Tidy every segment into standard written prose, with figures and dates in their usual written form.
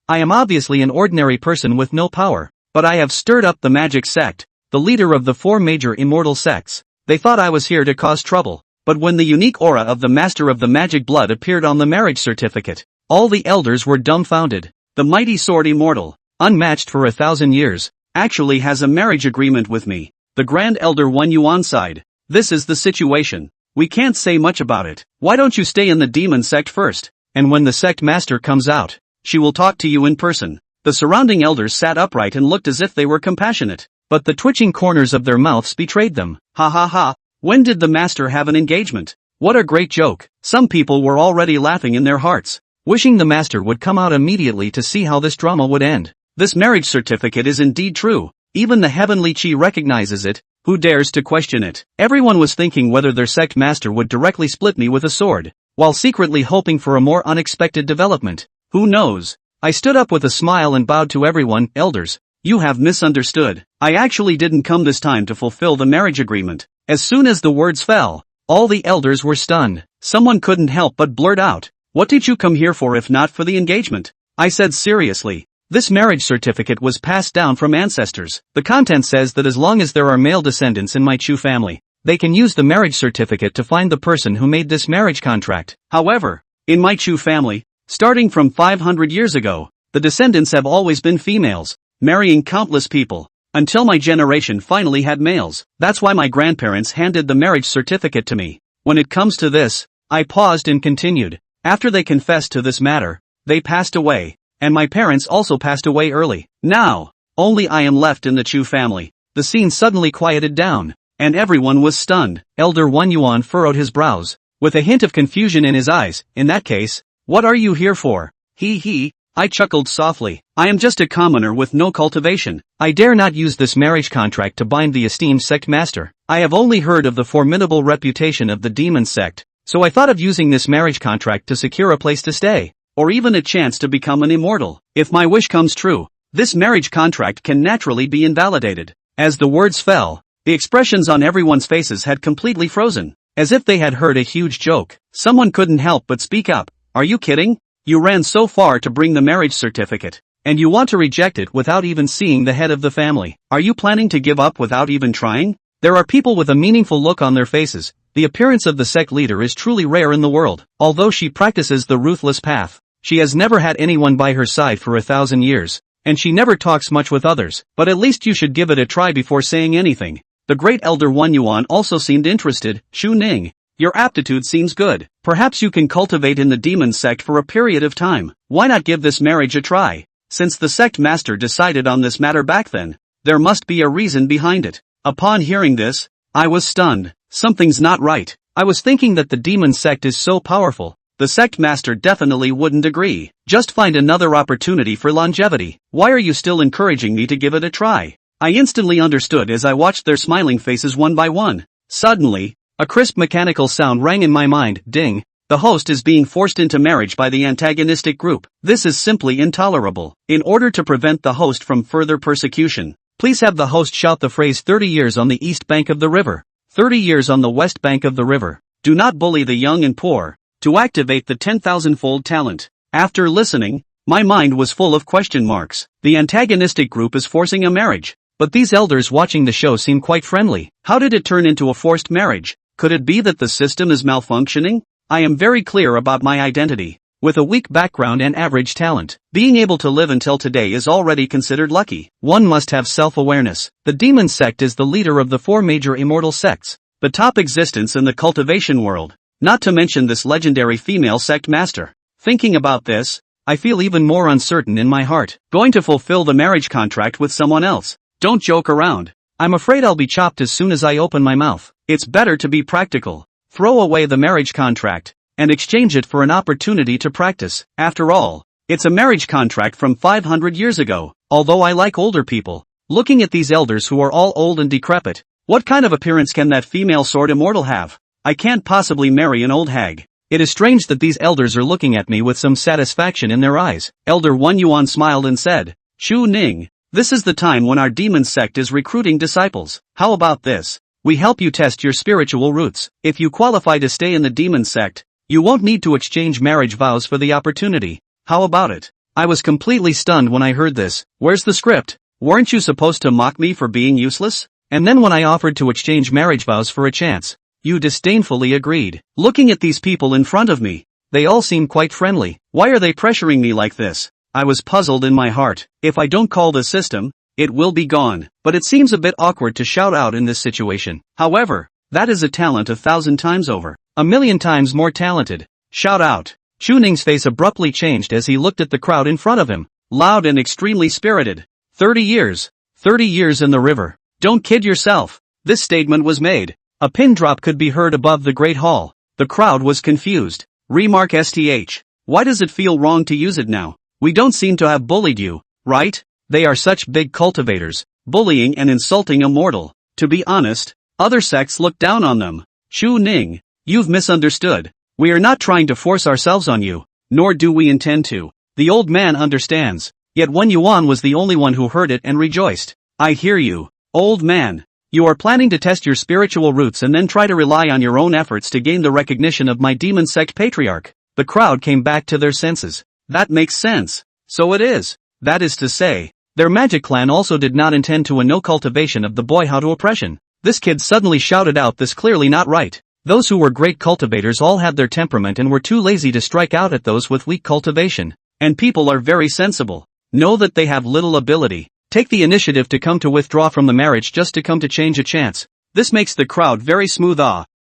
I am obviously an ordinary person with no power, but I have stirred up the magic sect, the leader of the 4 major immortal sects. They thought I was here to cause trouble, but when the unique aura of the master of the magic blood appeared on the marriage certificate, all the elders were dumbfounded. The mighty sword immortal, unmatched for 1,000 years, actually has a marriage agreement with me, the Grand Elder One Yuan sighed. This is the situation. We can't say much about it. Why don't you stay in the demon sect first, and when the sect master comes out, she will talk to you in person. The surrounding elders sat upright and looked as if they were compassionate, but the twitching corners of their mouths betrayed them. Ha ha ha, when did the master have an engagement? What a great joke. Some people were already laughing in their hearts, wishing the master would come out immediately to see how this drama would end. This marriage certificate is indeed true. Even the heavenly chi recognizes it. Who dares to question it? Everyone was thinking whether their sect master would directly split me with a sword, while secretly hoping for a more unexpected development. Who knows? I stood up with a smile and bowed to everyone. Elders, you have misunderstood. I actually didn't come this time to fulfill the marriage agreement. As soon as the words fell, all the elders were stunned. Someone couldn't help but blurt out, "What did you come here for if not for the engagement?" I said seriously, "This marriage certificate was passed down from ancestors. The content says that as long as there are male descendants in my Chu family, they can use the marriage certificate to find the person who made this marriage contract. However, in my Chu family, starting from 500 years ago, the descendants have always been females, marrying countless people, until my generation finally had males. That's why my grandparents handed the marriage certificate to me. When it comes to this," I paused and continued, "after they confessed to this matter, they passed away, and my parents also passed away early. Now, only I am left in the Chu family." The scene suddenly quieted down, and everyone was stunned. Elder One Yuan furrowed his brows, with a hint of confusion in his eyes. "In that case, what are you here for?" He, I chuckled softly. "I am just a commoner with no cultivation. I dare not use this marriage contract to bind the esteemed sect master. I have only heard of the formidable reputation of the demon sect, so I thought of using this marriage contract to secure a place to stay, or even a chance to become an immortal. If my wish comes true, this marriage contract can naturally be invalidated." As the words fell, the expressions on everyone's faces had completely frozen, as if they had heard a huge joke. Someone couldn't help but speak up. "Are you kidding? You ran so far to bring the marriage certificate, and you want to reject it without even seeing the head of the family? Are you planning to give up without even trying?" There are people with a meaningful look on their faces. The appearance of the sect leader is truly rare in the world. Although she practices the ruthless path, she has never had anyone by her side for 1,000 years, and she never talks much with others. But at least you should give it a try before saying anything. The great elder One Yuan also seemed interested. "Shu Ning, your aptitude seems good. Perhaps you can cultivate in the demon sect for a period of time. Why not give this marriage a try? Since the sect master decided on this matter back then, there must be a reason behind it." Upon hearing this, I was stunned. Something's not right. I was thinking that the demon sect is so powerful, the sect master definitely wouldn't agree. "Just find another opportunity for longevity. Why are you still encouraging me to give it a try?" I instantly understood as I watched their smiling faces one by one. Suddenly, a crisp mechanical sound rang in my mind. Ding! The host is being forced into marriage by the antagonistic group. This is simply intolerable. In order to prevent the host from further persecution, please have the host shout the phrase 30 years on the east bank of the river, 30 years on the west bank of the river. Do not bully the young and poor, to activate the 10,000-fold talent. After listening, my mind was full of question marks. The antagonistic group is forcing a marriage, but these elders watching the show seem quite friendly. How did it turn into a forced marriage? Could it be that the system is malfunctioning? I am very clear about my identity. With a weak background and average talent, being able to live until today is already considered lucky. One must have self-awareness. The demon sect is the leader of the 4 major immortal sects, the top existence in the cultivation world, not to mention this legendary female sect master. Thinking about this, I feel even more uncertain in my heart. Going to fulfill the marriage contract with someone else? Don't joke around. I'm afraid I'll be chopped as soon as I open my mouth. It's better to be practical. Throw away the marriage contract and exchange it for an opportunity to practice. After all, it's a marriage contract from 500 years ago. Although I like older people, looking at these elders who are all old and decrepit, what kind of appearance can that female sword immortal have? I can't possibly marry an old hag. It is strange that these elders are looking at me with some satisfaction in their eyes. Elder One Yuan smiled and said, "Shu Ning, this is the time when our demon sect is recruiting disciples. How about this? We help you test your spiritual roots. If you qualify to stay in the demon sect, you won't need to exchange marriage vows for the opportunity. How about it?" I was completely stunned when I heard this. Where's the script? Weren't you supposed to mock me for being useless? And then when I offered to exchange marriage vows for a chance, you disdainfully agreed. Looking at these people in front of me, they all seem quite friendly. Why are they pressuring me like this? I was puzzled in my heart. If I don't call the system, it will be gone. But it seems a bit awkward to shout out in this situation. However, that is a talent 1,000 times over. 1,000,000 times more talented. Shout out. Chuning's face abruptly changed as he looked at the crowd in front of him. Loud and extremely spirited. 30 years. 30 years in the river. Don't kid yourself. This statement was made. A pin drop could be heard above the great hall. The crowd was confused. Remark STH. Why does it feel wrong to use it now? We don't seem to have bullied you, right? They are such big cultivators, bullying and insulting a mortal. To be honest, other sects look down on them. Chu Ning, you've misunderstood. We are not trying to force ourselves on you, nor do we intend to. The old man understands. Yet Wen Yuan was the only one who heard it and rejoiced. I hear you, old man. You are planning to test your spiritual roots and then try to rely on your own efforts to gain the recognition of my demon sect Patriarch. The crowd came back to their senses. That makes sense. So it is. That is to say, their magic clan also did not intend to no cultivation of the boy how to oppression. This kid suddenly shouted out this clearly not right. Those who were great cultivators all had their temperament and were too lazy to strike out at those with weak cultivation. And people are very sensible. Know that they have little ability. Take the initiative to come to withdraw from the marriage just to come to change a chance. This makes the crowd very smooth.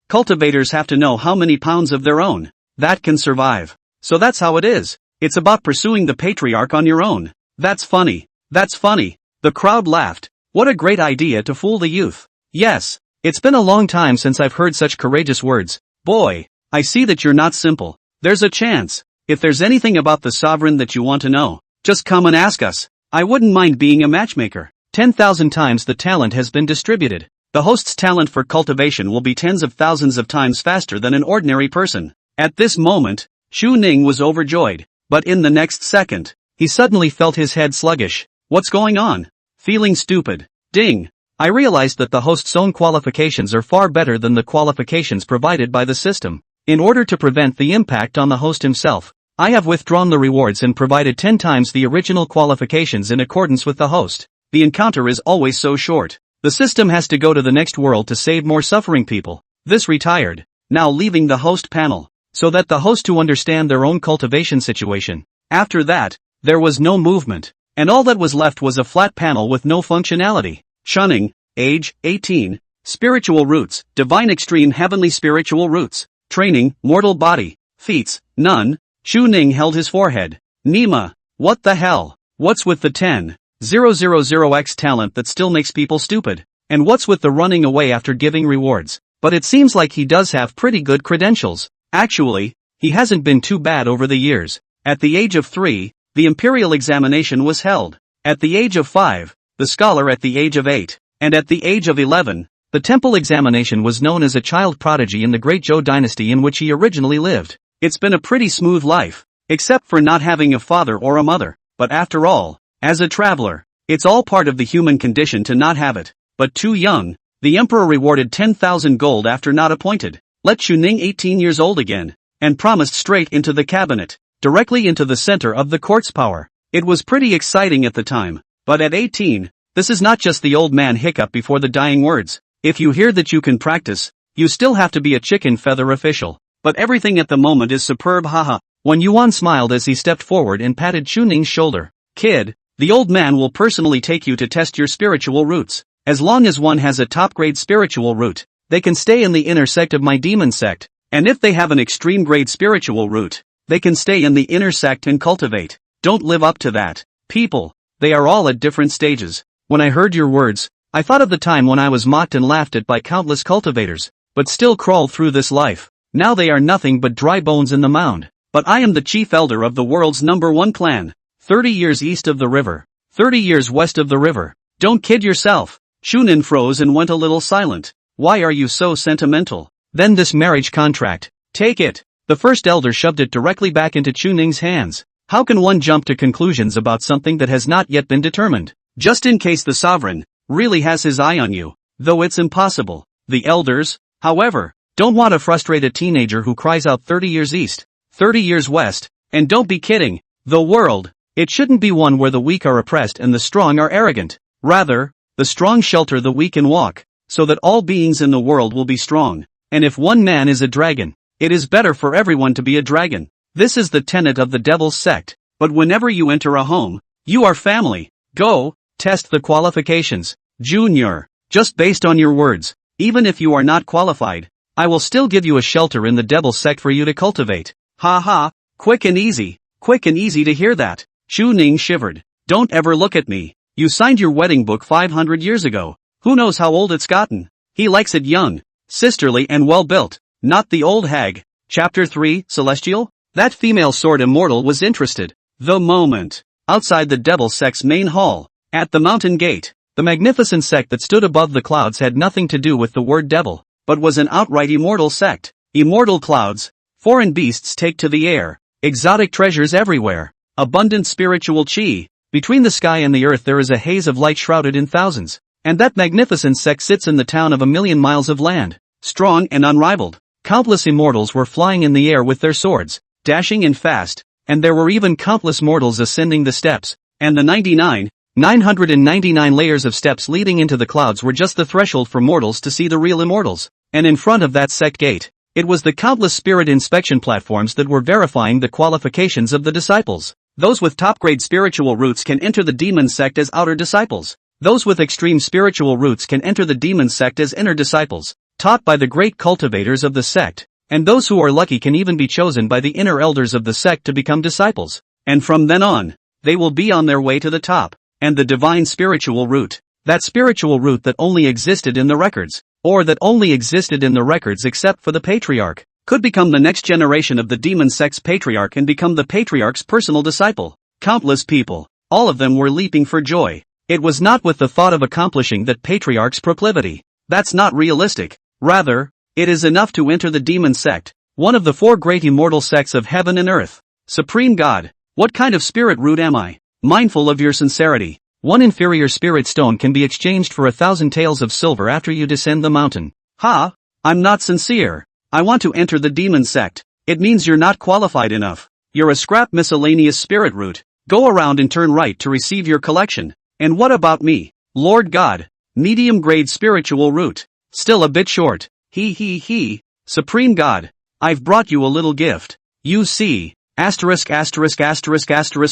Cultivators have to know how many pounds of their own that can survive. So that's how it is. It's about pursuing the patriarch on your own. That's funny. That's funny. The crowd laughed. What a great idea to fool the youth. Yes, it's been a long time since I've heard such courageous words. Boy, I see that you're not simple. There's a chance. If there's anything about the sovereign that you want to know, just come and ask us. I wouldn't mind being a matchmaker. 10,000 times the talent has been distributed. The host's talent for cultivation will be tens of thousands of times faster than an ordinary person. At this moment, Chu Ning was overjoyed. But in the next second, he suddenly felt his head sluggish. What's going on? Feeling stupid. Ding. I realized that the host's own qualifications are far better than the qualifications provided by the system. In order to prevent the impact on the host himself, I have withdrawn the rewards and provided 10 times the original qualifications in accordance with the host. The encounter is always so short. The system has to go to the next world to save more suffering people. This retired. Now leaving the host panel, so that the host to understand their own cultivation situation. After that, there was no movement, and all that was left was a flat panel with no functionality. Chunning, age, 18, spiritual roots, divine extreme heavenly spiritual roots, training, mortal body, feats, none. Chu Ning held his forehead. Nima, what the hell? What's with the 10,000x talent that still makes people stupid? And what's with the running away after giving rewards? But it seems like he does have pretty good credentials. Actually, he hasn't been too bad over the years. At the age of 3, the imperial examination was held. At the age of 5, the scholar at the age of 8. And at the age of 11, the temple examination was known as a child prodigy in the Great Zhou dynasty in which he originally lived. It's been a pretty smooth life, except for not having a father or a mother. But after all, as a traveler, it's all part of the human condition to not have it. But too young, the emperor rewarded 10,000 gold after not appointed. Let Chu Ning 18 years old again, and promised straight into the cabinet, directly into the center of the court's power. It was pretty exciting at the time, but at 18, this is not just the old man hiccup before the dying words. If you hear that you can practice, you still have to be a chicken feather official. But everything at the moment is superb, haha. Wen Yuan smiled as he stepped forward and patted Chu Ning's shoulder. Kid, the old man will personally take you to test your spiritual roots. As long as one has a top-grade spiritual root, they can stay in the inner sect of my demon sect. And if they have an extreme-grade spiritual root, they can stay in the inner sect and cultivate. Don't live up to that. People, they are all at different stages. When I heard your words, I thought of the time when I was mocked and laughed at by countless cultivators, but still crawled through this life. Now they are nothing but dry bones in the mound. But I am the chief elder of the world's #1 clan. 30 years east of the river. 30 years west of the river. Don't kid yourself. Chu Ning froze and went a little silent. Why are you so sentimental? Then this marriage contract. Take it. The first elder shoved it directly back into Chu Ning's hands. How can one jump to conclusions about something that has not yet been determined? Just in case the sovereign really has his eye on you. Though it's impossible. The elders, however, don't want to frustrate a teenager who cries out 30 years east, 30 years west, and don't be kidding, the world, It shouldn't be one where the weak are oppressed and the strong are arrogant. Rather, the strong shelter the weak and walk, so that all beings in the world will be strong. And if one man is a dragon, it is better for everyone to be a dragon. This is the tenet of the devil's sect. But whenever you enter a home, you are family. Go, test the qualifications, Junior. Just based on your words, even if you are not qualified, I will still give you a shelter in the devil's sect for you to cultivate. Ha ha, quick and easy to hear that. Shu Ning shivered. Don't ever look at me. You signed your wedding book 500 years ago. Who knows how old it's gotten? He likes it young, sisterly and well built, not the old hag. Chapter 3, Celestial? That female sword immortal was interested. The moment. Outside the devil sect's main hall, at the mountain gate, the magnificent sect that stood above the clouds had nothing to do with the word devil, but was an outright immortal sect. Immortal clouds, foreign beasts take to the air, exotic treasures everywhere, abundant spiritual chi. Between the sky and the earth there is a haze of light shrouded in thousands, and that magnificent sect sits in the town of 1,000,000 miles of land, strong and unrivaled. Countless immortals were flying in the air with their swords, dashing and fast, and there were even countless mortals ascending the steps, and the 999 layers of steps leading into the clouds were just the threshold for mortals to see the real immortals. And in front of that sect gate, it was the countless spirit inspection platforms that were verifying the qualifications of the disciples. Those with top-grade spiritual roots can enter the demon sect as outer disciples. Those with extreme spiritual roots can enter the demon sect as inner disciples, taught by the great cultivators of the sect. And those who are lucky can even be chosen by the inner elders of the sect to become disciples. And from then on, they will be on their way to the top. And the divine spiritual root, that spiritual root that only existed in the records, or that only existed in the records except for the Patriarch, could become the next generation of the demon sect's Patriarch and become the Patriarch's personal disciple. Countless people, all of them were leaping for joy. It was not with the thought of accomplishing that Patriarch's proclivity. That's not realistic. Rather, it is enough to enter the demon sect, one of the 4 great immortal sects of heaven and earth. Supreme God, what kind of spirit root am I? Mindful of your sincerity, 1 inferior spirit stone can be exchanged for 1,000 taels of silver after you descend the mountain. Ha! I'm not sincere. I want to enter the demon sect. It means you're not qualified enough. You're a scrap miscellaneous spirit root. Go around and turn right to receive your collection. And what about me? Lord God, medium grade spiritual root. Still a bit short. Supreme God, I've brought you a little gift. You see,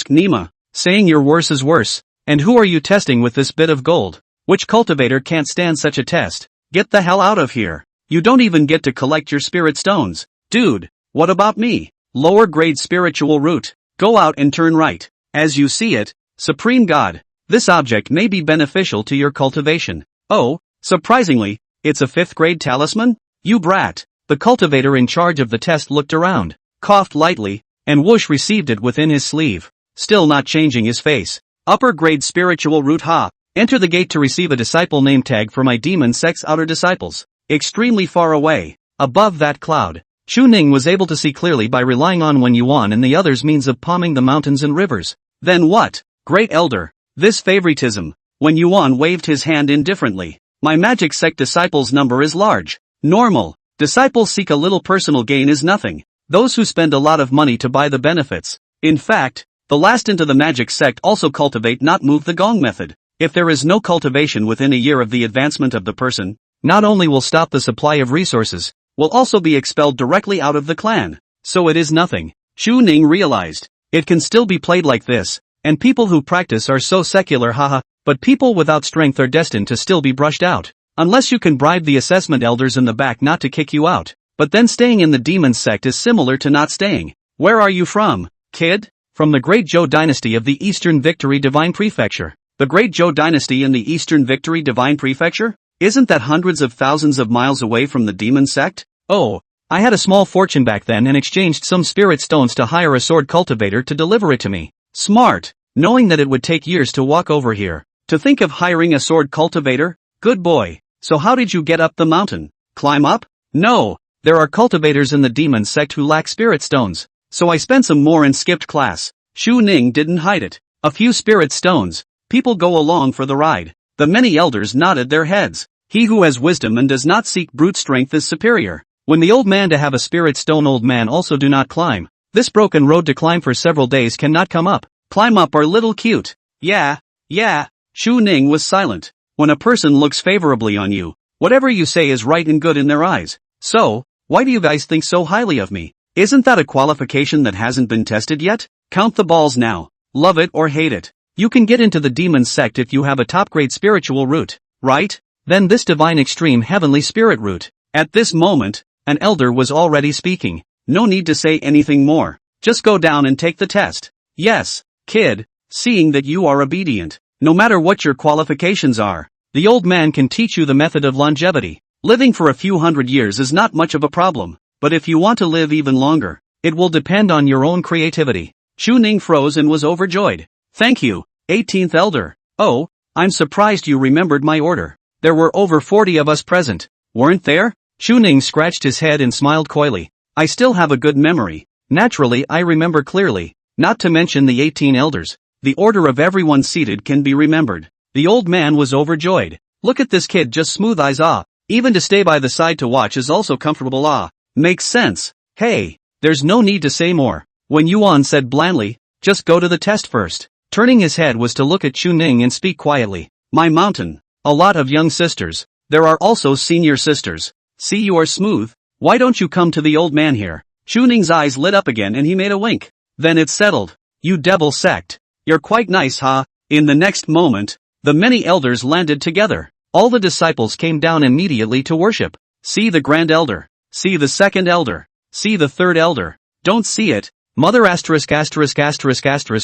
Nima. Saying your worse is worse. And who are you testing with this bit of gold? Which cultivator can't stand such a test? Get the hell out of here. You don't even get to collect your spirit stones. Dude, what about me? Lower grade spiritual root. Go out and turn right. As you see it, Supreme God, this object may be beneficial to your cultivation. Oh, surprisingly, it's a 5th grade talisman? You brat. The cultivator in charge of the test looked around, coughed lightly, and whoosh received it within his sleeve. Still not changing his face. Upper grade spiritual root. Ha! Enter the gate to receive a disciple name tag for my demon sect's outer disciples. Extremely far away, above that cloud, Shu Ning was able to see clearly by relying on Wen Yuan and the others' means of palming the mountains and rivers. Then what? Great Elder, this favoritism. Wen Yuan waved his hand indifferently. My magic sect disciples' number is large. Normal. Disciples seek a little personal gain is nothing. Those who spend a lot of money to buy the benefits. In fact, the last into the magic sect also cultivate not move the gong method. If there is no cultivation within a year of the advancement of the person, not only will stop the supply of resources, will also be expelled directly out of the clan. So it is nothing. Shu Ning realized. It can still be played like this, and people who practice are so secular haha, but people without strength are destined to still be brushed out. Unless you can bribe the assessment elders in the back not to kick you out. But then staying in the demon sect is similar to not staying. Where are you from, kid? From the Great Zhou Dynasty of the Eastern Victory Divine Prefecture. The Great Zhou Dynasty in the Eastern Victory Divine Prefecture? Isn't that hundreds of thousands of miles away from the demon sect? Oh, I had a small fortune back then and exchanged some spirit stones to hire a sword cultivator to deliver it to me. Smart, knowing that it would take years to walk over here. To think of hiring a sword cultivator? Good boy. So how did you get up the mountain? Climb up? No, there are cultivators in the demon sect who lack spirit stones. So I spent some more and skipped class. Shu Ning didn't hide it. A few spirit stones. People go along for the ride. The many elders nodded their heads. He who has wisdom and does not seek brute strength is superior. When the old man to have a spirit stone old man also do not climb. This broken road to climb for several days cannot come up. Climb up our little cute. Yeah. Shu Ning was silent. When a person looks favorably on you, whatever you say is right and good in their eyes. So, why do you guys think so highly of me? Isn't that a qualification that hasn't been tested yet? Count the balls now. Love it or hate it. You can get into the demon sect if you have a top-grade spiritual root, right? Then this divine extreme heavenly spirit root. At this moment, an elder was already speaking. No need to say anything more. Just go down and take the test. Yes, kid, seeing that you are obedient, no matter what your qualifications are, the old man can teach you the method of longevity. Living for a few hundred years is not much of a problem, but if you want to live even longer, it will depend on your own creativity. Shu Ning froze and was overjoyed. Thank you, 18th elder. Oh, I'm surprised you remembered my order. There were over 40 of us present, weren't there? Shu Ning scratched his head and smiled coyly. I still have a good memory. Naturally, I remember clearly, not to mention the 18 elders. The order of everyone seated can be remembered. The old man was overjoyed. Look at this kid, just smooth eyes. Even to stay by the side to watch is also comfortable. Makes sense. Hey, there's no need to say more. When Yuan said blandly, just go to the test first. Turning his head was to look at Shu Ning and speak quietly. My mountain. A lot of young sisters. There are also senior sisters. See, you are smooth. Why don't you come to the old man here? Shu Ning's eyes lit up again and he made a wink. Then it's settled. You devil sect. You're quite nice, huh? In the next moment, the many elders landed together. All the disciples came down immediately to worship. See the grand elder. See the second elder. See the third elder. Don't see it. Mother ****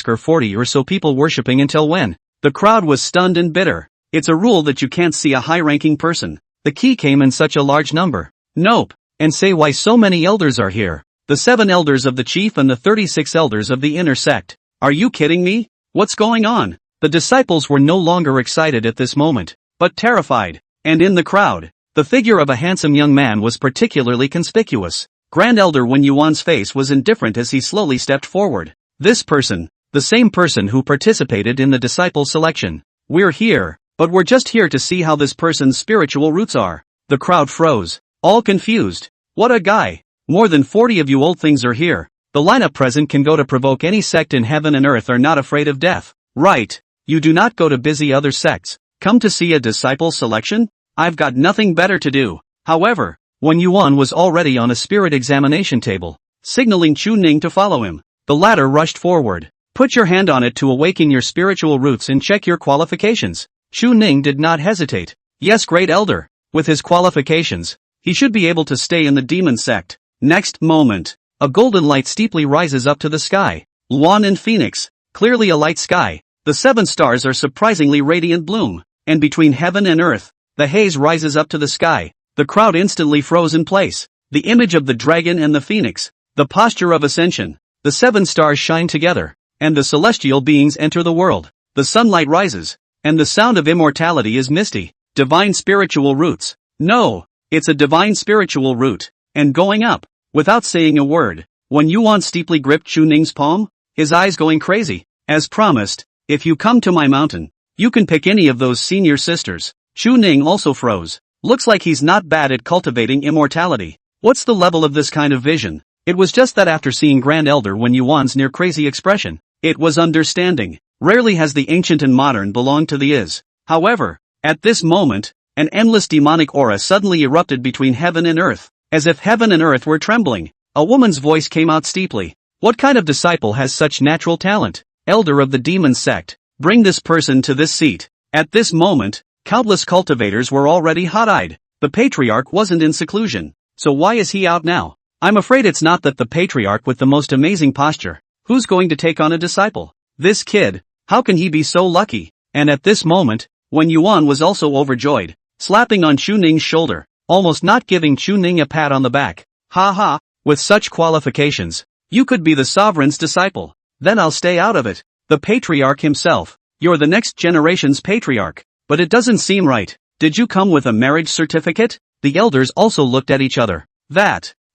or 40 or so people worshipping until when? The crowd was stunned and bitter. It's a rule that you can't see a high-ranking person. The key came in such a large number. Nope. And say why so many elders are here. The 7 elders of the chief and the 36 elders of the inner sect. Are you kidding me? What's going on? The disciples were no longer excited at this moment, but terrified. And in the crowd, the figure of a handsome young man was particularly conspicuous. Grand Elder Wen Yuan's face was indifferent as he slowly stepped forward. This person, the same person who participated in the disciple selection. We're here, but we're just here to see how this person's spiritual roots are. The crowd froze, all confused. What a guy. More than 40 of you old things are here. The lineup present can go to provoke any sect in heaven and earth are not afraid of death. Right. You do not go to busy other sects. Come to see a disciple selection? I've got nothing better to do. However, Wen Yuan was already on a spirit examination table, signaling Shu Ning to follow him. The latter rushed forward. Put your hand on it to awaken your spiritual roots and check your qualifications. Shu Ning did not hesitate. Yes, great elder. With his qualifications, he should be able to stay in the demon sect. Next moment, a golden light steeply rises up to the sky. Luan and Phoenix, clearly a light sky. The 7 stars are surprisingly radiant bloom, and between heaven and earth, the haze rises up to the sky. The crowd instantly froze in place. The image of the dragon and the phoenix, the posture of ascension, the 7 stars shine together, and the celestial beings enter the world. The sunlight rises, and the sound of immortality is misty. Divine spiritual roots. No, it's a divine spiritual root. And going up, without saying a word, Wen Yuan steeply gripped Shu Ning's palm, his eyes going crazy. As promised, if you come to my mountain, you can pick any of those senior sisters. Shu Ning also froze. Looks like he's not bad at cultivating immortality. What's the level of this kind of vision? It was just that after seeing Grand Elder Wen Yuan's near-crazy expression, it was understanding. Rarely has the ancient and modern belonged to the is. However, at this moment, an endless demonic aura suddenly erupted between heaven and earth, as if heaven and earth were trembling. A woman's voice came out steeply. What kind of disciple has such natural talent? Elder of the demon sect, bring this person to this seat. At this moment, countless cultivators were already hot-eyed. The Patriarch wasn't in seclusion, so why is he out now? I'm afraid it's not that the Patriarch with the most amazing posture. Who's going to take on a disciple? This kid. How can he be so lucky? And at this moment, Wen Yuan was also overjoyed, slapping on Shu Ning's shoulder, almost not giving Shu Ning a pat on the back. Ha ha, with such qualifications, you could be the sovereign's disciple. Then I'll stay out of it. The Patriarch himself. You're the next generation's Patriarch. But it doesn't seem right. Did you come with a marriage certificate? The elders also looked at each other.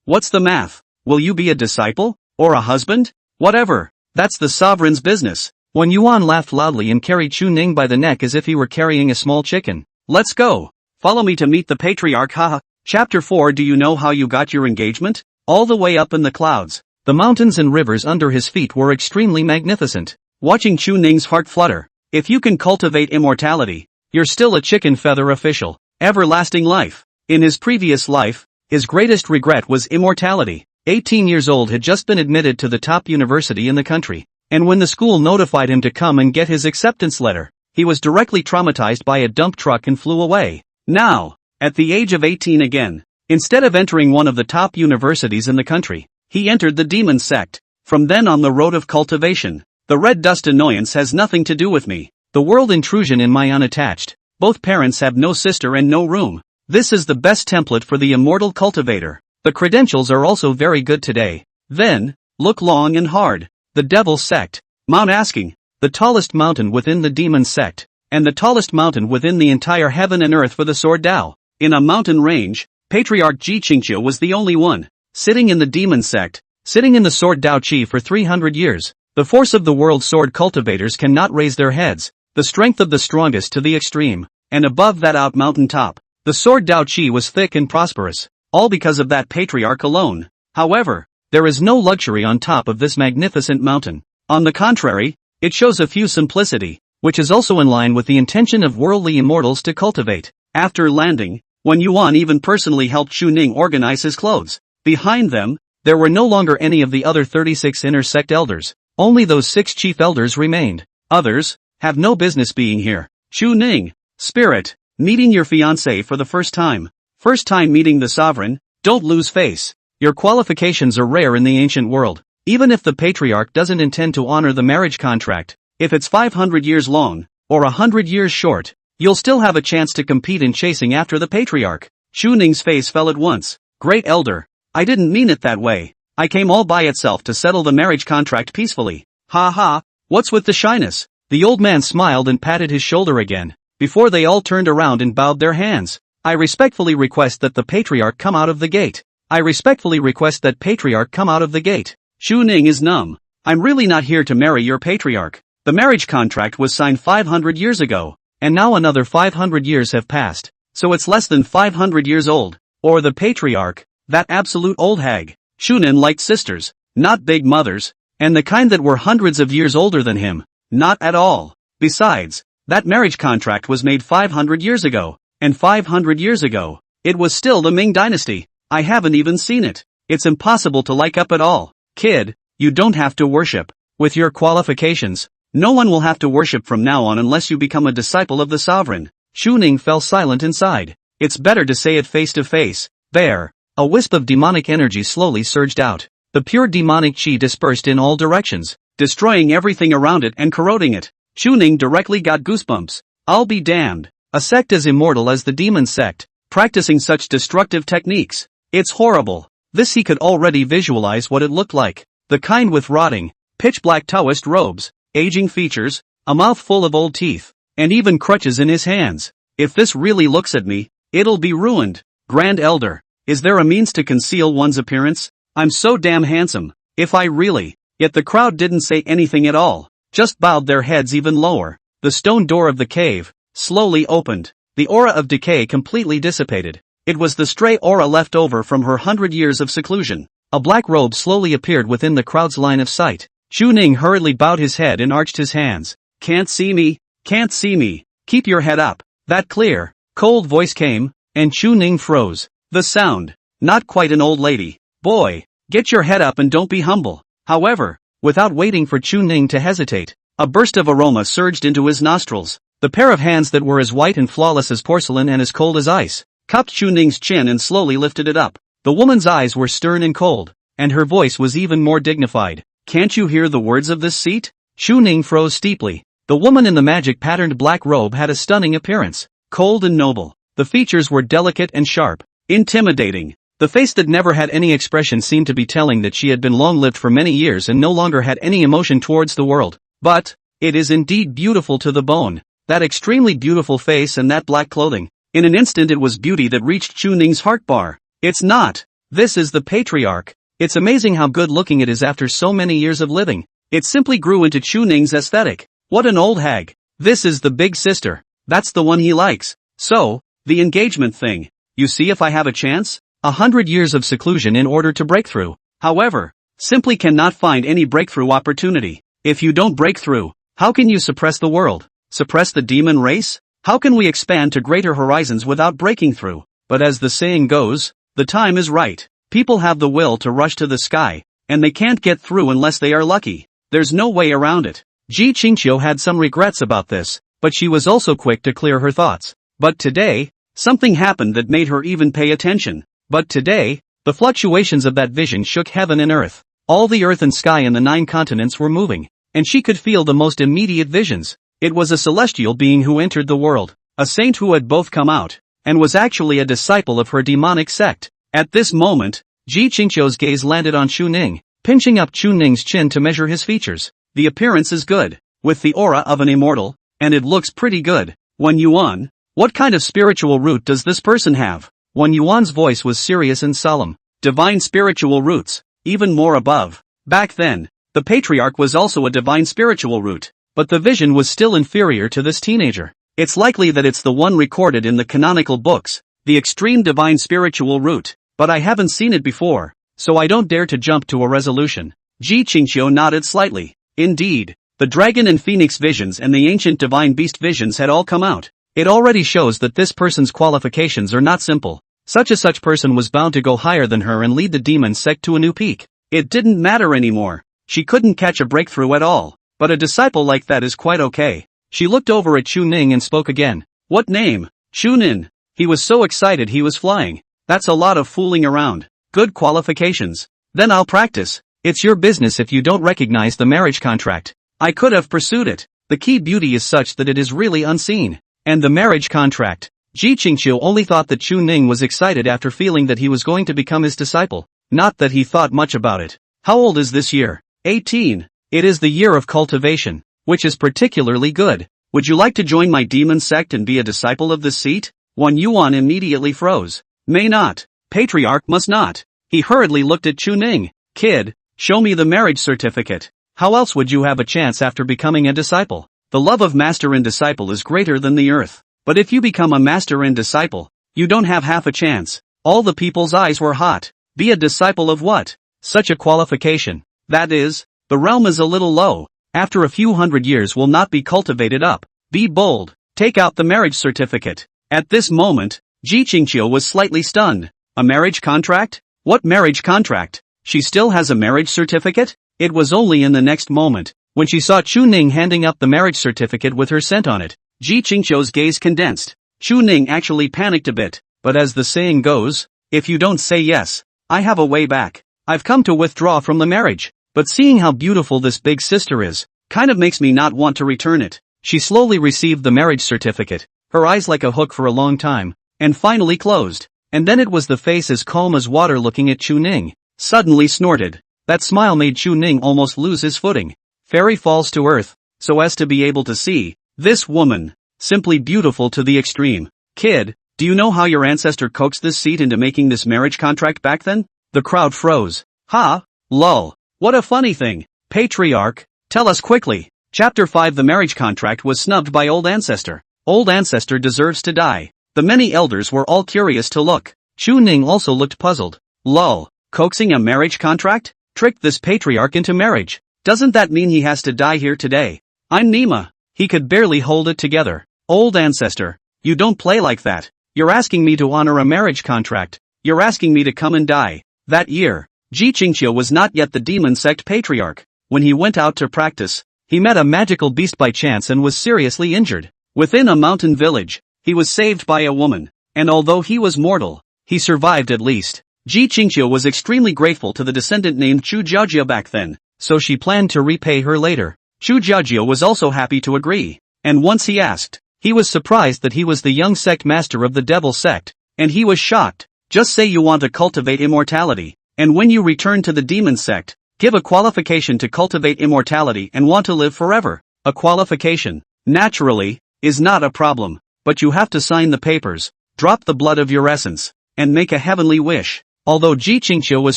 What's the math? Will you be a disciple? Or a husband? Whatever. That's the sovereign's business. Wen Yuan laughed loudly and carried Shu Ning by the neck as if he were carrying a small chicken. Let's go. Follow me to meet the Patriarch. Haha. Chapter 4. Do you know how you got your engagement? All the way up in the clouds, the mountains and rivers under his feet were extremely magnificent. watching Chu Ning's heart flutter. If you can cultivate immortality, you're still a chicken feather official. Everlasting life. In his previous life, his greatest regret was immortality. 18 years old, had just been admitted to the top university in the country, and when the school notified him to come and get his acceptance letter, he was directly traumatized by a dump truck and flew away. Now, at the age of 18 again, instead of entering one of the top universities in the country, he entered the demon sect. From then on the road of cultivation. The red dust annoyance has nothing to do with me. The world intrusion in my unattached. Both parents have no sister and no room. This is the best template for the immortal cultivator. The credentials are also very good today. Then, look long and hard. The devil sect. Mount Asking, the tallest mountain within the demon sect, and the tallest mountain within the entire heaven and earth for the sword Dao. In a mountain range, Patriarch Ji Qingqiu was the only one, sitting in the demon sect, sitting in the sword Dao Qi for 300 years. The force of the world's sword cultivators cannot raise their heads, the strength of the strongest to the extreme, and above that out mountain top, the sword Dao Qi was thick and prosperous, all because of that patriarch alone. However, there is no luxury on top of this magnificent mountain. On the contrary, it shows a few simplicity, which is also in line with the intention of worldly immortals to cultivate. After landing, Wen Yuan even personally helped Chu Ning organize his clothes. Behind them, there were no longer any of the other 36 inner sect elders. Only those 6 chief elders remained. Others have no business being here. Chu Ning, spirit, meeting your fiancé for the first time. First time meeting the sovereign, don't lose face. Your qualifications are rare in the ancient world. Even if the patriarch doesn't intend to honor the marriage contract, if it's 500 years long, or 100 years short, you'll still have a chance to compete in chasing after the patriarch. Chu Ning's face fell at once. Great elder, I didn't mean it that way. I came all by itself to settle the marriage contract peacefully. Ha ha, what's with the shyness? The old man smiled and patted his shoulder again, before they all turned around and bowed their hands. I respectfully request that the patriarch come out of the gate. I respectfully request that patriarch come out of the gate. Chu Ning is numb. I'm really not here to marry your patriarch. The marriage contract was signed 500 years ago, and now another 500 years have passed, so it's less than 500 years old. Or the patriarch, that absolute old hag. Shunin liked sisters, not big mothers, and the kind that were hundreds of years older than him. Not at all. Besides, that marriage contract was made 500 years ago, and 500 years ago, it was still the Ming dynasty. I haven't even seen it. It's impossible to like up at all. Kid, you don't have to worship. With your qualifications, no one will have to worship from now on unless you become a disciple of the sovereign. Chu Ning fell silent inside. It's better to say it face to face. There. A wisp of demonic energy slowly surged out. The pure demonic chi dispersed in all directions, destroying everything around it and corroding it. Chu Ning directly got goosebumps. I'll be damned. A sect as immortal as the demon sect, practicing such destructive techniques. It's horrible. This he could already visualize what it looked like. The kind with rotting, pitch-black Taoist robes, aging features, a mouth full of old teeth, and even crutches in his hands. If this really looks at me, it'll be ruined. Grand Elder, is there a means to conceal one's appearance? I'm so damn handsome. If I really. Yet the crowd didn't say anything at all, just bowed their heads even lower. The stone door of the cave slowly opened. The aura of decay completely dissipated. It was the stray aura left over from her 100 years of seclusion. A black robe slowly appeared within the crowd's line of sight. Chu Ning hurriedly bowed his head and arched his hands. Can't see me, can't see me. Keep your head up. That clear, cold voice came, and Chu Ning froze. The sound, not quite an old lady. Boy, get your head up and don't be humble. However, without waiting for Chu Ning to hesitate, a burst of aroma surged into his nostrils. The pair of hands that were as white and flawless as porcelain and as cold as ice, cupped Chu Ning's chin and slowly lifted it up. The woman's eyes were stern and cold, and her voice was even more dignified. Can't you hear the words of this seat? Chu Ning froze steeply. The woman in the magic-patterned black robe had a stunning appearance, cold and noble. The features were delicate and sharp, intimidating. The face that never had any expression seemed to be telling that she had been long-lived for many years and no longer had any emotion towards the world. But, it is indeed beautiful to the bone. That extremely beautiful face and that black clothing. In an instant it was beauty that reached Chu Ning's heart bar. It's not. This is the patriarch. It's amazing how good looking it is after so many years of living. It simply grew into Chu Ning's aesthetic. What an old hag. This is the big sister. That's the one he likes. So, the engagement thing. You see if I have a chance? 100 years of seclusion in order to break through. However, simply cannot find any breakthrough opportunity. If you don't break through, how can you suppress the world? Suppress the demon race? How can we expand to greater horizons without breaking through? But as the saying goes, the time is right. People have the will to rush to the sky, and they can't get through unless they are lucky. There's no way around it. Ji Qingqiu had some regrets about this, but she was also quick to clear her thoughts. But today, something happened that made her even pay attention. But today, the fluctuations of that vision shook heaven and earth. All the earth and sky and the 9 continents were moving, and she could feel the most immediate visions. It was a celestial being who entered the world, a saint who had both come out, and was actually a disciple of her demonic sect. At this moment, Ji Qingqiu's gaze landed on Chu Ning, pinching up Chu Ning's chin to measure his features. The appearance is good, with the aura of an immortal, and it looks pretty good. Wen Yuan, what kind of spiritual root does this person have? Wen Yuan's voice was serious and solemn. Divine spiritual roots, even more above. Back then, the Patriarch was also a divine spiritual root, but the vision was still inferior to this teenager. It's likely that it's the one recorded in the canonical books, the extreme divine spiritual root, but I haven't seen it before, so I don't dare to jump to a resolution. Ji Qingqiu nodded slightly. Indeed, the dragon and phoenix visions and the ancient divine beast visions had all come out. It already shows that this person's qualifications are not simple. Such person was bound to go higher than her and lead the demon sect to a new peak. It didn't matter anymore. She couldn't catch a breakthrough at all. But a disciple like that is quite okay. She looked over at Chu Ning and spoke again. What name? Chu Nin. He was so excited he was flying. That's a lot of fooling around. Good qualifications. Then I'll practice. It's your business if you don't recognize the marriage contract. I could have pursued it. The key beauty is such that it is really unseen. And the marriage contract. Ji Qingqiu only thought that Chu Ning was excited after feeling that he was going to become his disciple. Not that he thought much about it. How old is this year? 18. It is the year of cultivation, which is particularly good. Would you like to join my demon sect and be a disciple of this seat? Wen Yuan immediately froze. May not. Patriarch must not. He hurriedly looked at Chu Ning. Kid, show me the marriage certificate. How else would you have a chance after becoming a disciple? The love of master and disciple is greater than the earth. But if you become a master and disciple, you don't have half a chance. All the people's eyes were hot. Be a disciple of what? Such a qualification. That is, the realm is a little low. After a few hundred years will not be cultivated up. Be bold. Take out the marriage certificate. At this moment, Ji Qingqiu was slightly stunned. A marriage contract? What marriage contract? She still has a marriage certificate? It was only in the next moment, when she saw Chu Ning handing up the marriage certificate with her scent on it. Ji Qingqiu's gaze condensed. Chu Ning actually panicked a bit, but as the saying goes, if you don't say yes, I have a way back. I've come to withdraw from the marriage, but seeing how beautiful this big sister is, kind of makes me not want to return it. She slowly received the marriage certificate, her eyes like a hook for a long time, and finally closed. And then it was the face as calm as water looking at Chu Ning, suddenly snorted. That smile made Chu Ning almost lose his footing. Fairy falls to earth, so as to be able to see. This woman, simply beautiful to the extreme. Kid, do you know how your ancestor coaxed this seat into making this marriage contract back then? The crowd froze. Ha, lol. What a funny thing. Patriarch, tell us quickly. Chapter 5. The marriage contract was snubbed by old ancestor. Old ancestor deserves to die. The many elders were all curious to look. Chu Ning also looked puzzled. Lol, coaxing a marriage contract? Tricked this patriarch into marriage. Doesn't that mean he has to die here today? I'm Nima. He could barely hold it together. Old ancestor, you don't play like that. You're asking me to honor a marriage contract. You're asking me to come and die. That year, Ji Qingqiu was not yet the demon sect patriarch. When he went out to practice, he met a magical beast by chance and was seriously injured. Within a mountain village, he was saved by a woman, and although he was mortal, he survived at least. Ji Qingqiu was extremely grateful to the descendant named Chu Jiajie back then, so she planned to repay her later. Chu Jiajie was also happy to agree, and once he asked, he was surprised that he was the young sect master of the devil sect, and he was shocked. Just say you want to cultivate immortality, and when you return to the demon sect, give a qualification to cultivate immortality and want to live forever. A qualification, naturally, is not a problem, but you have to sign the papers, drop the blood of your essence, and make a heavenly wish. Although Ji Qingqiu was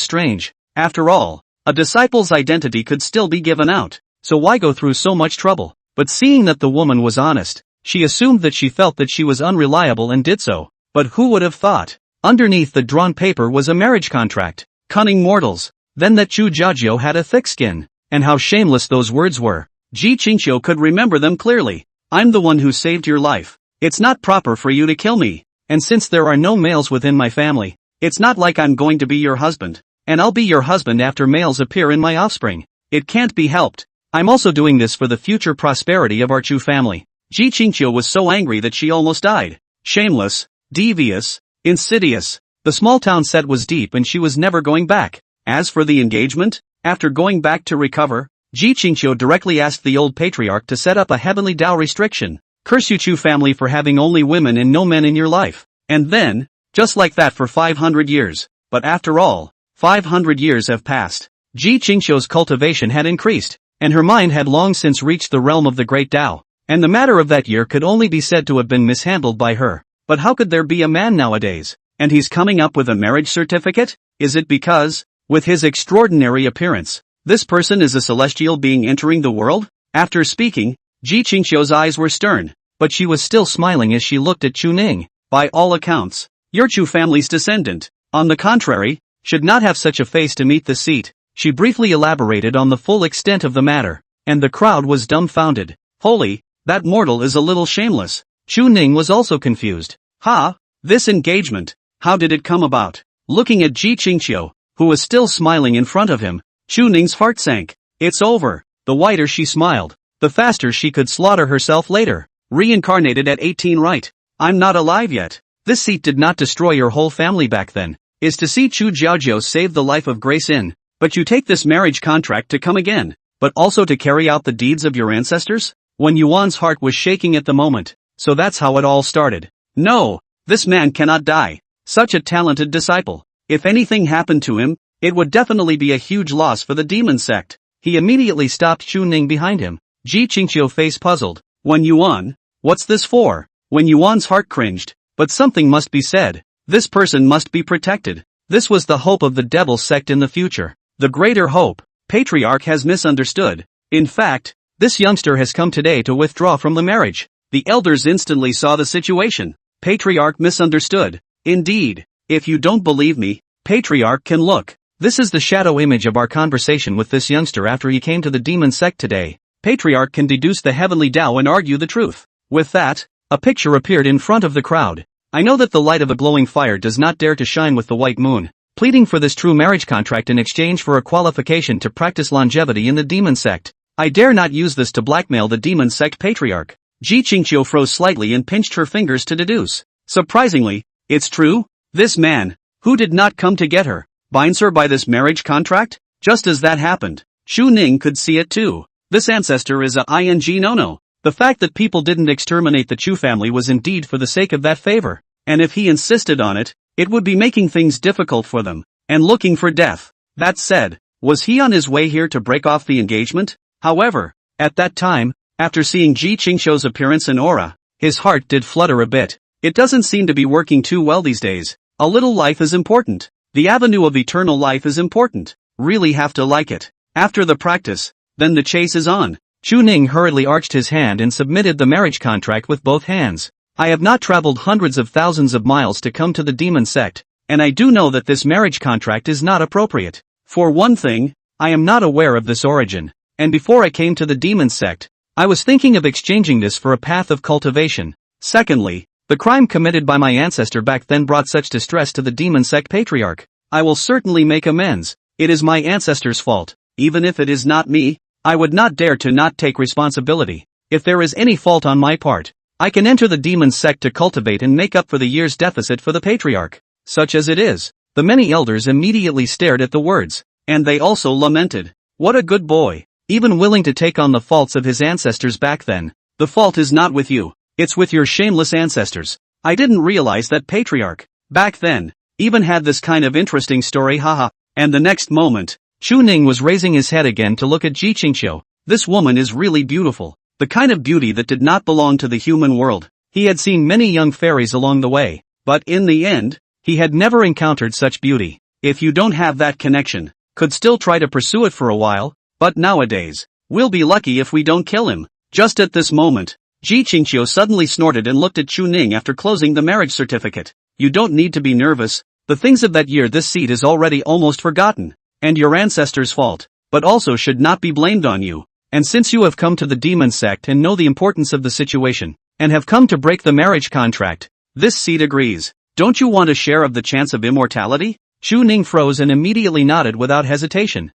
strange, after all, a disciple's identity could still be given out, so why go through so much trouble? But seeing that the woman was honest, she assumed that she felt that she was unreliable and did so. But who would have thought? Underneath the drawn paper was a marriage contract. Cunning mortals. Then that Chu Jiajie had a thick skin. and how shameless those words were. Ji Qingqiu could remember them clearly. I'm the one who saved your life. It's not proper for you to kill me. And since there are no males within my family, it's not like I'm going to be your husband. And I'll be your husband after males appear in my offspring. It can't be helped. I'm also doing this for the future prosperity of our Chu family. Ji Qingqiu was so angry that she almost died. Shameless, devious, insidious. The small town set was deep and she was never going back. As for the engagement, after going back to recover, Ji Qingqiu directly asked the old patriarch to set up a heavenly Dao restriction. Curse you Chu family for having only women and no men in your life. And then, just like that for 500 years. But after all, 500 years have passed. Ji Qingqiu's cultivation had increased, and her mind had long since reached the realm of the great Dao. And the matter of that year could only be said to have been mishandled by her. But how could there be a man nowadays? And he's coming up with a marriage certificate? Is it because, with his extraordinary appearance, this person is a celestial being entering the world? After speaking, Ji Qingqiu's eyes were stern, but she was still smiling as she looked at Chu Ning. By all accounts, you're Chu family's descendant. On the contrary, should not have such a face to meet the seat. She briefly elaborated on the full extent of the matter, and the crowd was dumbfounded. Holy, that mortal is a little shameless. Chu Ning was also confused. This engagement, how did it come about? Looking at Ji Qingqiu, who was still smiling in front of him, Chu Ning's heart sank. It's over. The wider she smiled, the faster she could slaughter herself later. Reincarnated at 18, right? I'm not alive yet. This seat did not destroy your whole family back then. Is to see Chu Jiaojiu save the life of Grace In. But you take this marriage contract to come again, but also to carry out the deeds of your ancestors? When Yuan's heart was shaking at the moment, so that's how it all started. No, this man cannot die. Such a talented disciple. If anything happened to him, it would definitely be a huge loss for the demon sect. He immediately stopped Chu Ning behind him. Ji Qingqiu face puzzled. When Yuan? What's this for? When Yuan's heart cringed. But something must be said. This person must be protected. This was the hope of the devil sect in the future. The greater hope. Patriarch has misunderstood. In fact, this youngster has come today to withdraw from the marriage. The elders instantly saw the situation. Patriarch misunderstood. Indeed. If you don't believe me, Patriarch can look. This is the shadow image of our conversation with this youngster after he came to the demon sect today. Patriarch can deduce the heavenly Dao and argue the truth. With that, a picture appeared in front of the crowd. I know that the light of a glowing fire does not dare to shine with the white moon. Pleading for this true marriage contract in exchange for a qualification to practice longevity in the demon sect. I dare not use this to blackmail the demon sect patriarch. Ji Qingqiu froze slightly and pinched her fingers to deduce. Surprisingly, it's true? This man, who did not come to get her, binds her by this marriage contract? Just as that happened, Chu Ning could see it too. This ancestor is a ing no-no. The fact that people didn't exterminate the Chu family was indeed for the sake of that favor. And if he insisted on it, it would be making things difficult for them, and looking for death. That said, was he on his way here to break off the engagement? However, at that time, after seeing Ji Qingqiu's appearance and aura, his heart did flutter a bit. It doesn't seem to be working too well these days. A little life is important. The avenue of eternal life is important. Really have to like it. After the practice, then the chase is on. Chu Ning hurriedly arched his hand and submitted the marriage contract with both hands. I have not traveled hundreds of thousands of miles to come to the demon sect, and I do know that this marriage contract is not appropriate. For one thing, I am not aware of this origin, and before I came to the demon sect, I was thinking of exchanging this for a path of cultivation. Secondly, the crime committed by my ancestor back then brought such distress to the demon sect patriarch. I will certainly make amends. It is my ancestor's fault. Even if it is not me, I would not dare to not take responsibility. If there is any fault on my part, I can enter the demon sect to cultivate and make up for the year's deficit for the patriarch. Such as it is. The many elders immediately stared at the words, and they also lamented. What a good boy. Even willing to take on the faults of his ancestors back then. The fault is not with you. It's with your shameless ancestors. I didn't realize that patriarch, back then, even had this kind of interesting story, haha. And the next moment, Chu Ning was raising his head again to look at Ji Qingqiu. This woman is really beautiful. The kind of beauty that did not belong to the human world. He had seen many young fairies along the way, but in the end, he had never encountered such beauty. If you don't have that connection, could still try to pursue it for a while, but nowadays, we'll be lucky if we don't kill him. Just at this moment, Ji Qingqiu suddenly snorted and looked at Chu Ning after closing the marriage certificate. You don't need to be nervous. The things of that year this seed is already almost forgotten. And your ancestors' fault. but also should not be blamed on you. And since you have come to the demon sect and know the importance of the situation, and have come to break the marriage contract, this seat agrees. Don't you want a share of the chance of immortality? Xu Ning froze and immediately nodded without hesitation.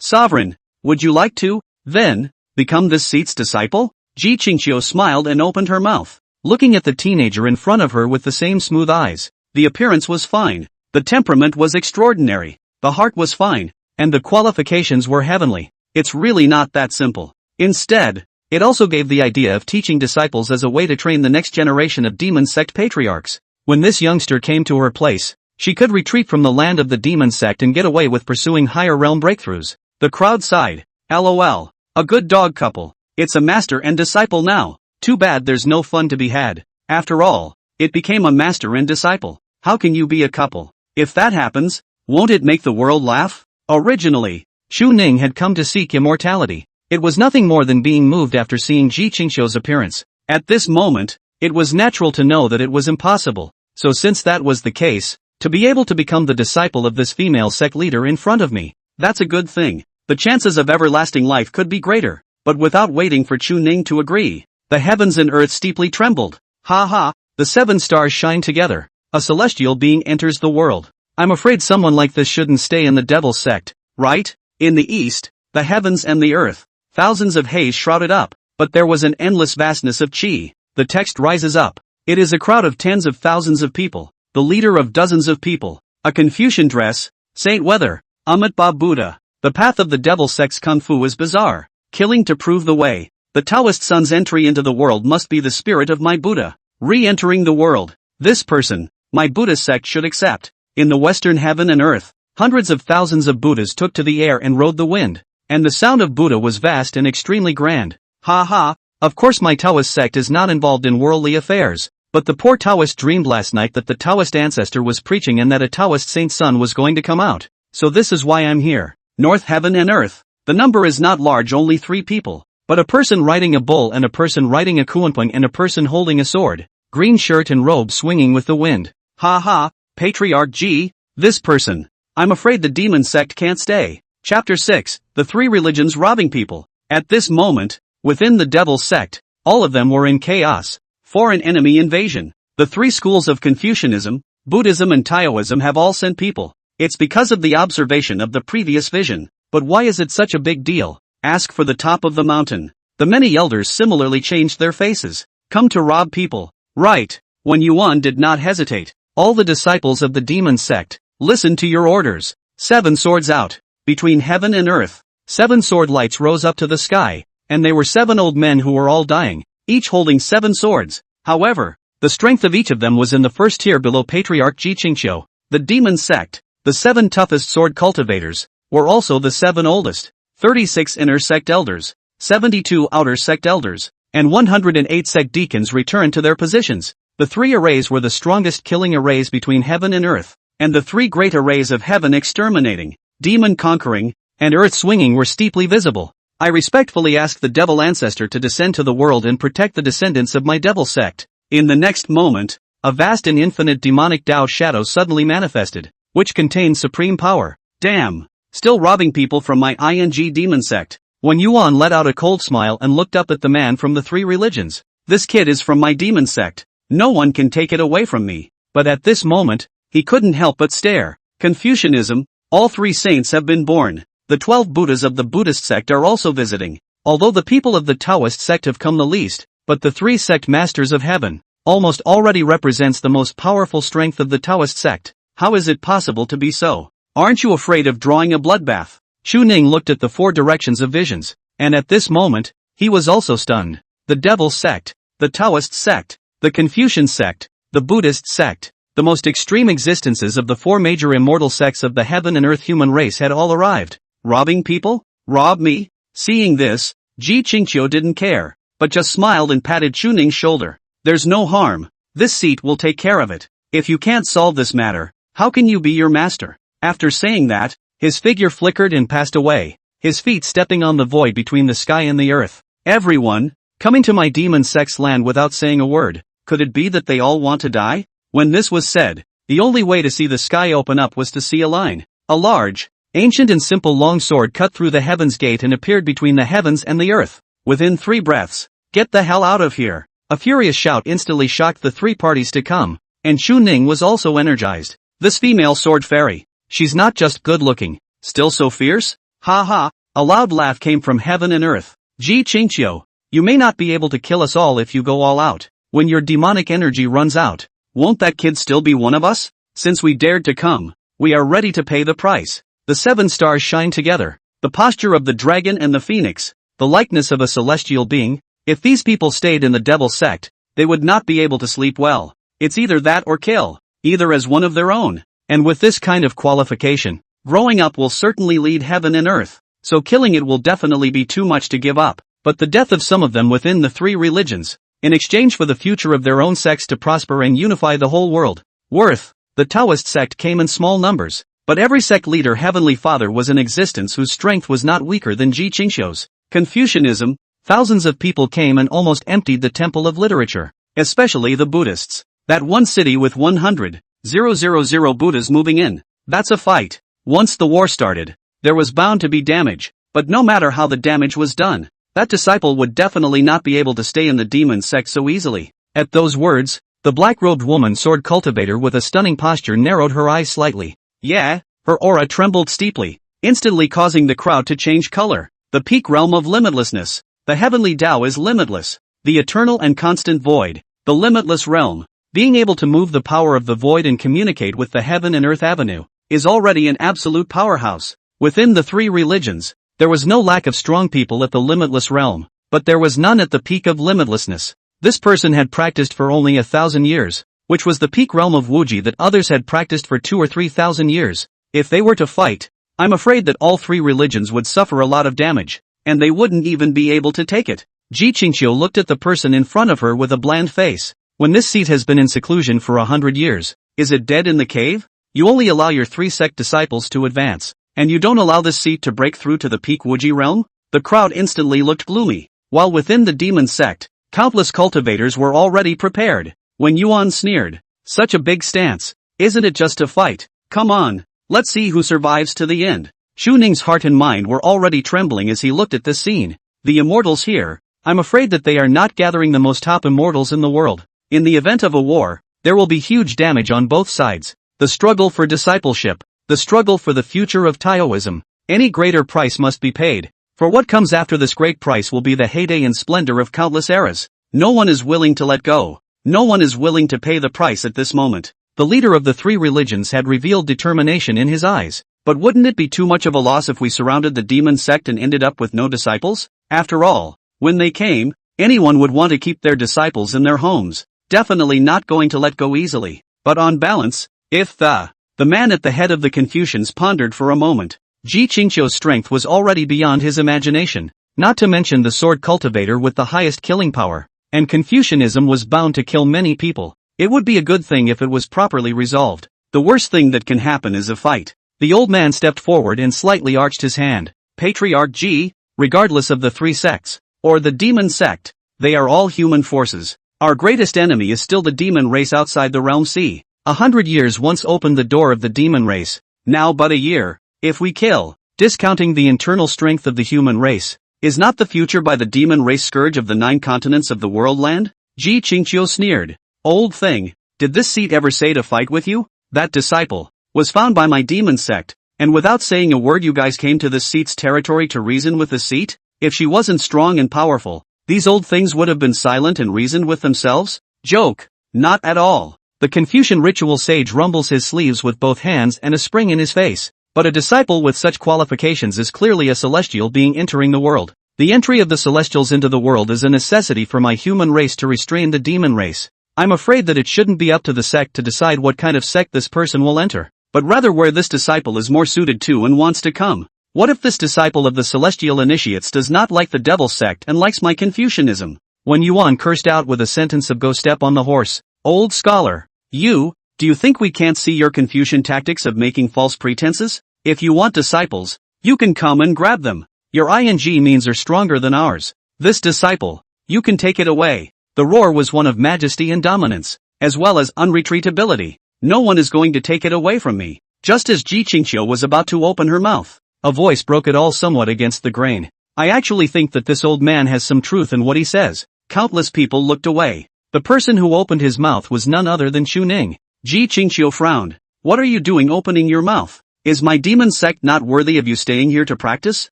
Sovereign, would you like to, then, become this seat's disciple? Ji Qingqiu smiled and opened her mouth, looking at the teenager in front of her with the same smooth eyes. The appearance was fine, the temperament was extraordinary, the heart was fine, and the qualifications were heavenly. It's really not that simple. Instead, it also gave the idea of teaching disciples as a way to train the next generation of demon sect patriarchs. When this youngster came to her place, she could retreat from the land of the demon sect and get away with pursuing higher realm breakthroughs. The crowd sighed. LOL. A good dog couple. It's a master and disciple now. Too bad there's no fun to be had. After all, it became a master and disciple. How can you be a couple? If that happens, won't it make the world laugh? Originally, Xu Ning had come to seek immortality. It was nothing more than being moved after seeing Ji Qingqiu's appearance. At this moment, it was natural to know that it was impossible. So since that was the case, to be able to become the disciple of this female sect leader in front of me, that's a good thing. The chances of everlasting life could be greater. But without waiting for Xu Ning to agree, the heavens and earth steeply trembled. Ha ha, the 7 stars shine together. A celestial being enters the world. I'm afraid someone like this shouldn't stay in the devil's sect, right? In the east, the heavens and the earth, thousands of haze shrouded up, but there was an endless vastness of chi. The text rises up. It is a crowd of tens of thousands of people, the leader of dozens of people, a Confucian dress, Saint Weather, Amitabha Buddha. The path of the devil sect's kung fu is bizarre. Killing to prove the way. The Taoist sun's entry into the world must be the spirit of my Buddha, re-entering the world. This person, my Buddha sect should accept. In the western heaven and earth, hundreds of thousands of Buddhas took to the air and rode the wind, and the sound of Buddha was vast and extremely grand. Ha ha, of course my Taoist sect is not involved in worldly affairs, but the poor Taoist dreamed last night that the Taoist ancestor was preaching and that a Taoist saint's son was going to come out. So this is why I'm here. North heaven and earth. The number is not large, only 3 people, but a person riding a bull and a person riding a kuanping and a person holding a sword, green shirt and robe swinging with the wind. Ha ha, Patriarch G, this person. I'm afraid the demon sect can't stay. Chapter 6, the 3 religions robbing people. At this moment, within the devil's sect, all of them were in chaos. Foreign enemy invasion. The 3 schools of Confucianism, Buddhism and Taoism have all sent people. It's because of the observation of the previous vision. But why is it such a big deal? Ask for the top of the mountain. The many elders similarly changed their faces. Come to rob people. Right. When Yuan did not hesitate. All the disciples of the demon sect, listen to your orders. 7 swords out. Between heaven and earth, 7 sword lights rose up to the sky, and they were 7 old men who were all dying, each holding 7 swords. However, the strength of each of them was in the first tier below Patriarch Ji Qingqiu. The demon sect, the 7 toughest sword cultivators, were also the 7 oldest, 36 inner sect elders, 72 outer sect elders, and 108 sect deacons returned to their positions. The 3 arrays were the strongest killing arrays between heaven and earth, and the 3 great arrays of heaven exterminating, demon conquering, and earth swinging were steeply visible. I respectfully ask the devil ancestor to descend to the world and protect the descendants of my devil sect. In the next moment, a vast and infinite demonic Tao shadow suddenly manifested, which contained supreme power. Damn! Still robbing people from my ing demon sect. When Yuan let out a cold smile and looked up at the man from the 3 religions. This kid is from my demon sect. No one can take it away from me. But at this moment, he couldn't help but stare. Confucianism, all 3 saints have been born. The 12 Buddhas of the Buddhist sect are also visiting. Although the people of the Taoist sect have come the least, but the 3 sect masters of heaven, almost already represents the most powerful strength of the Taoist sect. How is it possible to be so? Aren't you afraid of drawing a bloodbath? Xu Ning looked at the 4 directions of visions, and at this moment, he was also stunned. The devil sect, the Taoist sect, the Confucian sect, the Buddhist sect, the most extreme existences of the 4 major immortal sects of the heaven and earth human race had all arrived. Robbing people? Rob me? Seeing this, Ji Qingqiu didn't care, but just smiled and patted Xu Ning's shoulder. There's no harm. This seat will take care of it. If you can't solve this matter, how can you be your master? After saying that, his figure flickered and passed away, his feet stepping on the void between the sky and the earth. Everyone, coming to my demon sect's land without saying a word. Could it be that they all want to die? When this was said, the only way to see the sky open up was to see a line. A large, Ancient and simple long sword cut through the heaven's gate and appeared between the heavens and the earth. Within 3 breaths. Get the hell out of here. A furious shout instantly shocked the 3 parties to come, and Shu Ning was also energized. This female sword fairy. She's not just good looking, still so fierce? Ha ha. A loud laugh came from heaven and earth. Ji Qingqiu, you may not be able to kill us all if you go all out. When your demonic energy runs out, won't that kid still be one of us? Since we dared to come, we are ready to pay the price. The 7 stars shine together. The posture of the dragon and the phoenix, the likeness of a celestial being. If these people stayed in the devil's sect, they would not be able to sleep well. It's either that or kill, either as one of their own. And with this kind of qualification, growing up will certainly lead heaven and earth, so killing it will definitely be too much to give up. But the death of some of them within the 3 religions, in exchange for the future of their own sects to prosper and unify the whole world. Worth, the Taoist sect came in small numbers, but every sect leader Heavenly Father was in existence whose strength was not weaker than Ji Qingqiu's. Confucianism, thousands of people came and almost emptied the temple of literature, especially the Buddhists. That one city with 100,000 Buddhas moving in, that's a fight. Once the war started, there was bound to be damage, but no matter how the damage was done, that disciple would definitely not be able to stay in the demon sect so easily. At those words, the black-robed woman sword cultivator with a stunning posture narrowed her eyes slightly. Yeah, her aura trembled steeply, instantly causing the crowd to change color. The peak realm of limitlessness. The heavenly Tao is limitless. The eternal and constant void. The limitless realm. Being able to move the power of the void and communicate with the heaven and earth avenue is already an absolute powerhouse. Within the 3 religions, there was no lack of strong people at the limitless realm, but there was none at the peak of limitlessness. This person had practiced for only 1,000 years, which was the peak realm of Wuji that others had practiced for 2,000 or 3,000 years. If they were to fight, I'm afraid that all 3 religions would suffer a lot of damage, and they wouldn't even be able to take it. Ji Qingqiu looked at the person in front of her with a bland face. When this seat has been in seclusion for 100 years, is it dead in the cave? You only allow your 3 sect disciples to advance, and you don't allow this seat to break through to the peak Wuji realm? The crowd instantly looked gloomy, while within the demon sect, countless cultivators were already prepared. When Yuan sneered, such a big stance, isn't it just a fight? Come on, let's see who survives to the end. Shu Ning's heart and mind were already trembling as he looked at this scene. The immortals here, I'm afraid that they are not gathering the most top immortals in the world. In the event of a war, there will be huge damage on both sides. The struggle for discipleship, the struggle for the future of Taoism. Any greater price must be paid. For what comes after this great price will be the heyday and splendor of countless eras. No one is willing to let go. No one is willing to pay the price at this moment. The leader of the 3 religions had revealed determination in his eyes. But wouldn't it be too much of a loss if we surrounded the demon sect and ended up with no disciples? After all, when they came, anyone would want to keep their disciples in their homes. Definitely not going to let go easily. But on balance, if the man at the head of the Confucians pondered for a moment, Ji Qingqiu's strength was already beyond his imagination, not to mention the sword cultivator with the highest killing power. And Confucianism was bound to kill many people. It would be a good thing if it was properly resolved. The worst thing that can happen is a fight. The old man stepped forward and slightly arched his hand. Patriarch Ji, regardless of the 3 sects, or the demon sect, they are all human forces. Our greatest enemy is still the demon race outside the realm sea. 100 years once opened the door of the demon race. Now but a year. If we kill, discounting the internal strength of the human race, is not the future by the demon race scourge of the 9 continents of the world land? Ji Qingqiu sneered. Old thing, did this seat ever say to fight with you? That disciple was found by my demon sect, and without saying a word you guys came to this seat's territory to reason with the seat? If she wasn't strong and powerful, these old things would have been silent and reasoned with themselves? Joke. Not at all. The Confucian ritual sage rumbles his sleeves with both hands and a spring in his face. But a disciple with such qualifications is clearly a celestial being entering the world. The entry of the celestials into the world is a necessity for my human race to restrain the demon race. I'm afraid that it shouldn't be up to the sect to decide what kind of sect this person will enter, but rather where this disciple is more suited to and wants to come. What if this disciple of the celestial initiates does not like the devil sect and likes my Confucianism? When Yuan cursed out with a sentence of go step on the horse, old scholar, do you think we can't see your Confucian tactics of making false pretenses? If you want disciples, you can come and grab them. Your ing means are stronger than ours. This disciple, you can take it away. The roar was one of majesty and dominance, as well as unretreatability. No one is going to take it away from me. Just as Ji Qingqiu was about to open her mouth, a voice broke it all somewhat against the grain. I actually think that this old man has some truth in what he says. Countless people looked away. The person who opened his mouth was none other than Xu Ning. Ji Qingqiu frowned. What are you doing opening your mouth? Is my demon sect not worthy of you staying here to practice?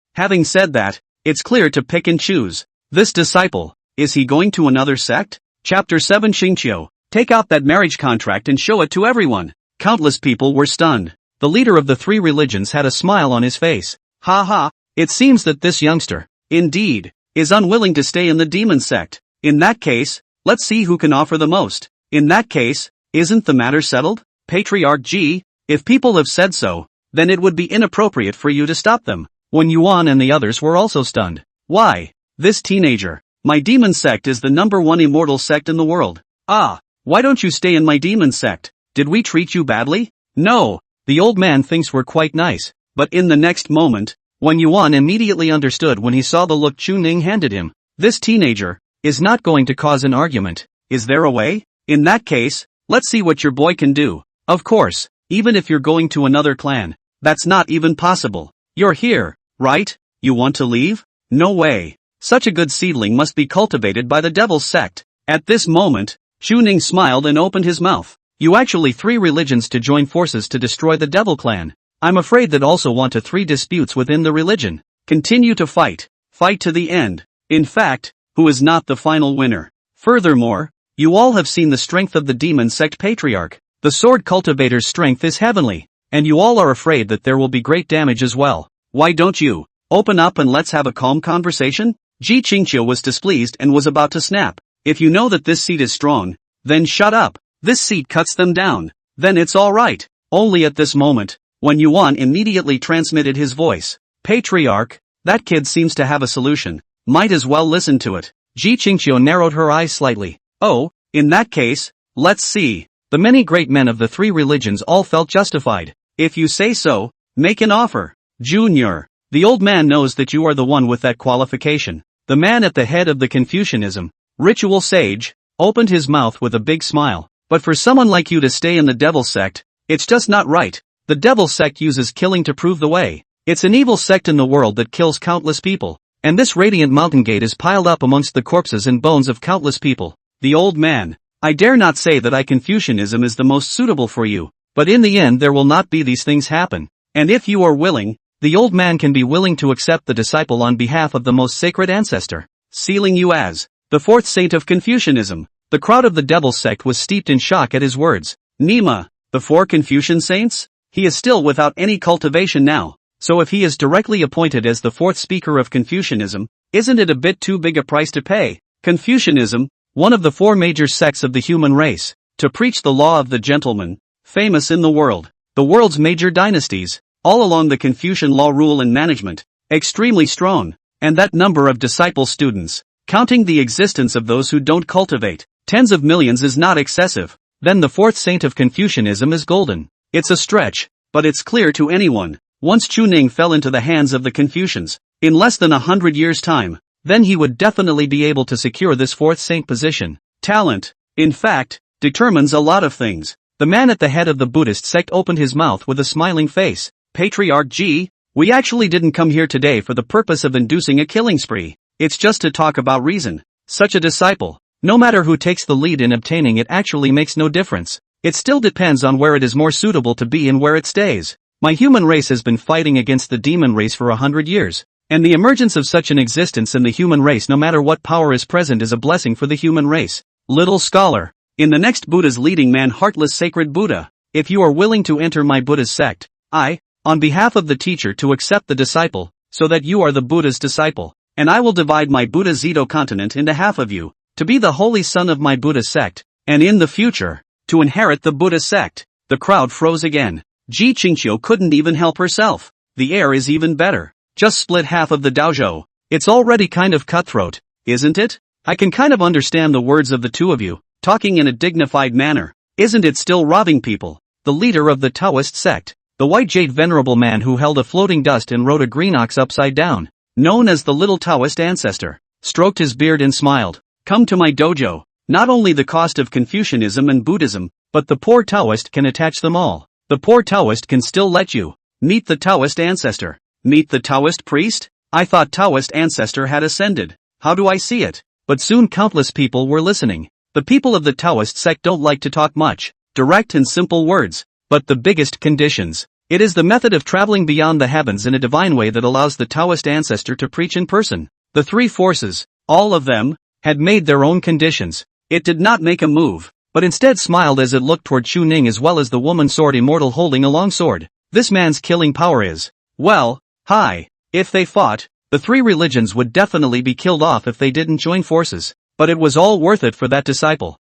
Having said that, it's clear to pick and choose. This disciple, is he going to another sect? Chapter 7 Xingqiu, take out that marriage contract and show it to everyone. Countless people were stunned. The leader of the three religions had a smile on his face. Ha ha, it seems that this youngster, indeed, is unwilling to stay in the demon sect. In that case, let's see who can offer the most. In that case, isn't the matter settled? Patriarch G, if people have said so, then it would be inappropriate for you to stop them. When Yuan and the others were also stunned. Why? This teenager. My demon sect is the #1 immortal sect in the world. Ah, why don't you stay in my demon sect? Did we treat you badly? No. The old man thinks we're quite nice. But in the next moment, when Yuan immediately understood when he saw the look Xu Ning handed him, this teenager is not going to cause an argument. Is there a way? In that case, let's see what your boy can do. Of course, even if you're going to another clan, that's not even possible. You're here, right? You want to leave? No way. Such a good seedling must be cultivated by the devil's sect. At this moment, Xu Ning smiled and opened his mouth. You actually three religions to join forces to destroy the devil clan. I'm afraid that also want to three disputes within the religion. Continue to fight. Fight to the end. In fact, who is not the final winner? Furthermore, you all have seen the strength of the demon sect Patriarch. The sword cultivator's strength is heavenly. And you all are afraid that there will be great damage as well. Why don't you open up and let's have a calm conversation? Ji Qingqiu was displeased and was about to snap. If you know that this seat is strong, then shut up. This seat cuts them down. Then it's alright. Only at this moment, when Yuan immediately transmitted his voice. Patriarch, that kid seems to have a solution. Might as well listen to it. Ji Qingqiu narrowed her eyes slightly. Oh, in that case, let's see. The many great men of the three religions all felt justified. If you say so, make an offer. Junior, the old man knows that you are the one with that qualification. The man at the head of the Confucianism, ritual sage, opened his mouth with a big smile. But for someone like you to stay in the devil sect, it's just not right. The devil sect uses killing to prove the way. It's an evil sect in the world that kills countless people. And this radiant mountain gate is piled up amongst the corpses and bones of countless people. The old man, I dare not say that Confucianism is the most suitable for you. But in the end there will not be these things happen. And if you are willing, the old man can be willing to accept the disciple on behalf of the most sacred ancestor, sealing you as the fourth saint of Confucianism. The crowd of the devil sect was steeped in shock at his words. Nima, the four Confucian saints? He is still without any cultivation now. So if he is directly appointed as the fourth speaker of Confucianism, isn't it a bit too big a price to pay? Confucianism, one of the four major sects of the human race, to preach the law of the gentleman, famous in the world's major dynasties, all along the Confucian law rule and management, extremely strong, and that number of disciple students, counting the existence of those who don't cultivate, tens of millions is not excessive. Then the fourth saint of Confucianism is golden. It's a stretch, but it's clear to anyone. Once Xu Ning fell into the hands of the Confucians, in less than 100 years' time, then he would definitely be able to secure this fourth saint position. Talent, in fact, determines a lot of things. The man at the head of the Buddhist sect opened his mouth with a smiling face. Patriarch G, we actually didn't come here today for the purpose of inducing a killing spree. It's just to talk about reason. Such a disciple, no matter who takes the lead in obtaining it, actually makes no difference. It still depends on where it is more suitable to be and where it stays. My human race has been fighting against the demon race for 100 years. And the emergence of such an existence in the human race, no matter what power is present, is a blessing for the human race. Little scholar, in the next Buddha's leading man, heartless sacred Buddha, if you are willing to enter my Buddha's sect, I, on behalf of the teacher, to accept the disciple, so that you are the Buddha's disciple, and I will divide my Buddha Zito continent into half of you, to be the holy son of my Buddha sect, and in the future, to inherit the Buddha sect. The crowd froze again. Ji Qingqiu couldn't even help herself. The air is even better. Just split half of the dojo. It's already kind of cutthroat, isn't it? I can kind of understand the words of the two of you, talking in a dignified manner. Isn't it still robbing people? The leader of the Taoist sect, the white jade venerable man who held a floating dust and rode a green ox upside down, known as the little Taoist ancestor, stroked his beard and smiled. Come to my dojo. Not only the cost of Confucianism and Buddhism, but the poor Taoist can attach them all. The poor Taoist can still let you meet the Taoist ancestor. Meet the Taoist priest? I thought Taoist ancestor had ascended. How do I see it? But soon countless people were listening. The people of the Taoist sect don't like to talk much, direct and simple words, but the biggest conditions. It is the method of traveling beyond the heavens in a divine way that allows the Taoist ancestor to preach in person. The three forces, all of them, had made their own conditions. It did not make a move, but instead smiled as it looked toward Chu Ning as well as the woman sword immortal holding a long sword. This man's killing power is, well, high. If they fought, the three religions would definitely be killed off if they didn't join forces. But it was all worth it for that disciple.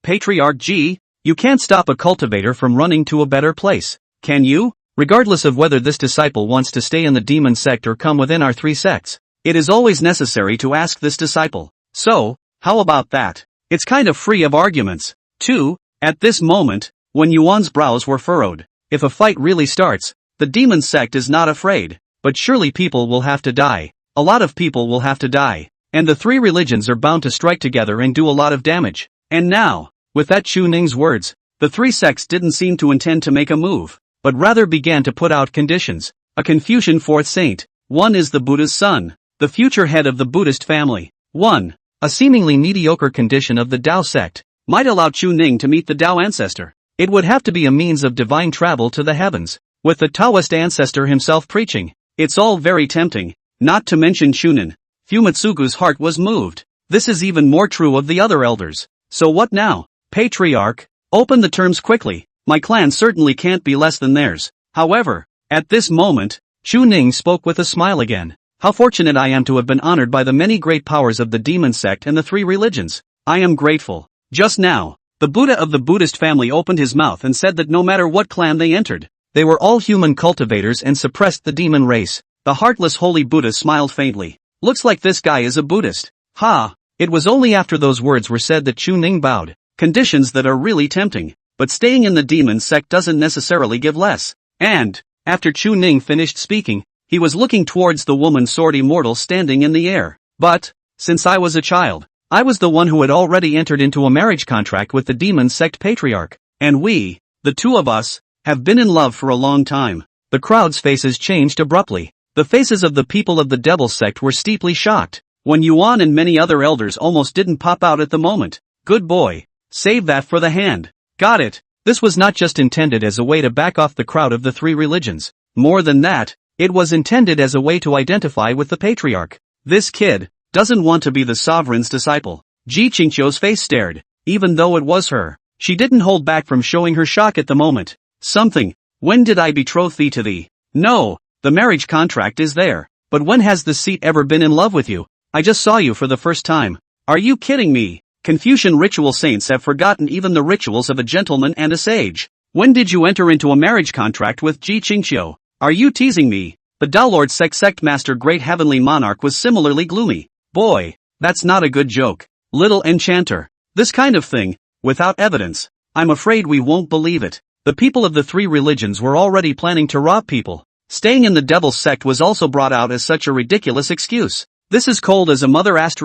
Patriarch G, you can't stop a cultivator from running to a better place, can you? Regardless of whether this disciple wants to stay in the demon sect or come within our three sects, it is always necessary to ask this disciple. So, how about that? It's kind of free of arguments. 2. At this moment, when Yuan's brows were furrowed, if a fight really starts, the demon sect is not afraid, but surely people will have to die. A lot of people will have to die. And the three religions are bound to strike together and do a lot of damage. And now, with that Chu Ning's words, the three sects didn't seem to intend to make a move, but rather began to put out conditions. A Confucian fourth saint. 1 is the Buddha's son, the future head of the Buddhist family. 1. A seemingly mediocre condition of the Dao sect might allow Chu Ning to meet the Dao ancestor. It would have to be a means of divine travel to the heavens, with the Taoist ancestor himself preaching. It's all very tempting, not to mention Chunin. Fumitsugu's heart was moved. This is even more true of the other elders. So what now? Patriarch, open the terms quickly. My clan certainly can't be less than theirs. However, at this moment, Chu Ning spoke with a smile again. How fortunate I am to have been honored by the many great powers of the demon sect and the three religions. I am grateful. Just now, the Buddha of the Buddhist family opened his mouth and said that no matter what clan they entered, they were all human cultivators and suppressed the demon race. The heartless holy Buddha smiled faintly. Looks like this guy is a Buddhist. Ha! It was only after those words were said that Chu Ning bowed. Conditions that are really tempting, but staying in the demon sect doesn't necessarily give less. And, after Chu Ning finished speaking, he was looking towards the woman sword immortal standing in the air. But, since I was a child, I was the one who had already entered into a marriage contract with the demon sect patriarch. And we, the two of us, have been in love for a long time. The crowd's faces changed abruptly. The faces of the people of the devil sect were steeply shocked, when Yuan and many other elders almost didn't pop out at the moment. Good boy. Save that for the hand. Got it. This was not just intended as a way to back off the crowd of the three religions. More than that, it was intended as a way to identify with the patriarch. This kid doesn't want to be the sovereign's disciple. Ji Qingqiu's face stared. Even though it was her, she didn't hold back from showing her shock at the moment. Something. When did I betroth thee to thee? No. The marriage contract is there, but when has the seat ever been in love with you? I just saw you for the first time. Are you kidding me? Confucian ritual saints have forgotten even the rituals of a gentleman and a sage. When did you enter into a marriage contract with Ji Qingqiu? Are you teasing me? The Dao Lord sect master great heavenly monarch was similarly gloomy. Boy, that's not a good joke. Little enchanter. This kind of thing, without evidence, I'm afraid we won't believe it. The people of the three religions were already planning to rob people. Staying in the devil's sect was also brought out as such a ridiculous excuse. This is cold as a mother ********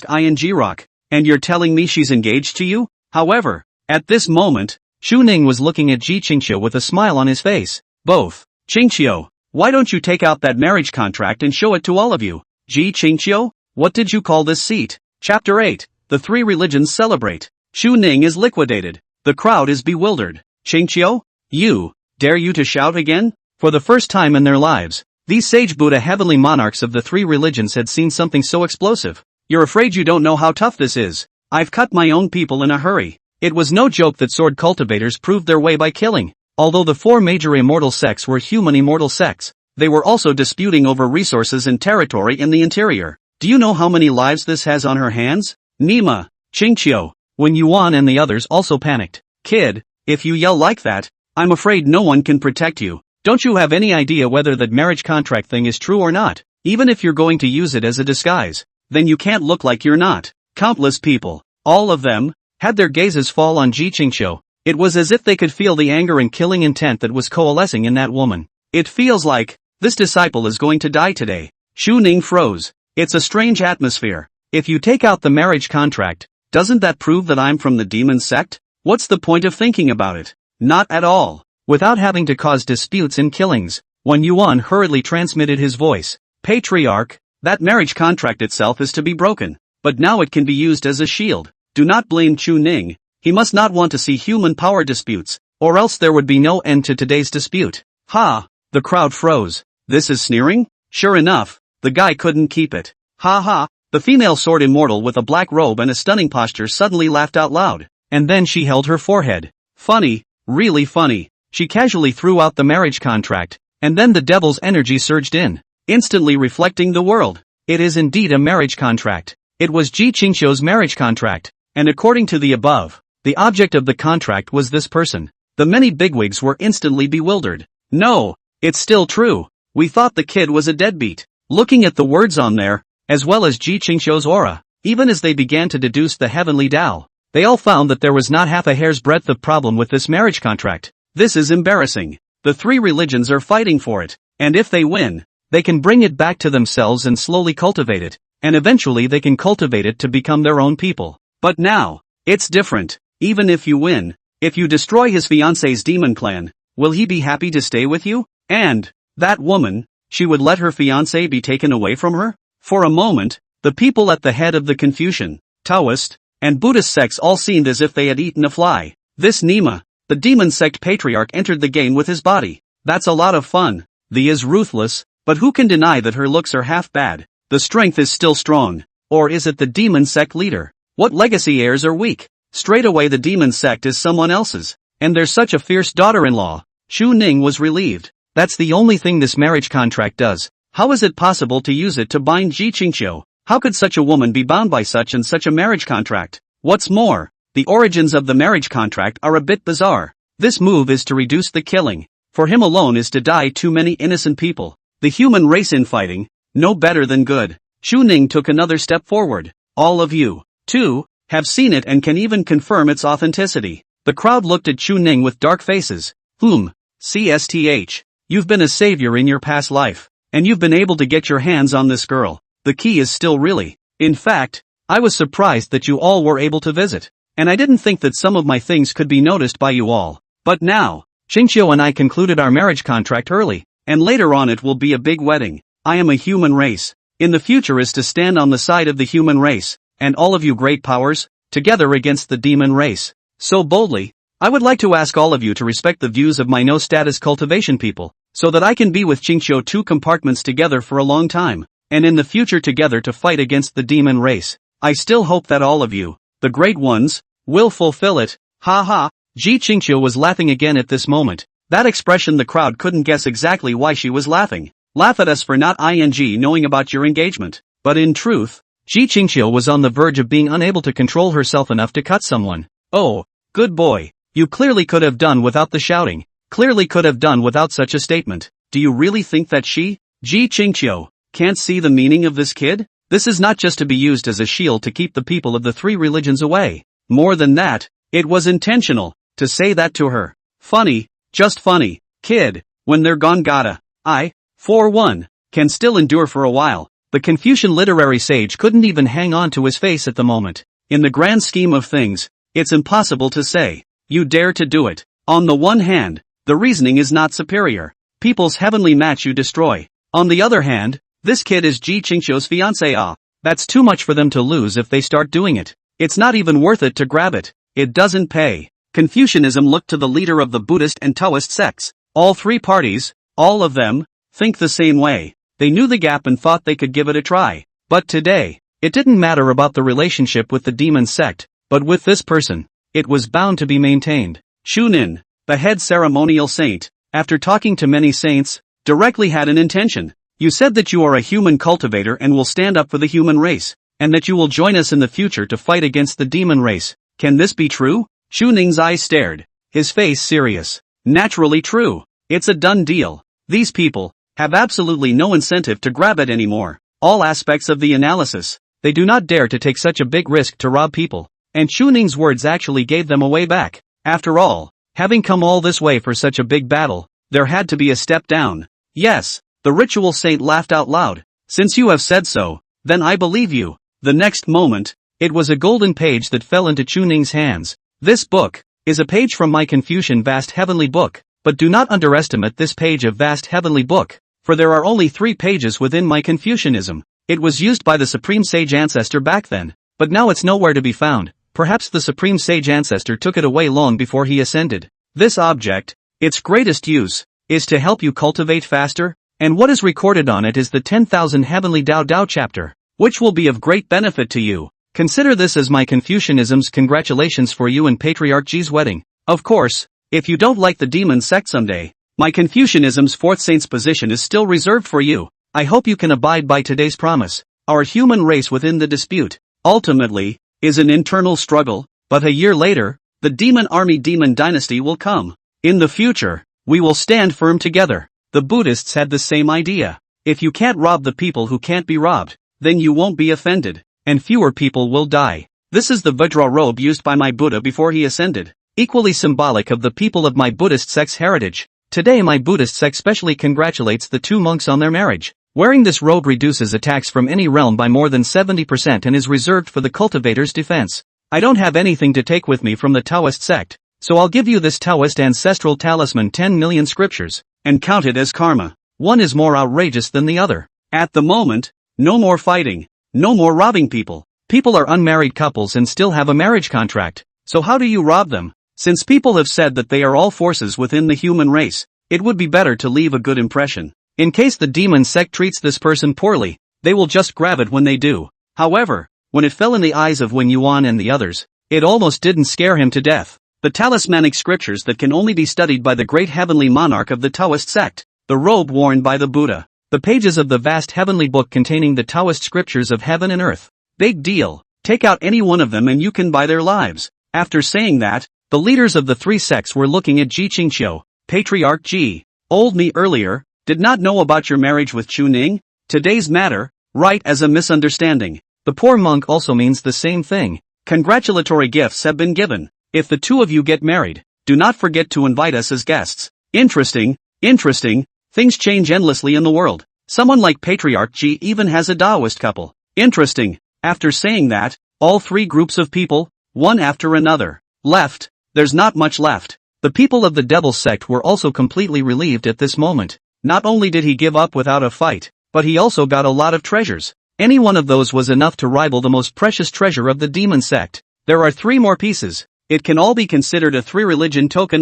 ing rock, and you're telling me she's engaged to you? However, at this moment, Chu Ning was looking at Ji Qingqiu with a smile on his face. Both. Qingqiu, why don't you take out that marriage contract and show it to all of you? Ji Qingqiu, what did you call this seat? Chapter 8, the three religions celebrate. Chu Ning is liquidated. The crowd is bewildered. Qingqiu, you. Dare you to shout again? For the first time in their lives, these sage Buddha heavenly monarchs of the three religions had seen something so explosive. You're afraid you don't know how tough this is. I've cut my own people in a hurry. It was no joke that sword cultivators proved their way by killing. Although the four major immortal sects were human immortal sects, they were also disputing over resources and territory in the interior. Do you know how many lives this has on her hands? Nima, Qingqiu, when Yuan and the others also panicked. Kid, if you yell like that, I'm afraid no one can protect you. Don't you have any idea whether that marriage contract thing is true or not? Even if you're going to use it as a disguise, then you can't look like you're not. Countless people, all of them, had their gazes fall on Ji Qingqiu. It was as if they could feel the anger and killing intent that was coalescing in that woman. It feels like this disciple is going to die today. Chu Ning froze. It's a strange atmosphere. If you take out the marriage contract, doesn't that prove that I'm from the demon sect? What's the point of thinking about it? Not at all. Without having to cause disputes and killings, Wan Yuan hurriedly transmitted his voice. Patriarch, that marriage contract itself is to be broken, but now it can be used as a shield. Do not blame Chu Ning. He must not want to see human power disputes, or else there would be no end to today's dispute. Ha! The crowd froze. This is sneering? Sure enough, the guy couldn't keep it. Ha ha! The female sword immortal with a black robe and a stunning posture suddenly laughed out loud, and then she held her forehead. Funny, really funny. She casually threw out the marriage contract, and then the devil's energy surged in, instantly reflecting the world. It is indeed a marriage contract. It was Ji Qingqiu's marriage contract, and according to the above, the object of the contract was this person. The many bigwigs were instantly bewildered. No, it's still true. We thought the kid was a deadbeat. Looking at the words on there, as well as Ji Qingqiu's aura, even as they began to deduce the heavenly Tao, they all found that there was not half a hair's breadth of problem with this marriage contract. This is embarrassing. The three religions are fighting for it, and if they win, they can bring it back to themselves and slowly cultivate it, and eventually they can cultivate it to become their own people. But now, it's different. Even if you win, if you destroy his fiancé's demon clan, will he be happy to stay with you? And that woman, she would let her fiancé be taken away from her? For a moment, the people at the head of the Confucian, Taoist, and Buddhist sects all seemed as if they had eaten a fly. This Nima, the demon sect patriarch, entered the game with his body. That's a lot of fun. The is ruthless, but who can deny that her looks are half bad? The strength is still strong. Or is it the demon sect leader? What legacy heirs are weak? Straight away the demon sect is someone else's. And there's such a fierce daughter-in-law. Chu Ning was relieved. That's the only thing this marriage contract does. How is it possible to use it to bind Ji Qingqiu? How could such a woman be bound by such and such a marriage contract? What's more, the origins of the marriage contract are a bit bizarre. This move is to reduce the killing. For him alone is to die too many innocent people. The human race infighting, no better than good. Chu Ning took another step forward. All of you, too, have seen it and can even confirm its authenticity. The crowd looked at Chu Ning with dark faces. CSTH. You've been a savior in your past life, and you've been able to get your hands on this girl. The key is still really. In fact, I was surprised that you all were able to visit, and I didn't think that some of my things could be noticed by you all. But now, Qingqiu and I concluded our marriage contract early, and later on it will be a big wedding. I am a human race. In the future is to stand on the side of the human race, and all of you great powers, together against the demon race. So boldly, I would like to ask all of you to respect the views of my no-status cultivation people, so that I can be with Qingqiu two compartments together for a long time, and in the future together to fight against the demon race. I still hope that all of you, the great ones, will fulfill it. Ha ha. Ji Qingqiu was laughing again at this moment. That expression, the crowd couldn't guess exactly why she was laughing. Laugh at us for not knowing about your engagement. But in truth, Ji Qingqiu was on the verge of being unable to control herself enough to cut someone. Oh, good boy. You clearly could have done without the shouting. Clearly could have done without such a statement. Do you really think that she, Ji Qingqiu, can't see the meaning of this kid? This is not just to be used as a shield to keep the people of the three religions away. More than that, it was intentional, to say that to her. Funny, just funny. Kid, when they're gone gotta. I, for one, can still endure for a while. The Confucian literary sage couldn't even hang on to his face at the moment. In the grand scheme of things, it's impossible to say. You dare to do it. On the one hand, the reasoning is not superior. People's heavenly match you destroy. On the other hand, this kid is Ji Qingqiu's fiancé. That's too much for them to lose if they start doing it. It's not even worth it to grab it. It doesn't pay. Confucianism looked to the leader of the Buddhist and Taoist sects. All three parties, all of them, think the same way. They knew the gap and thought they could give it a try. But today, it didn't matter about the relationship with the demon sect, but with this person, it was bound to be maintained. Shunin, the head ceremonial saint, after talking to many saints, directly had an intention. You said that you are a human cultivator and will stand up for the human race, and that you will join us in the future to fight against the demon race. Can this be true? Chu Ning's eyes stared, his face serious. Naturally true. It's a done deal. These people have absolutely no incentive to grab it anymore. All aspects of the analysis, they do not dare to take such a big risk to rob people. And Chu Ning's words actually gave them a way back. After all, having come all this way for such a big battle, there had to be a step down. Yes, the ritual saint laughed out loud. Since you have said so, then I believe you. The next moment, it was a golden page that fell into Chu Ning's hands. This book, is a page from my Confucian vast heavenly book, but do not underestimate this page of vast heavenly book, for there are only 3 pages within my Confucianism. It was used by the Supreme Sage Ancestor back then, but now it's nowhere to be found. Perhaps the Supreme Sage Ancestor took it away long before he ascended. This object, its greatest use, is to help you cultivate faster, and what is recorded on it is the 10,000 Heavenly Tao Tao chapter, which will be of great benefit to you. Consider this as my Confucianism's congratulations for you and Patriarch G's wedding. Of course, if you don't like the demon sect someday, my Confucianism's 4th saint's position is still reserved for you. I hope you can abide by today's promise. Our human race within the dispute, ultimately, is an internal struggle, but a year later, the demon army demon dynasty will come. In the future, we will stand firm together. The Buddhists had the same idea. If you can't rob the people who can't be robbed, then you won't be offended, and fewer people will die. This is the Vajra robe used by my Buddha before he ascended, equally symbolic of the people of my Buddhist sect's heritage. Today my Buddhist sect specially congratulates the 2 monks on their marriage. Wearing this robe reduces attacks from any realm by more than 70% and is reserved for the cultivator's defense. I don't have anything to take with me from the Taoist sect, so I'll give you this Taoist ancestral talisman 10 million scriptures, and count it as karma. One is more outrageous than the other. At the moment, no more fighting, no more robbing people. People are unmarried couples and still have a marriage contract, so how do you rob them? Since people have said that they are all forces within the human race, it would be better to leave a good impression. In case the demon sect treats this person poorly, they will just grab it when they do. However, when it fell in the eyes of Wen Yuan and the others, it almost didn't scare him to death. The talismanic scriptures that can only be studied by the great heavenly monarch of the Taoist sect, the robe worn by the Buddha, the pages of the vast heavenly book containing the Taoist scriptures of heaven and earth. Big deal. Take out any one of them and you can buy their lives. After saying that, the leaders of the 3 sects were looking at Ji Qingqiu. Patriarch Ji, old me earlier, did not know about your marriage with Chu Ning. Today's matter, right as a misunderstanding. The poor monk also means the same thing. Congratulatory gifts have been given. If the 2 of you get married, do not forget to invite us as guests. Interesting, things change endlessly in the world. Someone like Patriarch Ji even has a Taoist couple. Interesting. After saying that, all 3 groups of people, one after another, left. There's not much left. The people of the Devil sect were also completely relieved at this moment. Not only did he give up without a fight, but he also got a lot of treasures. Any one of those was enough to rival the most precious treasure of the demon sect. There are 3 more pieces. It can all be considered a 3-religion token.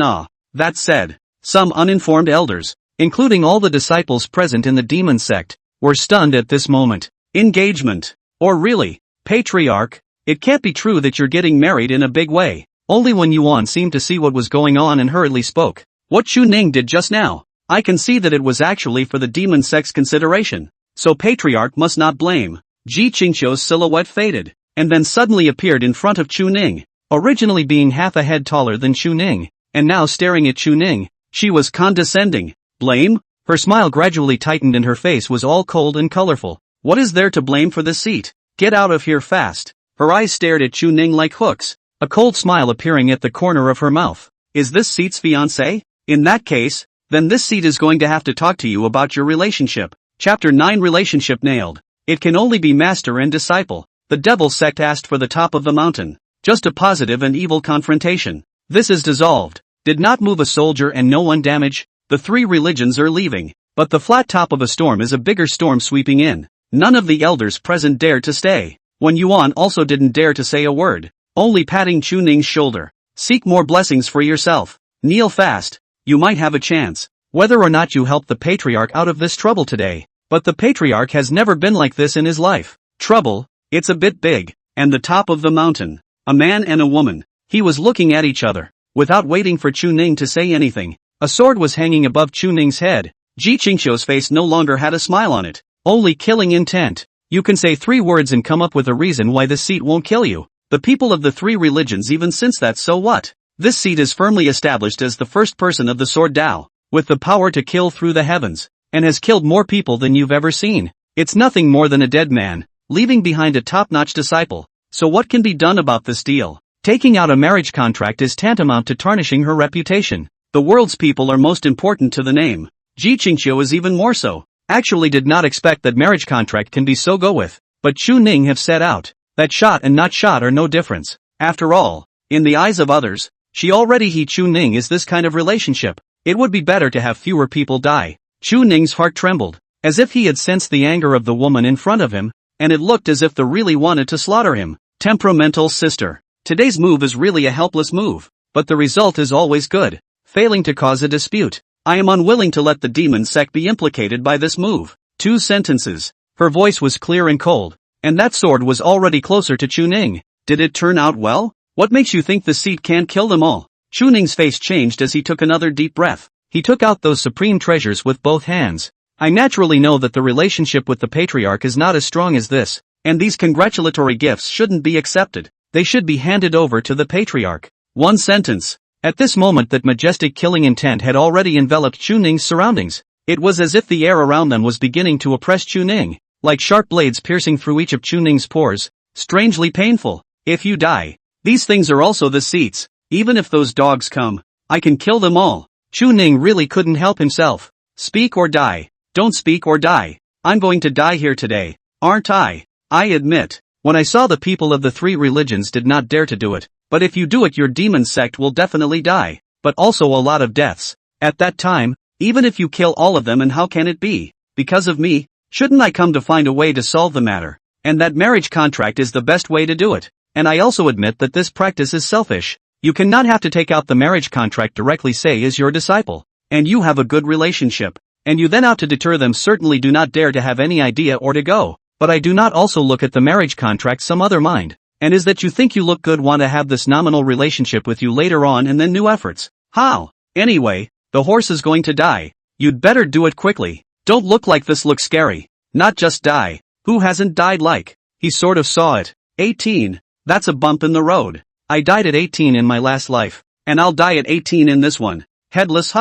That said, some uninformed elders, including all the disciples present in the demon sect, were stunned at this moment. Engagement. Or really, Patriarch, it can't be true that you're getting married in a big way. Only Wen Yuan seemed to see what was going on and hurriedly spoke. What Chu Ning did just now, I can see that it was actually for the demon sect's consideration. So Patriarch must not blame. Ji Qingqiu's silhouette faded, and then suddenly appeared in front of Chu Ning, originally being half a head taller than Chu Ning, and now staring at Chu Ning. She was condescending. Blame? Her smile gradually tightened and her face was all cold and colorful. What is there to blame for this seat? Get out of here fast. Her eyes stared at Chu Ning like hooks, a cold smile appearing at the corner of her mouth. Is this seat's fiancé? In that case, then this seat is going to have to talk to you about your relationship. Chapter 9 Relationship nailed. It can only be master and disciple. The Devil sect asked for the top of the mountain. Just a positive and evil confrontation. This is dissolved. Did not move a soldier and no one damage. The 3 religions are leaving. But the flat top of a storm is a bigger storm sweeping in. None of the elders present dared to stay. Wen Yuan also didn't dare to say a word, only patting Chu Ning's shoulder. Seek more blessings for yourself. Kneel fast. You might have a chance. Whether or not you help the Patriarch out of this trouble today. But the Patriarch has never been like this in his life. Trouble? It's a bit big. And the top of the mountain. A man and a woman. He was looking at each other. Without waiting for Chu Ning to say anything, a sword was hanging above Chu Ning's head. Ji Qingqiu's face no longer had a smile on it. Only killing intent. You can say 3 words and come up with a reason why this seat won't kill you. The people of the 3 religions even sense that, so what? This seat is firmly established as the first person of the sword Tao, with the power to kill through the heavens, and has killed more people than you've ever seen. It's nothing more than a dead man, leaving behind a top-notch disciple. So what can be done about this deal? Taking out a marriage contract is tantamount to tarnishing her reputation. The world's people are most important to the name. Ji Qingqiu is even more so. Actually did not expect that marriage contract can be so go with. But Chu Ning have set out. That shot and not shot are no difference. After all, in the eyes of others, She already he Chu Ning is this kind of relationship. It would be better to have fewer people die. Chu Ning's heart trembled, as if he had sensed the anger of the woman in front of him, and it looked as if they really wanted to slaughter him. Temperamental sister. Today's move is really a helpless move, but the result is always good. Failing to cause a dispute. I am unwilling to let the demon sect be implicated by this move. 2 sentences. Her voice was clear and cold, and that sword was already closer to Chu Ning. Did it turn out well? What makes you think the seat can't kill them all? Chu Ning's face changed as he took another deep breath. He took out those supreme treasures with both hands. I naturally know that the relationship with the Patriarch is not as strong as this, and these congratulatory gifts shouldn't be accepted. They should be handed over to the Patriarch. 1 sentence. At this moment that majestic killing intent had already enveloped Chu Ning's surroundings. It was as if the air around them was beginning to oppress Chu Ning, like sharp blades piercing through each of Chu Ning's pores. Strangely painful. If you die, these things are also the seats. Even if those dogs come, I can kill them all. Chu Ning really couldn't help himself. Speak or die. Don't speak or die. I'm going to die here today, aren't I? I admit, when I saw the people of the 3 religions did not dare to do it, but if you do it your demon sect will definitely die, but also a lot of deaths. At that time, even if you kill all of them, and how can it be? Because of me? Shouldn't I come to find a way to solve the matter? And that marriage contract is the best way to do it. And I also admit that this practice is selfish. You cannot have to take out the marriage contract directly say is your disciple, and you have a good relationship, and you then out to deter them. Certainly do not dare to have any idea or to go. But I do not also look at the marriage contract some other mind, and is that you think you look good, want to have this nominal relationship with you later on and then new efforts. How? Anyway, the horse is going to die. You'd better do it quickly. Don't look like this, look scary. Not just die. Who hasn't died like? He sort of saw it. 18. That's a bump in the road. I died at 18 in my last life, and I'll die at 18 in this one. Headless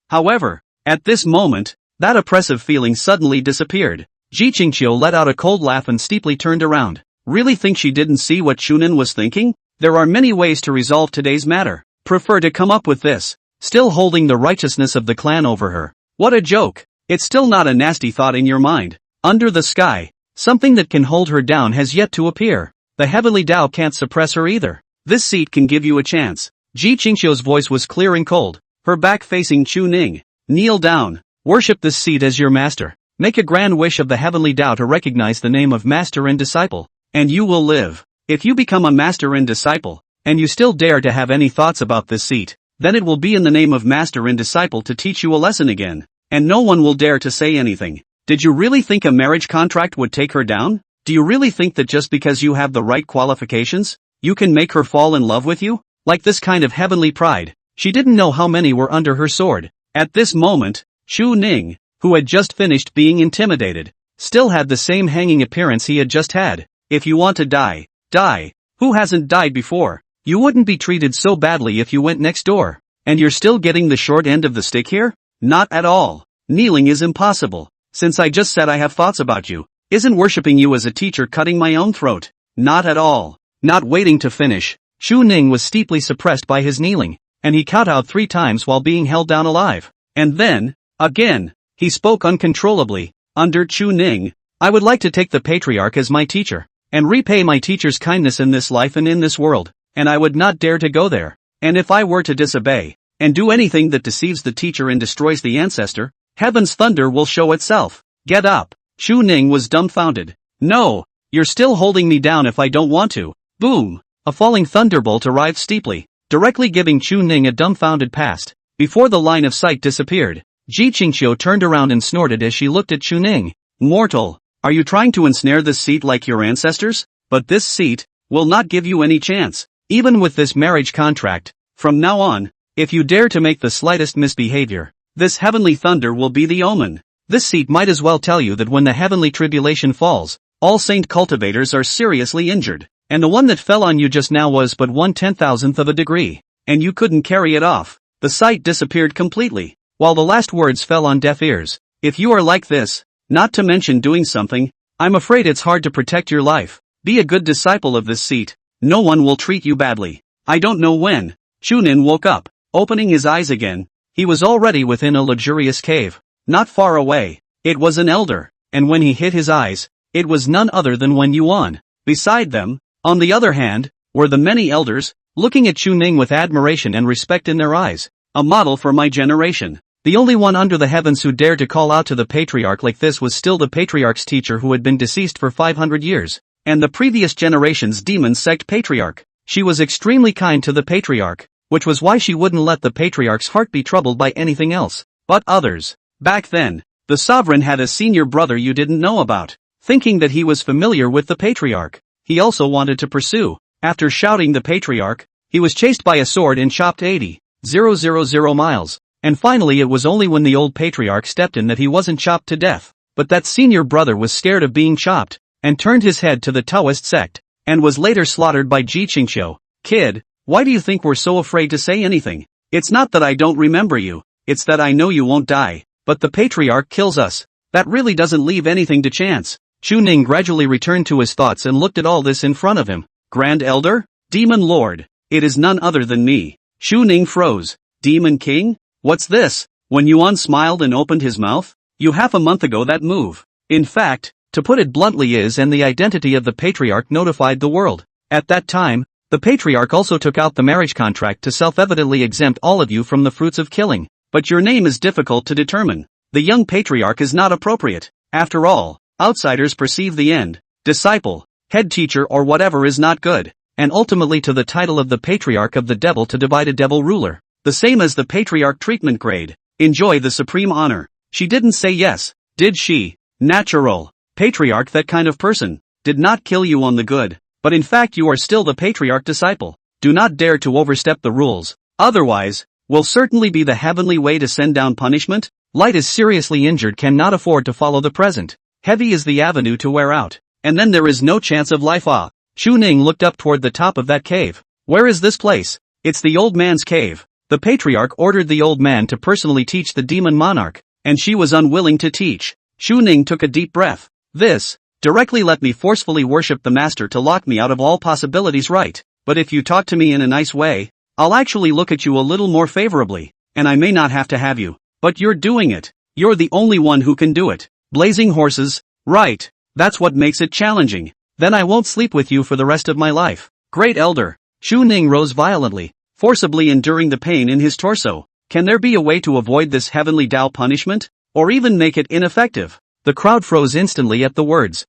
However, at this moment, that oppressive feeling suddenly disappeared. Ji Qingqiu let out a cold laugh and steeply turned around. Really think she didn't see what Chunin was thinking? There are many ways to resolve today's matter. Prefer to come up with this. Still holding the righteousness of the clan over her. What a joke. It's still not a nasty thought in your mind. Under the sky, something that can hold her down has yet to appear. The heavenly Tao can't suppress her either. This seat can give you a chance. Ji Qingqiu's voice was clear and cold, her back facing Chu Ning. Kneel down. Worship this seat as your master. Make a grand wish of the heavenly Tao to recognize the name of master and disciple, and you will live. If you become a master and disciple, and you still dare to have any thoughts about this seat, then it will be in the name of master and disciple to teach you a lesson again, and no one will dare to say anything. Did you really think a marriage contract would take her down? Do you really think that just because you have the right qualifications, you can make her fall in love with you? Like this kind of heavenly pride. She didn't know how many were under her sword. At this moment, Chu Ning, who had just finished being intimidated, still had the same hanging appearance he had just had. If you want to die, die. Who hasn't died before? You wouldn't be treated so badly if you went next door. And you're still getting the short end of the stick here? Not at all. Kneeling is impossible. Since I just said I have thoughts about you, isn't worshipping you as a teacher cutting my own throat? Not at all. Not waiting to finish, Chu Ning was steeply suppressed by his kneeling, and he kowtowed 3 times while being held down alive. And then, again, he spoke uncontrollably. Under Chu Ning, I would like to take the Patriarch as my teacher, and repay my teacher's kindness in this life and in this world, and I would not dare to go there. And if I were to disobey, and do anything that deceives the teacher and destroys the ancestor, heaven's thunder will show itself. Get up. Chu Ning was dumbfounded. No, you're still holding me down if I don't want to. Boom! A falling thunderbolt arrived steeply, directly giving Chu Ning a dumbfounded past. Before the line of sight disappeared, Ji Qingqiu turned around and snorted as she looked at Chu Ning. Mortal, are you trying to ensnare this seat like your ancestors? But this seat will not give you any chance, even with this marriage contract. From now on, if you dare to make the slightest misbehavior, this heavenly thunder will be the omen. This seat might as well tell you that when the heavenly tribulation falls, all saint cultivators are seriously injured. And the one that fell on you just now was but 1/10,000th of a degree, and you couldn't carry it off. The sight disappeared completely, while the last words fell on deaf ears. If you are like this, not to mention doing something, I'm afraid it's hard to protect your life. Be a good disciple of this seat. No one will treat you badly. I don't know when. Chunin woke up, opening his eyes again. He was already within a luxurious cave, not far away. It was an elder, and when he hid his eyes, it was none other than Wen Yuan. Beside them, on the other hand, were the many elders, looking at Chu Ning with admiration and respect in their eyes. A model for my generation. The only one under the heavens who dared to call out to the Patriarch like this was still the Patriarch's teacher, who had been deceased for 500 years, and the previous generation's demon sect Patriarch. She was extremely kind to the Patriarch, which was why she wouldn't let the Patriarch's heart be troubled by anything else but others. Back then, the sovereign had a senior brother you didn't know about. Thinking that he was familiar with the Patriarch, he also wanted to pursue. After shouting the Patriarch, he was chased by a sword and chopped 80,000 miles. And finally it was only when the old Patriarch stepped in that he wasn't chopped to death. But that senior brother was scared of being chopped, and turned his head to the Taoist sect, and was later slaughtered by Ji Qingqiu. Kid, why do you think we're so afraid to say anything? It's not that I don't remember you, it's that I know you won't die. But the Patriarch kills us. That really doesn't leave anything to chance. Chu Ning gradually returned to his thoughts and looked at all this in front of him. Grand Elder? Demon Lord. It is none other than me. Chu Ning froze. Demon King? What's this? When Yuan smiled and opened his mouth. You half a month ago that move. In fact, to put it bluntly, is and the identity of the Patriarch notified the world. At that time, the Patriarch also took out the marriage contract to self-evidently exempt all of you from the fruits of killing. But your name is difficult to determine. The young Patriarch is not appropriate. After all, outsiders perceive the end, disciple, head teacher or whatever is not good, and ultimately to the title of the Patriarch of the Devil to divide a devil ruler. The same as the Patriarch treatment grade. Enjoy the supreme honor. She didn't say yes, did she? Natural. Patriarch, that kind of person, did not kill you on the good, but in fact you are still the Patriarch disciple. Do not dare to overstep the rules, otherwise, will certainly be the heavenly way to send down punishment. Light is seriously injured, cannot afford to follow the present. Heavy is the avenue to wear out, and then there is no chance of life. Chu Ning looked up toward the top of that cave. Where is this place? It's the old man's cave. The Patriarch ordered the old man to personally teach the demon monarch, and she was unwilling to teach. Chu Ning took a deep breath. This, directly let me forcefully worship the master to lock me out of all possibilities, right? But if you talk to me in a nice way, I'll actually look at you a little more favorably, and I may not have to have you. But you're doing it. You're the only one who can do it. Blazing horses, right? That's what makes it challenging. Then I won't sleep with you for the rest of my life. Great Elder. Chu Ning rose violently, forcibly enduring the pain in his torso. Can there be a way to avoid this heavenly Tao punishment? Or even make it ineffective? The crowd froze instantly at the words.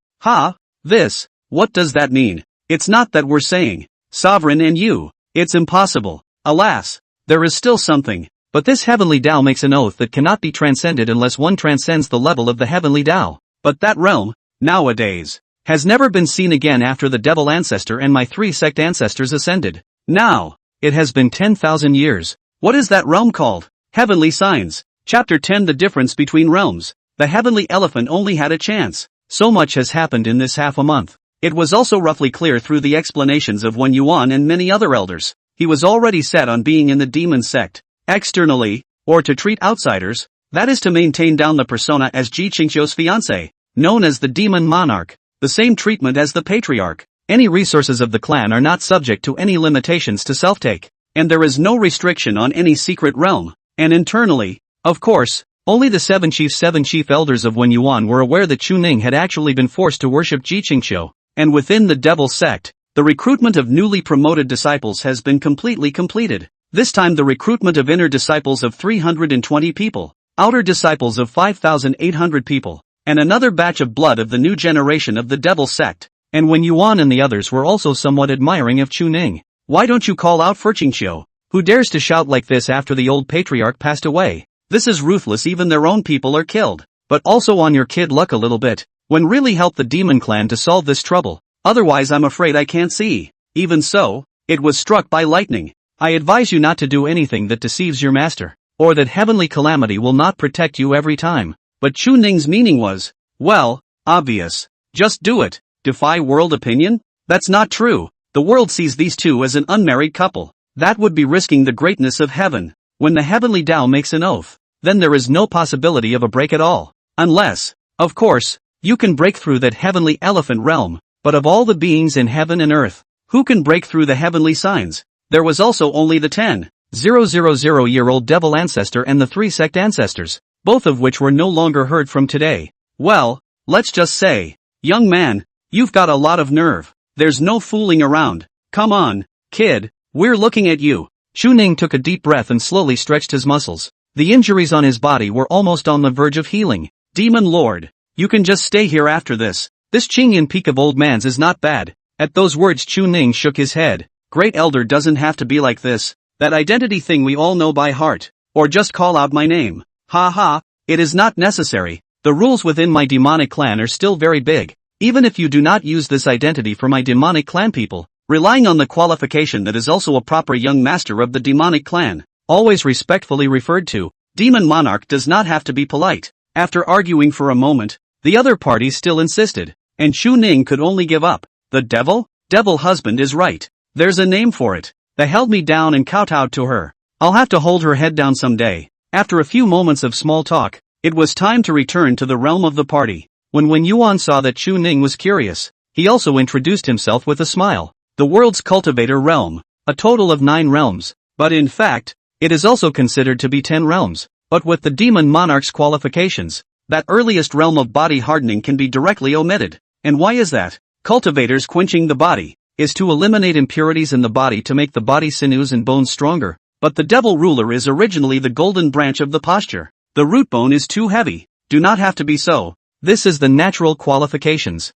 This, what does that mean? It's not that we're saying, sovereign and you, it's impossible. Alas, there is still something. But this heavenly Tao makes an oath that cannot be transcended unless one transcends the level of the heavenly Tao. But that realm, nowadays, has never been seen again after the devil ancestor and my 3 sect ancestors ascended. Now, it has been 10,000 years. What is that realm called? Heavenly Signs. Chapter 10. The difference between realms. The heavenly elephant only had a chance. So much has happened in this half a month. It was also roughly clear through the explanations of Wen Yuan and many other elders. He was already set on being in the demon sect. Externally, or to treat outsiders, that is to maintain down the persona as Ji Qingqiu's fiancé, known as the demon monarch, the same treatment as the Patriarch. Any resources of the clan are not subject to any limitations to self-take, and there is no restriction on any secret realm. And internally, of course, only the 7 chief elders of Wen Yuan were aware that Chu Ning had actually been forced to worship Ji Qingqiu, and within the devil sect, the recruitment of newly promoted disciples has been completely completed. This time the recruitment of inner disciples of 320 people, outer disciples of 5,800 people, and another batch of blood of the new generation of the devil sect. And Wen Yuan and the others were also somewhat admiring of Chu Ning. Why don't you call out for Qingqiu? Who dares to shout like this after the old Patriarch passed away? This is ruthless, even their own people are killed. But also on your kid luck a little bit. When really help the demon clan to solve this trouble. Otherwise I'm afraid I can't see. Even so, it was struck by lightning. I advise you not to do anything that deceives your master, or that heavenly calamity will not protect you every time. But Chu Ning's meaning was, well, obvious. Just do it. Defy world opinion? That's not true. The world sees these two as an unmarried couple. That would be risking the greatness of heaven. When the heavenly Tao makes an oath, then there is no possibility of a break at all. Unless, of course, you can break through that heavenly elephant realm. But of all the beings in heaven and earth, who can break through the heavenly signs? There was also only the 10,000-year-old devil ancestor and the 3 sect ancestors, both of which were no longer heard from today. Well, let's just say, young man, you've got a lot of nerve. There's no fooling around. Come on, kid, We're looking at you. Chu Ning took a deep breath and slowly stretched his muscles. The injuries on his body were almost on the verge of healing. Demon Lord, you can just stay here after this. This Qingyan peak of old man's is not bad. At those words Chu Ning shook his head. Great Elder doesn't have to be like this. That identity thing we all know by heart. Or just call out my name. Ha ha, it is not necessary. The rules within my demonic clan are still very big. Even if you do not use this identity for my demonic clan people, relying on the qualification that is also a proper young master of the demonic clan, always respectfully referred to, Demon Monarch does not have to be polite. After arguing for a moment, the other party still insisted, and Chu Ning could only give up. The devil? Devil husband is right. There's a name for it. They held me down and kowtowed to her. I'll have to hold her head down someday. After a few moments of small talk, it was time to return to the realm of the party. When Yuan saw that Chu Ning was curious, he also introduced himself with a smile. The world's cultivator realm. A total of 9 realms. But in fact, it is also considered to be 10 realms. But with the demon monarch's qualifications, that earliest realm of body hardening can be directly omitted. And why is that? Cultivators quenching the body is to eliminate impurities in the body to make the body sinews and bones stronger. But the devil ruler is originally the golden branch of the posture. The root bone is too heavy. Do not have to be so. This is the natural qualifications.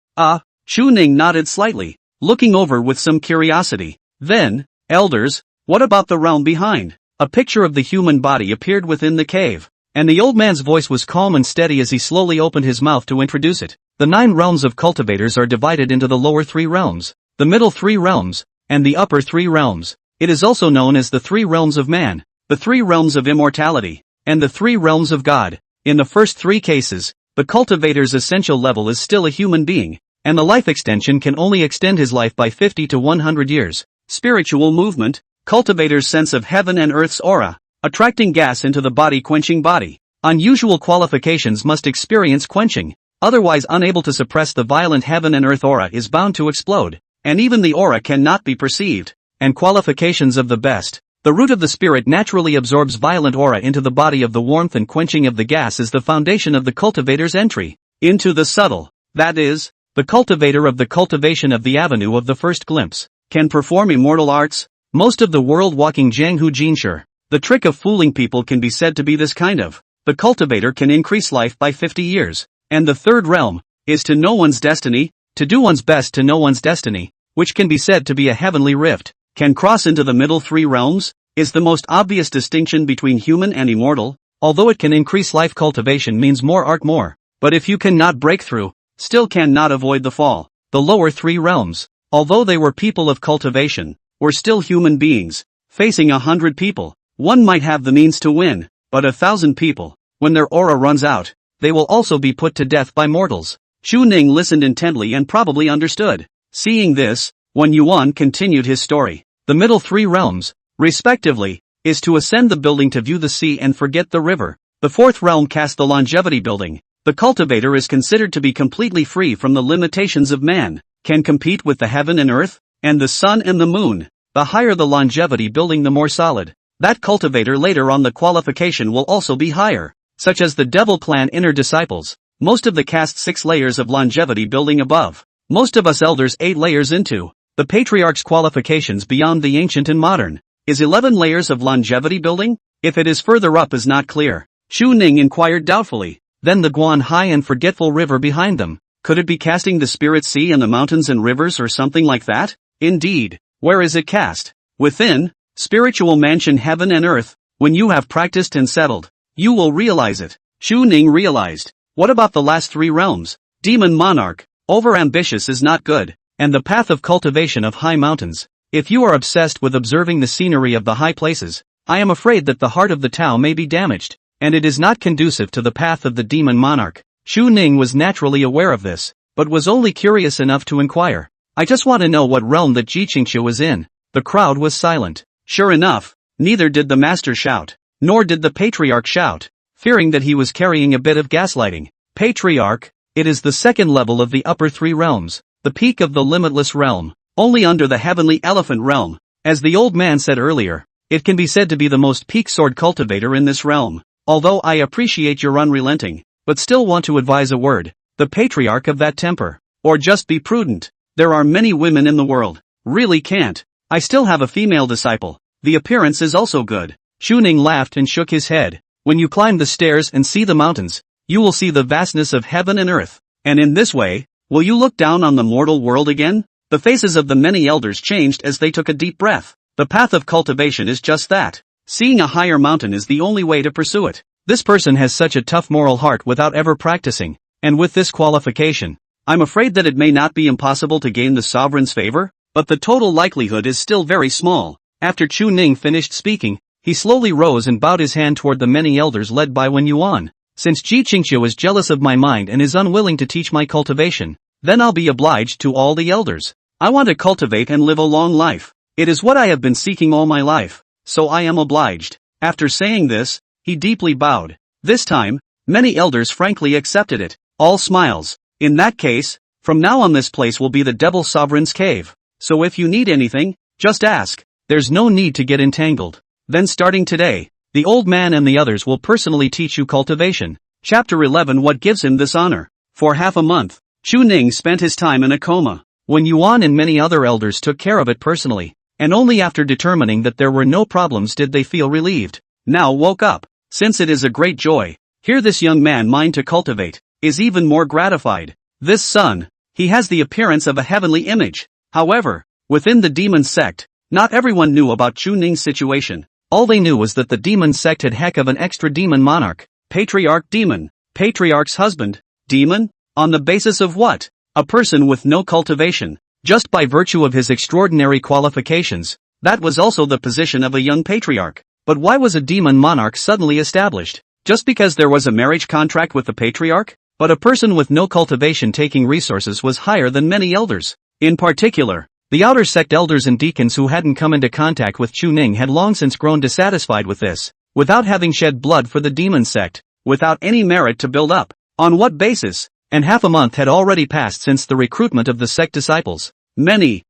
Chu Ning nodded slightly, looking over with some curiosity. Then, elders, what about the realm behind? A picture of the human body appeared within the cave, and the old man's voice was calm and steady as he slowly opened his mouth to introduce it. The 9 realms of cultivators are divided into the lower 3 realms, the middle 3 realms, and the upper 3 realms. It is also known as the 3 realms of man, the 3 realms of immortality, and the 3 realms of God. In the first 3 cases, the cultivator's essential level is still a human being, and the life extension can only extend his life by 50 to 100 years. Spiritual movement, cultivator's sense of heaven and earth's aura, attracting gas into the body, quenching body. Unusual qualifications must experience quenching, otherwise unable to suppress the violent heaven and earth aura is bound to explode, and even the aura cannot be perceived. And qualifications of the best. The root of the spirit naturally absorbs violent aura into the body of the warmth, and quenching of the gas is the foundation of the cultivator's entry into the subtle. That is, the cultivator of the cultivation of the avenue of the first glimpse can perform immortal arts. Most of the world walking Jianghu Jinsher. The trick of fooling people can be said to be this kind of. The cultivator can increase life by 50 years. And the third realm is to know one's destiny, to do one's best to know one's destiny, which can be said to be a heavenly rift. Can cross into the middle 3 realms, is the most obvious distinction between human and immortal. Although it can increase life, cultivation means more art more. But if you cannot break through, still cannot avoid the fall. The lower 3 realms, although they were people of cultivation, were still human beings. Facing 100 people, one might have the means to win, but 1,000 people, when their aura runs out, they will also be put to death by mortals. Chu Ning listened intently and probably understood. Seeing this, Wen Yuan continued his story. The middle 3 realms, respectively, is to ascend the building to view the sea and forget the river. The 4th realm casts the longevity building. The cultivator is considered to be completely free from the limitations of man, can compete with the heaven and earth, and the sun and the moon. The higher the longevity building, the more solid. That cultivator later on the qualification will also be higher, such as the devil clan inner disciples. Most of the cast 6 layers of longevity building above. Most of us elders 8 layers into. The Patriarch's qualifications beyond the ancient and modern. Is 11 layers of longevity building? If it is further up is not clear. Chu Ning inquired doubtfully. Then the Guan High and forgetful river behind them. Could it be casting the spirit sea and the mountains and rivers or something like that? Indeed. Where is it cast? Within. Spiritual mansion heaven and earth. When you have practiced and settled, you will realize it. Chu Ning realized. What about the last 3 realms? Demon Monarch. Over-ambitious is not good. And the path of cultivation of high mountains. If you are obsessed with observing the scenery of the high places, I am afraid that the heart of the Tao may be damaged, and it is not conducive to the path of the demon monarch. Chu Ning was naturally aware of this, but was only curious enough to inquire. I just want to know what realm that Ji Qingxue was in. The crowd was silent. Sure enough, neither did the master shout, nor did the patriarch shout, fearing that he was carrying a bit of gaslighting. Patriarch, it is the 2nd level of the upper 3 realms. The peak of the limitless realm, only under the heavenly elephant realm. As the old man said earlier, it can be said to be the most peak sword cultivator in this realm. Although I appreciate your unrelenting, but still want to advise a word. The patriarch of that temper. Or just be prudent. There are many women in the world. Really can't. I still have a female disciple. The appearance is also good. Chu Ning laughed and shook his head. When you climb the stairs and see the mountains, you will see the vastness of heaven and earth. And in this way, will you look down on the mortal world again? The faces of the many elders changed as they took a deep breath. The path of cultivation is just that. Seeing a higher mountain is the only way to pursue it. This person has such a tough moral heart without ever practicing, and with this qualification, I'm afraid that it may not be impossible to gain the sovereign's favor, but the total likelihood is still very small. After Chu Ning finished speaking, he slowly rose and bowed his hand toward the many elders led by Wen Yuan. Since Ji Qingqiu is jealous of my mind and is unwilling to teach my cultivation, then I'll be obliged to all the elders. I want to cultivate and live a long life. It is what I have been seeking all my life, so I am obliged. After saying this, he deeply bowed. This time, many elders frankly accepted it. All smiles. In that case, from now on this place will be the Devil Sovereign's cave. So if you need anything, just ask. There's no need to get entangled. Then starting today, the old man and the others will personally teach you cultivation. Chapter 11. What gives him this honor? For half a month, Chu Ning spent his time in a coma. Wen Yuan and many other elders took care of it personally, and only after determining that there were no problems did they feel relieved. Now woke up. Since it is a great joy, here this young man mine to cultivate, is even more gratified. This son, he has the appearance of a heavenly image. However, within the demon sect, not everyone knew about Chu Ning's situation. All they knew was that the demon sect had heck of an extra demon monarch, Patriarch demon, Patriarch's husband, demon, on the basis of what? A person with no cultivation, just by virtue of his extraordinary qualifications. That was also the position of a young patriarch. But why was a demon monarch suddenly established? Just because there was a marriage contract with the patriarch? But a person with no cultivation taking resources was higher than many elders. In particular, the outer sect elders and deacons who hadn't come into contact with Chu Ning had long since grown dissatisfied with this, without having shed blood for the demon sect, without any merit to build up. On what basis? And half a month had already passed since the recruitment of the sect disciples. Many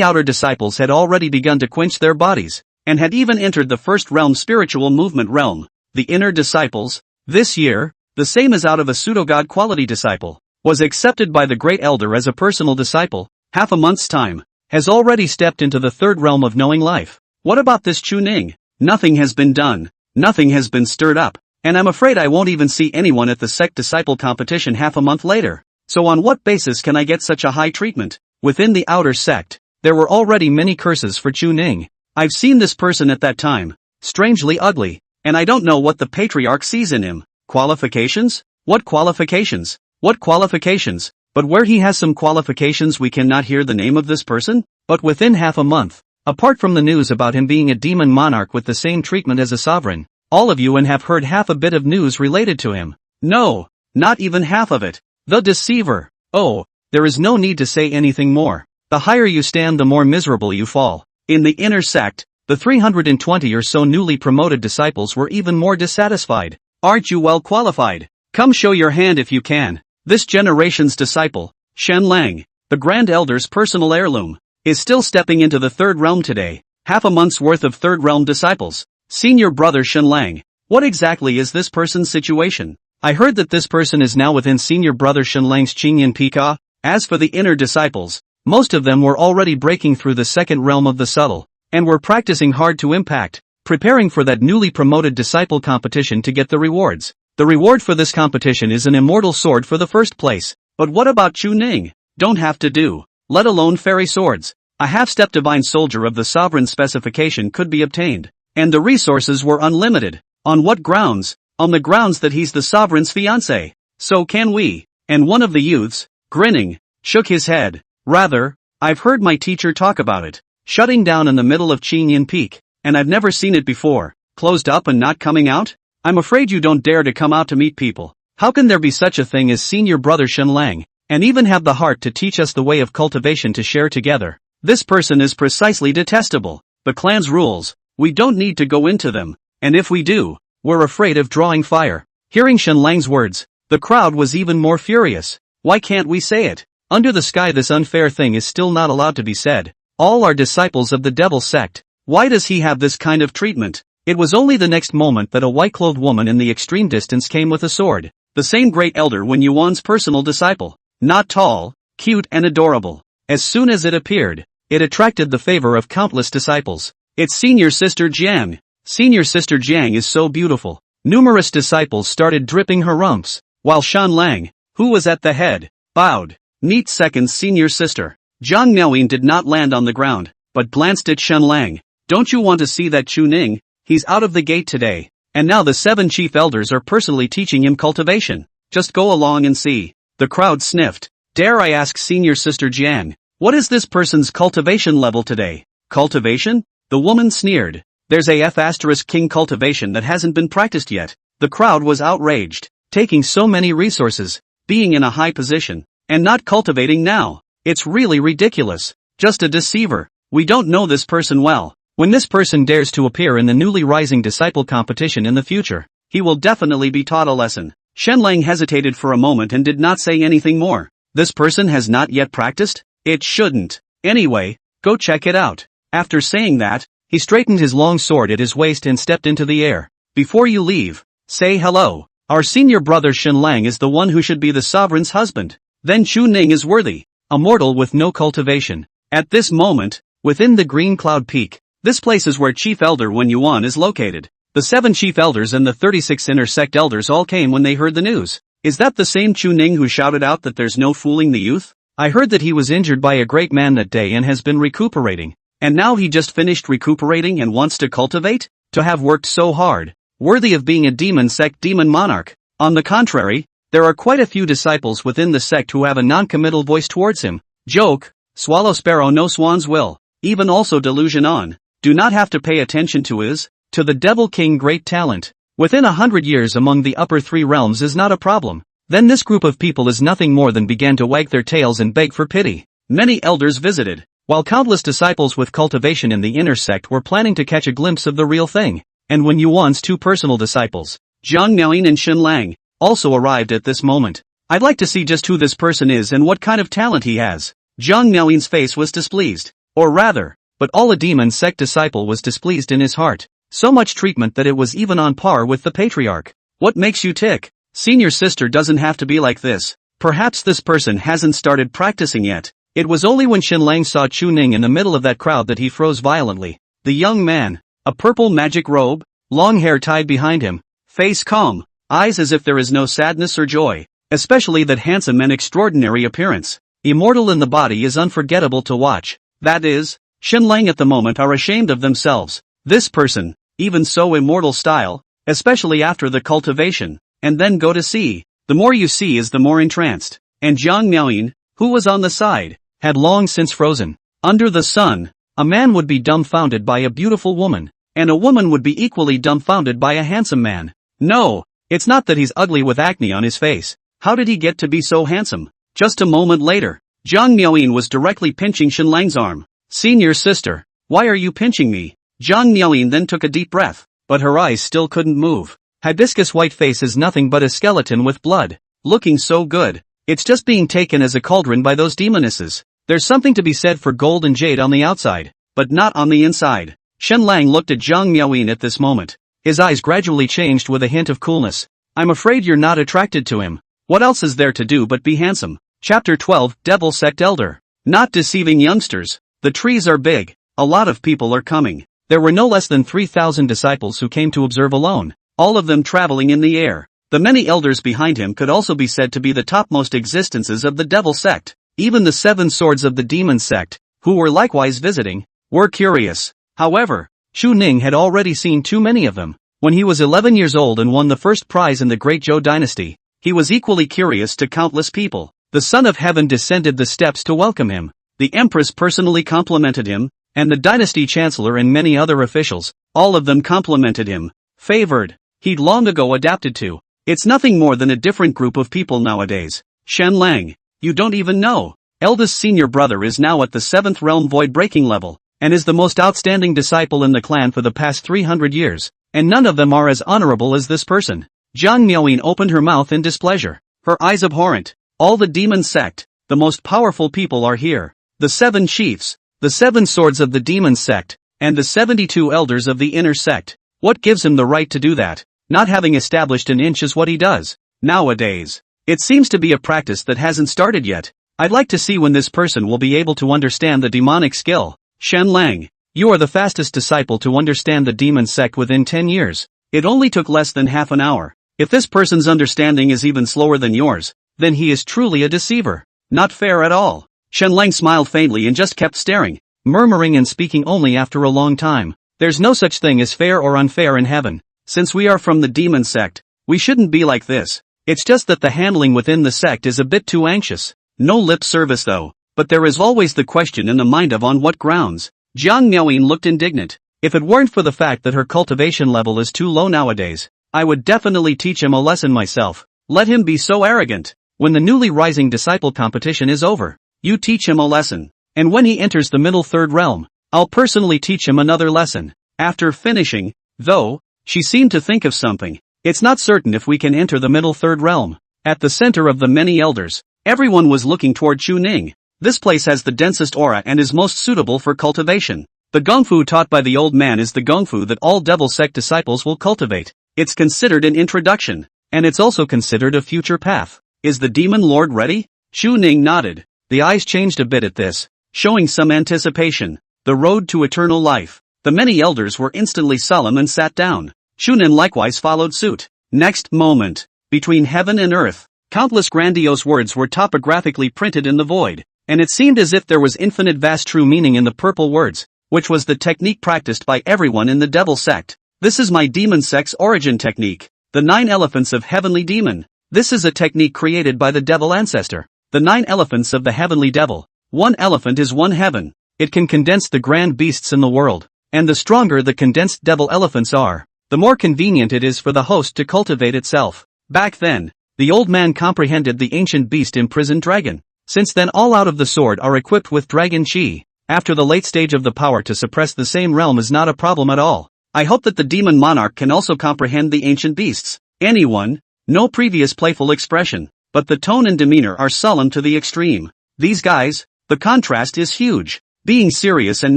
outer disciples had already begun to quench their bodies, and had even entered the first realm spiritual movement realm. The inner disciples, this year, the same as out of a pseudo-god quality disciple, was accepted by the great elder as a personal disciple. Half a month's time, has already stepped into the third realm of knowing life. What about this Chu Ning? Nothing has been done, nothing has been stirred up, and I'm afraid I won't even see anyone at the sect disciple competition half a month later. So on what basis can I get such a high treatment? Within the outer sect, there were already many curses for Chu Ning. I've seen this person at that time, strangely ugly, and I don't know what the patriarch sees in him. Qualifications? What qualifications? What qualifications? But where he has some qualifications we cannot hear the name of this person? But within half a month, apart from the news about him being a demon monarch with the same treatment as a sovereign, all of you and have heard half a bit of news related to him. No, not even half of it. The deceiver. Oh, there is no need to say anything more. The higher you stand the more miserable you fall. In the inner sect, the 320 or so newly promoted disciples were even more dissatisfied. Aren't you well qualified? Come show your hand if you can. This generation's disciple, Shen Lang, the Grand Elder's personal heirloom, is still stepping into the third realm today. Half a month's worth of third realm disciples. Senior brother Shen Lang, what exactly is this person's situation? I heard that this person is now within senior brother Shen Lang's Qingyan Pika. As for the inner disciples, most of them were already breaking through the second realm of the subtle, and were practicing hard to impact, preparing for that newly promoted disciple competition to get the rewards. The reward for this competition is an immortal sword for the first place. But what about Chu Ning? Don't have to do, let alone fairy swords. A half-step divine soldier of the sovereign specification could be obtained, and the resources were unlimited. On what grounds? On the grounds that he's the sovereign's fiancé. So can we? And one of the youths, grinning, shook his head. Rather, I've heard my teacher talk about it. Shutting down in the middle of Qingyan Peak, and I've never seen it before. Closed up and not coming out? I'm afraid you don't dare to come out to meet people. How can there be such a thing as senior brother Shen Lang, and even have the heart to teach us the way of cultivation to share together? This person is precisely detestable. The clan's rules, we don't need to go into them, and if we do, we're afraid of drawing fire. Hearing Shen Lang's words, the crowd was even more furious. Why can't we say it? Under the sky this unfair thing is still not allowed to be said. All are disciples of the devil sect. Why does he have this kind of treatment? It was only the next moment that a white-clothed woman in the extreme distance came with a sword. The same great elder Wen Yuan's personal disciple. Not tall, cute and adorable. As soon as it appeared, it attracted the favor of countless disciples. It's senior sister Jiang. Senior sister Jiang is so beautiful. Numerous disciples started dripping her rumps, while Shan Lang, who was at the head, bowed. Meet second senior sister. Zhang Miaoyin did not land on the ground, but glanced at Shan Lang. Don't you want to see that Chu Ning? He's out of the gate today. And now the 7 chief elders are personally teaching him cultivation. Just go along and see. The crowd sniffed. Dare I ask senior sister Jiang, what is this person's cultivation level today? Cultivation? The woman sneered. There's a F***king cultivation that hasn't been practiced yet. The crowd was outraged. Taking so many resources, being in a high position, and not cultivating now. It's really ridiculous. Just a deceiver. We don't know this person well. When this person dares to appear in the newly rising disciple competition in the future, he will definitely be taught a lesson. Shen Lang hesitated for a moment and did not say anything more. This person has not yet practiced? It shouldn't. Anyway, go check it out. After saying that, he straightened his long sword at his waist and stepped into the air. Before you leave, say hello. Our senior brother Shen Lang is the one who should be the sovereign's husband. Then Chu Ning is worthy. A mortal with no cultivation. At this moment, within the Green Cloud Peak, this place is where Chief Elder Wen Yuan is located. The 7 chief elders and the 36 inner sect elders all came when they heard the news. Is that the same Chu Ning who shouted out that there's no fooling the youth? I heard that he was injured by a great man that day and has been recuperating. And now he just finished recuperating and wants to cultivate? To have worked so hard. Worthy of being a demon sect demon monarch. On the contrary, there are quite a few disciples within the sect who have a non-committal voice towards him. Joke, swallow sparrow no swan's will. Even also delusion on. Do not have to pay attention to the Devil King great talent. Within 100 years among the upper 3 realms is not a problem. Then this group of people is nothing more than began to wag their tails and beg for pity. Many elders visited, while countless disciples with cultivation in the inner sect were planning to catch a glimpse of the real thing. And when Yuan's 2 personal disciples, Zhang Miaoyin and Shen Lang, also arrived at this moment. I'd like to see just who this person is and what kind of talent he has. Zhang Miaoyin's face was displeased. Or rather, but all a demon sect disciple was displeased in his heart. So much treatment that it was even on par with the Patriarch. What makes you tick? Senior sister doesn't have to be like this. Perhaps this person hasn't started practicing yet. It was only when Shen Lang saw Chu Ning in the middle of that crowd that he froze violently. The young man, a purple magic robe, long hair tied behind him, face calm, eyes as if there is no sadness or joy, especially that handsome and extraordinary appearance. Immortal in the body is unforgettable to watch. That is, Shen Lang at the moment are ashamed of themselves. This person, even so immortal style, especially after the cultivation, and then go to see. The more you see is the more entranced. And Zhang Miaoyin, who was on the side, had long since frozen. Under the sun, a man would be dumbfounded by a beautiful woman, and a woman would be equally dumbfounded by a handsome man. No, it's not that he's ugly with acne on his face. How did he get to be so handsome? Just a moment later, Zhang Miaoyin was directly pinching Shen Lang's arm. Senior sister, why are you pinching me? Zhang Miaoyin then took a deep breath, but her eyes still couldn't move. Hibiscus white face is nothing but a skeleton with blood. Looking so good. It's just being taken as a cauldron by those demonesses. There's something to be said for gold and jade on the outside, but not on the inside. Shen Lang looked at Zhang Miaoyin at this moment. His eyes gradually changed with a hint of coolness. I'm afraid you're not attracted to him. What else is there to do but be handsome? Chapter 12, Devil Sect Elder. Not deceiving youngsters. The trees are big. A lot of people are coming. There were no less than 3,000 disciples who came to observe alone, all of them traveling in the air. The many elders behind him could also be said to be the topmost existences of the Devil Sect. Even the 7 swords of the Demon Sect, who were likewise visiting, were curious. However, Chu Ning had already seen too many of them. When he was 11 years old and won the first prize in the Great Zhou dynasty, he was equally curious to countless people. The Son of Heaven descended the steps to welcome him. The Empress personally complimented him, and the dynasty chancellor and many other officials, all of them complimented him. Favored. He'd long ago adapted to. It's nothing more than a different group of people nowadays. Shen Lang, you don't even know. Eldest senior brother is now at the 7th realm void breaking level, and is the most outstanding disciple in the clan for the past 300 years, and none of them are as honorable as this person. Zhang Miaoyin opened her mouth in displeasure, her eyes abhorrent. All the demon sect, the most powerful people are here. The 7 chiefs, the 7 swords of the demon sect, and the 72 elders of the inner sect. What gives him the right to do that? Not having established an inch is what he does. Nowadays, it seems to be a practice that hasn't started yet. I'd like to see when this person will be able to understand the demonic skill. Shen Lang, you are the fastest disciple to understand the demon sect within 10 years. It only took less than half an hour. If this person's understanding is even slower than yours, then he is truly a deceiver. Not fair at all. Shen Lang smiled faintly and just kept staring, murmuring and speaking only after a long time. There's no such thing as fair or unfair in heaven. Since we are from the demon sect, we shouldn't be like this. It's just that the handling within the sect is a bit too anxious. No lip service though, but there is always the question in the mind of on what grounds. Jiang Miaoyin looked indignant. If it weren't for the fact that her cultivation level is too low nowadays, I would definitely teach him a lesson myself. Let him be so arrogant. When the newly rising disciple competition is over, you teach him a lesson. And when he enters the middle third realm, I'll personally teach him another lesson. After finishing, though, she seemed to think of something. It's not certain if we can enter the middle third realm. At the center of the many elders, everyone was looking toward Chu Ning. This place has the densest aura and is most suitable for cultivation. The gongfu taught by the old man is the gongfu that all devil sect disciples will cultivate. It's considered an introduction, and it's also considered a future path. Is the demon lord ready? Chu Ning nodded. The eyes changed a bit at this, showing some anticipation. The road to eternal life. The many elders were instantly solemn and sat down. Chu Ning likewise followed suit. Next moment, between heaven and earth, countless grandiose words were topographically printed in the void, and it seemed as if there was infinite vast true meaning in the purple words, which was the technique practiced by everyone in the devil sect. This is my demon sect's origin technique. The 9 elephants of heavenly demon. This is a technique created by the devil ancestor. The 9 elephants of the heavenly devil. 1 elephant is 1 heaven. It can condense the grand beasts in the world, and the stronger the condensed devil elephants are, the more convenient it is for the host to cultivate itself. Back then, the old man comprehended the ancient beast imprisoned dragon. Since then all out of the sword are equipped with dragon chi. After the late stage of the power to suppress the same realm is not a problem at all. I hope that the demon monarch can also comprehend the ancient beasts. Anyone? No previous playful expression, but the tone and demeanor are solemn to the extreme. These guys, the contrast is huge. Being serious and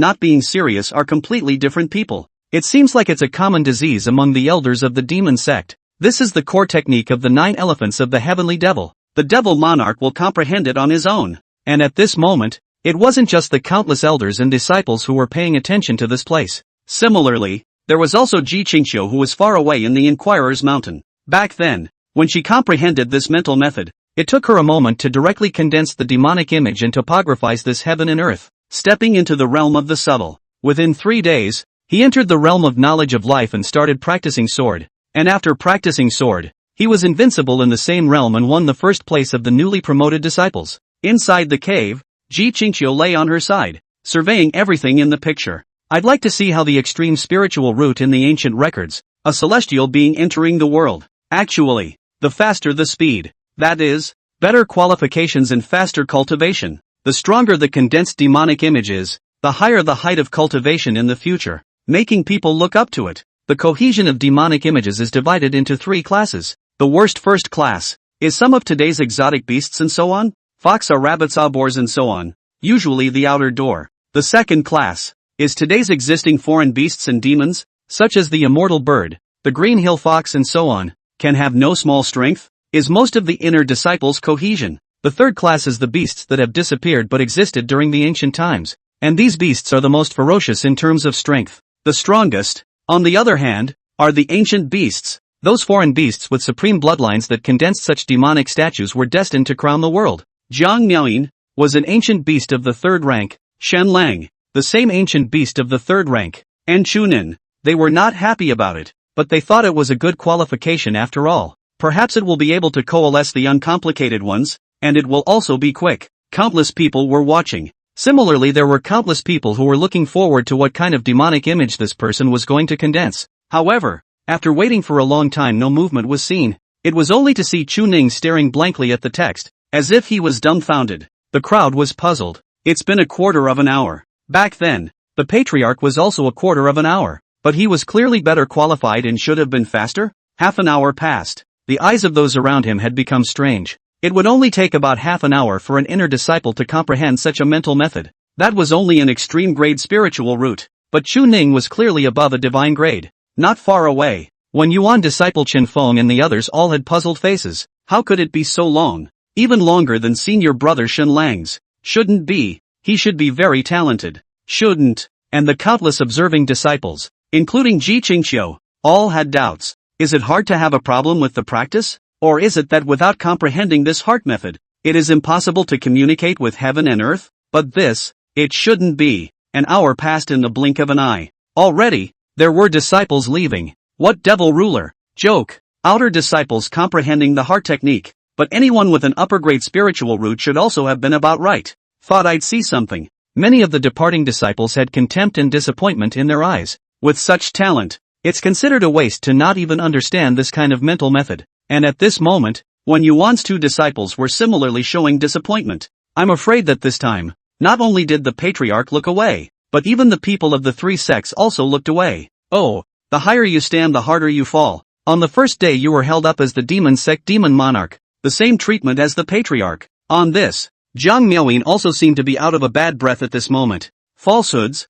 not being serious are completely different people. It seems like it's a common disease among the elders of the demon sect. This is the core technique of the 9 elephants of the heavenly devil. The devil monarch will comprehend it on his own. And at this moment, it wasn't just the countless elders and disciples who were paying attention to this place. Similarly, there was also Ji Qingqiu who was far away in the Inquirer's Mountain. Back then, when she comprehended this mental method, it took her a moment to directly condense the demonic image and topographize this heaven and earth. Stepping into the realm of the subtle. Within 3 days, he entered the realm of knowledge of life and started practicing sword. And after practicing sword, he was invincible in the same realm and won the first place of the newly promoted disciples. Inside the cave, Ji Qingqiu lay on her side, surveying everything in the picture. I'd like to see how the extreme spiritual route in the ancient records, a celestial being entering the world. Actually, the faster the speed, that is, better qualifications and faster cultivation. The stronger the condensed demonic image is, the higher the height of cultivation in the future, making people look up to it. The cohesion of demonic images is divided into 3 classes. The worst first class is some of today's exotic beasts and so on, fox or rabbits or boars and so on, usually the outer door. The second class is today's existing foreign beasts and demons, such as the immortal bird, the green hill fox and so on, can have no small strength, is most of the inner disciples' cohesion. The third class is the beasts that have disappeared but existed during the ancient times, and these beasts are the most ferocious in terms of strength. The strongest, on the other hand, are the ancient beasts. Those foreign beasts with supreme bloodlines that condensed such demonic statues were destined to crown the world. Jiang Miaoyin was an ancient beast of the 3rd rank, Shen Lang, the same ancient beast of the 3rd rank, and Chu Ning. They were not happy about it, but they thought it was a good qualification after all. Perhaps it will be able to coalesce the uncomplicated ones, and it will also be quick. Countless people were watching. Similarly, there were countless people who were looking forward to what kind of demonic image this person was going to condense. However, after waiting for a long time no movement was seen. It was only to see Chu Ning staring blankly at the text, as if he was dumbfounded. The crowd was puzzled. It's been a quarter of an hour. Back then, the Patriarch was also a quarter of an hour, but he was clearly better qualified and should have been faster. Half an hour passed. The eyes of those around him had become strange. It would only take about half an hour for an inner disciple to comprehend such a mental method. That was only an extreme grade spiritual route, but Chu Ning was clearly above a divine grade. Not far away, when Yuan disciple Chen Feng and the others all had puzzled faces. How could it be so long? Even longer than senior brother Shen Lang's. Shouldn't be. He should be very talented. Shouldn't. And the countless observing disciples, including Ji Qingqiu, all had doubts. Is it hard to have a problem with the practice? Or is it that without comprehending this heart method, it is impossible to communicate with heaven and earth? But this, it shouldn't be. An hour passed in the blink of an eye. Already, there were disciples leaving. What devil ruler? Joke. Outer disciples comprehending the heart technique, but anyone with an upper-grade spiritual root should also have been about right. Thought I'd see something. Many of the departing disciples had contempt and disappointment in their eyes. With such talent, it's considered a waste to not even understand this kind of mental method. And at this moment, when Yuan's two disciples were similarly showing disappointment, I'm afraid that this time, not only did the Patriarch look away, but even the people of the three sects also looked away. Oh, the higher you stand the harder you fall. On the first day you were held up as the demon sect demon monarch, the same treatment as the Patriarch. On this, Jiang Miaoyin also seemed to be out of a bad breath at this moment. Falsehoods,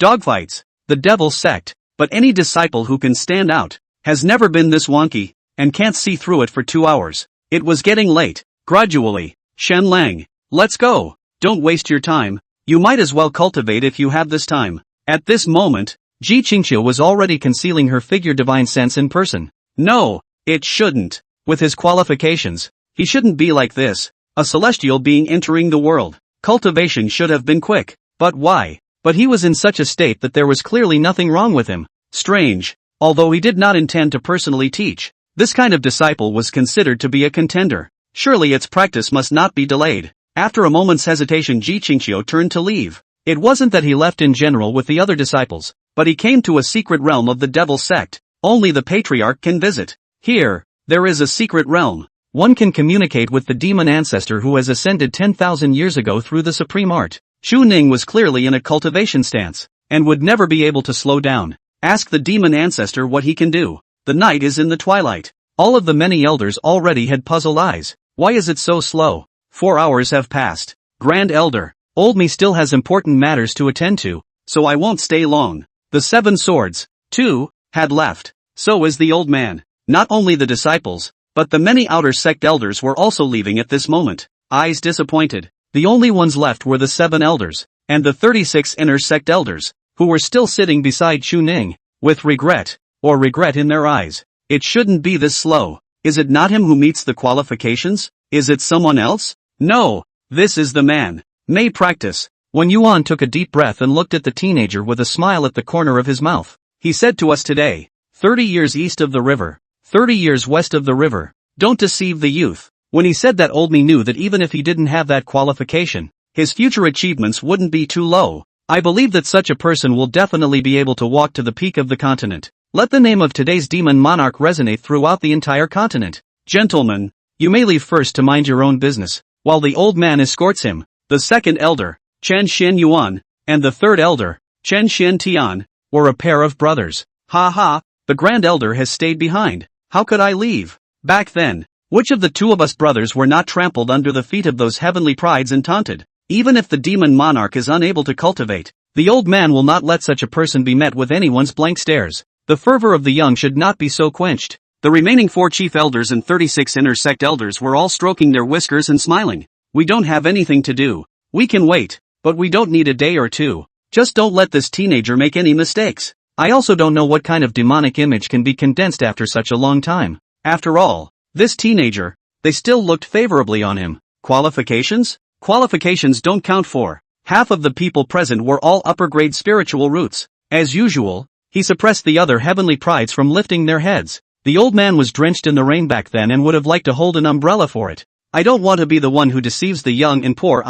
dogfights, the devil sect, but any disciple who can stand out, has never been this wonky, and can't see through it for 2 hours. It was getting late. Gradually, Shen Lang, let's go. Don't waste your time. You might as well cultivate if you have this time. At this moment, Ji Qingqiu was already concealing her figure divine sense in person. No, it shouldn't. With his qualifications, he shouldn't be like this. A celestial being entering the world. Cultivation should have been quick. But why? But he was in such a state that there was clearly nothing wrong with him. Strange. Although he did not intend to personally teach, this kind of disciple was considered to be a contender. Surely its practice must not be delayed. After a moment's hesitation, Ji Qingqiu turned to leave. It wasn't that he left in general with the other disciples, but he came to a secret realm of the devil sect. Only the Patriarch can visit. Here, there is a secret realm. One can communicate with the demon ancestor who has ascended 10,000 years ago through the supreme art. Chu Ning was clearly in a cultivation stance, and would never be able to slow down. Ask the demon ancestor what he can do. The night is in the twilight. All of the many elders already had puzzled eyes. Why is it so slow? 4 hours have passed. Grand Elder, old me still has important matters to attend to, so I won't stay long. The 7 swords, too, had left. So is the old man. Not only the disciples, but the many outer sect elders were also leaving at this moment. Eyes disappointed. The only ones left were the 7 elders, and the 36 inner sect elders, who were still sitting beside Chu Ning, with regret in their eyes. It shouldn't be this slow. Is it not him who meets the qualifications? Is it someone else? No, this is the man. May practice. When Yuan took a deep breath and looked at the teenager with a smile at the corner of his mouth, he said to us today, 30 years east of the river, 30 years west of the river. Don't deceive the youth. When he said that, old me knew that even if he didn't have that qualification, his future achievements wouldn't be too low. I believe that such a person will definitely be able to walk to the peak of the continent. Let the name of today's demon monarch resonate throughout the entire continent. Gentlemen, you may leave first to mind your own business, while the old man escorts him. The second elder, Chen Xian Yuan, and the third elder, Chen Xian Tian, were a pair of brothers. Ha ha, the grand elder has stayed behind. How could I leave? Back then, which of the two of us brothers were not trampled under the feet of those heavenly prides and taunted? Even if the demon monarch is unable to cultivate, the old man will not let such a person be met with anyone's blank stares. The fervor of the young should not be so quenched. The remaining 4 chief elders and 36 inner sect elders were all stroking their whiskers and smiling. We don't have anything to do. We can wait, but we don't need a day or two. Just don't let this teenager make any mistakes. I also don't know what kind of demonic image can be condensed after such a long time. After all, this teenager, they still looked favorably on him. Qualifications? Qualifications don't count for. Half of the people present were all upper-grade spiritual roots. As usual, he suppressed the other heavenly prides from lifting their heads. The old man was drenched in the rain back then and would have liked to hold an umbrella for it. I don't want to be the one who deceives the young and poor.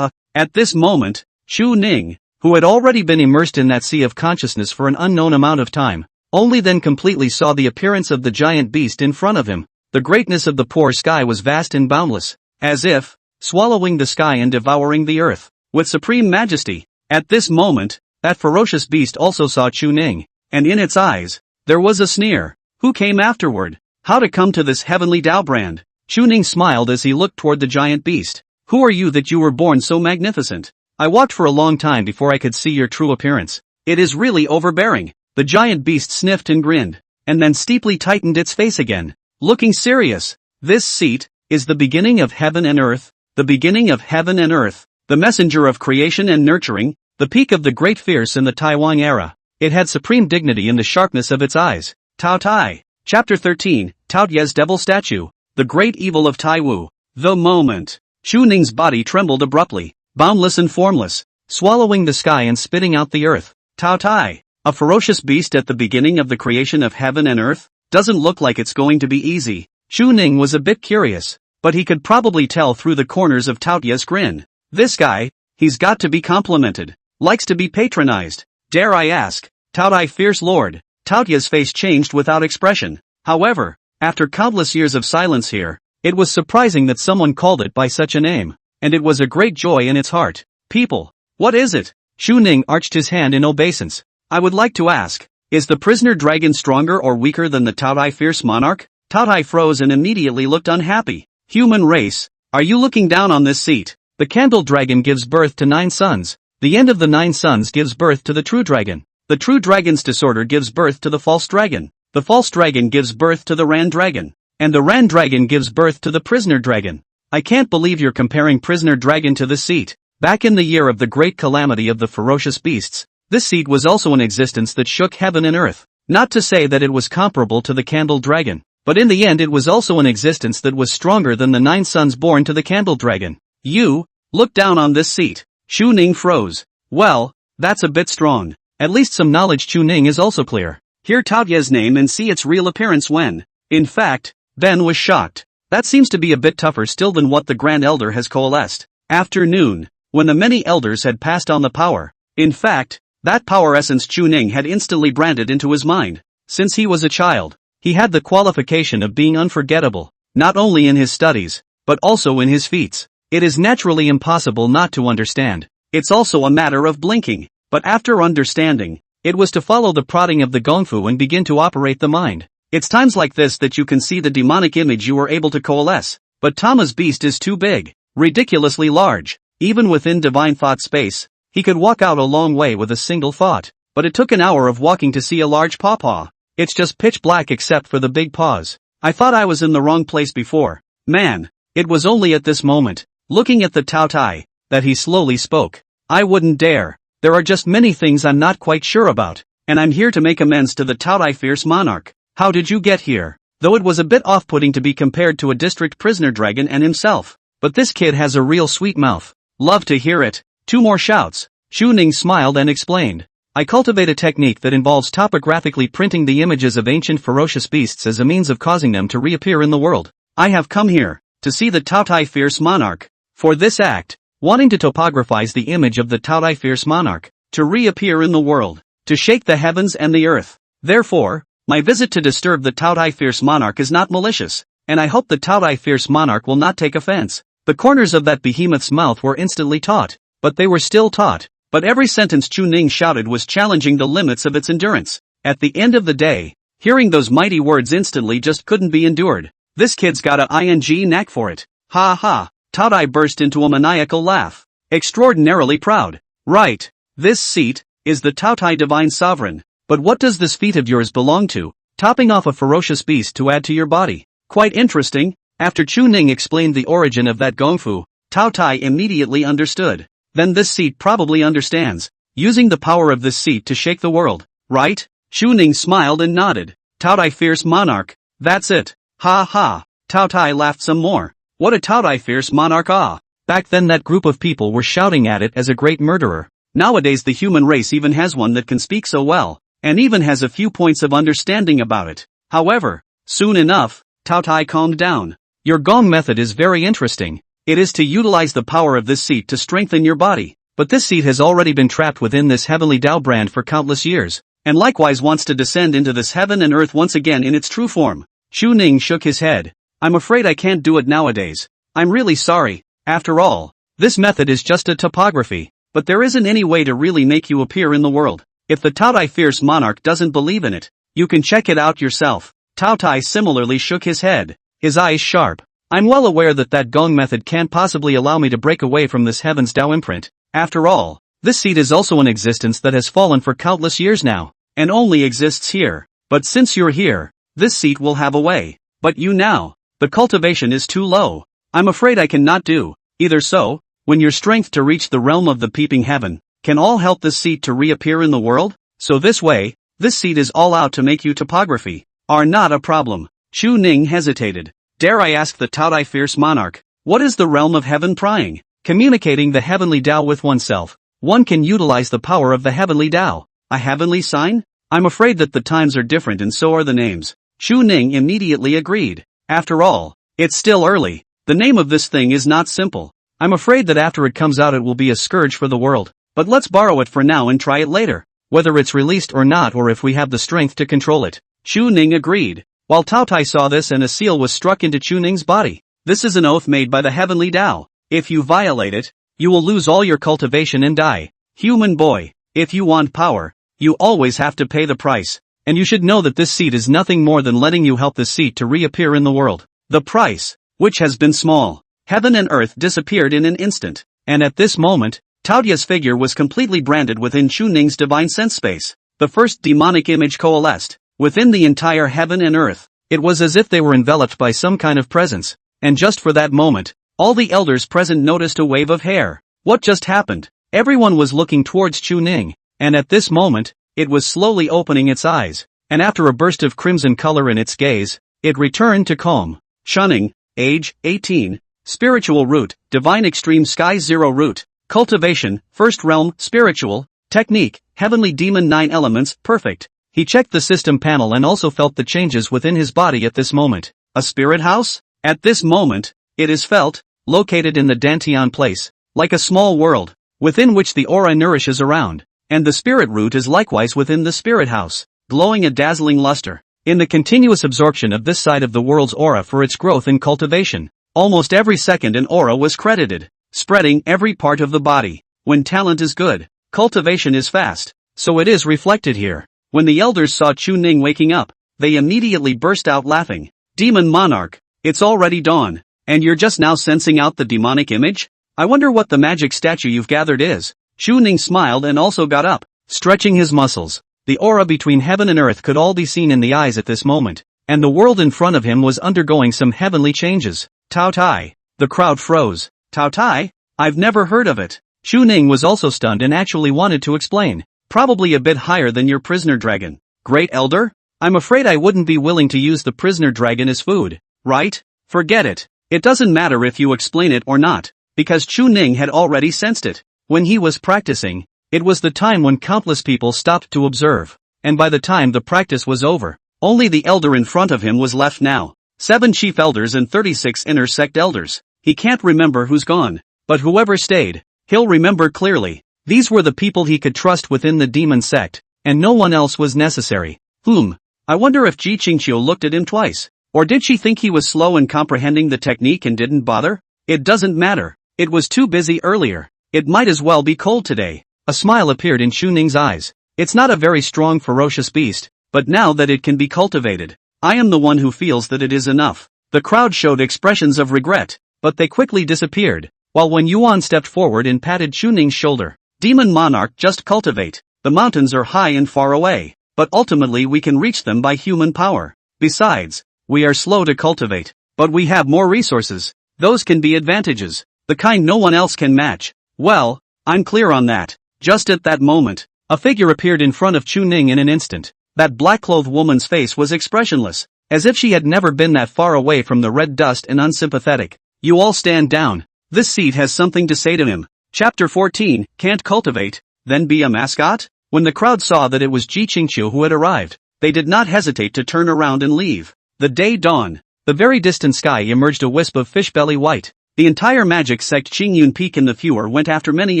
At this moment, Chu Ning, who had already been immersed in that sea of consciousness for an unknown amount of time, only then completely saw the appearance of the giant beast in front of him. The greatness of the poor sky was vast and boundless, as if swallowing the sky and devouring the earth with supreme majesty. At this moment, that ferocious beast also saw Chu Ning, and in its eyes, there was a sneer. Who came afterward? How to come to this heavenly Tao brand? Chu Ning smiled as he looked toward the giant beast. Who are you that you were born so magnificent? I walked for a long time before I could see your true appearance. It is really overbearing. The giant beast sniffed and grinned, and then steeply tightened its face again, looking serious. This seat, is the beginning of heaven and earth, the beginning of heaven and earth, the messenger of creation and nurturing, the peak of the great fierce in the Taiwan era. It had supreme dignity in the sharpness of its eyes. Tao Tai. Chapter 13, Tao Tie's Devil Statue, the Great Evil of Tai Wu. The moment. Chu Ning's body trembled abruptly, boundless and formless, swallowing the sky and spitting out the earth. Tao Tai, a ferocious beast at the beginning of the creation of heaven and earth, doesn't look like it's going to be easy. Chu Ning was a bit curious, but he could probably tell through the corners of Tao Tie's grin. This guy, he's got to be complimented, likes to be patronized. Dare I ask, Tao Tai fierce lord. Tao Tie's face changed without expression. However, after countless years of silence here, it was surprising that someone called it by such a name, and it was a great joy in its heart. People, what is it? Chu Ning arched his hand in obeisance. I would like to ask, is the prisoner dragon stronger or weaker than the Tao Tai fierce monarch? Tao Tai froze and immediately looked unhappy. Human race, are you looking down on this seat? The candle dragon gives birth to 9 sons. The end of the 9 sons gives birth to the true dragon. The true dragon's disorder gives birth to the false dragon. The false dragon gives birth to the Ran dragon. And the Ran dragon gives birth to the prisoner dragon. I can't believe you're comparing prisoner dragon to this seat. Back in the year of the great calamity of the ferocious beasts, this seat was also in existence that shook heaven and earth. Not to say that it was comparable to the candle dragon, but in the end it was also an existence that was stronger than the 9 sons born to the candle dragon. You, look down on this seat. Chu Ning froze. Well, that's a bit strong. At least some knowledge. Chu Ning is also clear. Hear Tao Tie's name and see its real appearance when. In fact, Ben was shocked. That seems to be a bit tougher still than what the Grand Elder has coalesced. Afternoon, when the many elders had passed on the power. In fact, that power essence Chu Ning had instantly branded into his mind. Since he was a child, he had the qualification of being unforgettable, not only in his studies, but also in his feats. It is naturally impossible not to understand. It's also a matter of blinking. But after understanding, it was to follow the prodding of the Gongfu and begin to operate the mind. It's times like this that you can see the demonic image you were able to coalesce. But Tama's beast is too big, ridiculously large. Even within divine thought space, he could walk out a long way with a single thought. But it took an hour of walking to see a large pawpaw. It's just pitch black except for the big paws. I thought I was in the wrong place before. Man, it was only at this moment, looking at the Tao Tai, that he slowly spoke. I wouldn't dare. There are just many things I'm not quite sure about, and I'm here to make amends to the Tao Tai fierce monarch. How did you get here? Though it was a bit off-putting to be compared to a district prisoner dragon and himself. But this kid has a real sweet mouth. Love to hear it. 2 more shouts. Chu Ning smiled and explained. I cultivate a technique that involves topographically printing the images of ancient ferocious beasts as a means of causing them to reappear in the world. I have come here to see the Tao Tai fierce monarch. For this act, wanting to topographize the image of the Tao Tai fierce monarch, to reappear in the world, to shake the heavens and the earth. Therefore, my visit to disturb the Tao Tai fierce monarch is not malicious, and I hope the Tao Tai fierce monarch will not take offense. The corners of that behemoth's mouth were instantly taut, but they were still taut. But every sentence Chu Ning shouted was challenging the limits of its endurance. At the end of the day, hearing those mighty words instantly just couldn't be endured. This kid's got a ing knack for it. Ha ha. Tao Tai burst into a maniacal laugh. Extraordinarily proud. Right. This seat is the Tao Tai divine sovereign. But what does this feat of yours belong to? Topping off a ferocious beast to add to your body. Quite interesting. After Chu Ning explained the origin of that Gongfu, Tao Tai immediately understood. Then this seat probably understands. Using the power of this seat to shake the world, right? Chu Ning smiled and nodded. Tao Tai fierce monarch. That's it. Ha ha. Tao Tai laughed some more. What a Tao Tai fierce monarch ah. Back then that group of people were shouting at it as a great murderer. Nowadays the human race even has one that can speak so well, and even has a few points of understanding about it. However, soon enough, Tao Tai calmed down. Your gong method is very interesting. It is to utilize the power of this seat to strengthen your body. But this seat has already been trapped within this heavenly Tao brand for countless years, and likewise wants to descend into this heaven and earth once again in its true form. Chu Ning shook his head. I'm afraid I can't do it nowadays. I'm really sorry. After all, this method is just a topography, but there isn't any way to really make you appear in the world. If the Tao Tai fierce monarch doesn't believe in it, you can check it out yourself. Tao Tai similarly shook his head, his eyes sharp. I'm well aware that that gong method can't possibly allow me to break away from this heaven's Tao imprint. After all, this seat is also an existence that has fallen for countless years now, and only exists here. But since you're here, this seat will have a way. But you now, The cultivation is too low. I'm afraid I cannot do either. So, when your strength to reach the realm of the peeping heaven, can all help this seat to reappear in the world? So this way, this seat is all out to make you topography are not a problem. Chu Ning hesitated. Dare I ask the Taotai fierce monarch, what is the realm of heaven prying? Communicating the heavenly Tao with oneself. One can utilize the power of the heavenly Tao. A heavenly sign? I'm afraid that the times are different and so are the names. Chu Ning immediately agreed. After all, it's still early. The name of this thing is not simple. I'm afraid that after it comes out it will be a scourge for the world. But let's borrow it for now and try it later. Whether it's released or not, or if we have the strength to control it. Chu Ning agreed. While Taotai saw this, and a seal was struck into Chu Ning's body. This is an oath made by the heavenly Tao. If you violate it, you will lose all your cultivation and die. Human boy, if you want power, you always have to pay the price. And you should know that this seed is nothing more than letting you help this seed to reappear in the world. The price, which has been small. Heaven and earth disappeared in an instant. And at this moment, Taotia's figure was completely branded within Chu Ning's divine sense space. The first demonic image coalesced within the entire heaven and earth. It was as if they were enveloped by some kind of presence. And just for that moment, all the elders present noticed a wave of hair. What just happened? Everyone was looking towards Chu Ning. And at this moment, it was slowly opening its eyes. And after a burst of crimson color in its gaze, it returned to calm. Shunning, age, 18. Spiritual root, divine extreme sky 0 root. Cultivation, first realm, spiritual. Technique, heavenly demon 9 elements, perfect. He checked the system panel and also felt the changes within his body at this moment. A spirit house? At this moment, it is felt, located in the Dantian place, like a small world, within which the aura nourishes around. And the spirit root is likewise within the spirit house, glowing a dazzling luster. In the continuous absorption of this side of the world's aura for its growth and cultivation, almost every second an aura was credited, spreading every part of the body. When talent is good, cultivation is fast, so it is reflected here. When the elders saw Chu Ning waking up, they immediately burst out laughing. Demon monarch, it's already dawn, and you're just now sensing out the demonic image? I wonder what the magic statue you've gathered is. Chu Ning smiled and also got up, stretching his muscles. The aura between heaven and earth could all be seen in the eyes at this moment, and the world in front of him was undergoing some heavenly changes. Taotai. The crowd froze. Taotai? I've never heard of it. Chu Ning was also stunned and actually wanted to explain. Probably a bit higher than your prisoner dragon. Great elder? I'm afraid I wouldn't be willing to use the prisoner dragon as food, right? Forget it. It doesn't matter if you explain it or not, because Chu Ning had already sensed it. When he was practicing, it was the time when countless people stopped to observe, and by the time the practice was over, only the elder in front of him was left now. 7 chief elders and 36 inner sect elders. He can't remember who's gone, but whoever stayed, he'll remember clearly. These were the people he could trust within the demon sect, and no one else was necessary. I wonder if Ji Qingqiu looked at him twice, or did she think he was slow in comprehending the technique and didn't bother? It doesn't matter. It was too busy earlier. It might as well be cold today. A smile appeared in Chu Ning's eyes. It's not a very strong ferocious beast, but now that it can be cultivated, I am the one who feels that it is enough. The crowd showed expressions of regret, but they quickly disappeared, while Wen Yuan stepped forward and patted Chu Ning's shoulder. Demon monarch, just cultivate. The mountains are high and far away, but ultimately we can reach them by human power. Besides, we are slow to cultivate, but we have more resources. Those can be advantages, the kind no one else can match. Well, I'm clear on that. Just at that moment, a figure appeared in front of Chu Ning in an instant. That black-clothed woman's face was expressionless, as if she had never been that far away from the red dust, and unsympathetic. You all stand down. This seat has something to say to him. Chapter 14, Can't cultivate, then be a mascot? When the crowd saw that it was Ji Qingqiu who had arrived, they did not hesitate to turn around and leave. The day dawned. The very distant sky emerged a wisp of fish-belly white. The entire magic sect Qingyun Peak in the Fewer went after many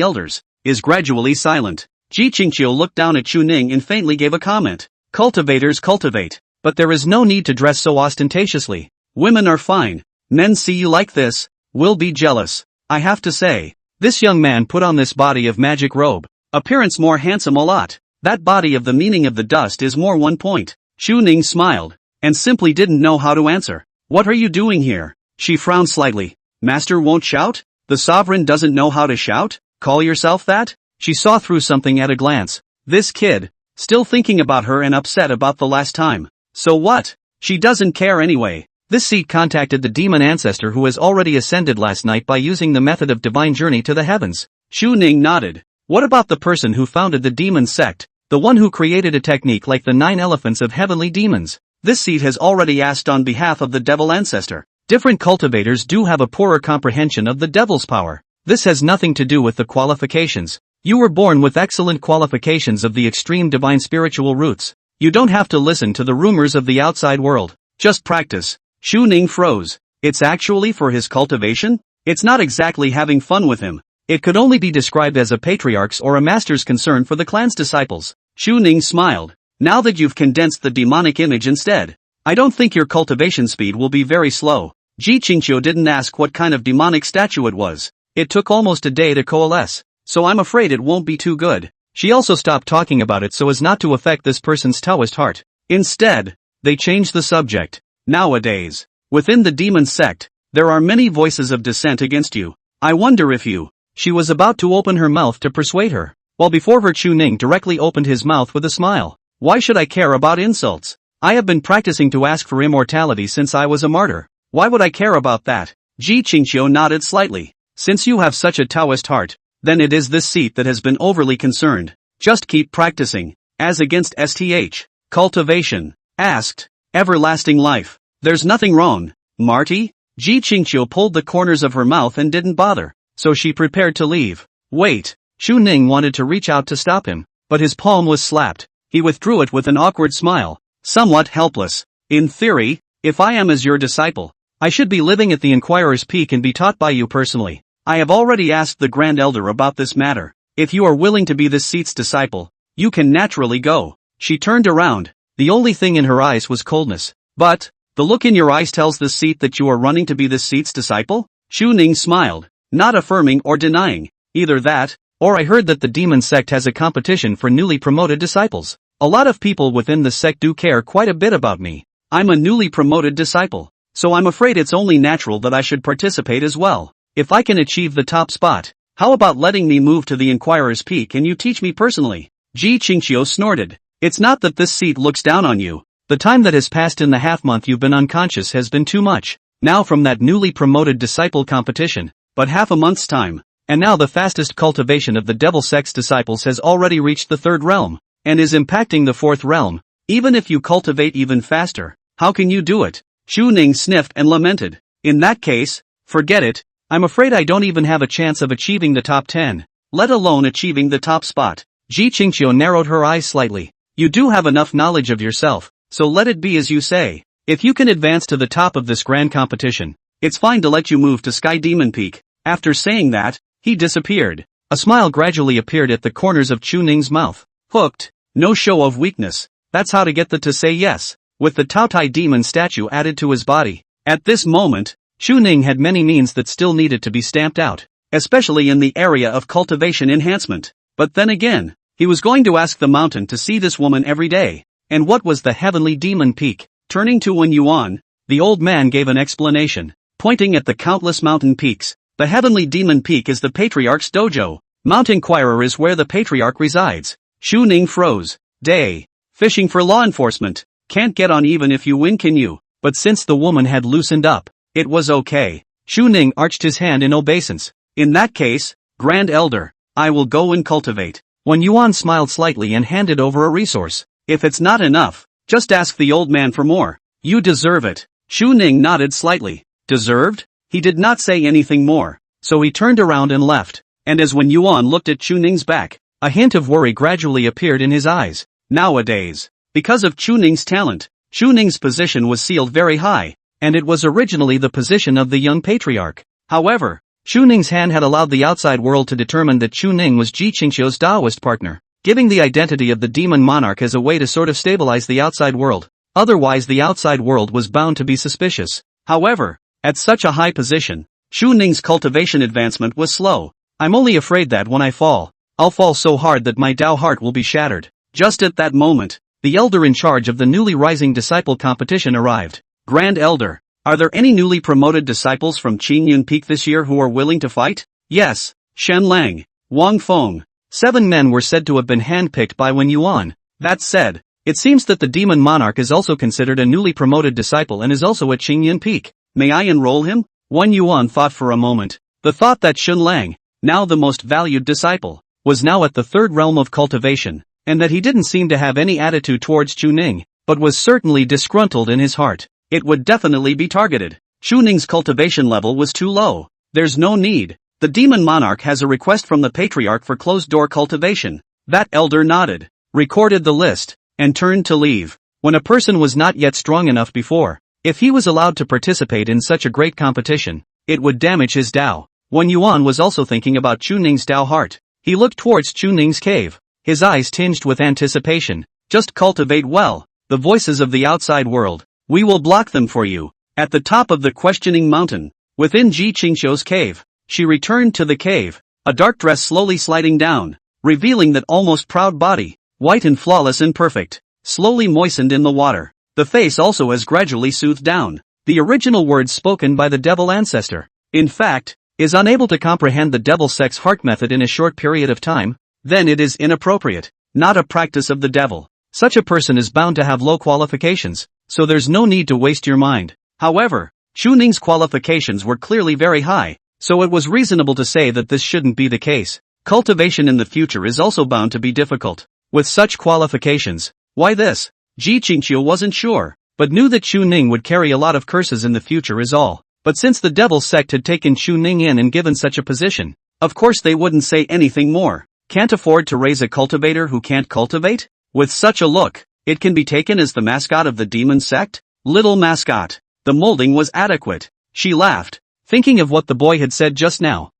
elders, is gradually silent. Ji Qingqiu looked down at Chu Ning and faintly gave a comment. Cultivators cultivate, but there is no need to dress so ostentatiously. Women are fine. Men see you like this, will be jealous. I have to say. This young man put on this body of magic robe. Appearance more handsome a lot. That body of the meaning of the dust is more 1 point. Chu Ning smiled, and simply didn't know how to answer. What are you doing here? She frowned slightly. Master won't shout? The sovereign doesn't know how to shout? Call yourself that? She saw through something at a glance. This kid, still thinking about her and upset about the last time. So what? She doesn't care anyway. This seat contacted the demon ancestor who has already ascended last night by using the method of divine journey to the heavens. Xu Ning nodded. What about the person who founded the demon sect, the one who created a technique like the 9 elephants of heavenly demons? This seat has already asked on behalf of the devil ancestor. Different cultivators do have a poorer comprehension of the devil's power. This has nothing to do with the qualifications. You were born with excellent qualifications of the extreme divine spiritual roots. You don't have to listen to the rumors of the outside world. Just practice. Xu Ning froze. It's actually for his cultivation? It's not exactly having fun with him. It could only be described as a patriarch's or a master's concern for the clan's disciples. Xu Ning smiled. Now that you've condensed the demonic image instead, I don't think your cultivation speed will be very slow. Ji Qingqiu didn't ask what kind of demonic statue it was. It took almost a day to coalesce, so I'm afraid it won't be too good. She also stopped talking about it so as not to affect this person's Taoist heart. Instead, they changed the subject. Nowadays, within the demon sect, there are many voices of dissent against you. I wonder if you... She was about to open her mouth to persuade her, while before her Xu Ning directly opened his mouth with a smile. Why should I care about insults? I have been practicing to ask for immortality since I was a martyr. Why would I care about that? Ji Qingqiu nodded slightly. Since you have such a Taoist heart, then it is this seat that has been overly concerned. Just keep practicing. As against STH. Cultivation. Asked. Everlasting life. There's nothing wrong, Marty? Ji Qingqiu pulled the corners of her mouth and didn't bother. So she prepared to leave. Wait. Xu Ning wanted to reach out to stop him, but his palm was slapped. He withdrew it with an awkward smile, somewhat helpless. In theory, if I am as your disciple, I should be living at the Inquirer's Peak and be taught by you personally. I have already asked the Grand Elder about this matter. If you are willing to be this seat's disciple, you can naturally go. She turned around. The only thing in her eyes was coldness. But, the look in your eyes tells this seat that you are running to be this seat's disciple? Xu Ning smiled. Not affirming or denying. Either that, or I heard that the demon sect has a competition for newly promoted disciples. A lot of people within the sect do care quite a bit about me. I'm a newly promoted disciple, so I'm afraid it's only natural that I should participate as well. If I can achieve the top spot, how about letting me move to the Inquirer's Peak and you teach me personally? Ji Qingqiu snorted. It's not that this seat looks down on you. The time that has passed in the half-month you've been unconscious has been too much. Now from that newly promoted disciple competition, but half a month's time, and now the fastest cultivation of the devil sect's disciples has already reached the 3rd realm, and is impacting the 4th realm. Even if you cultivate even faster, how can you do it? Xu Ning sniffed and lamented. In that case, forget it. I'm afraid I don't even have a chance of achieving the top 10, let alone achieving the top spot. Ji Qingqiu narrowed her eyes slightly. You do have enough knowledge of yourself, so let it be as you say. If you can advance to the top of this grand competition, it's fine to let you move to Sky Demon Peak. After saying that, he disappeared. A smile gradually appeared at the corners of Xu Ning's mouth. Hooked. No show of weakness. That's how to get the to say yes. With the Taotai demon statue added to his body. At this moment, Xu Ning had many means that still needed to be stamped out, especially in the area of cultivation enhancement. But then again, he was going to ask the mountain to see this woman every day. And what was the heavenly demon peak? Turning to Wen Yuan, the old man gave an explanation, pointing at the countless mountain peaks. The heavenly demon peak is the Patriarch's dojo. Mount Inquirer is where the Patriarch resides. Xu Ning froze. Day. Fishing for law enforcement. Can't get on even if you win, can you? But since the woman had loosened up, it was okay. Xu Ning arched his hand in obeisance. In that case, Grand Elder, I will go and cultivate. Wen Yuan smiled slightly and handed over a resource. If it's not enough, just ask the old man for more. You deserve it. Xu Ning nodded slightly. Deserved? He did not say anything more, so he turned around and left. And as Wen Yuan looked at Xu Ning's back, a hint of worry gradually appeared in his eyes. Nowadays, because of Xu Ning's talent, Xu Ning's position was sealed very high, and it was originally the position of the young Patriarch. However, Xu Ning's hand had allowed the outside world to determine that Xu Ning was Ji Qingqiu's Taoist partner, giving the identity of the demon monarch as a way to sort of stabilize the outside world. Otherwise the outside world was bound to be suspicious. However, at such a high position, Xu Ning's cultivation advancement was slow. I'm only afraid that when I fall, I'll fall so hard that my Tao heart will be shattered. Just at that moment, the elder in charge of the newly rising disciple competition arrived. Grand Elder, are there any newly promoted disciples from Qingyun Peak this year who are willing to fight? Yes, Shen Lang, Wang Feng. 7 men were said to have been handpicked by Wen Yuan. That said, It seems that the demon monarch is also considered a newly promoted disciple and is also at Qingyan Peak. May I enroll him? Wan Yuan thought for a moment. The thought that Shun Lang, now the most valued disciple, was now at the third realm of cultivation, and that he didn't seem to have any attitude towards Chu Ning, but was certainly disgruntled in his heart. It would definitely be targeted. Chu Ning's cultivation level was too low. There's no need. The demon monarch has a request from the Patriarch for closed-door cultivation. That elder nodded, recorded the list, and turned to leave. When a person was not yet strong enough before, if he was allowed to participate in such a great competition, it would damage his Dao. Wan Yuan was also thinking about Chu Ning's Dao heart. He looked towards Chu Ning's cave, his eyes tinged with anticipation. Just cultivate well. The voices of the outside world. We will block them for you. At the top of the questioning mountain, within Ji Qingqiu's cave, she returned to the cave, a dark dress slowly sliding down, revealing that almost proud body, white and flawless and perfect, slowly moistened in the water. The face also has gradually soothed down. The original words spoken by the devil ancestor, in fact, is unable to comprehend the devil sect's heart method in a short period of time, then it is inappropriate, not a practice of the devil. Such a person is bound to have low qualifications, so there's no need to waste your mind. However, Chu Ning's qualifications were clearly very high, so it was reasonable to say that this shouldn't be the case. Cultivation in the future is also bound to be difficult. With such qualifications, why this? Ji Qingqiu wasn't sure, but knew that Chu Ning would carry a lot of curses in the future is all. But since the devil sect had taken Chu Ning in and given such a position, of course they wouldn't say anything more. Can't afford to raise a cultivator who can't cultivate? With such a look, it can be taken as the mascot of the demon sect? Little mascot. The molding was adequate. She laughed, thinking of what the boy had said just now.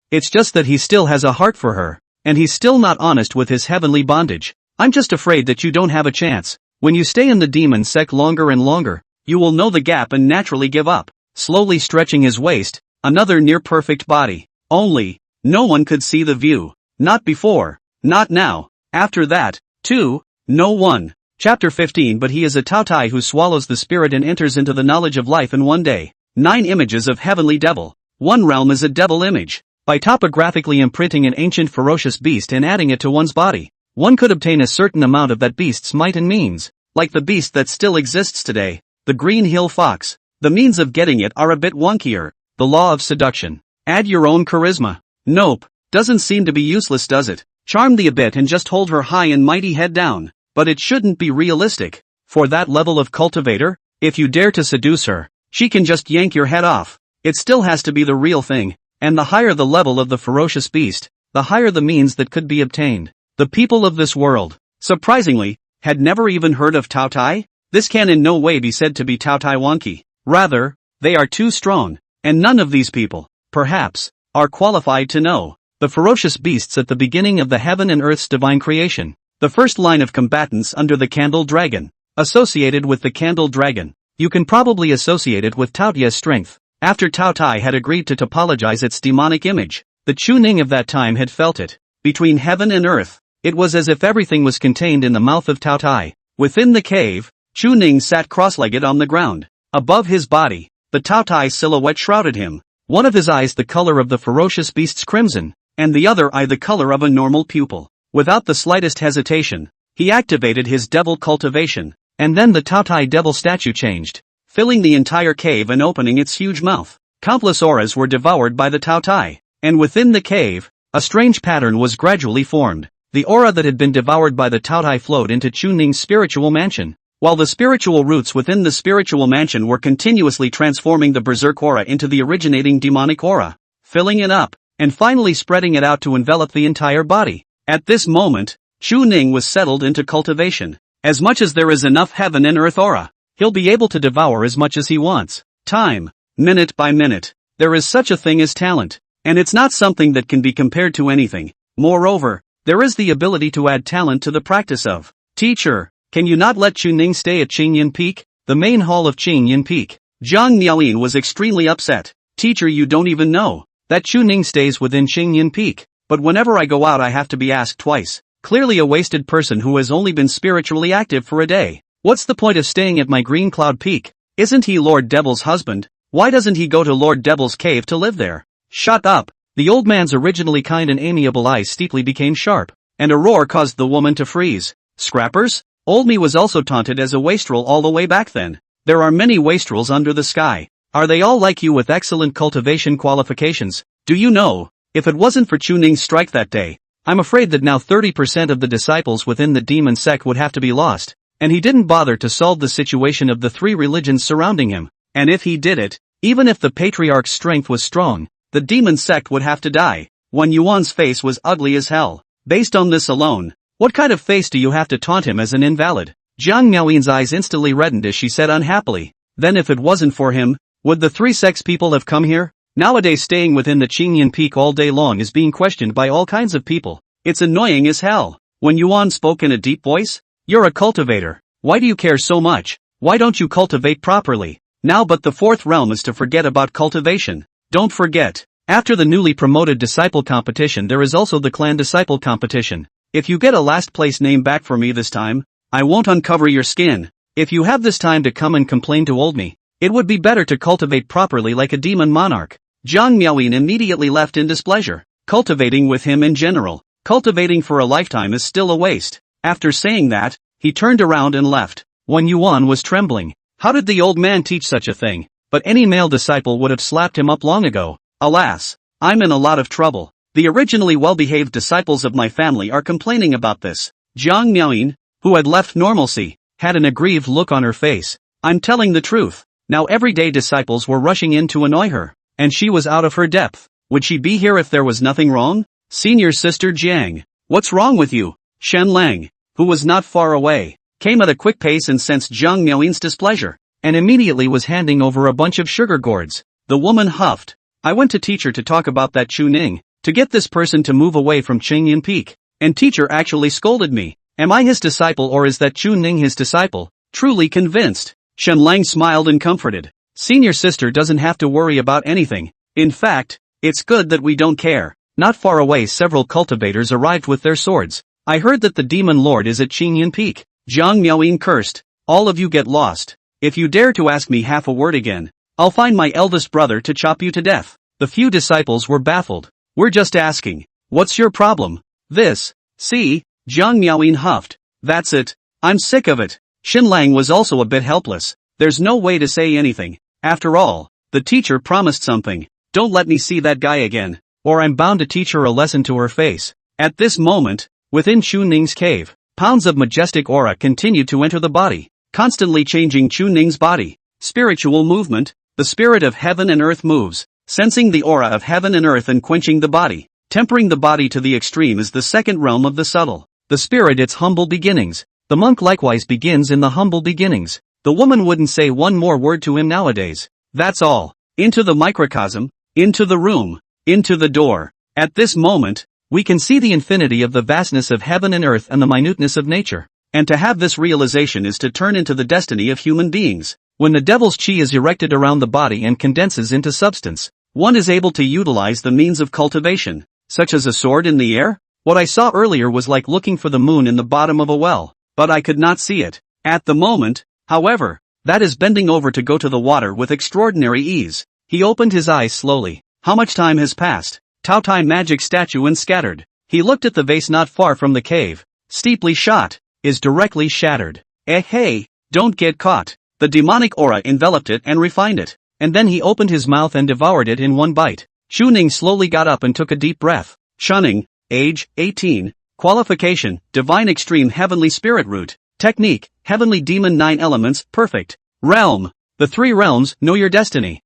It's just that he still has a heart for her, and he's still not honest with his heavenly bondage. I'm just afraid that you don't have a chance. When you stay in the demon sect longer and longer, you will know the gap and naturally give up. Slowly stretching his waist, another near-perfect body. Only, no one could see the view. Not before, not now. After that, too, no one. Chapter 15. But he is a Taotai who swallows the spirit and enters into the knowledge of life in one day. 9 images of heavenly devil. One realm is a devil image. By topographically imprinting an ancient ferocious beast and adding it to one's body, one could obtain a certain amount of that beast's might and means, like the beast that still exists today, the green hill fox. The means of getting it are a bit wonkier. The law of seduction. Add your own charisma. Nope, doesn't seem to be useless, does it? Charm the a bit and just hold her high and mighty head down. But it shouldn't be realistic. For that level of cultivator, if you dare to seduce her, she can just yank your head off. It still has to be the real thing. And the higher the level of the ferocious beast, the higher the means that could be obtained. The people of this world, surprisingly, had never even heard of Taotai. This can in no way be said to be Taotai wonky. Rather, they are too strong, and none of these people, perhaps, are qualified to know the ferocious beasts at the beginning of the heaven and earth's divine creation. The first line of combatants under the candle dragon. Associated with the candle dragon, you can probably associate it with Taotia's strength. After Taotai had agreed to topologize its demonic image, the Chu Ning of that time had felt it. Between heaven and earth, it was as if everything was contained in the mouth of Taotai. Within the cave, Chu Ning sat cross-legged on the ground. Above his body, the Taotai silhouette shrouded him. One of his eyes the color of the ferocious beast's crimson, and the other eye the color of a normal pupil. Without the slightest hesitation, he activated his devil cultivation, and then the Taotai devil statue changed, filling the entire cave and opening its huge mouth. Countless auras were devoured by the Taotai, and within the cave, a strange pattern was gradually formed. The aura that had been devoured by the Taotai flowed into Chu Ning's spiritual mansion, while the spiritual roots within the spiritual mansion were continuously transforming the berserk aura into the originating demonic aura, filling it up, and finally spreading it out to envelop the entire body. At this moment, Chu Ning was settled into cultivation. As much as there is enough heaven and earth aura, he'll be able to devour as much as he wants. Time, minute by minute. There is such a thing as talent, and it's not something that can be compared to anything. Moreover, there is the ability to add talent to the practice of. Teacher, can you not let Chu Ning stay at Qingyan Peak, the main hall of Qingyan Peak? Zhang Niaoyin was extremely upset. Teacher, you don't even know that Chu Ning stays within Qingyan Peak, but whenever I go out I have to be asked twice. Clearly a wasted person who has only been spiritually active for a day. What's the point of staying at my Green Cloud Peak? Isn't he Lord Devil's husband? Why doesn't he go to Lord Devil's cave to live there? Shut up! The old man's originally kind and amiable eyes steeply became sharp, and a roar caused the woman to freeze. Scrappers? Old me was also taunted as a wastrel all the way back then. There are many wastrels under the sky. Are they all like you with excellent cultivation qualifications? Do you know, if it wasn't for Chuning's strike that day, I'm afraid that now 30% of the disciples within the demon sect would have to be lost. And he didn't bother to solve the situation of the three religions surrounding him. And if he did it, even if the Patriarch's strength was strong, the demon sect would have to die. Wan Yuan's face was ugly as hell. Based on this alone, what kind of face do you have to taunt him as an invalid? Jiang Miaoyin's eyes instantly reddened as she said unhappily, then if it wasn't for him, would the three sects people have come here? Nowadays staying within the Qingyan Peak all day long is being questioned by all kinds of people. It's annoying as hell. When Yuan spoke in a deep voice, you're a cultivator. Why do you care so much? Why don't you cultivate properly? Now but the fourth realm is to forget about cultivation. Don't forget, after the newly promoted disciple competition there is also the clan disciple competition. If you get a last place name back for me this time, I won't uncover your skin. If you have this time to come and complain to old me, it would be better to cultivate properly like a demon monarch. Jiang Miaoyin immediately left in displeasure. Cultivating with him in general, cultivating for a lifetime is still a waste. After saying that, he turned around and left. Wan Yuan was trembling. How did the old man teach such a thing? But any male disciple would have slapped him up long ago. Alas, I'm in a lot of trouble. The originally well-behaved disciples of my family are complaining about this. Jiang Miaoyin, who had left normalcy, had an aggrieved look on her face. I'm telling the truth. Now everyday disciples were rushing in to annoy her, and she was out of her depth. Would she be here if there was nothing wrong? Senior sister Jiang, what's wrong with you? Shen Lang, who was not far away, came at a quick pace and sensed Jiang Miaoyin's displeasure, and immediately was handing over a bunch of sugar gourds. The woman huffed. I went to teacher to talk about that Chuning, to get this person to move away from Qingyan Peak, and teacher actually scolded me. Am I his disciple or is that Chuning his disciple? Truly convinced. Shen Lang smiled and comforted. Senior sister doesn't have to worry about anything. In fact, it's good that we don't care. Not far away several cultivators arrived with their swords. I heard that the demon lord is at Qingyan Peak. Jiang Miaoyin cursed. All of you get lost. If you dare to ask me half a word again, I'll find my eldest brother to chop you to death. The few disciples were baffled. We're just asking. What's your problem? This. See? Jiang Miaoyin huffed. That's it. I'm sick of it. Shen Lang was also a bit helpless. There's no way to say anything. After all, the teacher promised something. Don't let me see that guy again, or I'm bound to teach her a lesson to her face. At this moment, within Chuning's cave, pounds of majestic aura continued to enter the body, constantly changing Chuning's body. Spiritual movement. The spirit of heaven and earth moves, sensing the aura of heaven and earth and quenching the body. Tempering the body to the extreme is the second realm of the subtle. The spirit its humble beginnings. The monk likewise begins in the humble beginnings. The woman wouldn't say one more word to him nowadays. That's all. Into the microcosm, into the room, into the door. At this moment, we can see the infinity of the vastness of heaven and earth and the minuteness of nature. And to have this realization is to turn into the destiny of human beings. When the devil's chi is erected around the body and condenses into substance, one is able to utilize the means of cultivation, such as a sword in the air. What I saw earlier was like looking for the moon in the bottom of a well, but I could not see it. At the moment, however, that is bending over to go to the water with extraordinary ease. He opened his eyes slowly. How much time has passed? Tao Tai magic statue and scattered. He looked at the vase not far from the cave. Steeply shot, is directly shattered. Hey, don't get caught. The demonic aura enveloped it and refined it, and then he opened his mouth and devoured it in one bite. Chuning slowly got up and took a deep breath. Shunning, age, 18, qualification, divine extreme heavenly spirit root, technique, heavenly demon 9 elements, perfect. Realm, the 3 realms, know your destiny.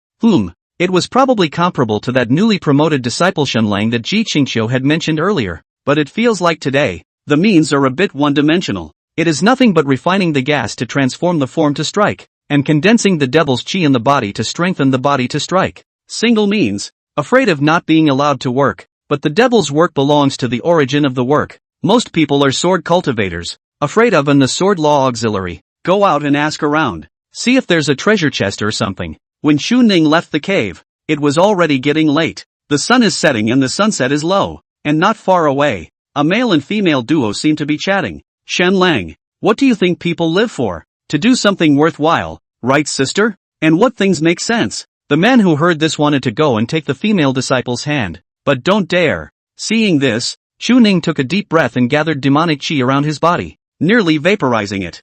It was probably comparable to that newly promoted disciple Shen Lang that Ji Qingqiu had mentioned earlier, but it feels like today, the means are a bit one-dimensional. It is nothing but refining the gas to transform the form to strike, and condensing the devil's chi in the body to strengthen the body to strike. Single means, afraid of not being allowed to work, but the devil's work belongs to the origin of the work. Most people are sword cultivators, afraid of the sword law auxiliary. Go out and ask around. See if there's a treasure chest or something. When Xu Ning left the cave, it was already getting late. The sun is setting and the sunset is low, and not far away, a male and female duo seem to be chatting. Shen Lang, what do you think people live for? To do something worthwhile, right sister? And what things make sense? The man who heard this wanted to go and take the female disciple's hand, but don't dare. Seeing this, Xu Ning took a deep breath and gathered demonic chi around his body. nearly vaporizing it.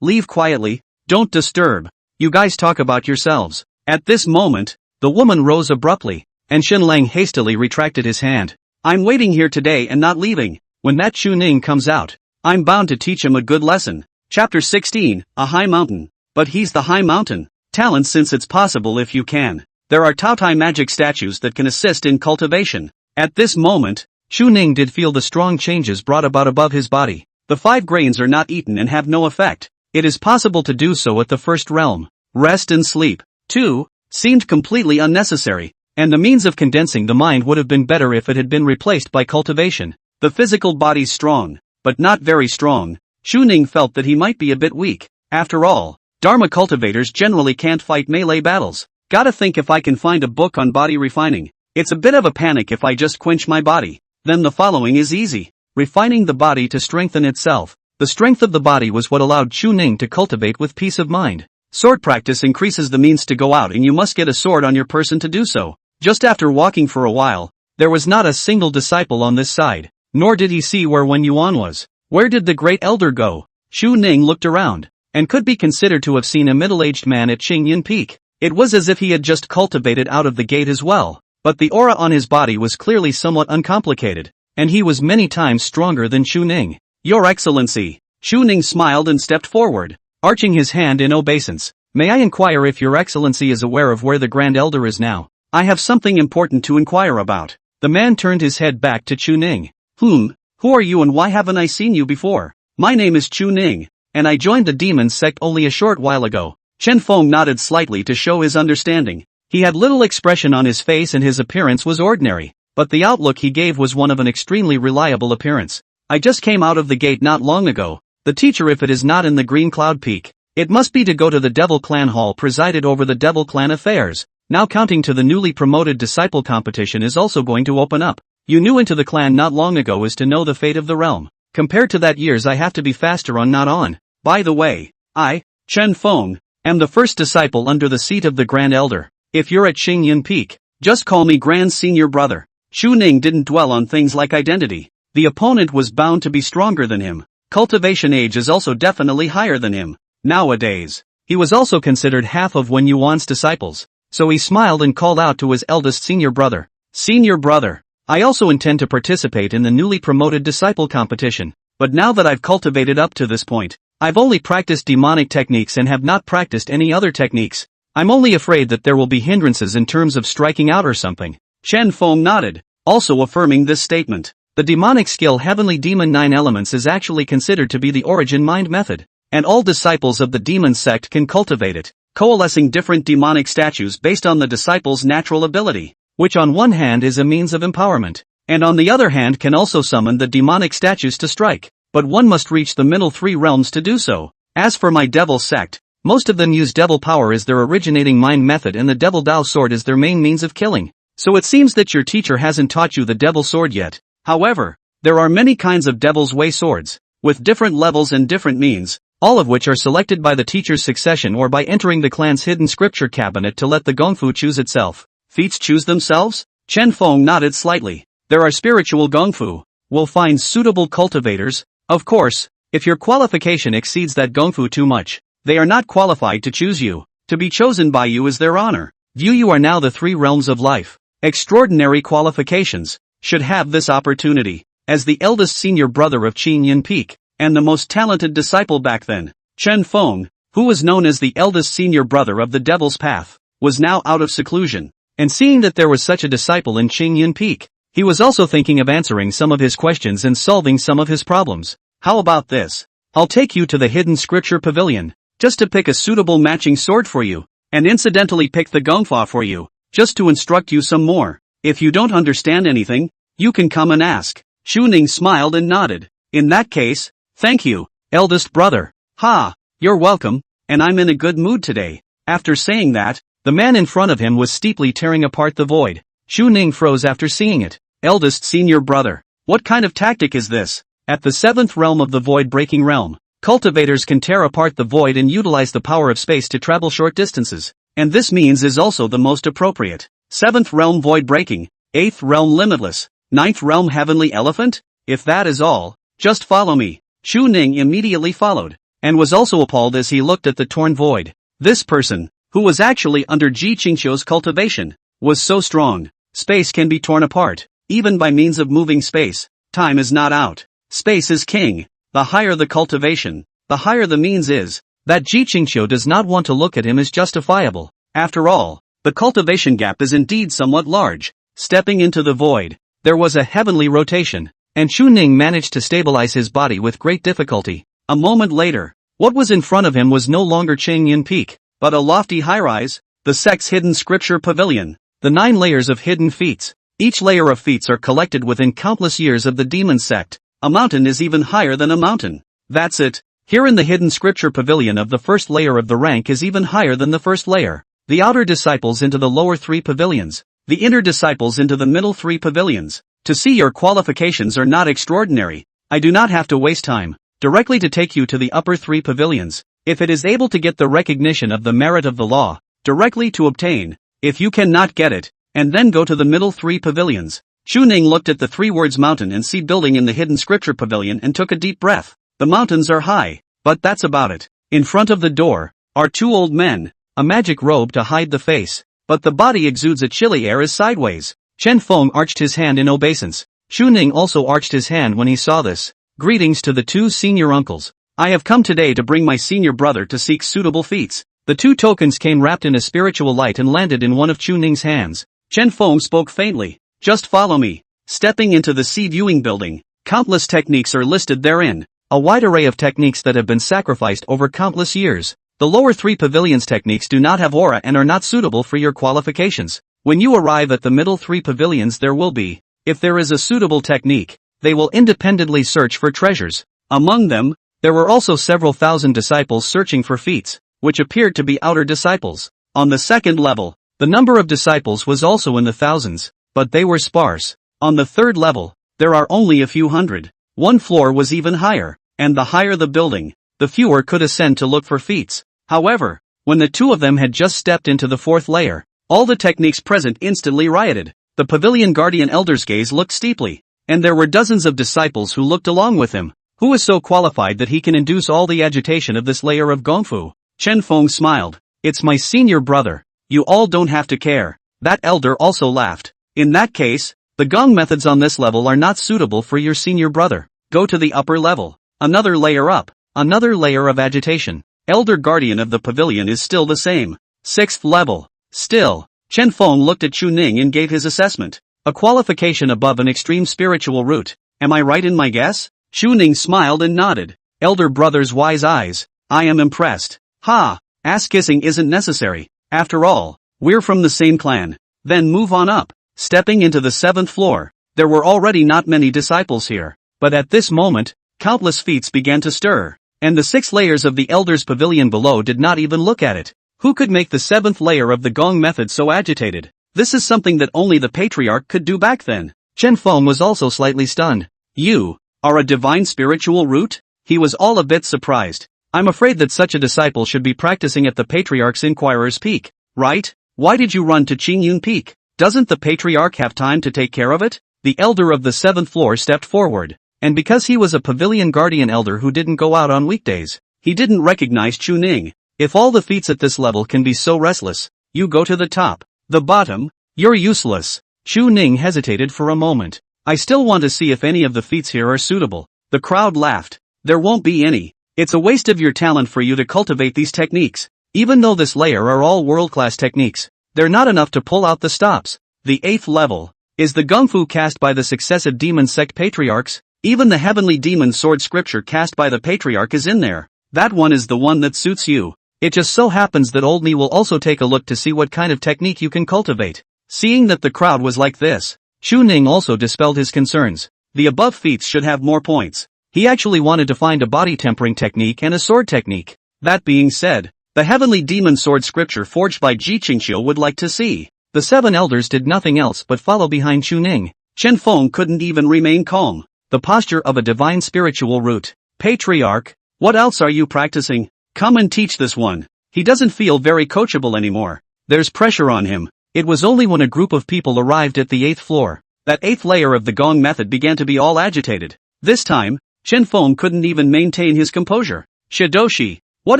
Leave quietly, don't disturb. You guys talk about yourselves. At this moment, the woman rose abruptly, and Shenlang hastily retracted his hand. I'm waiting here today and not leaving. When that Chuning comes out, I'm bound to teach him a good lesson. Chapter 16, A High Mountain. But he's the high mountain. Talent since it's possible if you can. There are Taotai magic statues that can assist in cultivation. At this moment, Chuning did feel the strong changes brought about above his body. The 5 grains are not eaten and have no effect. It is possible to do so at the first realm. Rest and sleep, too, seemed completely unnecessary, and the means of condensing the mind would have been better if it had been replaced by cultivation. The physical body's strong, but not very strong. Chuning felt that he might be a bit weak. After all, Dharma cultivators generally can't fight melee battles. Gotta think if I can find a book on body refining. It's a bit of a panic if I just quench my body. Then the following is easy. Refining the body to strengthen itself. The strength of the body was what allowed Chuning to cultivate with peace of mind. Sword practice increases the means to go out and you must get a sword on your person to do so. Just after walking for a while, there was not a single disciple on this side, nor did he see where Wen Yuan was. Where did the great elder go? Chuning looked around, and could be considered to have seen a middle-aged man at Qingyan Peak. It was as if he had just cultivated out of the gate as well, but the aura on his body was clearly somewhat uncomplicated, and he was many times stronger than Chuning. Your Excellency. Chuning smiled and stepped forward, arching his hand in obeisance. May I inquire if Your Excellency is aware of where the Grand Elder is now? I have something important to inquire about. The man turned his head back to Chuning. Who are you and why haven't I seen you before? My name is Chuning, and I joined the demon sect only a short while ago. Chen Feng nodded slightly to show his understanding. He had little expression on his face and his appearance was ordinary, but the outlook he gave was one of an extremely reliable appearance. I just came out of the gate not long ago. The teacher, if it is not in the Green Cloud Peak, it must be to go to the Devil Clan Hall presided over the Devil Clan affairs. Now counting to the newly promoted disciple competition is also going to open up. You new into the clan not long ago is to know the fate of the realm. Compared to that years I have to be faster on not on. By the way, I, Chen Feng, am the first disciple under the seat of the Grand Elder. If you're at Qingyan Peak, just call me Grand Senior Brother. Chuning didn't dwell on things like identity. The opponent was bound to be stronger than him. Cultivation age is also definitely higher than him. Nowadays, he was also considered half of Wen Yuan's disciples. So he smiled and called out to his eldest senior brother. Senior brother, I also intend to participate in the newly promoted disciple competition, but now that I've cultivated up to this point, I've only practiced demonic techniques and have not practiced any other techniques. I'm only afraid that there will be hindrances in terms of striking out or something. Chen Feng nodded, also affirming this statement. The demonic skill Heavenly Demon 9 Elements is actually considered to be the origin mind method, and all disciples of the demon sect can cultivate it, coalescing different demonic statues based on the disciple's natural ability, which on one hand is a means of empowerment, and on the other hand can also summon the demonic statues to strike, but one must reach the middle 3 realms to do so. As for my devil sect, most of them use devil power as their originating mind method and the devil Dao sword is their main means of killing, so it seems that your teacher hasn't taught you the devil sword yet. However, there are many kinds of devil's way swords, with different levels and different means, all of which are selected by the teacher's succession or by entering the clan's hidden scripture cabinet to let the gongfu choose itself. Feats choose themselves? Chen Feng nodded slightly. There are spiritual gongfu. We'll find suitable cultivators. Of course, if your qualification exceeds that gongfu too much, they are not qualified to choose you. To be chosen by you is their honor. View you are now the 3 realms of life. Extraordinary qualifications. Should have this opportunity. As the eldest senior brother of Qingyan Peak, and the most talented disciple back then, Chen Feng, who was known as the eldest senior brother of the Devil's Path, was now out of seclusion, and seeing that there was such a disciple in Qingyan Peak, he was also thinking of answering some of his questions and solving some of his problems. How about this? I'll take you to the hidden scripture pavilion, just to pick a suitable matching sword for you, and incidentally pick the gongfa for you, just to instruct you some more. If you don't understand anything, you can come and ask. Chuning smiled and nodded. In that case, thank you, eldest brother. Ha, you're welcome, and I'm in a good mood today. After saying that, the man in front of him was steeply tearing apart the void. Chuning froze after seeing it. Eldest senior brother, what kind of tactic is this? At the 7th realm of the void-breaking realm, cultivators can tear apart the void and utilize the power of space to travel short distances, and this means is also the most appropriate. 7th realm void breaking, 8th realm limitless, 9th realm heavenly elephant? If that is all, just follow me. Xu Ning immediately followed, and was also appalled as he looked at the torn void. This person, who was actually under Ji Qingqiu's cultivation, was so strong. Space can be torn apart, even by means of moving space. Time is not out. Space is king. The higher the cultivation, the higher the means is. That Ji Qingqiu does not want to look at him is justifiable. After all, the cultivation gap is indeed somewhat large. Stepping into the void, there was a heavenly rotation, and Xu Ning managed to stabilize his body with great difficulty. A moment later, what was in front of him was no longer Qingyun Peak, but a lofty high-rise, the sect's hidden scripture pavilion. The 9 layers of hidden feats. Each layer of feats are collected within countless years of the demon sect. A mountain is even higher than a mountain. That's it. Here in the hidden scripture pavilion of the first layer of the rank is even higher than the first layer. The outer disciples into the lower 3 pavilions. The inner disciples into the middle 3 pavilions. To see your qualifications are not extraordinary, I do not have to waste time, directly to take you to the upper 3 pavilions. If it is able to get the recognition of the merit of the law, directly to obtain. If you cannot get it, and then go to the middle 3 pavilions. Xu Ning looked at the 3 words mountain and sea building in the hidden scripture pavilion and took a deep breath. The mountains are high, but that's about it. In front of the door are 2 old men, a magic robe to hide the face, but the body exudes a chilly air as sideways. Chen Feng arched his hand in obeisance. Xu Ning also arched his hand when he saw this. Greetings to the 2 senior uncles. I have come today to bring my senior brother to seek suitable feats. The 2 tokens came wrapped in a spiritual light and landed in one of Xu Ning's hands. Chen Feng spoke faintly. Just follow me. Stepping into the sea viewing building, countless techniques are listed therein. A wide array of techniques that have been sacrificed over countless years. The lower 3 pavilions techniques do not have aura and are not suitable for your qualifications. When you arrive at the middle 3 pavilions there will be, if there is a suitable technique, they will independently search for treasures. Among them, there were also several thousand disciples searching for feats, which appeared to be outer disciples. On the second level, the number of disciples was also in the thousands, but they were sparse. On the third level, there are only a few hundred. One floor was even higher, and the higher the building, the fewer could ascend to look for feats. However, when the 2 of them had just stepped into the 4th layer, all the techniques present instantly rioted. The pavilion guardian elder's gaze looked steeply, and there were dozens of disciples who looked along with him. Who is so qualified that he can induce all the agitation of this layer of Gongfu? Chen Feng smiled. It's my senior brother. You all don't have to care. That elder also laughed. In that case, the gong methods on this level are not suitable for your senior brother. Go to the upper level. Another layer up. Another layer of agitation. Elder guardian of the pavilion is still the same. 6th level. Still. Chen Feng looked at Xu Ning and gave his assessment. A qualification above an extreme spiritual root. Am I right in my guess? Xu Ning smiled and nodded. Elder brother's wise eyes. I am impressed. Ha! Ass-kissing isn't necessary. After all, we're from the same clan. Then move on up. Stepping into the 7th floor, there were already not many disciples here. But at this moment, countless feats began to stir. And the 6 layers of the Elder's Pavilion below did not even look at it. Who could make the 7th layer of the Gong method so agitated? This is something that only the Patriarch could do back then. Chen Feng was also slightly stunned. You are a divine spiritual root? He was all a bit surprised. I'm afraid that such a disciple should be practicing at the Patriarch's Inquirer's Peak, right? Why did you run to Qingyun Peak? Doesn't the Patriarch have time to take care of it? The elder of the 7th floor stepped forward, and because he was a pavilion guardian elder who didn't go out on weekdays, he didn't recognize Xu Ning. If all the feats at this level can be so restless, you go to the top. The bottom, you're useless. Xu Ning hesitated for a moment. I still want to see if any of the feats here are suitable. The crowd laughed. There won't be any. It's a waste of your talent for you to cultivate these techniques. Even though this layer are all world-class techniques, they're not enough to pull out the stops. The 8th level is the Gongfu cast by the successive demon sect patriarchs. Even the heavenly demon sword scripture cast by the patriarch is in there. That one is the one that suits you. It just so happens that old me will also take a look to see what kind of technique you can cultivate. Seeing that the crowd was like this, Xu Ning also dispelled his concerns. The above feats should have more points. He actually wanted to find a body tempering technique and a sword technique. That being said, the heavenly demon sword scripture forged by Ji Qingqiu would like to see. The 7 elders did nothing else but follow behind Xu Ning. Chen Feng couldn't even remain calm. The posture of a divine spiritual root. Patriarch, what else are you practicing? Come and teach this one. He doesn't feel very coachable anymore. There's pressure on him. It was only when a group of people arrived at the 8th floor, that 8th layer of the Gong method began to be all agitated. This time, Chen Feng couldn't even maintain his composure. Shidoshi, what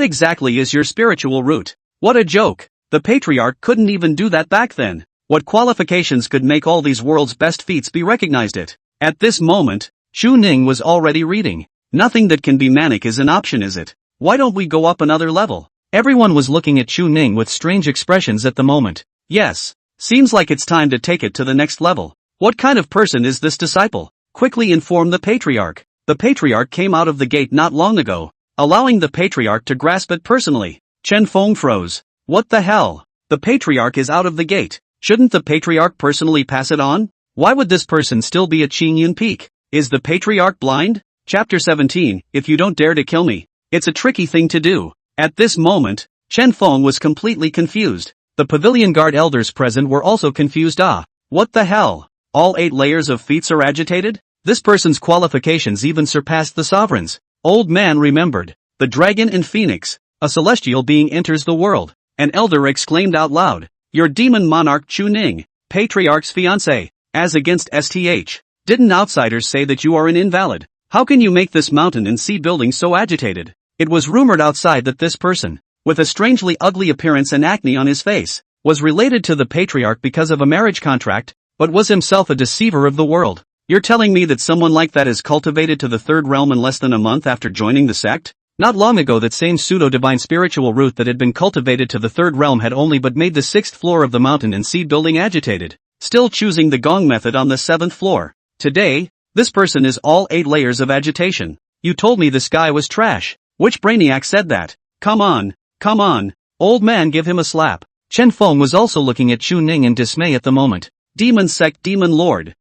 exactly is your spiritual root? What a joke. The Patriarch couldn't even do that back then. What qualifications could make all these world's best feats be recognized it? At this moment, Chu Ning was already reading. Nothing that can be manic is an option, is it? Why don't we go up another level? Everyone was looking at Chu Ning with strange expressions at the moment. Yes. Seems like it's time to take it to the next level. What kind of person is this disciple? Quickly inform the Patriarch. The Patriarch came out of the gate not long ago, allowing the Patriarch to grasp it personally. Chen Feng froze. What the hell? The Patriarch is out of the gate. Shouldn't the Patriarch personally pass it on? Why would this person still be at Qingyun Peak? Is the Patriarch blind? Chapter 17, If you don't dare to kill me. It's a tricky thing to do. At this moment, Chen Feng was completely confused. The pavilion guard elders present were also confused. What the hell? All 8 layers of feats are agitated? This person's qualifications even surpassed the sovereign's. Old man remembered. The dragon and phoenix. A celestial being enters the world. An elder exclaimed out loud. Your demon monarch Chu Ning, Patriarch's fiancé, as against STH. Didn't outsiders say that you are an invalid? How can you make this mountain and sea building so agitated? It was rumored outside that this person, with a strangely ugly appearance and acne on his face, was related to the Patriarch because of a marriage contract, but was himself a deceiver of the world. You're telling me that someone like that is cultivated to the third realm in less than a month after joining the sect? Not long ago that same pseudo-divine spiritual root that had been cultivated to the third realm had only but made the 6th floor of the mountain and sea building agitated, still choosing the gong method on the 7th floor. Today, this person is all 8 layers of agitation. You told me this guy was trash. Which brainiac said that? Come on. Old man, give him a slap. Chen Feng was also looking at Chu Ning in dismay at the moment. Demon sect, demon lord.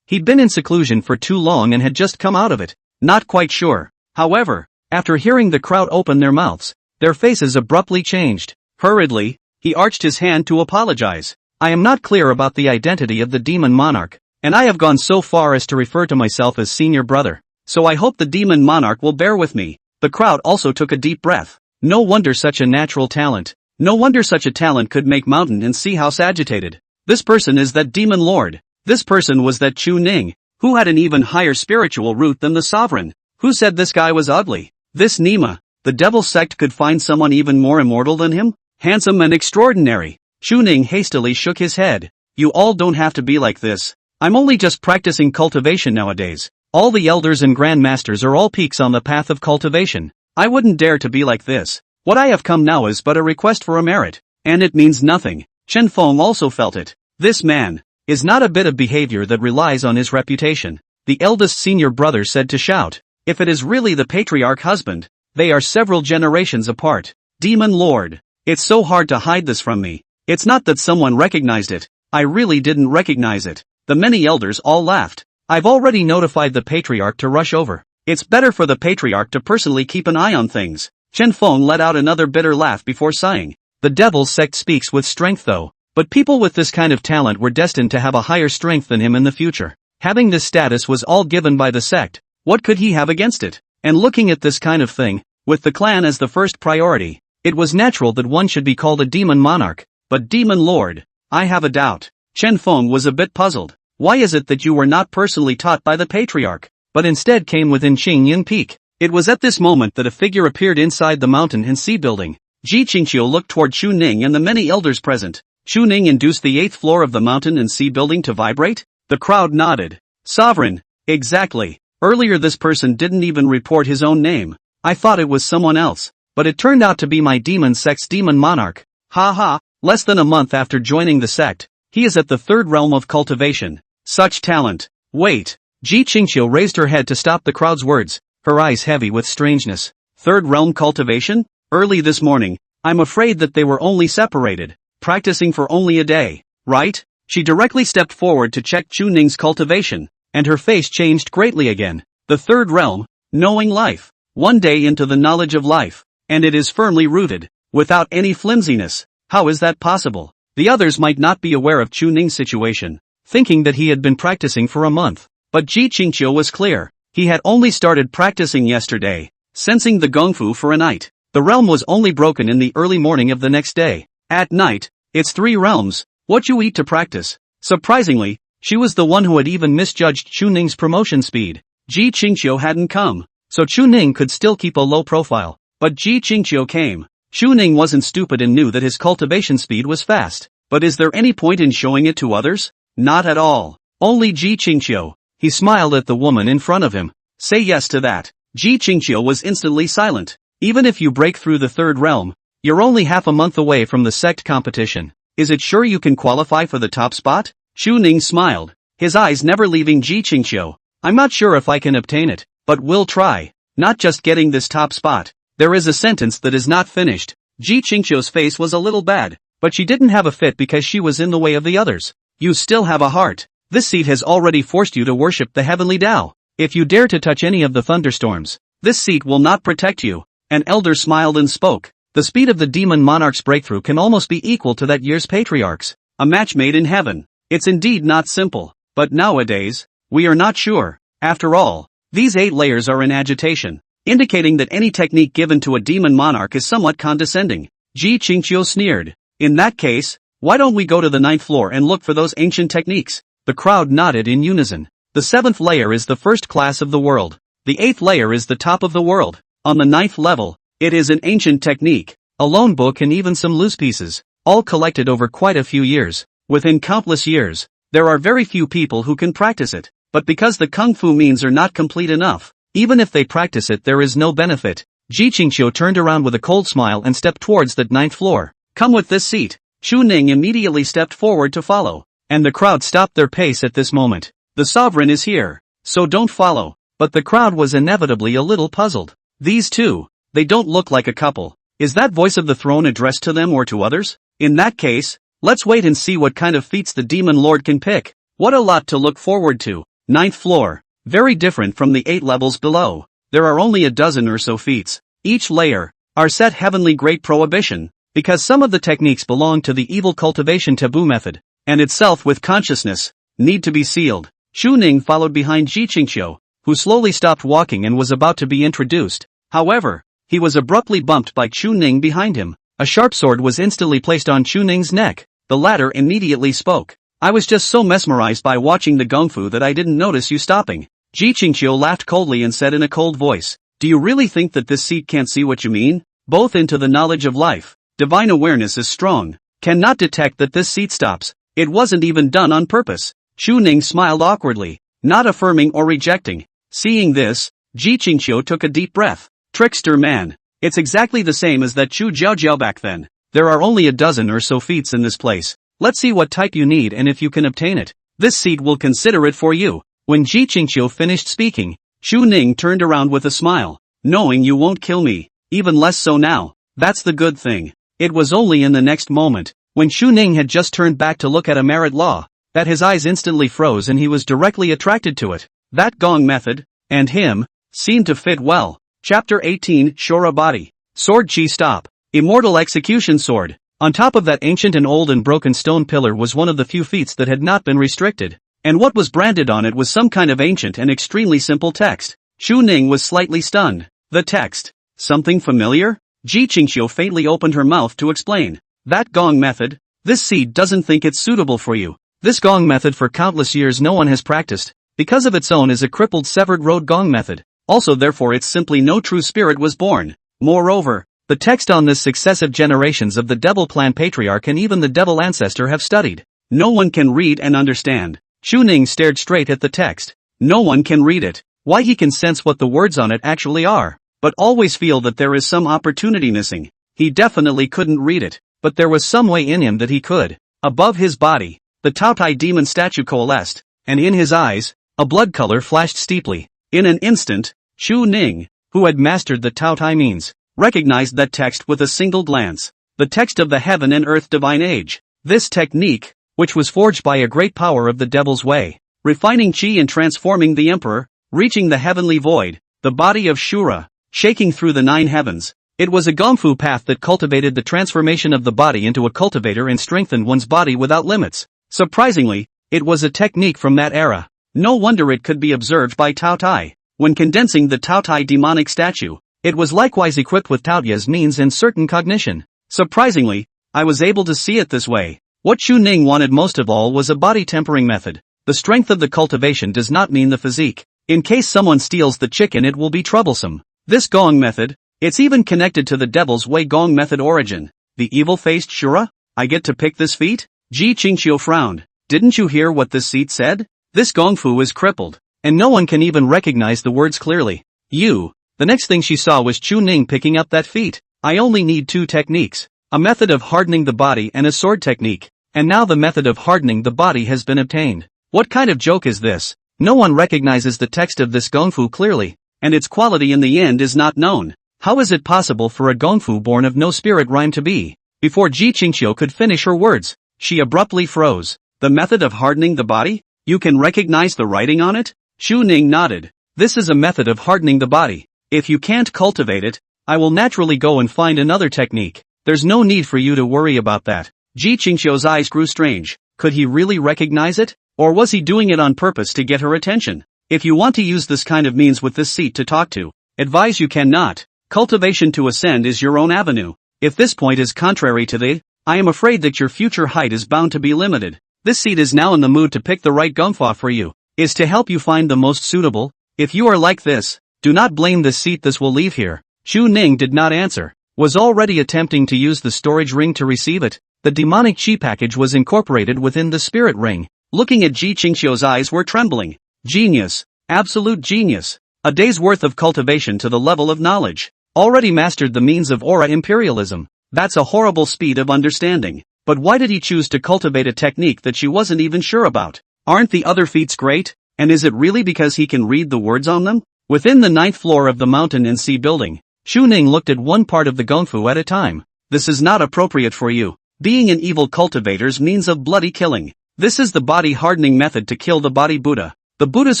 He'd been in seclusion for too long and had just come out of it. Not quite sure. However, after hearing the crowd open their mouths, their faces abruptly changed. Hurriedly, he arched his hand to apologize. I am not clear about the identity of the demon monarch, and I have gone so far as to refer to myself as senior brother. So I hope the demon monarch will bear with me. The crowd also took a deep breath. No wonder such a natural talent. No wonder such a talent could make mountain and sea house agitated. This person is that demon lord. This person was that Chu Ning, who had an even higher spiritual root than the sovereign. Who said this guy was ugly? This Nima, the devil sect could find someone even more immortal than him? Handsome and extraordinary. Chu Ning hastily shook his head. You all don't have to be like this. I'm only just practicing cultivation nowadays. All the elders and grandmasters are all peaks on the path of cultivation. I wouldn't dare to be like this. What I have come now is but a request for a merit. And it means nothing. Chen Feng also felt it. This man is not a bit of behavior that relies on his reputation. The eldest senior brother said to shout. If it is really the Patriarch husband, they are several generations apart. Demon Lord. It's so hard to hide this from me. It's not that someone recognized it. I really didn't recognize it. The many elders all laughed. I've already notified the Patriarch to rush over. It's better for the Patriarch to personally keep an eye on things. Chen Feng let out another bitter laugh before sighing. The devil's sect speaks with strength though. But people with this kind of talent were destined to have a higher strength than him in the future. Having this status was all given by the sect. What could he have against it? And looking at this kind of thing, with the clan as the first priority, it was natural that one should be called a demon monarch. But demon lord, I have a doubt. Chen Feng was a bit puzzled. Why is it that you were not personally taught by the Patriarch, but instead came within Qingyun Peak? It was at this moment that a figure appeared inside the mountain and sea building. Ji Qingqiu looked toward Chu Ning and the many elders present. Chu Ning induced the 8th floor of the mountain and sea building to vibrate? The crowd nodded. Sovereign. Exactly. Earlier this person didn't even report his own name. I thought it was someone else. But it turned out to be my demon sect's demon monarch. Ha. Less than a month after joining the sect, he is at the 3rd realm of cultivation. Such talent. Wait. Ji Qingqiu raised her head to stop the crowd's words, her eyes heavy with strangeness. 3rd realm cultivation? Early this morning, I'm afraid that they were only separated. Practicing for only a day, right? She directly stepped forward to check Chu Ning's cultivation, and her face changed greatly again. The 3rd realm, knowing life. 1 day into the knowledge of life, and it is firmly rooted, without any flimsiness. How is that possible? The others might not be aware of Chu Ning's situation, thinking that he had been practicing for a month. But Ji Qingqiu was clear. He had only started practicing yesterday, sensing the gongfu for a night. The realm was only broken in the early morning of the next day. At night, it's 3 realms. What you eat to practice. Surprisingly, she was the one who had even misjudged Chu Ning's promotion speed. Ji Qingqiu hadn't come, so Chu Ning could still keep a low profile. But Ji Qingqiu came. Chu Ning wasn't stupid and knew that his cultivation speed was fast. But is there any point in showing it to others? Not at all. Only Ji Qingqiu. He smiled at the woman in front of him. Say yes to that. Ji Qingqiu was instantly silent. Even if you break through the third realm, you're only half a month away from the sect competition. Is it sure you can qualify for the top spot? Chu Ning smiled, his eyes never leaving Ji Qingqiu. I'm not sure if I can obtain it, but we'll try. Not just getting this top spot. There is a sentence that is not finished. Ji Qingqiu's face was a little bad, but she didn't have a fit because she was in the way of the others. You still have a heart. This seat has already forced you to worship the heavenly Tao. If you dare to touch any of the thunderstorms, this seat will not protect you. An elder smiled and spoke. The speed of the demon monarch's breakthrough can almost be equal to that year's Patriarch's. A match made in heaven. It's indeed not simple, but nowadays, we are not sure. After all, these 8 layers are in agitation, indicating that any technique given to a demon monarch is somewhat condescending. Ji Qingqiu sneered. In that case, why don't we go to the 9th floor and look for those ancient techniques? The crowd nodded in unison. The 7th layer is the first class of the world. The 8th layer is the top of the world. On the 9th level, it is an ancient technique, a lone book and even some loose pieces, all collected over quite a few years. Within countless years, there are very few people who can practice it, but because the kung fu means are not complete enough, even if they practice it there is no benefit. Ji Qingqiu turned around with a cold smile and stepped towards the 9th floor. Come with this seat. Chu Ning immediately stepped forward to follow, and the crowd stopped their pace at this moment. The sovereign is here, so don't follow. But the crowd was inevitably a little puzzled. These two, they don't look like a couple. Is that voice of the throne addressed to them or to others? In that case, let's wait and see what kind of feats the demon lord can pick. What a lot to look forward to. 9th floor. Very different from the 8 levels below. There are only a dozen or so feats. Each layer are set heavenly great prohibition, because some of the techniques belong to the evil cultivation taboo method, and itself with consciousness, need to be sealed. Chu Ning followed behind Ji Qingqiu, who slowly stopped walking and was about to be introduced. However, he was abruptly bumped by Chu Ning behind him. A sharp sword was instantly placed on Chu Ning's neck. The latter immediately spoke. I was just so mesmerized by watching the gung fu that I didn't notice you stopping. Ji Qingqiu laughed coldly and said in a cold voice, do you really think that this seat can't see what you mean? Both into the knowledge of life. Divine awareness is strong. Cannot detect that this seat stops. It wasn't even done on purpose. Chu Ning smiled awkwardly, not affirming or rejecting. Seeing this, Ji Qingqiu took a deep breath. Trickster man. It's exactly the same as that Chu Jiaojiao back then. There are only a dozen or so feats in this place. Let's see what type you need and if you can obtain it. This seat will consider it for you. When Ji Qingqiu finished speaking, Chu Ning turned around with a smile. Knowing you won't kill me, even less so now. That's the good thing. It was only in the next moment, when Chu Ning had just turned back to look at a merit law, that his eyes instantly froze and he was directly attracted to it. That gong method, and him, seemed to fit well. Chapter 18 Shora Body. Sword Chi Stop. Immortal Execution Sword. On top of that ancient and old and broken stone pillar was one of the few feats that had not been restricted. And what was branded on it was some kind of ancient and extremely simple text. Chu Ning was slightly stunned. The text. Something familiar? Ji Qingqiu faintly opened her mouth to explain. That gong method. This seed doesn't think it's suitable for you. This gong method for countless years no one has practiced. Because of its own is a crippled severed road gong method. Also therefore it's simply no true spirit was born. Moreover, the text on this successive generations of the devil clan patriarch and even the devil ancestor have studied. No one can read and understand. Chu Ning stared straight at the text. No one can read it. Why he can sense what the words on it actually are, but always feel that there is some opportunity missing. He definitely couldn't read it, but there was some way in him that he could. Above his body, the Taotai demon statue coalesced, and in his eyes, a blood color flashed steeply. In an instant, Chu Ning, who had mastered the Taotai means, recognized that text with a single glance. The text of the heaven and earth divine age. This technique, which was forged by a great power of the devil's way, refining chi and transforming the emperor, reaching the heavenly void, the body of Shura, shaking through the 9 heavens. It was a gongfu path that cultivated the transformation of the body into a cultivator and strengthened one's body without limits. Surprisingly, it was a technique from that era. No wonder it could be observed by Taotai. When condensing the Taotai demonic statue, it was likewise equipped with Taotia's means and certain cognition. Surprisingly, I was able to see it this way. What Chu Ning wanted most of all was a body tempering method. The strength of the cultivation does not mean the physique. In case someone steals the chicken, it will be troublesome. This gong method, it's even connected to the devil's way gong method origin. The evil-faced Shura? I get to pick this feat? Ji Qingqiu frowned. Didn't you hear what this seat said? This gongfu is crippled, and no one can even recognize the words clearly. The next thing she saw was Chu Ning picking up that feat. I only need 2 techniques. A method of hardening the body and a sword technique. And now the method of hardening the body has been obtained. What kind of joke is this? No one recognizes the text of this gongfu clearly, and its quality in the end is not known. How is it possible for a gongfu born of no spirit rhyme to be? Before Ji Qingqiu could finish her words, she abruptly froze. The method of hardening the body? You can recognize the writing on it? Chu Ning nodded. This is a method of hardening the body. If you can't cultivate it, I will naturally go and find another technique. There's no need for you to worry about that. Ji Qingqiu's eyes grew strange. Could he really recognize it? Or was he doing it on purpose to get her attention? If you want to use this kind of means with this seat to talk to, advise you cannot. Cultivation to ascend is your own avenue. If this point is contrary to the, I am afraid that your future height is bound to be limited. This seat is now in the mood to pick the right gongfa for you, is to help you find the most suitable. If you are like this, do not blame this seat, this will leave here. Chu Ning did not answer, was already attempting to use the storage ring to receive it. The demonic chi package was incorporated within the spirit ring. Looking at Ji Qingqiu's eyes were trembling. Genius. Absolute genius. A day's worth of cultivation to the level of knowledge. Already mastered the means of aura imperialism. That's a horrible speed of understanding. But why did he choose to cultivate a technique that she wasn't even sure about? Aren't the other feats great? And is it really because he can read the words on them? Within the 9th floor of the Mountain and Sea building, Chu Ning looked at one part of the gongfu at a time. This is not appropriate for you. Being an evil cultivator's means of bloody killing. This is the body hardening method to kill the body Buddha. The Buddha's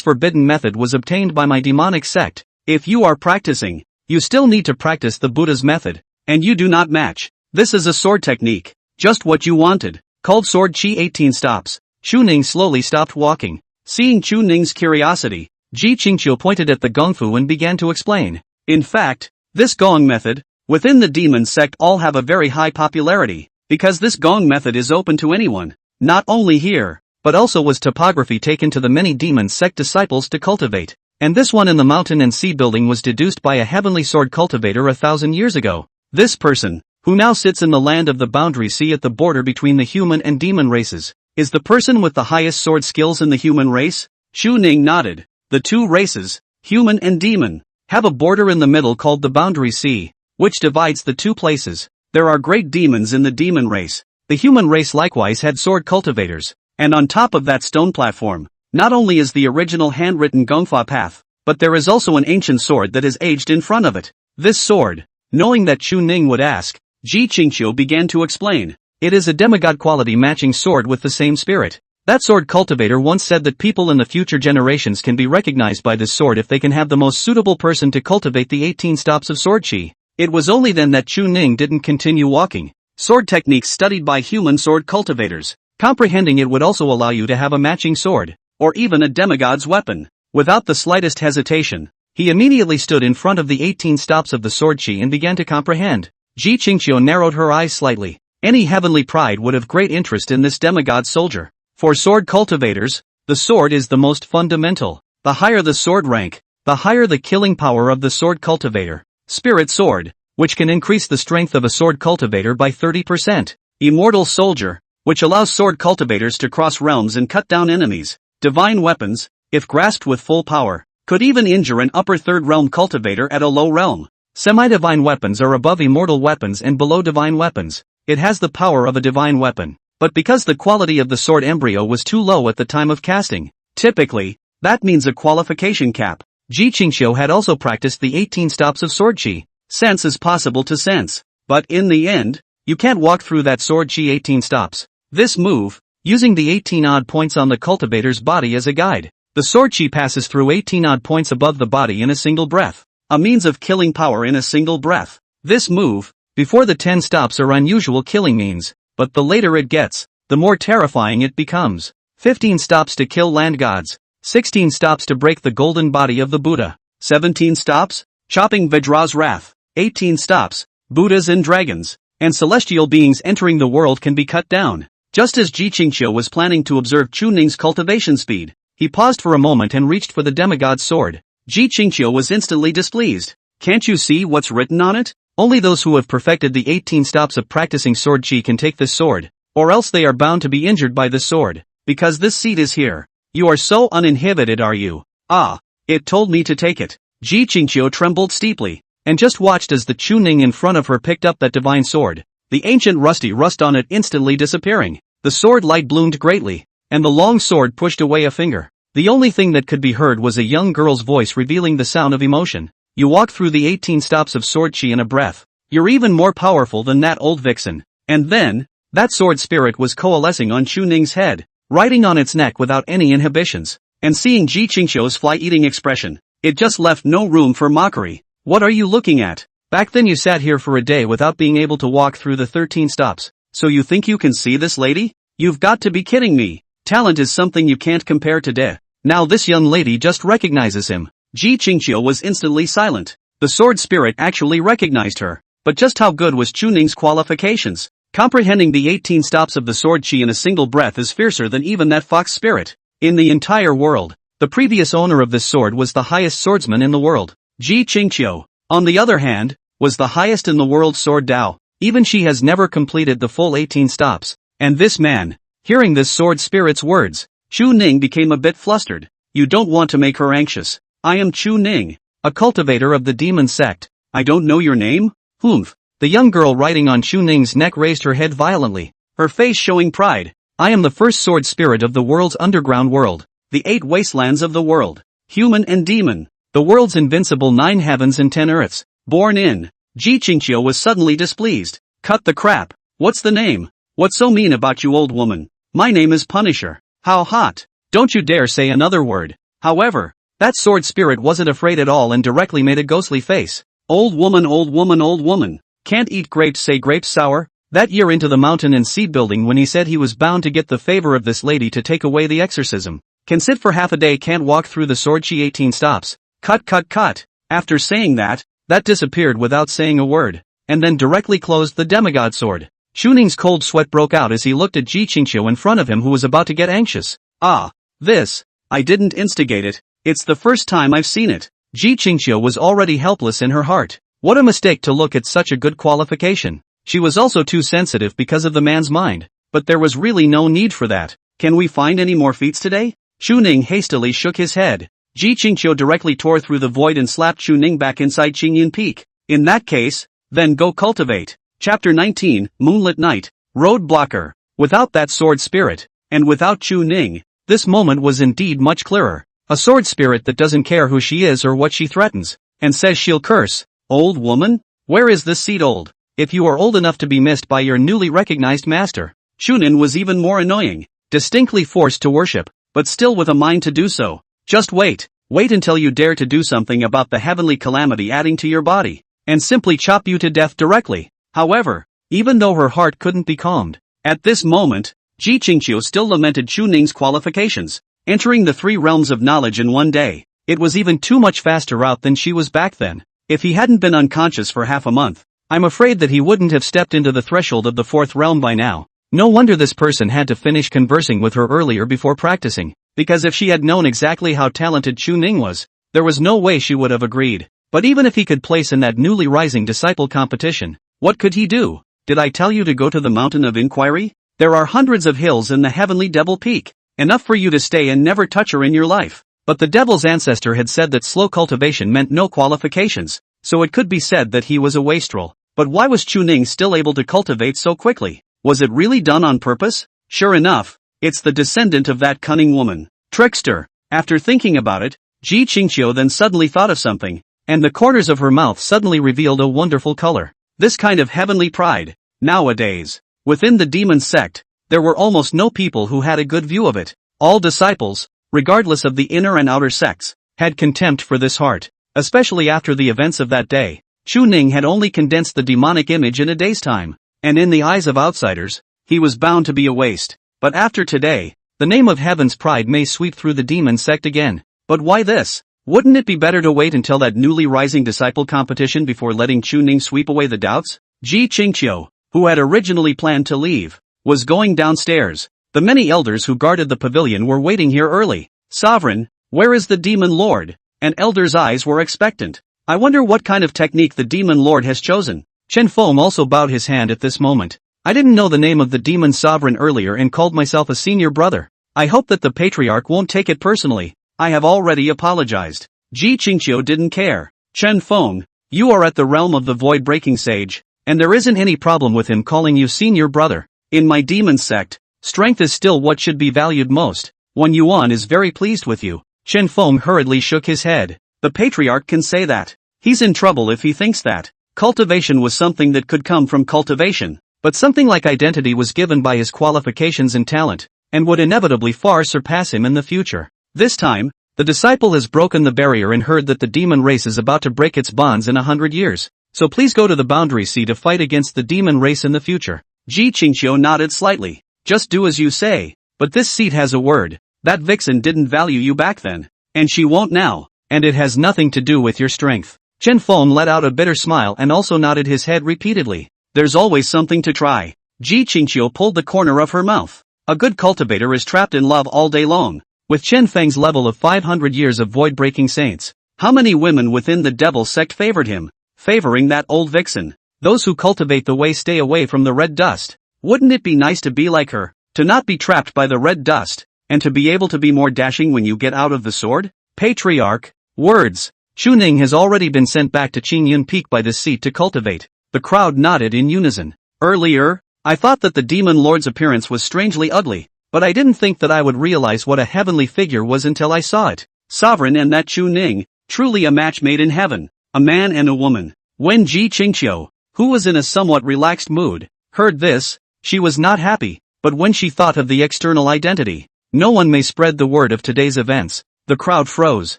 forbidden method was obtained by my demonic sect. If you are practicing, you still need to practice the Buddha's method, and you do not match. This is a sword technique. Just what you wanted. Called sword chi 18 stops. Chu Ning slowly stopped walking. Seeing Chu Ning's curiosity, Ji Qingqiu pointed at the gongfu and began to explain. In fact, this gong method, within the demon sect all have a very high popularity, because this gong method is open to anyone. Not only here, but also was topography taken to the many demon sect disciples to cultivate. And this one in the Mountain and Sea building was deduced by a heavenly sword cultivator 1,000 years ago. This person, who now sits in the land of the boundary sea at the border between the human and demon races, is the person with the highest sword skills in the human race? Chu Ning nodded. The 2 races, human and demon, have a border in the middle called the boundary sea, which divides the 2 places. There are great demons in the demon race. The human race likewise had sword cultivators, and on top of that stone platform, not only is the original handwritten gongfa path, but there is also an ancient sword that is aged in front of it. This sword, knowing that Chu Ning would ask, Ji Qingqiu began to explain. It is a demigod quality matching sword with the same spirit. That sword cultivator once said that people in the future generations can be recognized by this sword if they can have the most suitable person to cultivate the 18 stops of sword chi. It was only then that Chu Ning didn't continue walking. Sword techniques studied by human sword cultivators. Comprehending it would also allow you to have a matching sword, or even a demigod's weapon. Without the slightest hesitation, he immediately stood in front of the 18 stops of the sword chi and began to comprehend. Ji Qingqiu narrowed her eyes slightly. Any heavenly pride would have great interest in this demigod soldier. For sword cultivators, the sword is the most fundamental. The higher the sword rank, the higher the killing power of the sword cultivator. Spirit sword, which can increase the strength of a sword cultivator by 30%. Immortal soldier, which allows sword cultivators to cross realms and cut down enemies. Divine weapons, if grasped with full power, could even injure an upper 3rd realm cultivator at a low realm. Semi-divine weapons are above immortal weapons and below divine weapons. It has the power of a divine weapon, but because the quality of the sword embryo was too low at the time of casting, typically, that means a qualification cap. Ji Qingqiu had also practiced the 18 stops of sword chi. Sense is possible to sense, but in the end, you can't walk through that sword chi 18 stops. This move, using the 18 odd points on the cultivator's body as a guide, the sword chi passes through 18 odd points above the body in a single breath. A means of killing power in a single breath. This move, before the 10 stops are unusual killing means, but the later it gets, the more terrifying it becomes. 15 stops to kill land gods. 16 stops to break the golden body of the Buddha. 17 stops, chopping Vajra's wrath. 18 stops, Buddhas and dragons, and celestial beings entering the world can be cut down. Just as Ji Qingqiu was planning to observe Chu Ning's cultivation speed, He paused for a moment and reached for the demigod's sword. Ji Qingqiu was instantly displeased. Can't you see what's written on it? Only those who have perfected the 18 stops of practicing sword chi can take this sword, or else they are bound to be injured by this sword, because this seed is here. You are so uninhibited, are you? Ah, it told me to take it. Ji Qingqiu trembled steeply, and just watched as the Chuning in front of her picked up that divine sword, the ancient rusty rust on it instantly disappearing. The sword light bloomed greatly, and the long sword pushed away a finger. The only thing that could be heard was a young girl's voice revealing the sound of emotion. You walk through the 18 stops of sword chi in a breath. You're even more powerful than that old vixen. And then, that sword spirit was coalescing on Chuning's head, riding on its neck without any inhibitions. And seeing Ji Qingqiu's fly-eating expression, it just left no room for mockery. What are you looking at? Back then you sat here for a day without being able to walk through the 13 stops. So you think you can see this lady? You've got to be kidding me. Talent is something you can't compare to de. Now this young lady just recognizes him. Ji Qingqiu was instantly silent. The sword spirit actually recognized her. But just how good was Chuning's qualifications? Comprehending the 18 stops of the sword chi in a single breath is fiercer than even that fox spirit. In the entire world, the previous owner of this sword was the highest swordsman in the world. Ji Qingqiu, on the other hand, was the highest in the world's sword Dao. Even she has never completed the full 18 stops. And this man, hearing this sword spirit's words, Chu Ning became a bit flustered. You don't want to make her anxious. I am Chu Ning, a cultivator of the demon sect. I don't know your name? Humph. The young girl riding on Chu Ning's neck raised her head violently, her face showing pride. I am the first sword spirit of the world's underground world, the 8 wastelands of the world, human and demon, the world's invincible 9 heavens and 10 earths, born in. Ji Qingqiu was suddenly displeased. Cut the crap. What's the name? What's so mean about you, old woman? My name is Punisher. How hot. Don't you dare say another word. However, that sword spirit wasn't afraid at all and directly made a ghostly face. Old woman, old woman, old woman. Can't eat grapes, say grapes sour? That year into the mountain and seed building when he said he was bound to get the favor of this lady to take away the exorcism. Can sit for half a day, can't walk through the sword chi 18 stops. Cut, cut, cut. After saying that disappeared without saying a word, and then directly closed the demigod sword. Chuning's cold sweat broke out as he looked at Ji Qingqiu in front of him, who was about to get anxious. Ah, this. I didn't instigate it. It's the first time I've seen it. Ji Qingqiu was already helpless in her heart. What a mistake to look at such a good qualification. She was also too sensitive because of the man's mind, but there was really no need for that. Can we find any more feats today? Chuning hastily shook his head. Ji Qingqiu directly tore through the void and slapped Chuning back inside Qingyan Peak. In that case, then go cultivate. Chapter 19, Moonlit Night, Road Blocker. Without that sword spirit, and without Chuning, this moment was indeed much clearer. A sword spirit that doesn't care who she is or what she threatens, and says she'll curse. Old woman? Where is this seed old? If you are old enough to be missed by your newly recognized master. Chunin was even more annoying, distinctly forced to worship, but still with a mind to do so. Just wait until you dare to do something about the heavenly calamity adding to your body, and simply chop you to death directly. However, even though her heart couldn't be calmed, at this moment, Ji Qingqiu still lamented Chuning's qualifications, entering the 3 realms of knowledge in one day. It was even too much faster out than she was back then. If he hadn't been unconscious for half a month, I'm afraid that he wouldn't have stepped into the threshold of the 4th realm by now. No wonder this person had to finish conversing with her earlier before practicing, because if she had known exactly how talented Chuning was, there was no way she would have agreed. But even if he could place in that newly rising disciple competition, what could he do? Did I tell you to go to the Mountain of Inquiry? There are hundreds of hills in the heavenly Devil Peak, enough for you to stay and never touch her in your life. But the devil's ancestor had said that slow cultivation meant no qualifications, so it could be said that he was a wastrel. But why was Chuning still able to cultivate so quickly? Was it really done on purpose? Sure enough, it's the descendant of that cunning woman. Trickster. After thinking about it, Ji Qingqiu then suddenly thought of something, and the corners of her mouth suddenly revealed a wonderful color. This kind of heavenly pride, nowadays, within the demon sect, there were almost no people who had a good view of it. All disciples, regardless of the inner and outer sects, had contempt for this heart, especially after the events of that day. Chuning had only condensed the demonic image in a day's time, and in the eyes of outsiders, he was bound to be a waste. But after today, the name of heaven's pride may sweep through the demon sect again. But why this? Wouldn't it be better to wait until that newly rising disciple competition before letting Chuning sweep away the doubts? Ji Qingqiu, who had originally planned to leave, was going downstairs. The many elders who guarded the pavilion were waiting here early. Sovereign, where is the demon lord? An elder's eyes were expectant. I wonder what kind of technique the demon lord has chosen. Chen Feng also bowed his hand at this moment. I didn't know the name of the demon sovereign earlier and called myself a senior brother. I hope that the Patriarch won't take it personally. I have already apologized. Ji Qingqiu didn't care. Chen Feng, you are at the realm of the void-breaking sage, and there isn't any problem with him calling you senior brother. In my demon sect, strength is still what should be valued most. Wan Yuan is very pleased with you. Chen Feng hurriedly shook his head. The Patriarch can say that. He's in trouble if he thinks that. Cultivation was something that could come from cultivation, but something like identity was given by his qualifications and talent, and would inevitably far surpass him in the future. This time, the disciple has broken the barrier and heard that the demon race is about to break its bonds in 100 years. So please go to the boundary sea to fight against the demon race in the future. Ji Qingqiu nodded slightly. Just do as you say. But this seat has a word. That vixen didn't value you back then. And she won't now. And it has nothing to do with your strength. Chen Feng let out a bitter smile and also nodded his head repeatedly. There's always something to try. Ji Qingqiu pulled the corner of her mouth. A good cultivator is trapped in love all day long. With Chen Feng's level of 500 years of void-breaking saints, how many women within the devil sect favored him? Favoring that old vixen. Those who cultivate the way stay away from the red dust. Wouldn't it be nice to be like her? To not be trapped by the red dust, and to be able to be more dashing when you get out of the sword? Patriarch. Words. Chu Ning has already been sent back to Qingyun Peak by this seat to cultivate. The crowd nodded in unison. Earlier, I thought that the demon lord's appearance was strangely ugly, but I didn't think that I would realize what a heavenly figure was until I saw it. Sovereign and that Chu Ning, truly a match made in heaven. A man and a woman. When Ji Qingqiu, who was in a somewhat relaxed mood, heard this, she was not happy, but when she thought of the external identity, no one may spread the word of today's events. The crowd froze.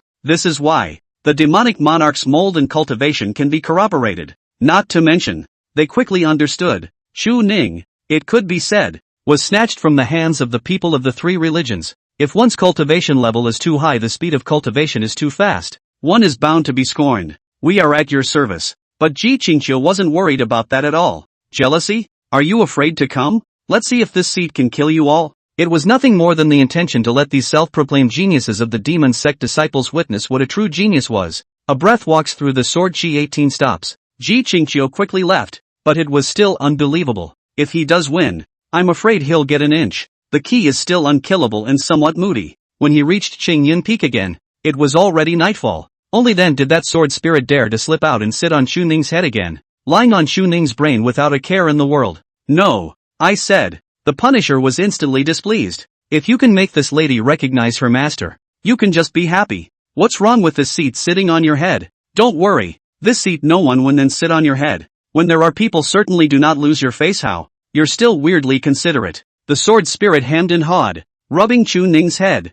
This is why the demonic monarch's mold and cultivation can be corroborated. Not to mention, they quickly understood. Chu Ning, it could be said, was snatched from the hands of the people of the three religions. If one's cultivation level is too high, the speed of cultivation is too fast. One is bound to be scorned. We are at your service. But Ji Qingqiu wasn't worried about that at all. Jealousy? Are you afraid to come? Let's see if this seat can kill you all. It was nothing more than the intention to let these self-proclaimed geniuses of the demon sect disciples witness what a true genius was. A breath walks through the sword chi 18 stops. Ji Qingqiu quickly left, but it was still unbelievable. If he does win, I'm afraid he'll get an inch. The key is still unkillable and somewhat moody. When he reached Qingyun Peak again, it was already nightfall. Only then did that sword spirit dare to slip out and sit on Chu Ning's head again, lying on Chu Ning's brain without a care in the world. No, I said. The Punisher was instantly displeased. If you can make this lady recognize her master, you can just be happy. What's wrong with this seat sitting on your head? Don't worry, this seat no one will then sit on your head. When there are people, certainly do not lose your face. How? You're still weirdly considerate. The sword spirit hemmed and hawed, rubbing Chu Ning's head.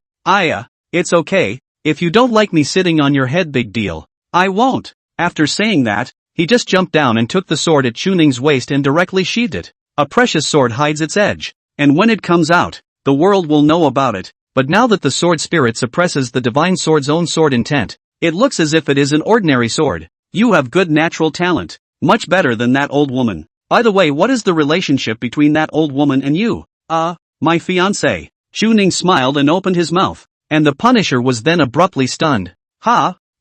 It's okay. If you don't like me sitting on your head, big deal. I won't. After saying that, he just jumped down and took the sword at Chu Ning's waist and directly sheathed it. A precious sword hides its edge, and when it comes out, the world will know about it. But now that the sword spirit suppresses the divine sword's own sword intent, it looks as if it is an ordinary sword. You have good natural talent, much better than that old woman. By the way, what is the relationship between that old woman and you? My fiancé. Chu Ning smiled and opened his mouth, and the Punisher was then abruptly stunned.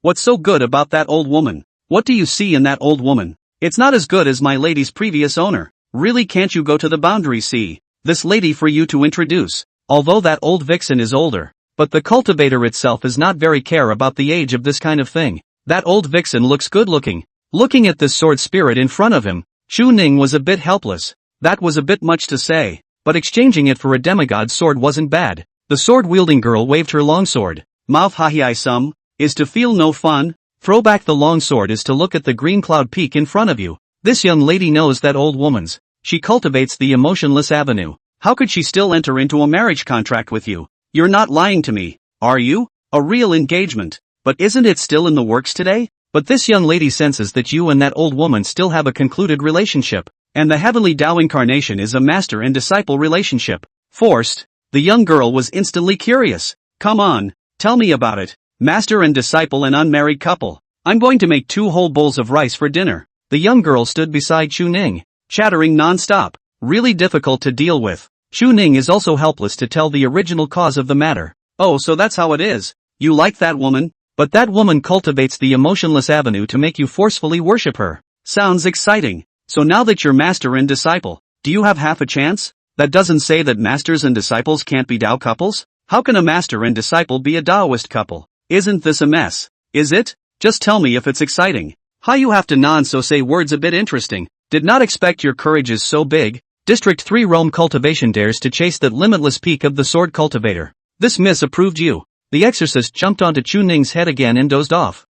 What's so good about that old woman? What do you see in that old woman? It's not as good as my lady's previous owner. Really, can't you go to the boundary sea? This lady for you to introduce. Although that old vixen is older, but the cultivator itself is not very care about the age of this kind of thing. That old vixen looks good looking. Looking at this sword spirit in front of him, Chu Ning was a bit helpless. That was a bit much to say, but exchanging it for a demigod sword wasn't bad. The sword-wielding girl waved her longsword. Mouth hahi sum, is to feel no fun. Throw back the longsword is to look at the green cloud peak in front of you. This young lady knows that old woman's. She cultivates the emotionless avenue. How could she still enter into a marriage contract with you? You're not lying to me, are you? A real engagement. But isn't it still in the works today? But this young lady senses that you and that old woman still have a concluded relationship, and the heavenly Tao incarnation is a master and disciple relationship. Forced. The young girl was instantly curious. Come on, tell me about it. Master and disciple and unmarried couple. I'm going to make 2 whole bowls of rice for dinner. The young girl stood beside Chu Ning, chattering non-stop. Really difficult to deal with. Chu Ning is also helpless to tell the original cause of the matter. Oh, so that's how it is. You like that woman? But that woman cultivates the emotionless avenue to make you forcefully worship her. Sounds exciting. So now that you're master and disciple, do you have half a chance? That doesn't say that masters and disciples can't be Tao couples? How can a master and disciple be a Taoist couple? Isn't this a mess? Is it? Just tell me if it's exciting. How you have to nod so say words a bit interesting. Did not expect your courage is so big. District 3 Realm Cultivation dares to chase that limitless peak of the sword cultivator. This miss approved you. The exorcist jumped onto Chu Ning's head again and dozed off.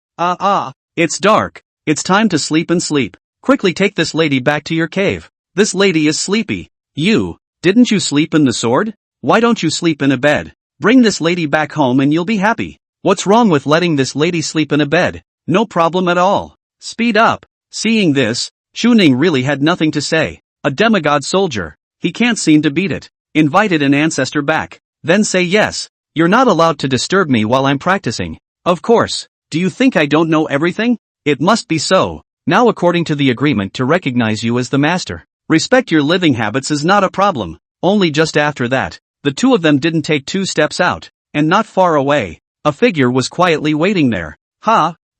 It's dark. It's time to sleep and sleep. Quickly take this lady back to your cave. This lady is sleepy. Didn't you sleep in the sword? Why don't you sleep in a bed? Bring this lady back home and you'll be happy. What's wrong with letting this lady sleep in a bed? No problem at all. Speed up. Seeing this, Chu Ning really had nothing to say. A demigod soldier. He can't seem to beat it. Invited an ancestor back. Then say yes. You're not allowed to disturb me while I'm practicing. Of course. Do you think I don't know everything? It must be so. Now according to the agreement to recognize you as the master. Respect your living habits is not a problem. Only just after that, the two of them didn't take 2 steps out, and not far away, a figure was quietly waiting there.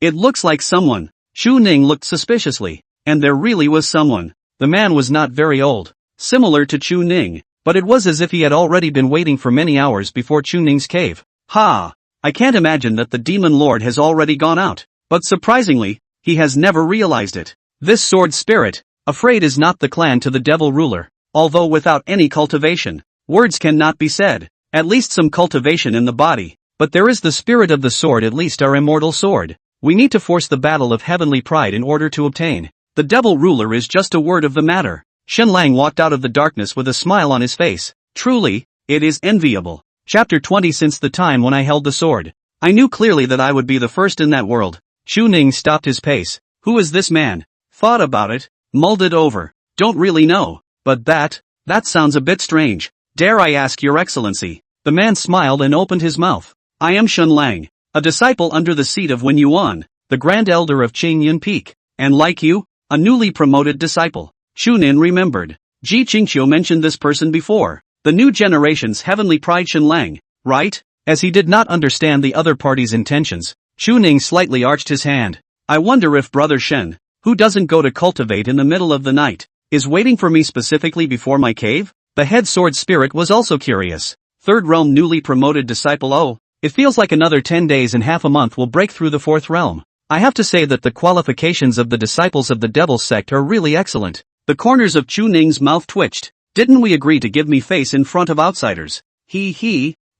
It looks like someone. Chu Ning looked suspiciously, and there really was someone. The man was not very old, similar to Chu Ning, but it was as if he had already been waiting for many hours before Chu Ning's cave. I can't imagine that the demon lord has already gone out, but surprisingly, he has never realized it. This sword spirit, afraid is not the clan to the devil ruler, although without any cultivation, words cannot be said, at least some cultivation in the body, but there is the spirit of the sword at least our immortal sword. We need to force the battle of heavenly pride in order to obtain. The devil ruler is just a word of the matter. Shen Lang walked out of the darkness with a smile on his face. Truly, it is enviable. Chapter 20 Since the time when I held the sword, I knew clearly that I would be the first in that world. Chu Ning stopped his pace. Who is this man? Thought about it, mulled it over. Don't really know, but that sounds a bit strange. Dare I ask your excellency? The man smiled and opened his mouth. I am Shen Lang, a disciple under the seat of Wen Yuan, the Grand Elder of Qingyun Peak, and like you, a newly promoted disciple. Chu Nin remembered. Ji Qingqiu mentioned this person before. The new generation's heavenly pride Shen Lang, right? As he did not understand the other party's intentions, Chu Ning slightly arched his hand. I wonder if Brother Shen, who doesn't go to cultivate in the middle of the night, is waiting for me specifically before my cave? The head sword spirit was also curious. Third realm newly promoted disciple. It feels like another 10 days and half a month will break through the fourth realm. I have to say that the qualifications of the disciples of the devil's sect are really excellent. The corners of Chu Ning's mouth twitched. Didn't we agree to give me face in front of outsiders?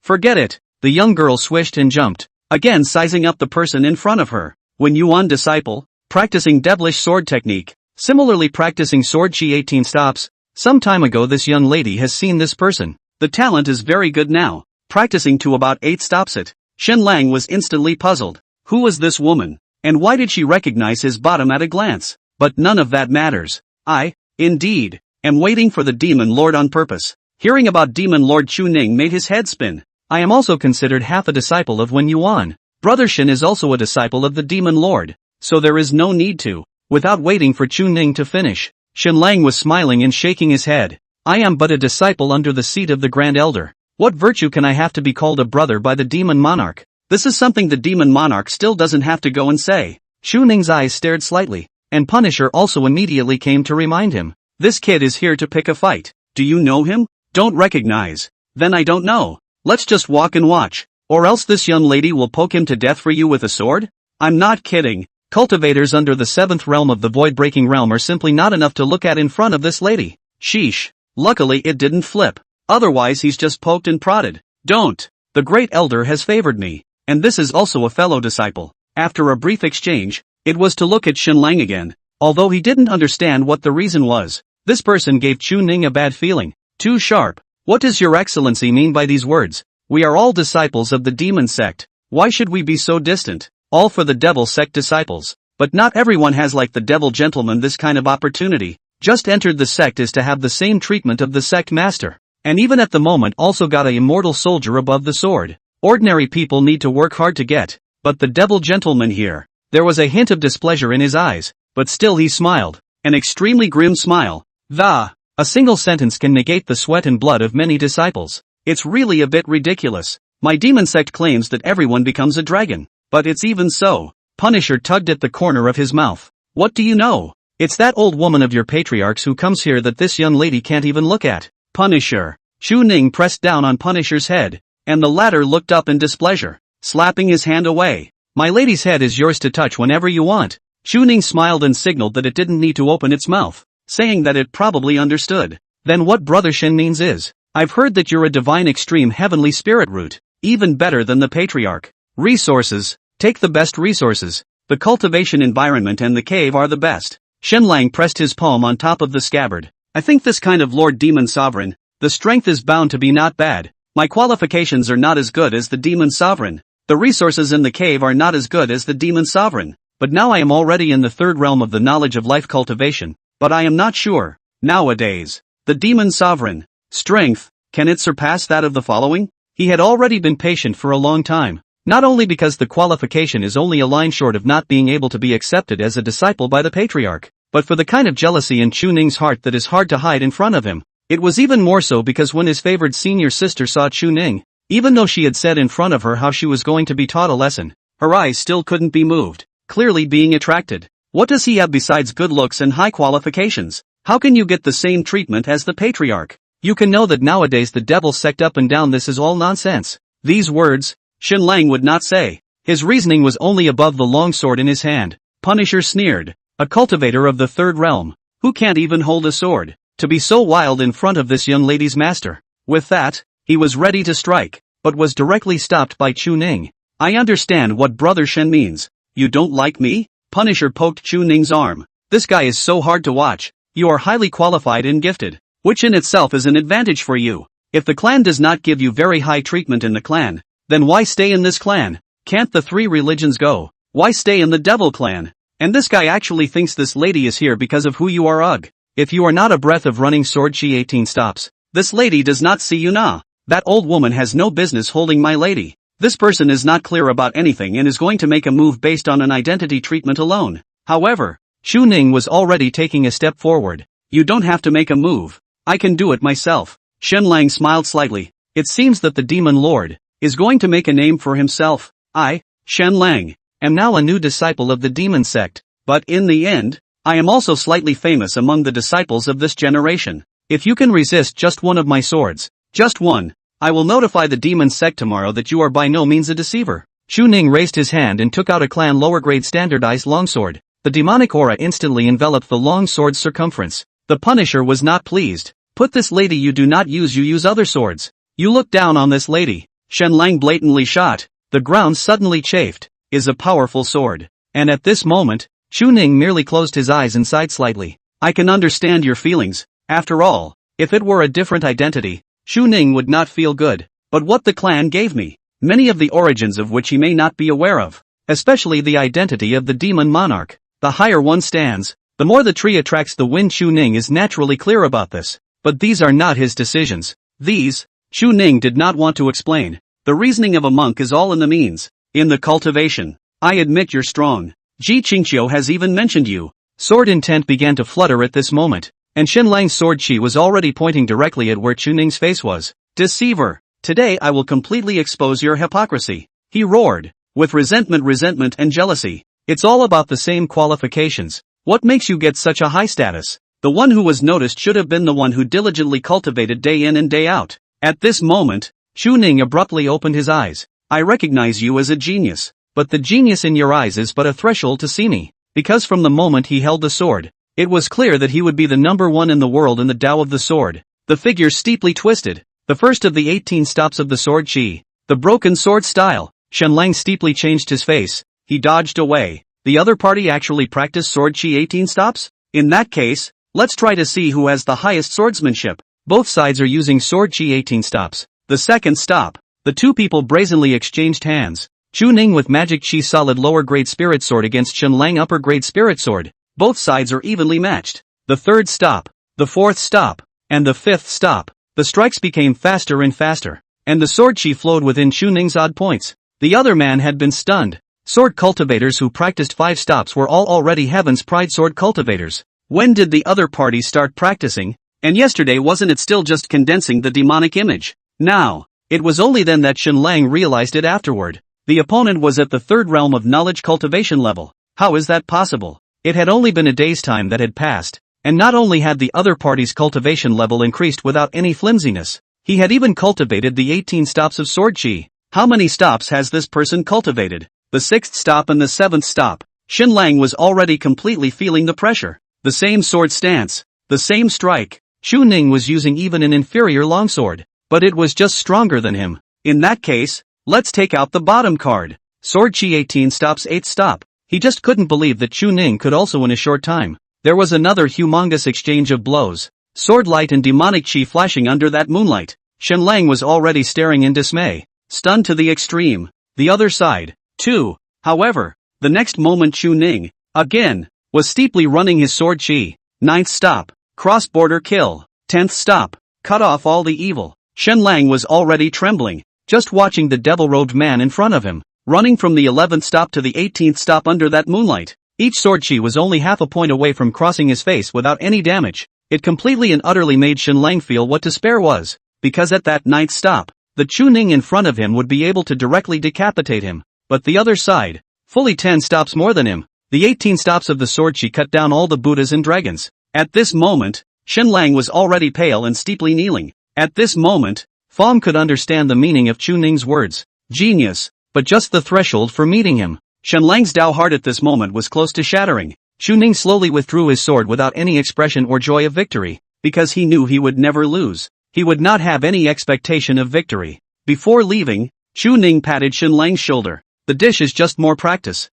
Forget it. The young girl swished and jumped, again sizing up the person in front of her. Wen Yuan disciple, practicing devilish sword technique, similarly practicing sword chi 18 stops. Some time ago this young lady has seen this person. The talent is very good now, practicing to about 8 stops it. Shen Lang was instantly puzzled. Who was this woman? And why did she recognize his bottom at a glance? But none of that matters. I, indeed, am waiting for the demon lord on purpose. Hearing about demon lord Chu Ning made his head spin. I am also considered half a disciple of Wen Yuan. Brother Shen is also a disciple of the demon lord, so there is no need to. Without waiting for Chu Ning to finish, Shen Lang was smiling and shaking his head. I am but a disciple under the seat of the Grand Elder. What virtue can I have to be called a brother by the demon monarch? This is something the demon monarch still doesn't have to go and say. Chu Ning's eyes stared slightly, and Punisher also immediately came to remind him. This kid is here to pick a fight. Do you know him? Don't recognize. Then I don't know. Let's just walk and watch, or else this young lady will poke him to death for you with a sword? I'm not kidding. Cultivators under the 7th realm of the void-breaking realm are simply not enough to look at in front of this lady. Sheesh. Luckily it didn't flip. Otherwise he's just poked and prodded. Don't. The great elder has favored me, and this is also a fellow disciple. After a brief exchange, it was to look at Shen Lang again. Although he didn't understand what the reason was, this person gave Chu Ning a bad feeling. Too sharp. What does your excellency mean by these words? We are all disciples of the demon sect. Why should we be so distant? All for the devil sect disciples. But not everyone has like the devil gentleman this kind of opportunity. Just entered the sect is to have the same treatment of the sect master. And even at the moment also got a immortal soldier above the sword. Ordinary people need to work hard to get. But the devil gentleman here. There was a hint of displeasure in his eyes, but still he smiled. An extremely grim smile. A single sentence can negate the sweat and blood of many disciples. It's really a bit ridiculous. My demon sect claims that everyone becomes a dragon. But it's even so. Punisher tugged at the corner of his mouth. What do you know? It's that old woman of your patriarchs who comes here that this young lady can't even look at. Punisher. Chu Ning pressed down on Punisher's head, and the latter looked up in displeasure, slapping his hand away. My lady's head is yours to touch whenever you want. Chu Ning smiled and signaled that it didn't need to open its mouth, saying that it probably understood. Then what Brother Shen means is, I've heard that you're a divine extreme heavenly spirit root, even better than the Patriarch. Resources, take the best resources. The cultivation environment and the cave are the best. Shenlang pressed his palm on top of the scabbard. I think this kind of Lord Demon Sovereign, the strength is bound to be not bad. My qualifications are not as good as the Demon Sovereign. The resources in the cave are not as good as the Demon Sovereign. But now I am already in the third realm of the knowledge of life cultivation, but I am not sure. Nowadays, the Demon Sovereign, strength, can it surpass that of the following? He had already been patient for a long time, not only because the qualification is only a line short of not being able to be accepted as a disciple by the Patriarch, but for the kind of jealousy in Chu Ning's heart that is hard to hide in front of him. It was even more so because when his favored senior sister saw Chu Ning, even though she had said in front of her how she was going to be taught a lesson, her eyes still couldn't be moved, clearly being attracted. What does he have besides good looks and high qualifications? How can you get the same treatment as the Patriarch? You can know that nowadays the devil sect up and down this is all nonsense. These words, Shenlang would not say. His reasoning was only above the long sword in his hand. Punisher sneered. A cultivator of the third realm, who can't even hold a sword, to be so wild in front of this young lady's master. With that, he was ready to strike, but was directly stopped by Chu Ning. I understand what Brother Shen means. You don't like me? Punisher poked Chu Ning's arm. This guy is so hard to watch. You are highly qualified and gifted, which in itself is an advantage for you. If the clan does not give you very high treatment in the clan, then why stay in this clan? Can't the three religions go? Why stay in the devil clan? And this guy actually thinks this lady is here because of who you are. Ugh. If you are not a breath of running sword, she 18 stops. This lady does not see you nah. That old woman has no business holding my lady. This person is not clear about anything and is going to make a move based on an identity treatment alone. However, Chu Ning was already taking a step forward. You don't have to make a move. I can do it myself. Shenlang smiled slightly. It seems that the Demon Lord is going to make a name for himself. I, Shenlang, am now a new disciple of the Demon Sect, but in the end, I am also slightly famous among the disciples of this generation. If you can resist just one of my swords, just one, I will notify the Demon Sect tomorrow that you are by no means a deceiver. Chu Ning raised his hand and took out a clan lower grade standardized longsword. The demonic aura instantly enveloped the long sword's circumference. The Punisher was not pleased. Put this lady you do not use, you use other swords. You look down on this lady. Shenlang blatantly shot. The ground suddenly chafed. Is a powerful sword. And at this moment, Chu Ning merely closed his eyes and sighed slightly. I can understand your feelings. After all, if it were a different identity, Chu Ning would not feel good. But what the clan gave me, many of the origins of which he may not be aware of, especially the identity of the demon monarch. The higher one stands, the more the tree attracts the wind. Chu Ning is naturally clear about this. But these are not his decisions. These, Chu Ning did not want to explain. The reasoning of a monk is all in the means. In the cultivation, I admit you're strong. Ji Qingqiu has even mentioned you. Sword intent began to flutter at this moment, and Shenlang's sword chi was already pointing directly at where Chu Ning's face was. Deceiver! Today I will completely expose your hypocrisy. He roared, with resentment and jealousy. It's all about the same qualifications. What makes you get such a high status? The one who was noticed should have been the one who diligently cultivated day in and day out. At this moment, Chu Ning abruptly opened his eyes. I recognize you as a genius, but the genius in your eyes is but a threshold to see me. Because from the moment he held the sword, it was clear that he would be the number one in the world in the Tao of the sword. The figure steeply twisted. The first of the 18 stops of the sword chi. The broken sword style. Shenlang steeply changed his face. He dodged away. The other party actually practiced sword chi 18 stops? In that case, let's try to see who has the highest swordsmanship. Both sides are using sword chi 18 stops. The second stop. The two people brazenly exchanged hands. Chu Ning with magic chi solid lower grade spirit sword against Shenlang upper grade spirit sword. Both sides are evenly matched. The third stop. The fourth stop. And the fifth stop. The strikes became faster and faster. And the sword chi flowed within Chu Ning's odd points. The other man had been stunned. Sword cultivators who practiced 5 stops were all already Heaven's Pride sword cultivators. When did the other party start practicing? And yesterday wasn't it still just condensing the demonic image? Now, It was only then that Shenlang realized it afterward. The opponent was at the third realm of knowledge cultivation level. How is that possible? It had only been a day's time that had passed, and not only had the other party's cultivation level increased without any flimsiness, he had even cultivated the 18 stops of sword chi. How many stops has this person cultivated? The 6th stop and the 7th stop. Shenlang was already completely feeling the pressure. The same sword stance, the same strike. Chu Ning was using even an inferior longsword, but it was just stronger than him. In that case, let's take out the bottom card. Sword chi 18 stops 8th stop. He just couldn't believe that Chu Ning could also in a short time. There was another humongous exchange of blows. Sword light and demonic chi flashing under that moonlight. Shenlang was already staring in dismay, stunned to the extreme. The other side, too. However, the next moment Chu Ning, again, was steeply running his sword chi. 9th stop, cross-border kill. 10th stop, cut off all the evil. Shenlang was already trembling, just watching the devil-robed man in front of him, running from the 11th stop to the 18th stop under that moonlight. Each sword chi was only half a point away from crossing his face without any damage. It completely and utterly made Shenlang feel what despair was, because at that 9th stop, the Chu Ning in front of him would be able to directly decapitate him. But the other side, fully 10 stops more than him, the 18 stops of the sword chi cut down all the Buddhas and dragons. At this moment, Shenlang was already pale and steeply kneeling. At this moment, Fong could understand the meaning of Chu Ning's words. Genius, but just the threshold for meeting him. Shenlang's Dao heart at this moment was close to shattering. Chu Ning slowly withdrew his sword without any expression or joy of victory, because he knew he would never lose. He would not have any expectation of victory. Before leaving, Chu Ning patted Shenlang's shoulder. The dish is just more practice.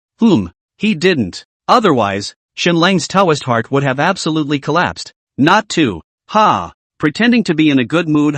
He didn't. Otherwise, Shenlang's Taoist heart would have absolutely collapsed. Not too. Pretending to be in a good mood,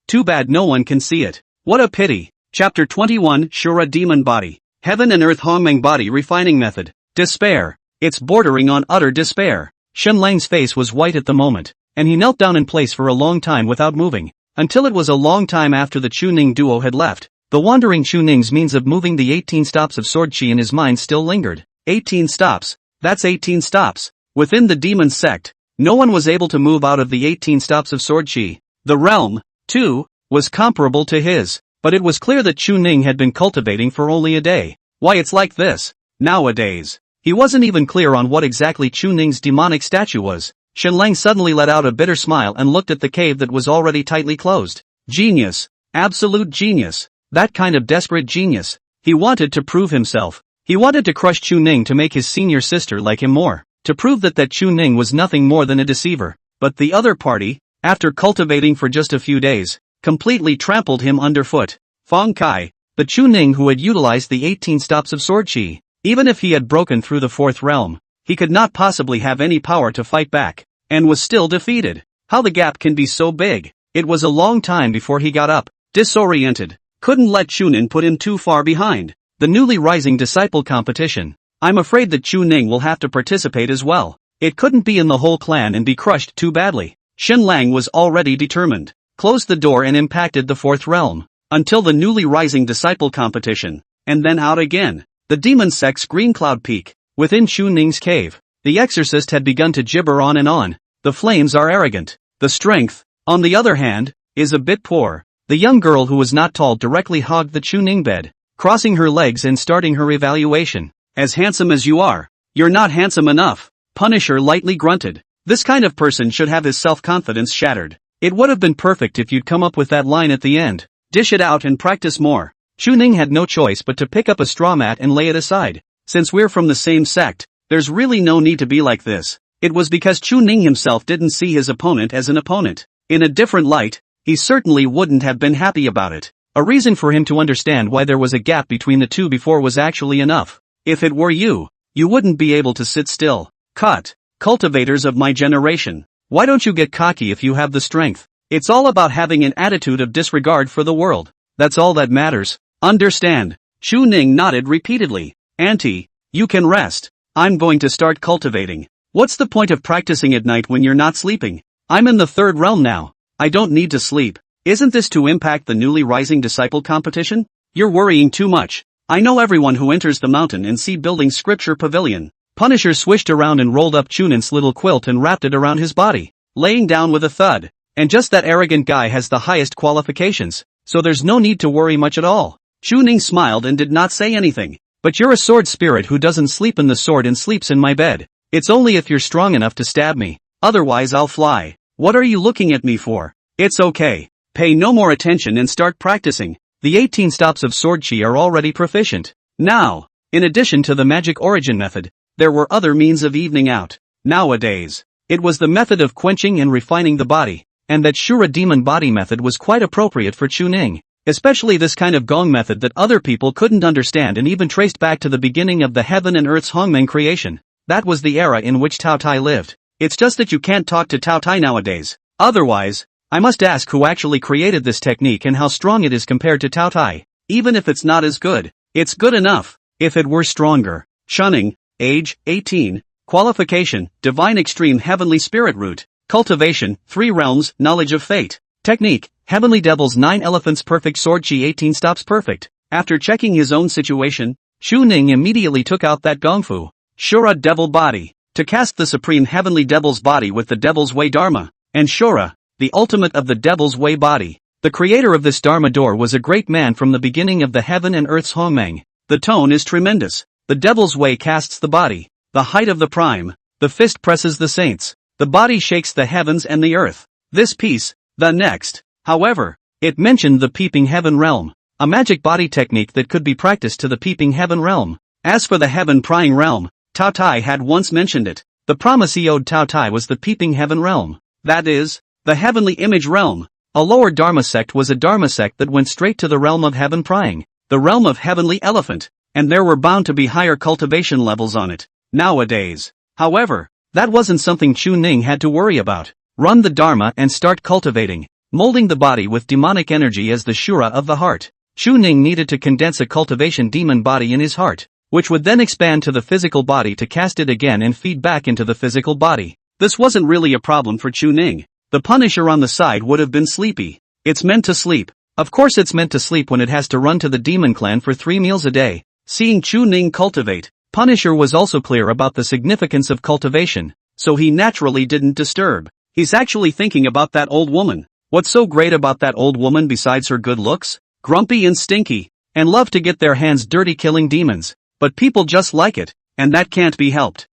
Too bad no one can see it. What a pity. Chapter 21 Shura Demon Body. Heaven and Earth Hongmeng Body Refining Method. Despair. It's bordering on utter despair. Shenlang's face was white at the moment, and he knelt down in place for a long time without moving, until it was a long time after the Chu Ning duo had left. The wandering Chu Ning's means of moving the 18 stops of sword chi in his mind still lingered. 18 stops. That's 18 stops. Within the demon sect, no one was able to move out of the 18 stops of sword chi. The realm, too, was comparable to his, but it was clear that Chu Ning had been cultivating for only a day. Why it's like this, nowadays. He wasn't even clear on what exactly Chu Ning's demonic statue was. Shenlang suddenly let out a bitter smile and looked at the cave that was already tightly closed. Genius. Absolute genius. That kind of desperate genius. He wanted to prove himself. He wanted to crush Chu Ning to make his senior sister like him more. To prove that Chu Ning was nothing more than a deceiver. But the other party, after cultivating for just a few days, completely trampled him underfoot. Fong Kai, the Chu Ning who had utilized the 18 stops of sword chi. Even if he had broken through the fourth realm, he could not possibly have any power to fight back, and was still defeated. How the gap can be so big. It was a long time before he got up, disoriented. Couldn't let Chu Ning put him too far behind. The newly rising disciple competition. I'm afraid that Chu Ning will have to participate as well. It couldn't be in the whole clan and be crushed too badly. Shenlang was already determined. Closed the door and impacted the fourth realm. Until the newly rising disciple competition. And then out again. The demon sect's green cloud peak. Within Chu Ning's cave. The exorcist had begun to gibber on and on. The flames are arrogant. The strength, on the other hand, is a bit poor. The young girl who was not tall directly hogged the Chu Ning bed, crossing her legs and starting her evaluation. As handsome as you are, you're not handsome enough. Punisher lightly grunted. This kind of person should have his self-confidence shattered. It would have been perfect if you'd come up with that line at the end. Dish it out and practice more. Chu Ning had no choice but to pick up a straw mat and lay it aside. Since we're from the same sect, there's really no need to be like this. It was because Chu Ning himself didn't see his opponent as an opponent. In a different light, he certainly wouldn't have been happy about it. A reason for him to understand why there was a gap between the two before was actually enough. If it were you, you wouldn't be able to sit still. Cut. Cultivators of my generation. Why don't you get cocky if you have the strength? It's all about having an attitude of disregard for the world. That's all that matters. Understand? Chu Ning nodded repeatedly. Auntie, you can rest. I'm going to start cultivating. What's the point of practicing at night when you're not sleeping? I'm in the third realm now. I don't need to sleep. Isn't this to impact the newly rising disciple competition? You're worrying too much. I know everyone who enters the mountain and sea building scripture pavilion. Punisher swished around and rolled up Chu Ning's little quilt and wrapped it around his body, laying down with a thud. And just that arrogant guy has the highest qualifications. so there's no need to worry much at all. Chu Ning smiled and did not say anything. But you're a sword spirit who doesn't sleep in the sword and sleeps in my bed. It's only if you're strong enough to stab me. Otherwise I'll fly. What are you looking at me for? It's okay. Pay no more attention and start practicing. The 18 stops of sword chi are already proficient. Now, in addition to the magic origin method, there were other means of evening out. Nowadays, it was the method of quenching and refining the body, and that Shura demon body method was quite appropriate for Chu Ning. Especially this kind of gong method that other people couldn't understand and even traced back to the beginning of the heaven and earth's Hongmeng creation. That was the era in which Tao Tai lived. It's just that you can't talk to Tao Tai nowadays. Otherwise, I must ask who actually created this technique and how strong it is compared to Tao Tai. Even if it's not as good, it's good enough. If it were stronger. Shunning, age, 18, qualification, divine extreme heavenly spirit root, cultivation, 3 realms, knowledge of fate, technique, Heavenly Devils 9 Elephants Perfect Sword Chi 18 stops perfect. After checking his own situation, Chu Ning immediately took out that Gongfu, Shura Devil Body, to cast the Supreme Heavenly Devil's Body with the Devil's Way Dharma, and Shura, the ultimate of the Devil's Way Body. The creator of this Dharma door was a great man from the beginning of the heaven and earth's Hongmeng. The tone is tremendous. The Devil's Way casts the body, the height of the prime, the fist presses the saints, the body shakes the heavens and the earth. This piece, the next. However, it mentioned the Peeping Heaven realm, a magic body technique that could be practiced to the Peeping Heaven realm. As for the Heaven Prying realm, Tao Tai had once mentioned it. The promise he owed Tao Tai was the Peeping Heaven realm. That is, the Heavenly Image realm. A lower Dharma sect was a Dharma sect that went straight to the realm of Heaven Prying, the realm of Heavenly Elephant, and there were bound to be higher cultivation levels on it. Nowadays, however, that wasn't something Chu Ning had to worry about. Run the Dharma and start cultivating. Molding the body with demonic energy as the Shura of the heart. Chu Ning needed to condense a cultivation demon body in his heart, which would then expand to the physical body to cast it again and feed back into the physical body. This wasn't really a problem for Chu Ning. The Punisher on the side would have been sleepy. It's meant to sleep. Of course it's meant to sleep when it has to run to the demon clan for 3 meals a day. Seeing Chu Ning cultivate, Punisher was also clear about the significance of cultivation, so he naturally didn't disturb. He's actually thinking about that old woman. What's so great about that old woman besides her good looks? Grumpy and stinky, and love to get their hands dirty killing demons. But people just like it, and that can't be helped.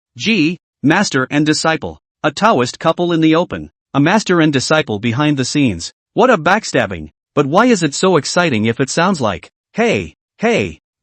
Master and disciple. A Taoist couple in the open. A master and disciple behind the scenes. What a backstabbing. But why is it so exciting if it sounds like, hey,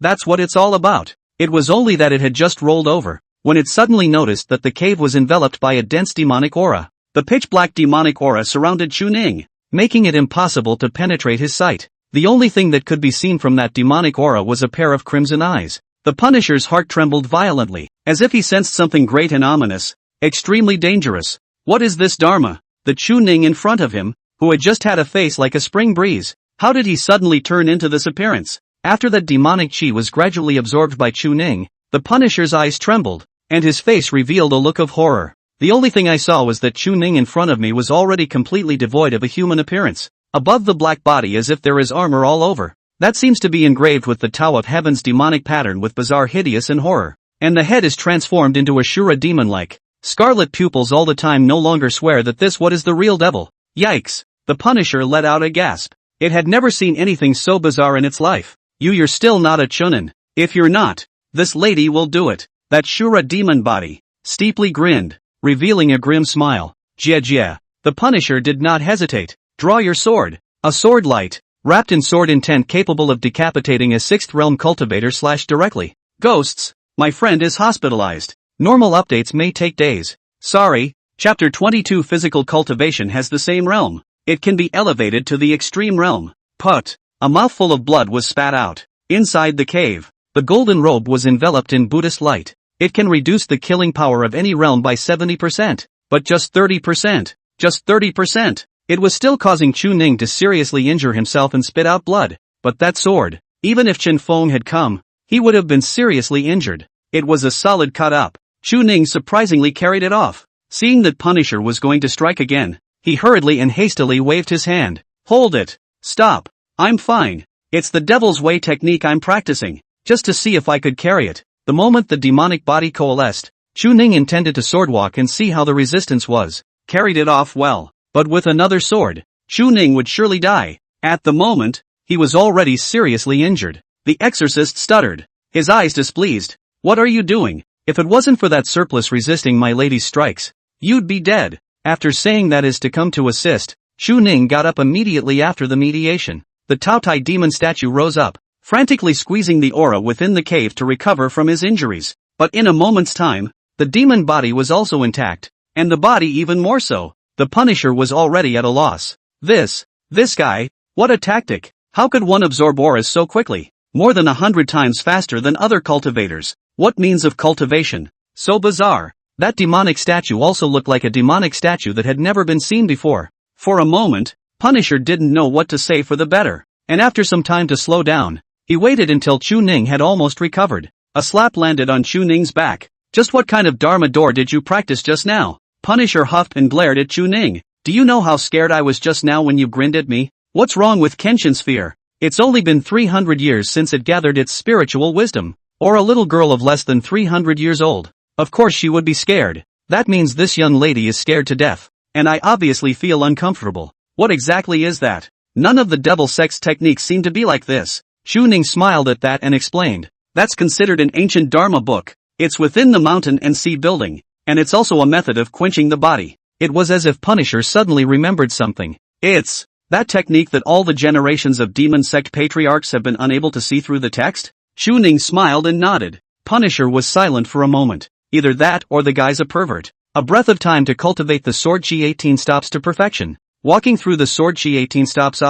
that's what it's all about. It was only that it had just rolled over, when it suddenly noticed that the cave was enveloped by a dense demonic aura. The pitch-black demonic aura surrounded Chu Ning, making it impossible to penetrate his sight. The only thing that could be seen from that demonic aura was a pair of crimson eyes. The Punisher's heart trembled violently, as if he sensed something great and ominous, extremely dangerous. What is this Dharma? The Chu Ning in front of him, who had just had a face like a spring breeze. How did he suddenly turn into this appearance? After that demonic chi was gradually absorbed by Chu Ning, the Punisher's eyes trembled, and his face revealed a look of horror. The only thing I saw was that Chu Ning in front of me was already completely devoid of a human appearance. Above the black body as if there is armor all over. That seems to be engraved with the Tao of Heaven's demonic pattern with bizarre hideous and horror. And the head is transformed into a Shura demon-like. Scarlet pupils all the time no longer swear that this what is the real devil. Yikes! The Punisher let out a gasp. It had never seen anything so bizarre in its life. You're still not a chunin. If you're not, this lady will do it. That Shura demon body, steeply grinned, revealing a grim smile. Jia. The Punisher did not hesitate. Draw your sword. A sword light, wrapped in sword intent capable of decapitating a 6th realm cultivator / directly. Ghosts, my friend is hospitalized. Normal updates may take days. Sorry, Chapter 22 Physical cultivation has the same realm. It can be elevated to the extreme realm. Put. A mouthful of blood was spat out. Inside the cave, the golden robe was enveloped in Buddhist light. It can reduce the killing power of any realm by 70%. But just 30%. Just 30%. It was still causing Chu Ning to seriously injure himself and spit out blood. But that sword, even if Chen Feng had come, he would have been seriously injured. It was a solid cut up. Chu Ning surprisingly carried it off. Seeing that Punisher was going to strike again, he hurriedly and hastily waved his hand. Hold it. Stop. I'm fine. It's the Devil's Way technique I'm practicing, just to see if I could carry it. The moment the demonic body coalesced, Chu Ning intended to swordwalk and see how the resistance was. Carried it off well, but with another sword, Chu Ning would surely die. At the moment, he was already seriously injured. The exorcist stuttered, his eyes displeased. What are you doing? If it wasn't for that surplus resisting my lady's strikes, you'd be dead. After saying that is to come to assist, Shu Ning got up immediately after the mediation. The Taotai demon statue rose up, frantically squeezing the aura within the cave to recover from his injuries. But in a moment's time, the demon body was also intact, and the body even more so. The Punisher was already at a loss. This guy, what a tactic! How could one absorb auras so quickly? More than 100 times faster than other cultivators. What means of cultivation? So bizarre. That demonic statue also looked like a demonic statue that had never been seen before. For a moment, Punisher didn't know what to say for the better, and after some time to slow down, he waited until Chu Ning had almost recovered. A slap landed on Chu Ning's back. Just what kind of Dharma door did you practice just now? Punisher huffed and glared at Chu Ning. Do you know how scared I was just now when you grinned at me? What's wrong with Kenshin's fear? It's only been 300 years since it gathered its spiritual wisdom. Or a little girl of less than 300 years old. Of course she would be scared. That means this young lady is scared to death. And I obviously feel uncomfortable. What exactly is that? None of the devil sex techniques seem to be like this. Chu Ning smiled at that and explained. That's considered an ancient Dharma book. It's within the mountain and sea building. And it's also a method of quenching the body. It was as if Punisher suddenly remembered something. It's that technique that all the generations of demon sect patriarchs have been unable to see through the text? Chu Ning smiled and nodded. Punisher was silent for a moment. Either that or the guy's a pervert. A breath of time to cultivate the sword chi 18 stops to perfection. Walking through the sword chi 18 stops.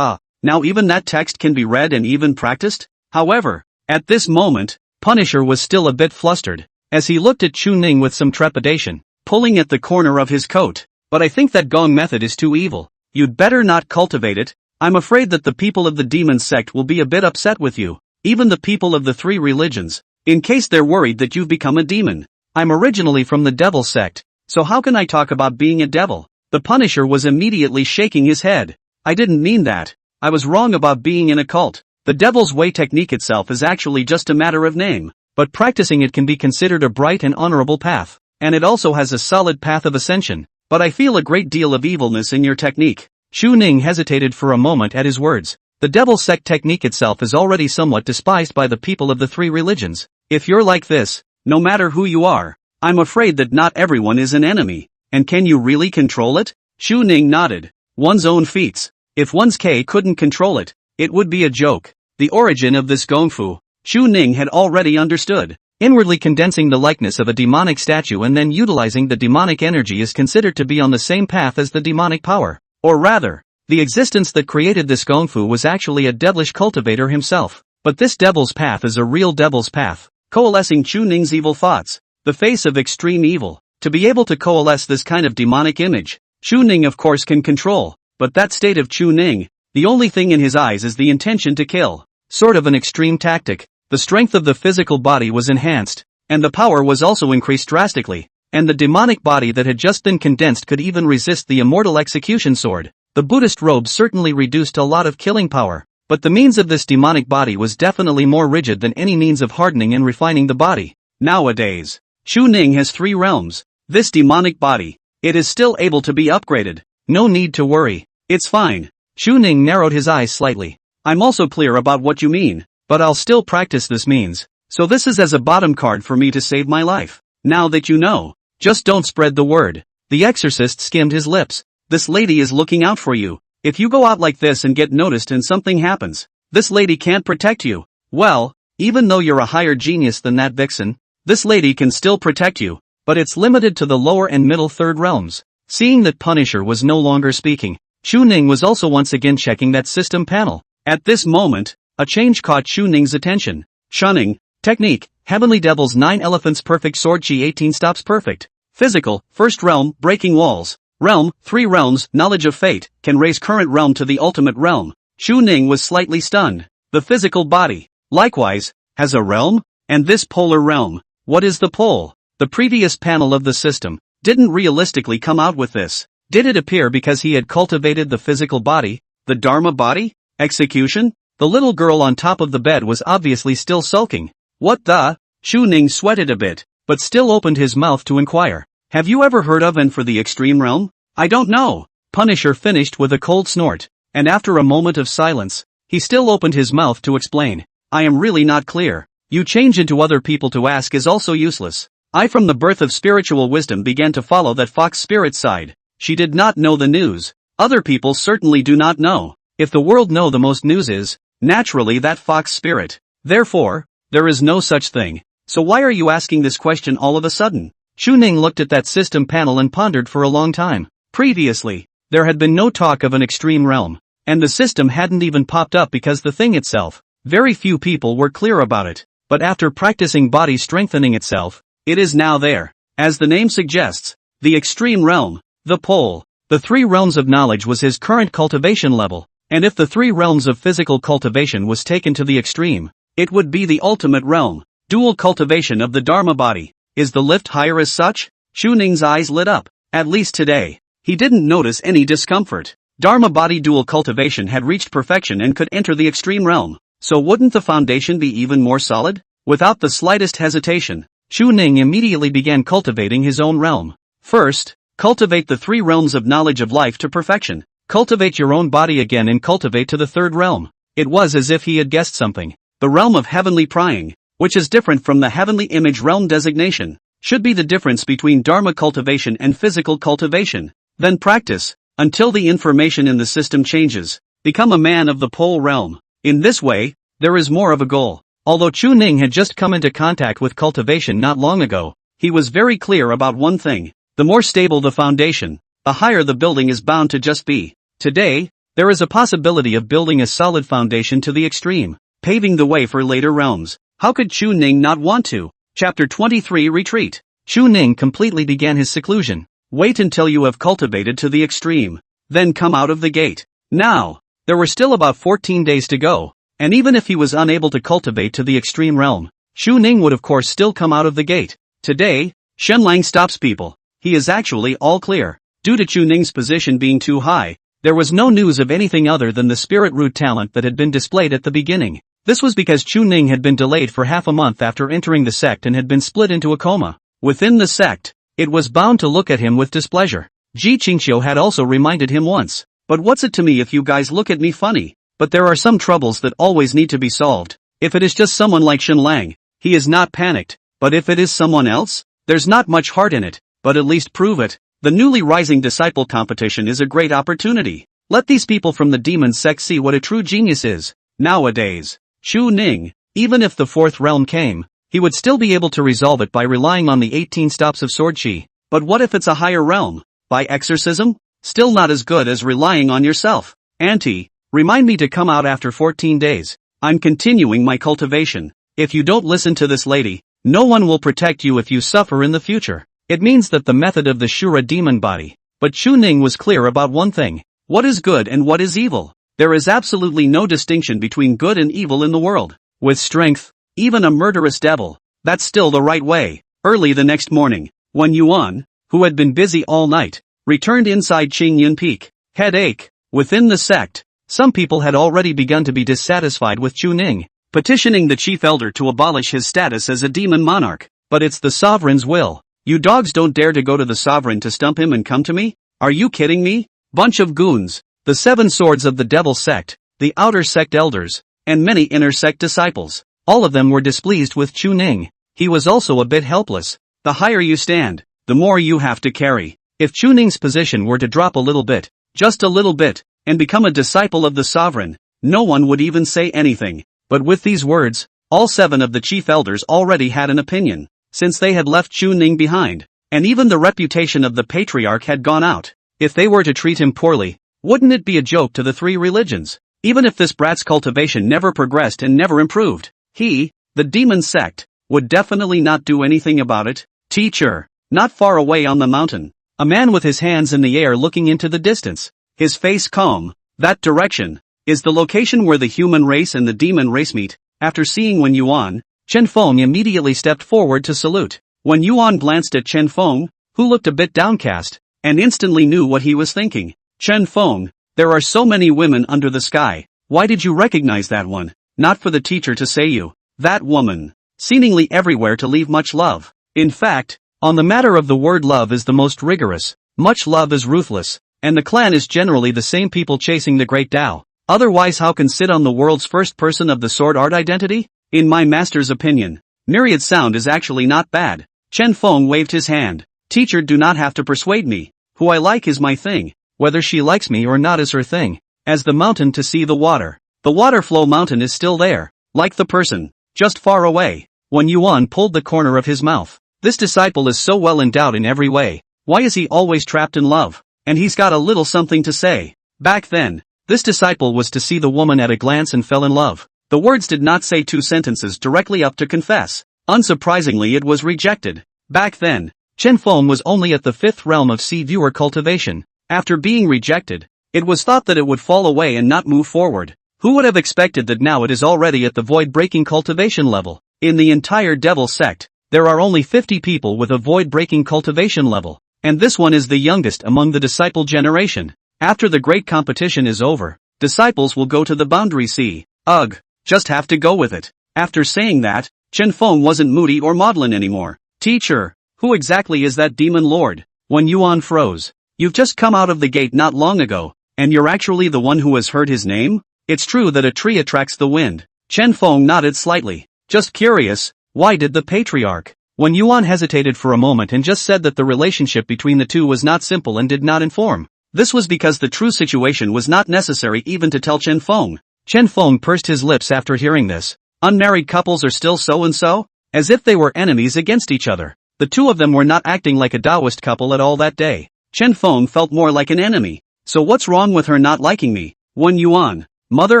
Now even that text can be read and even practiced? However, at this moment, Punisher was still a bit flustered, as he looked at Chu Ning with some trepidation, pulling at the corner of his coat. But I think that gong method is too evil. You'd better not cultivate it. I'm afraid that the people of the demon sect will be a bit upset with you. Even the people of the 3 religions, in case they're worried that you've become a demon. I'm originally from the devil sect, so how can I talk about being a devil? The Punisher was immediately shaking his head. I didn't mean that. I was wrong about being in a cult. The devil's way technique itself is actually just a matter of name, but practicing it can be considered a bright and honorable path, and it also has a solid path of ascension. But I feel a great deal of evilness in your technique. Chu Ning hesitated for a moment at his words. The devil sect technique itself is already somewhat despised by the people of the 3 religions. If you're like this, no matter who you are, I'm afraid that not everyone is an enemy. And can you really control it? Chu Ning nodded. One's own feats. If one's K couldn't control it, it would be a joke. The origin of this gongfu, Chu Ning had already understood. Inwardly condensing the likeness of a demonic statue and then utilizing the demonic energy is considered to be on the same path as the demonic power. Or rather, the existence that created this gongfu was actually a devilish cultivator himself. But this devil's path is a real devil's path, coalescing Chu Ning's evil thoughts, the face of extreme evil. To be able to coalesce this kind of demonic image, Chu Ning of course can control, but that state of Chu Ning, the only thing in his eyes is the intention to kill. Sort of an extreme tactic. The strength of the physical body was enhanced, and the power was also increased drastically, and the demonic body that had just been condensed could even resist the immortal execution sword. The Buddhist robe certainly reduced a lot of killing power, but the means of this demonic body was definitely more rigid than any means of hardening and refining the body. Nowadays, Chu Ning has 3 realms. This demonic body, it is still able to be upgraded. No need to worry. It's fine. Chu Ning narrowed his eyes slightly. I'm also clear about what you mean, but I'll still practice this means. So this is as a bottom card for me to save my life. Now that you know, just don't spread the word. The exorcist skimmed his lips. This lady is looking out for you. If you go out like this and get noticed and something happens, this lady can't protect you. Well, even though you're a higher genius than that vixen, this lady can still protect you, but it's limited to the lower and middle 3rd realms. Seeing that Punisher was no longer speaking, Chu Ning was also once again checking that system panel. At this moment, a change caught Chu Ning's attention. Shunning, technique, Heavenly Devil's 9 Elephants Perfect Sword Chi 18 Stops Perfect. Physical, 1st realm, breaking walls. Realm, 3 realms, knowledge of fate, can raise current realm to the ultimate realm. Chu Ning was slightly stunned. The physical body, likewise, has a realm? And this polar realm, what is the pole? The previous panel of the system didn't realistically come out with this. Did it appear because he had cultivated the physical body, the Dharma body? Execution? The little girl on top of the bed was obviously still sulking. What the? Chu Ning sweated a bit, but still opened his mouth to inquire. Have you ever heard of and for the extreme realm? I don't know. Punisher finished with a cold snort, and after a moment of silence, he still opened his mouth to explain. I am really not clear. You change into other people to ask is also useless. I from the birth of spiritual wisdom began to follow that fox spirit side. She did not know the news. Other people certainly do not know. If the world know the most news is, naturally that fox spirit. Therefore, there is no such thing. So why are you asking this question all of a sudden? Chu Ning looked at that system panel and pondered for a long time. Previously, there had been no talk of an extreme realm, and the system hadn't even popped up because the thing itself, very few people were clear about it. But after practicing body strengthening itself, it is now there. As the name suggests, the extreme realm, the pole, the 3 realms of knowledge was his current cultivation level, and if the 3 realms of physical cultivation was taken to the extreme, it would be the ultimate realm, dual cultivation of the Dharma body. Is the lift higher as such? Chu Ning's eyes lit up. At least today, he didn't notice any discomfort. Dharma body dual cultivation had reached perfection and could enter the extreme realm. So wouldn't the foundation be even more solid? Without the slightest hesitation, Chu Ning immediately began cultivating his own realm. First, cultivate the 3 realms of knowledge of life to perfection. Cultivate your own body again and cultivate to the 3rd realm. It was as if he had guessed something. The realm of heavenly prying, which is different from the heavenly image realm designation, should be the difference between Dharma cultivation and physical cultivation. Then practice, until the information in the system changes. Become a man of the pole realm. In this way, there is more of a goal. Although Chu Ning had just come into contact with cultivation not long ago, he was very clear about one thing. The more stable the foundation, the higher the building is bound to just be. Today, there is a possibility of building a solid foundation to the extreme, paving the way for later realms. How could Chu Ning not want to? Chapter 23 Retreat. Chu Ning completely began his seclusion. Wait until you have cultivated to the extreme. Then come out of the gate. Now, there were still about 14 days to go, and even if he was unable to cultivate to the extreme realm, Chu Ning would of course still come out of the gate. Today, Shen Lang stops people. He is actually all clear. Due to Chu Ning's position being too high, there was no news of anything other than the spirit root talent that had been displayed at the beginning. This was because Chu Ning had been delayed for half a month after entering the sect and had been split into a coma. Within the sect, it was bound to look at him with displeasure. Ji Qingxiu had also reminded him once. But what's it to me if you guys look at me funny? But there are some troubles that always need to be solved. If it is just someone like Shen Lang, he is not panicked. But if it is someone else, there's not much heart in it. But at least prove it. The newly rising disciple competition is a great opportunity. Let these people from the demon sect see what a true genius is. Nowadays, Chu Ning, even if the 4th realm came, he would still be able to resolve it by relying on the 18 stops of sword chi. But what if it's a higher realm? By exorcism? Still not as good as relying on yourself. Auntie, remind me to come out after 14 days. I'm continuing my cultivation. If you don't listen to this lady, no one will protect you if you suffer in the future. It means that the method of the Shura demon body. But Chu Ning was clear about one thing. What is good and what is evil? There is absolutely no distinction between good and evil in the world. With strength, even a murderous devil, that's still the right way. Early the next morning, when Yuan, who had been busy all night, returned inside Qingyun Peak. Headache. Within the sect, some people had already begun to be dissatisfied with Chu Ning, petitioning the chief elder to abolish his status as a demon monarch. But it's the sovereign's will. You dogs don't dare to go to the sovereign to stump him and come to me? Are you kidding me? Bunch of goons. The 7 swords of the devil sect, the outer sect elders, and many inner sect disciples. All of them were displeased with Chu Ning. He was also a bit helpless. The higher you stand, the more you have to carry. If Chu Ning's position were to drop a little bit, just a little bit, and become a disciple of the sovereign, no one would even say anything. But with these words, all 7 of the chief elders already had an opinion, since they had left Chu Ning behind, and even the reputation of the Patriarch had gone out. If they were to treat him poorly, wouldn't it be a joke to the 3 religions? Even if this brat's cultivation never progressed and never improved, he, the demon sect, would definitely not do anything about it. Teacher, not far away on the mountain, a man with his hands in the air looking into the distance, his face calm. That direction is the location where the human race and the demon race meet. After seeing Wen Yuan, Chen Feng immediately stepped forward to salute. Wen Yuan glanced at Chen Feng, who looked a bit downcast, and instantly knew what he was thinking. Chen Feng, there are so many women under the sky. Why did you recognize that one? Not for the teacher to say you. That woman. Seemingly everywhere to leave much love. In fact, on the matter of the word love is the most rigorous. Much love is ruthless, and the clan is generally the same people chasing the great Tao. Otherwise how can sit on the world's first person of the sword art identity? In my master's opinion, myriad sound is actually not bad. Chen Feng waved his hand. Teacher, do not have to persuade me. Who I like is my thing. Whether she likes me or not is her thing. As the mountain to see the water. The water flow mountain is still there. Like the person. Just far away. When Yuan pulled the corner of his mouth. This disciple is so well endowed in every way. Why is he always trapped in love? And he's got a little something to say. Back then, this disciple was to see the woman at a glance and fell in love. The words did not say 2 sentences directly up to confess. Unsurprisingly, it was rejected. Back then, Chen Feng was only at the 5th realm of sea viewer cultivation. After being rejected, it was thought that it would fall away and not move forward. Who would have expected that now it is already at the void-breaking cultivation level? In the entire devil sect, there are only 50 people with a void-breaking cultivation level, and this one is the youngest among the disciple generation. After the great competition is over, disciples will go to the boundary sea. Ugh, just have to go with it. After saying that, Chen Feng wasn't moody or maudlin anymore. Teacher, who exactly is that demon lord? When Yuan froze. You've just come out of the gate not long ago, and you're actually the one who has heard his name? It's true that a tree attracts the wind. Chen Feng nodded slightly. Just curious, why did the Patriarch? When Yuan hesitated for a moment and just said that the relationship between the two was not simple and did not inform. This was because the true situation was not necessary even to tell Chen Feng. Chen Feng pursed his lips after hearing this. Unmarried couples are still so-and-so? As if they were enemies against each other. The two of them were not acting like a Taoist couple at all that day. Chen Feng felt more like an enemy. So what's wrong with her not liking me? When Yuan. Mother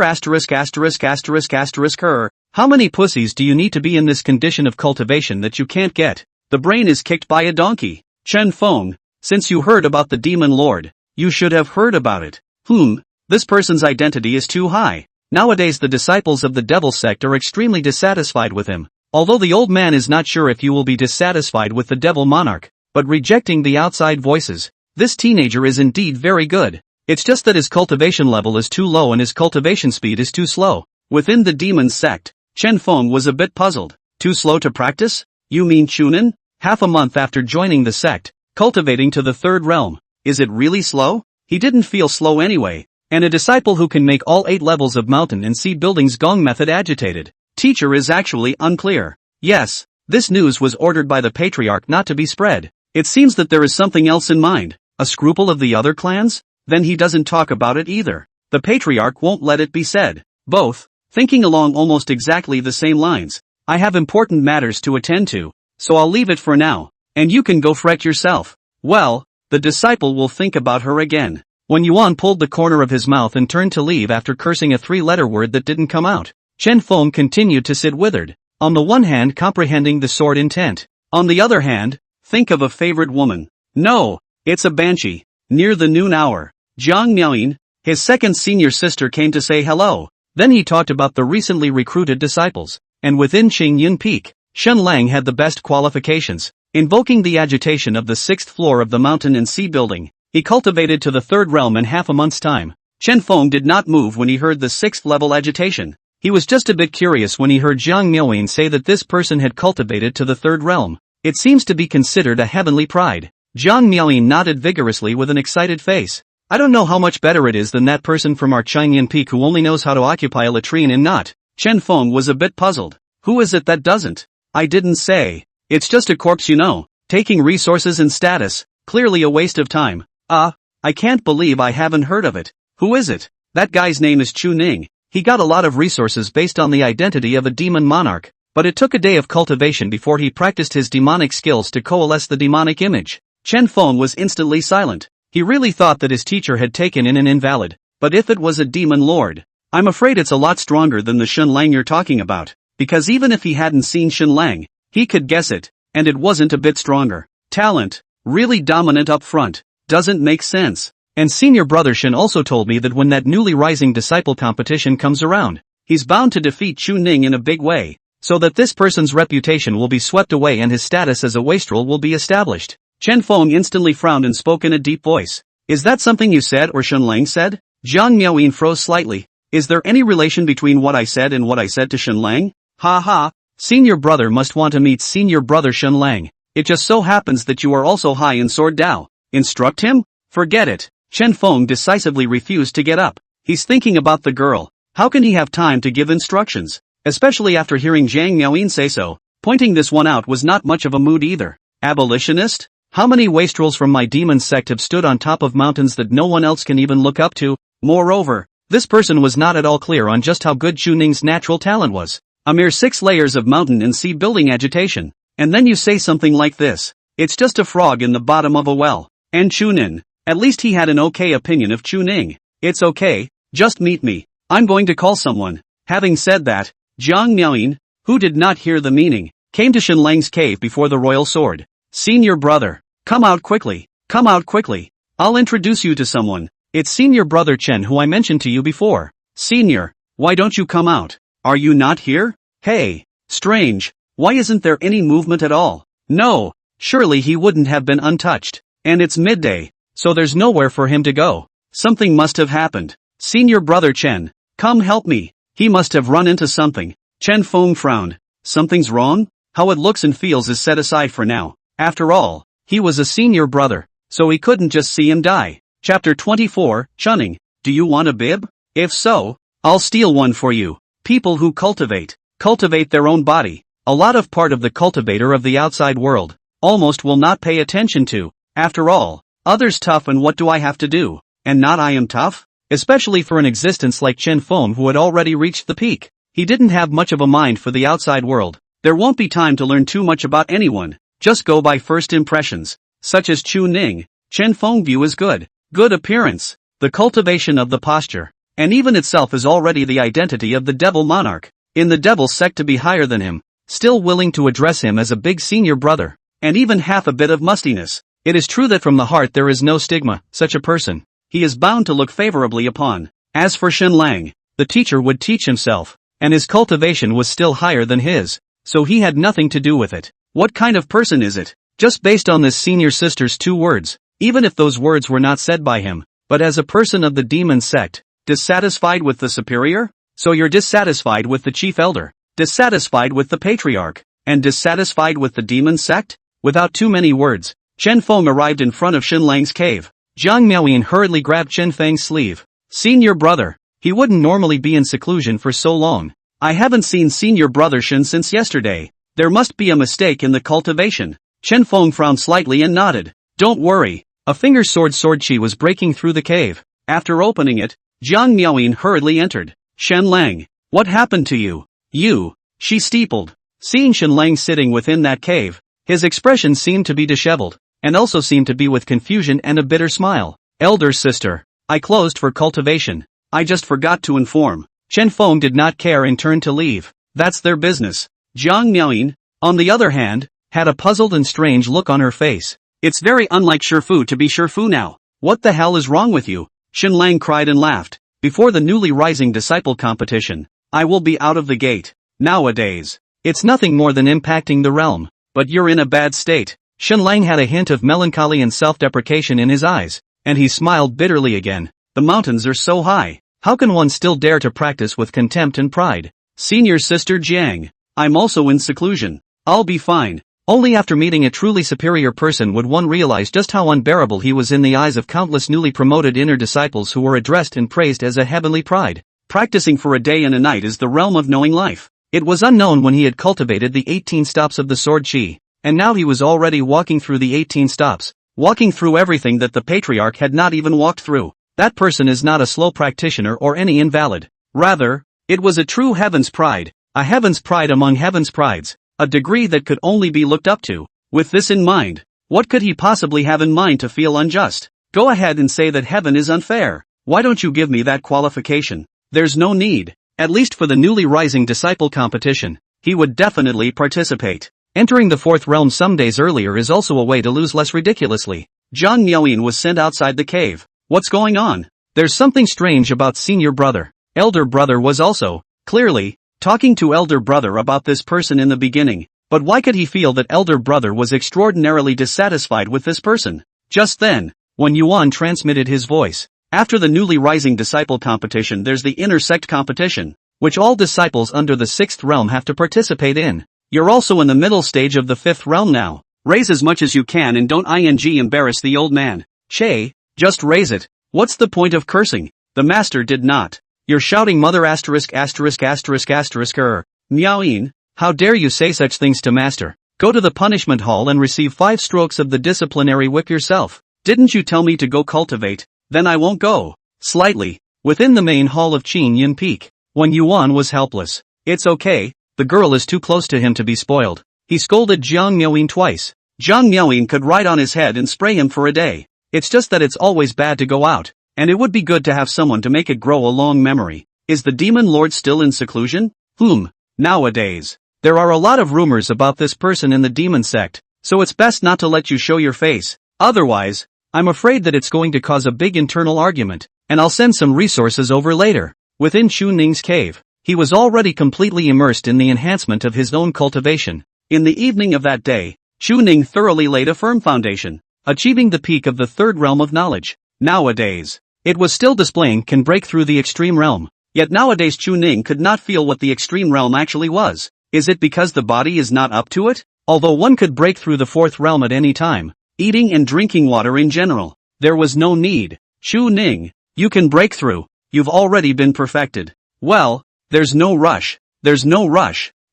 asterisk asterisk asterisk asterisk her. How many pussies do you need to be in this condition of cultivation that you can't get? The brain is kicked by a donkey. Chen Feng, since you heard about the demon lord, you should have heard about it. This person's identity is too high. Nowadays the disciples of the devil sect are extremely dissatisfied with him. Although the old man is not sure if you will be dissatisfied with the devil monarch, but rejecting the outside voices. This teenager is indeed very good. It's just that his cultivation level is too low and his cultivation speed is too slow. Within the demon sect, Chen Feng was a bit puzzled. Too slow to practice? You mean Chunin? Half a month after joining the sect, cultivating to the 3rd realm. Is it really slow? He didn't feel slow anyway. And a disciple who can make all 8 levels of mountain and sea buildings gong method agitated. Teacher is actually unclear. Yes, this news was ordered by the Patriarch not to be spread. It seems that there is something else in mind. A scruple of the other clans? Then he doesn't talk about it either. The Patriarch won't let it be said. Both, thinking along almost exactly the same lines. I have important matters to attend to, so I'll leave it for now. And you can go fret yourself. Well, the disciple will think about her again. When Yuan pulled the corner of his mouth and turned to leave after cursing a 3-letter word that didn't come out, Chen Feng continued to sit withered. On the one hand comprehending the sword intent. On the other hand, think of a favorite woman. No, it's a banshee. Near the noon hour, Jiang Miaoyin, his second senior sister came to say hello. Then he talked about the recently recruited disciples. And within Qingyun Peak, Shen Lang had the best qualifications. Invoking the agitation of the 6th floor of the mountain and sea building, he cultivated to the 3rd realm in half a month's time. Chen Feng did not move when he heard the 6th level agitation. He was just a bit curious when he heard Jiang Miaoyin say that this person had cultivated to the 3rd realm. It seems to be considered a heavenly pride. Jiang Miaoyin nodded vigorously with an excited face. I don't know how much better it is than that person from our Qingyun Peak who only knows how to occupy a latrine and not. Chen Feng was a bit puzzled. Who is it that doesn't? I didn't say. It's just a corpse, you know. Taking resources and status. Clearly a waste of time. I can't believe I haven't heard of it. Who is it? That guy's name is Chu Ning. He got a lot of resources based on the identity of a demon monarch, but it took a day of cultivation before he practiced his demonic skills to coalesce the demonic image. Chen Feng was instantly silent. He really thought that his teacher had taken in an invalid. But if it was a demon lord, I'm afraid it's a lot stronger than the Shen Lang you're talking about, because even if he hadn't seen Shen Lang, he could guess it, and it wasn't a bit stronger. Talent, really dominant up front, doesn't make sense. And senior brother Shen also told me that when that newly rising disciple competition comes around, he's bound to defeat Chu Ning in a big way, so that this person's reputation will be swept away and his status as a wastrel will be established. Chen Feng instantly frowned and spoke in a deep voice. Is that something you said or Shen Lang said? Jiang Miaoyin froze slightly. Is there any relation between what I said and what I said to Shen Lang? Ha ha, senior brother must want to meet senior brother Shen Lang. It just so happens that you are also high in sword Dao. Instruct him? Forget it. Chen Feng decisively refused to get up. He's thinking about the girl. How can he have time to give instructions? Especially after hearing Jiang Miaoyin say so. Pointing this one out was not much of a mood either. Abolitionist? How many wastrels from my demon sect have stood on top of mountains that no one else can even look up to? Moreover, this person was not at all clear on just how good Chu Ning's natural talent was. A mere 6 layers of mountain and sea building agitation. And then you say something like this. It's just a frog in the bottom of a well. And Chu Ning. At least he had an okay opinion of Chu Ning. It's okay, just meet me. I'm going to call someone. Having said that, Jiang Miaoyin, who did not hear the meaning, came to Shenlang's cave before the royal sword. Senior brother, come out quickly, come out quickly. I'll introduce you to someone. It's senior brother Chen who I mentioned to you before. Senior, why don't you come out? Are you not here? Hey, strange, why isn't there any movement at all? No, surely he wouldn't have been untouched. And it's midday, so there's nowhere for him to go. Something must have happened. Senior brother Chen, come help me. He must have run into something. Chen Feng frowned. Something's wrong? How it looks and feels is set aside for now. After all, he was a senior brother, so he couldn't just see him die. Chapter 24, Chunning. Do you want a bib? If so, I'll steal one for you. People who cultivate their own body. A lot of part of the cultivator of the outside world. Almost will not pay attention to. After all, others tough and what do I have to do? And not I am tough? Especially for an existence like Chen Feng who had already reached the peak. He didn't have much of a mind for the outside world. There won't be time to learn too much about anyone. Just go by first impressions. Such as Chu Ning. Chen Feng view is good. Good appearance. The cultivation of the posture. And even itself is already the identity of the devil monarch. In the devil sect to be higher than him. Still willing to address him as a big senior brother. And even half a bit of mustiness. It is true that from the heart there is no stigma. Such a person, he is bound to look favorably upon. As for Shenlang, the teacher would teach himself. And his cultivation was still higher than his. So he had nothing to do with it. What kind of person is it? Just based on this senior sister's 2 words. Even if those words were not said by him. But as a person of the demon sect. Dissatisfied with the superior? So you're dissatisfied with the chief elder. Dissatisfied with the patriarch. And dissatisfied with the demon sect? Without too many words, Chen Feng arrived in front of Shenlang's cave. Jiang Miaoyin hurriedly grabbed Chen Feng's sleeve. Senior brother. He wouldn't normally be in seclusion for so long. I haven't seen senior brother Shen since yesterday. There must be a mistake in the cultivation. Chen Feng frowned slightly and nodded. Don't worry. A finger sword chi was breaking through the cave. After opening it, Jiang Miaoyin hurriedly entered. Shenlang, what happened to you? You, she steepled. Seeing Shenlang sitting within that cave, his expression seemed to be disheveled, and also seemed to be with confusion and a bitter smile. Elder sister, I closed for cultivation. I just forgot to inform. Chen Feng did not care and turned to leave. That's their business. Jiang Miaoyin, on the other hand, had a puzzled and strange look on her face. It's very unlike Shifu to be Shifu now. What the hell is wrong with you? Shenlang cried and laughed. Before the newly rising disciple competition, I will be out of the gate. Nowadays, it's nothing more than impacting the realm. But you're in a bad state. Shenlang had a hint of melancholy and self-deprecation in his eyes, and he smiled bitterly again. The mountains are so high. How can one still dare to practice with contempt and pride? Senior sister Jiang, I'm also in seclusion. I'll be fine. Only after meeting a truly superior person would one realize just how unbearable he was in the eyes of countless newly promoted inner disciples who were addressed and praised as a heavenly pride. Practicing for a day and a night is the realm of knowing life. It was unknown when he had cultivated the 18 stops of the sword chi, and now he was already walking through the 18 stops, walking through everything that the Patriarch had not even walked through. That person is not a slow practitioner or any invalid. Rather, it was a true heaven's pride, a heaven's pride among heaven's prides, a degree that could only be looked up to. With this in mind, what could he possibly have in mind to feel unjust? Go ahead and say that heaven is unfair. Why don't you give me that qualification? There's no need. At least for the newly rising disciple competition, he would definitely participate. Entering the 4th realm some days earlier is also a way to lose less ridiculously. Jiang Miaoyin was sent outside the cave. What's going on? There's something strange about senior brother. Elder brother was also, clearly, talking to elder brother about this person in the beginning. But why could he feel that elder brother was extraordinarily dissatisfied with this person? Just then, when Yuan transmitted his voice. After the newly rising disciple competition there's the inner sect competition, which all disciples under the 6th realm have to participate in. You're also in the middle stage of the 5th realm now. Raise as much as you can and don't embarrass the old man. Che, just raise it. What's the point of cursing? The master did not. You're shouting mother asterisk. Meowing. How dare you say such things to master? Go to the punishment hall and receive 5 strokes of the disciplinary whip yourself. Didn't you tell me to go cultivate? Then I won't go. Slightly. Within the main hall of Qin Yin Peak, when Yuan was helpless. It's okay, the girl is too close to him to be spoiled. He scolded Jiang Miaoyin twice. Jiang Miaoyin could ride on his head and spray him for a day. It's just that it's always bad to go out, and it would be good to have someone to make it grow a long memory. Is the demon lord still in seclusion? Nowadays, there are a lot of rumors about this person in the demon sect, so it's best not to let you show your face. Otherwise, I'm afraid that it's going to cause a big internal argument, and I'll send some resources over later. Within Xu Ning's cave, he was already completely immersed in the enhancement of his own cultivation. In the evening of that day, Xu Ning thoroughly laid a firm foundation, achieving the peak of the 3rd realm of knowledge. Nowadays, it was still displaying can break through the extreme realm. Yet nowadays Xu Ning could not feel what the extreme realm actually was. Is it because the body is not up to it? Although one could break through the 4th realm at any time, eating and drinking water in general, there was no need. Xu Ning, you can break through. You've already been perfected. Well, there's no rush.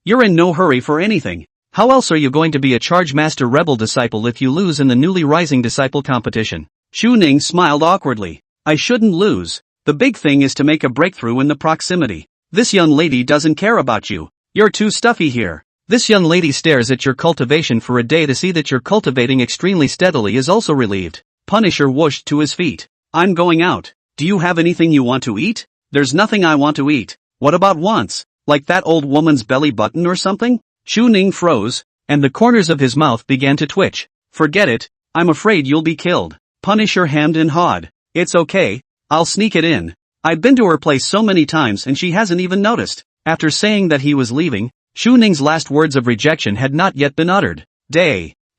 You're in no hurry for anything. How else are you going to be a charge master rebel disciple if you lose in the newly rising disciple competition? Xu Ning smiled awkwardly. I shouldn't lose. The big thing is to make a breakthrough in the proximity. This young lady doesn't care about you. You're too stuffy here. This young lady stares at your cultivation for a day to see that you're cultivating extremely steadily is also relieved. Punisher whooshed to his feet. I'm going out. Do you have anything you want to eat? There's nothing I want to eat. What about wants? Like that old woman's belly button or something? Xu Ning froze, and the corners of his mouth began to twitch. Forget it, I'm afraid you'll be killed. Punisher hemmed and hawed. It's okay, I'll sneak it in. I've been to her place so many times and she hasn't even noticed. After saying that he was leaving, Xu Ning's last words of rejection had not yet been uttered.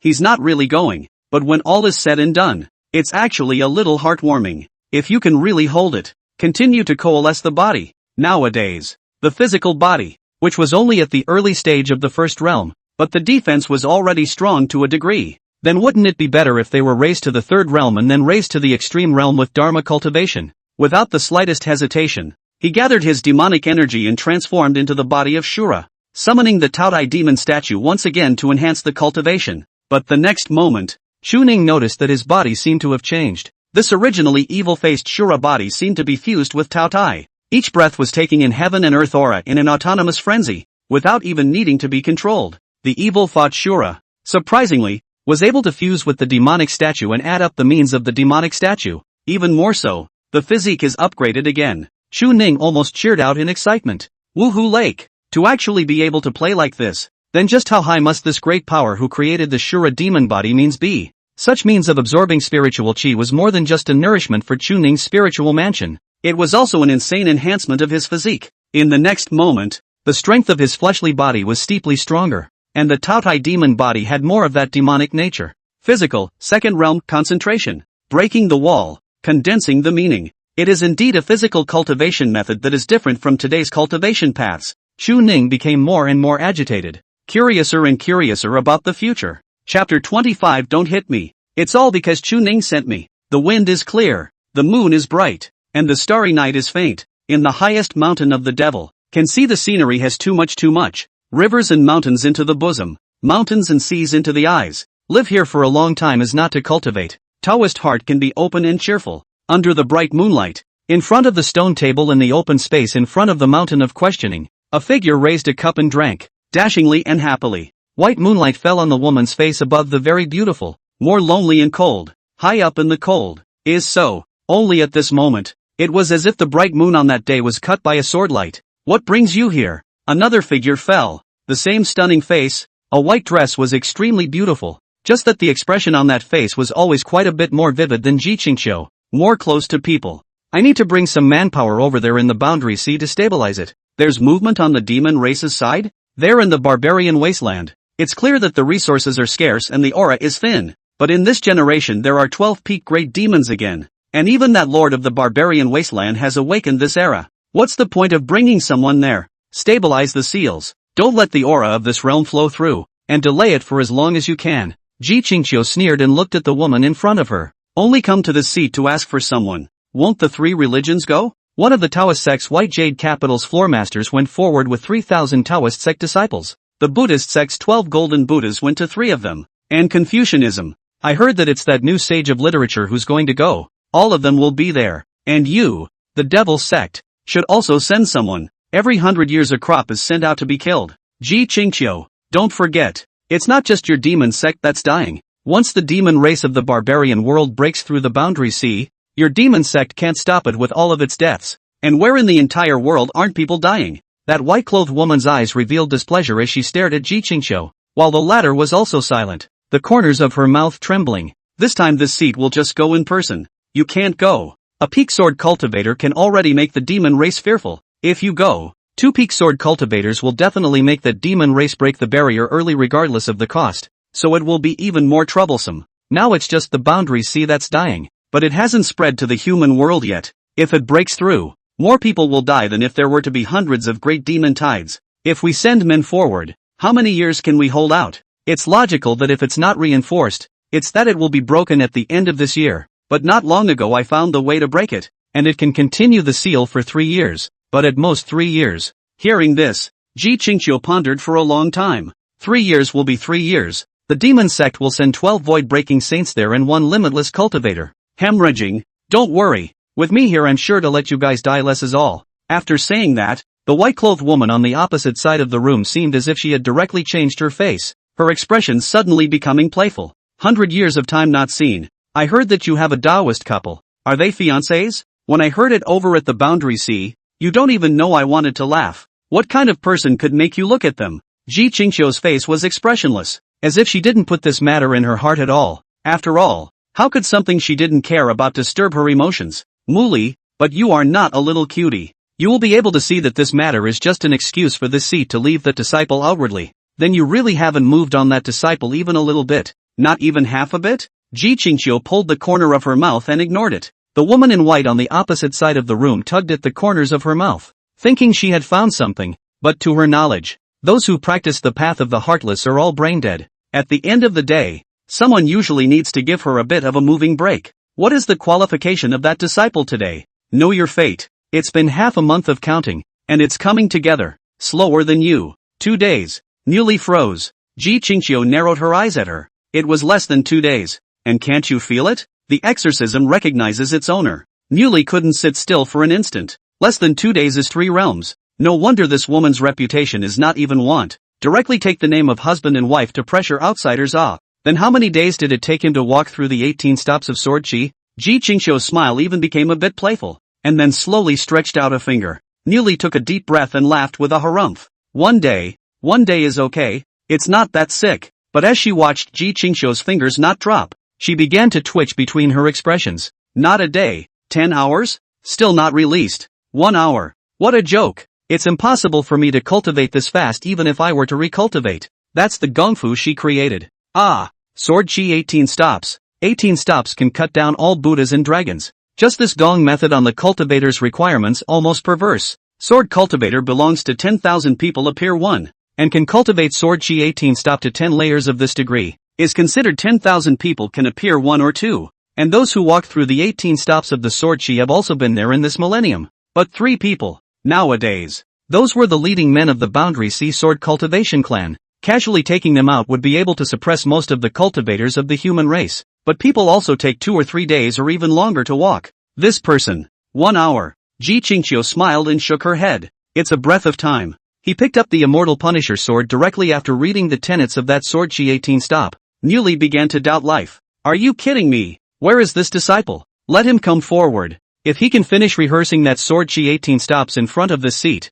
He's not really going, but when all is said and done, it's actually a little heartwarming. If you can really hold it, continue to coalesce the body. Nowadays, the physical body, which was only at the early stage of the 1st realm, but the defense was already strong to a degree. Then wouldn't it be better if they were raised to the 3rd realm and then raised to the extreme realm with Dharma cultivation? Without the slightest hesitation, he gathered his demonic energy and transformed into the body of Shura, summoning the Taotai demon statue once again to enhance the cultivation. But the next moment, Xu Ning noticed that his body seemed to have changed. This originally evil-faced Shura body seemed to be fused with Taotai. Each breath was taking in heaven and earth aura in an autonomous frenzy, without even needing to be controlled. The evil-fought Shura, surprisingly, was able to fuse with the demonic statue and add up the means of the demonic statue. Even more so, the physique is upgraded again. Xu Ning almost cheered out in excitement. Woohoo Lake! To actually be able to play like this, then just how high must this great power who created the Shura demon body means be? Such means of absorbing spiritual chi was more than just a nourishment for Xu Ning's spiritual mansion. It was also an insane enhancement of his physique. In the next moment, the strength of his fleshly body was steeply stronger, and the Taotai demon body had more of that demonic nature. Physical, 2nd realm, concentration. Breaking the wall, condensing the meaning. It is indeed a physical cultivation method that is different from today's cultivation paths. Xu Ning became more and more agitated, curiouser and curiouser about the future. Chapter 25. Don't hit me. It's all because Xu Ning sent me. The wind is clear, the moon is bright, and the starry night is faint. In the highest mountain of the devil, can see the scenery has too much. Rivers and mountains into the bosom, mountains and seas into the eyes. Live here for a long time is not to cultivate. Taoist heart can be open and cheerful. Under the bright moonlight, in front of the stone table in the open space in front of the mountain of questioning, a figure raised a cup and drank, dashingly and happily. White moonlight fell on the woman's face above the very beautiful, more lonely and cold. High up in the cold, is so. Only at this moment, it was as if the bright moon on that day was cut by a swordlight. What brings you here? Another figure fell. The same stunning face, a white dress was extremely beautiful, just that the expression on that face was always quite a bit more vivid than Ji Qingqiu, more close to people. I need to bring some manpower over there in the boundary sea to stabilize it. There's movement on the demon race's side? There in the barbarian wasteland. It's clear that the resources are scarce and the aura is thin. But in this generation there are 12 peak great demons again. And even that lord of the barbarian wasteland has awakened this era. What's the point of bringing someone there? Stabilize the seals. Don't let the aura of this realm flow through, and delay it for as long as you can. Ji Qingqiu sneered and looked at the woman in front of her. Only come to this seat to ask for someone. Won't the three religions go? One of the Taoist sect's White Jade Capital's floormasters went forward with 3,000 Taoist sect disciples. The Buddhist sect's 12 golden Buddhas went to 3 of them. And Confucianism. I heard that it's that new sage of literature who's going to go. All of them will be there. And you, the devil sect, should also send someone. Every 100 years a crop is sent out to be killed. Ji Qingqiu, don't forget, it's not just your demon sect that's dying. Once the demon race of the barbarian world breaks through the boundary sea, your demon sect can't stop it with all of its deaths. And where in the entire world aren't people dying? That white-clothed woman's eyes revealed displeasure as she stared at Ji Qingqiu, while the latter was also silent, the corners of her mouth trembling. This time this seat will just go in person. You can't go. A peak sword cultivator can already make the demon race fearful. If you go, 2 peak sword cultivators will definitely make the demon race break the barrier early regardless of the cost, so it will be even more troublesome. Now it's just the boundary sea that's dying, but it hasn't spread to the human world yet. If it breaks through, more people will die than if there were to be hundreds of great demon tides. If we send men forward, how many years can we hold out? It's logical that if it's not reinforced, it's that it will be broken at the end of this year. But not long ago I found the way to break it, and it can continue the seal for 3 years, but at most 3 years. Hearing this, Ji Qingqiu pondered for a long time. 3 years will be 3 years. The demon sect will send 12 void-breaking saints there and 1 limitless cultivator. Hemorrhaging, don't worry. With me here I'm sure to let you guys die less is all. After saying that, the white-clothed woman on the opposite side of the room seemed as if she had directly changed her face, her expression suddenly becoming playful. 100 years of time not seen. I heard that you have a Taoist couple. Are they fiancés? When I heard it over at the boundary sea, you don't even know I wanted to laugh. What kind of person could make you look at them? Ji Qingqiu's face was expressionless, as if she didn't put this matter in her heart at all. After all, how could something she didn't care about disturb her emotions? Muli, but you are not a little cutie. You will be able to see that this matter is just an excuse for this seat to leave that disciple outwardly. Then you really haven't moved on that disciple even a little bit. Not even half a bit? Ji Qingqiu pulled the corner of her mouth and ignored it. The woman in white on the opposite side of the room tugged at the corners of her mouth, thinking she had found something, but to her knowledge, those who practice the path of the heartless are all brain-dead. At the end of the day, someone usually needs to give her a bit of a moving break. What is the qualification of that disciple today? Know your fate. It's been half a month of counting, and it's coming together, slower than you. 2 days. Newly froze. Ji Qingqiu narrowed her eyes at her. It was less than 2 days. And can't you feel it? The exorcism recognizes its owner. Newly couldn't sit still for an instant. Less than 2 days is 3 realms. No wonder this woman's reputation is not even want. Directly take the name of husband and wife to pressure outsiders off. Then how many days did it take him to walk through the 18 stops of sword chi? Ji Qingqiu's smile even became a bit playful, and then slowly stretched out a finger. Newly took a deep breath and laughed with a harumph. 1 day is okay, it's not that sick. But as she watched Ji Qingqiu's fingers not drop, she began to twitch between her expressions. Not a day. 10 hours? Still not released. 1 hour. What a joke. It's impossible for me to cultivate this fast even if I were to recultivate. That's the gongfu she created. Ah, sword chi 18 stops. 18 stops can cut down all Buddhas and dragons. Just this gong method on the cultivator's requirements almost perverse. Sword cultivator belongs to 10,000 people appear 1. And can cultivate sword chi 18 stop to 10 layers of this degree. Is considered 10,000 people can appear 1 or 2. And those who walk through the 18 stops of the sword chi have also been there in this millennium. But 3 people. Nowadays. Those were the leading men of the Boundary Sea Sword Cultivation clan. Casually taking them out would be able to suppress most of the cultivators of the human race. But people also take 2 or 3 days or even longer to walk. This person. 1 hour. Ji Qingqiu smiled and shook her head. It's a breath of time. He picked up the immortal Punisher sword directly after reading the tenets of that sword chi 18 stop. Newly began to doubt life. Are you kidding me? Where is this disciple? Let him come forward. If he can finish rehearsing that sword chi 18 stops in front of this seat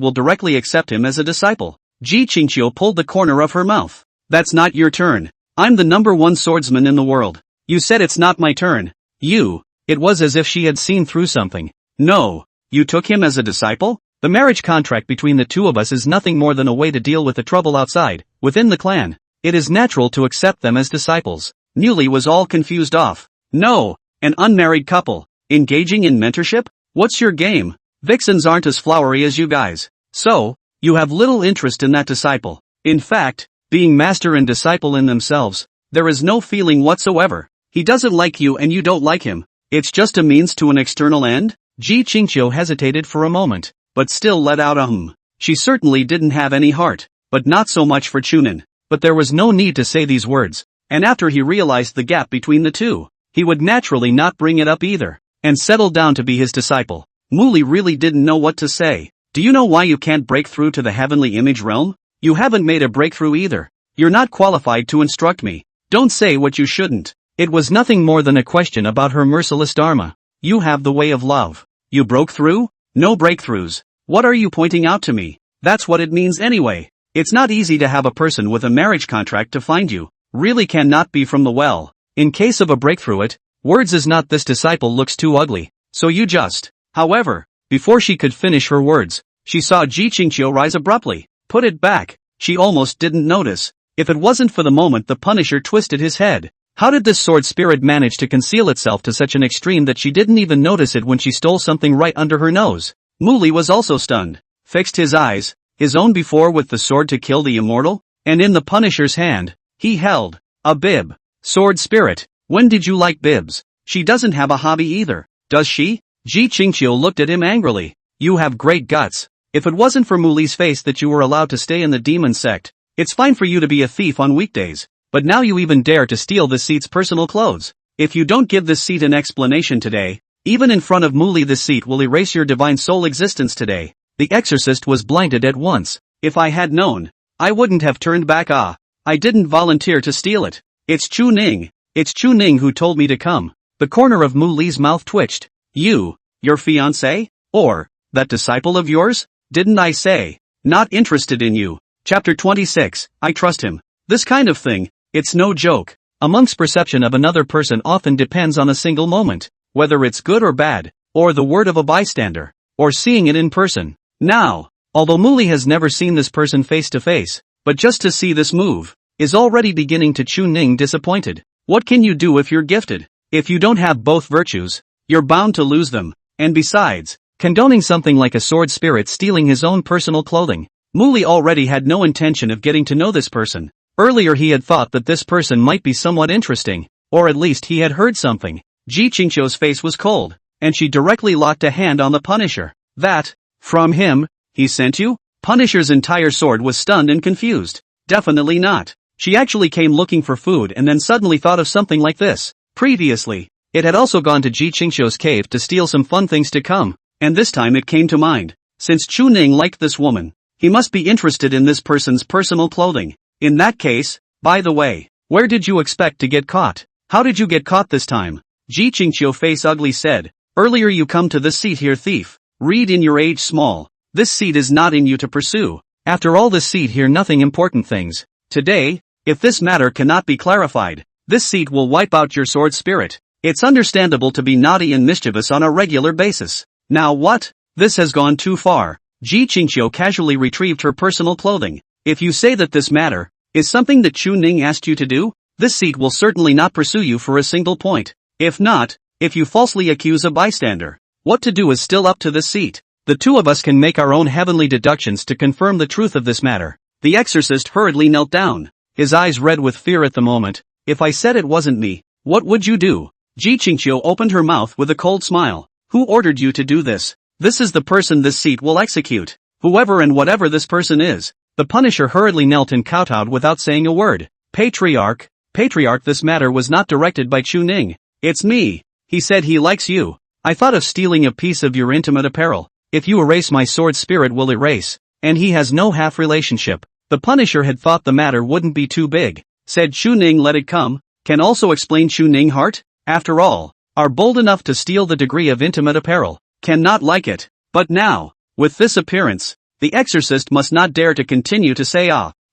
will directly accept him as a disciple. Ji Qingqiu pulled the corner of her mouth. That's not your turn. I'm the #1 swordsman in the world. You said it's not my turn. It was as if she had seen through something. No, you took him as a disciple? The marriage contract between the two of us is nothing more than a way to deal with the trouble outside, within the clan. It is natural to accept them as disciples. Newly was all confused off. No, an unmarried couple, engaging in mentorship? What's your game? Vixens aren't as flowery as you guys. So, you have little interest in that disciple. In fact, being master and disciple in themselves, there is no feeling whatsoever. He doesn't like you and you don't like him. It's just a means to an external end? Ji Qingqiu hesitated for a moment, but still let out a She certainly didn't have any heart, but not so much for Chunin. But there was no need to say these words, and after he realized the gap between the two, he would naturally not bring it up either, and settle down to be his disciple. Muli really didn't know what to say. Do you know why you can't break through to the heavenly image realm? You haven't made a breakthrough either. You're not qualified to instruct me. Don't say what you shouldn't. It was nothing more than a question about her merciless dharma. You have the way of love. You broke through? No breakthroughs. What are you pointing out to me? That's what it means anyway. It's not easy to have a person with a marriage contract to find you. Really cannot be from the well. In case of a breakthrough words is not this disciple looks too ugly, so you just. However, before she could finish her words, she saw Ji Qingqiu rise abruptly. Put it back. She almost didn't notice. If it wasn't for the moment the Punisher twisted his head. How did this sword spirit manage to conceal itself to such an extreme that she didn't even notice it when she stole something right under her nose? Muli was also stunned, fixed his eyes, his own before with the sword to kill the immortal, and in the Punisher's hand, he held a bib. Sword spirit, when did you like bibs? She doesn't have a hobby either, does she? Ji Qingqiu looked at him angrily. You have great guts. If it wasn't for Muli's face that you were allowed to stay in the demon sect, it's fine for you to be a thief on weekdays. But now you even dare to steal this seat's personal clothes. If you don't give this seat an explanation today, even in front of Muli this seat will erase your divine soul existence today. The exorcist was blinded at once. If I had known, I wouldn't have turned back. I didn't volunteer to steal it. It's Chu Ning. It's Chu Ning who told me to come. The corner of Muli's mouth twitched. You, your fiancé? Or, that disciple of yours? Didn't I say, not interested in you? Chapter 26, I trust him. This kind of thing, it's no joke. A monk's perception of another person often depends on a single moment, whether it's good or bad, or the word of a bystander, or seeing it in person. Now, although Muli has never seen this person face to face, but just to see this move, is already beginning to Chu Ning disappointed. What can you do if you're gifted? If you don't have both virtues, you're bound to lose them, and besides, condoning something like a sword spirit stealing his own personal clothing, Muli already had no intention of getting to know this person. Earlier he had thought that this person might be somewhat interesting, or at least he had heard something. Ji Qingqiu's face was cold, and she directly locked a hand on the Punisher. That, from him, he sent you? Punisher's entire sword was stunned and confused. Definitely not. She actually came looking for food and then suddenly thought of something like this. Previously, it had also gone to Ji Qingqiu's cave to steal some fun things to come, and this time it came to mind. Since Chu Ning liked this woman, he must be interested in this person's personal clothing. In that case, by the way, where did you expect to get caught? How did you get caught this time? Ji Qingqiu face ugly said, earlier you come to this seat here thief. Read in your age small. This seat is not in you to pursue. After all this seat here nothing important things. Today, if this matter cannot be clarified, this seat will wipe out your sword spirit. It's understandable to be naughty and mischievous on a regular basis. Now what? This has gone too far. Ji Qingqiu casually retrieved her personal clothing. If you say that this matter is something that Chu Ning asked you to do, this seat will certainly not pursue you for a single point. If not, if you falsely accuse a bystander, what to do is still up to this seat. The two of us can make our own heavenly deductions to confirm the truth of this matter. The exorcist hurriedly knelt down, his eyes red with fear at the moment. If I said it wasn't me, what would you do? Ji Qingqiu opened her mouth with a cold smile. Who ordered you to do this? This is the person this seat will execute. Whoever and whatever this person is. The Punisher hurriedly knelt and kowtowed without saying a word. Patriarch, this matter was not directed by Chu Ning. It's me. He said he likes you. I thought of stealing a piece of your intimate apparel. If you erase my sword spirit will erase. And he has no half relationship. The Punisher had thought the matter wouldn't be too big. Said Chu Ning let it come. Can also explain Chu Ning heart? After all, are bold enough to steal the degree of intimate apparel. Cannot like it. But now, with this appearance, the exorcist must not dare to continue to say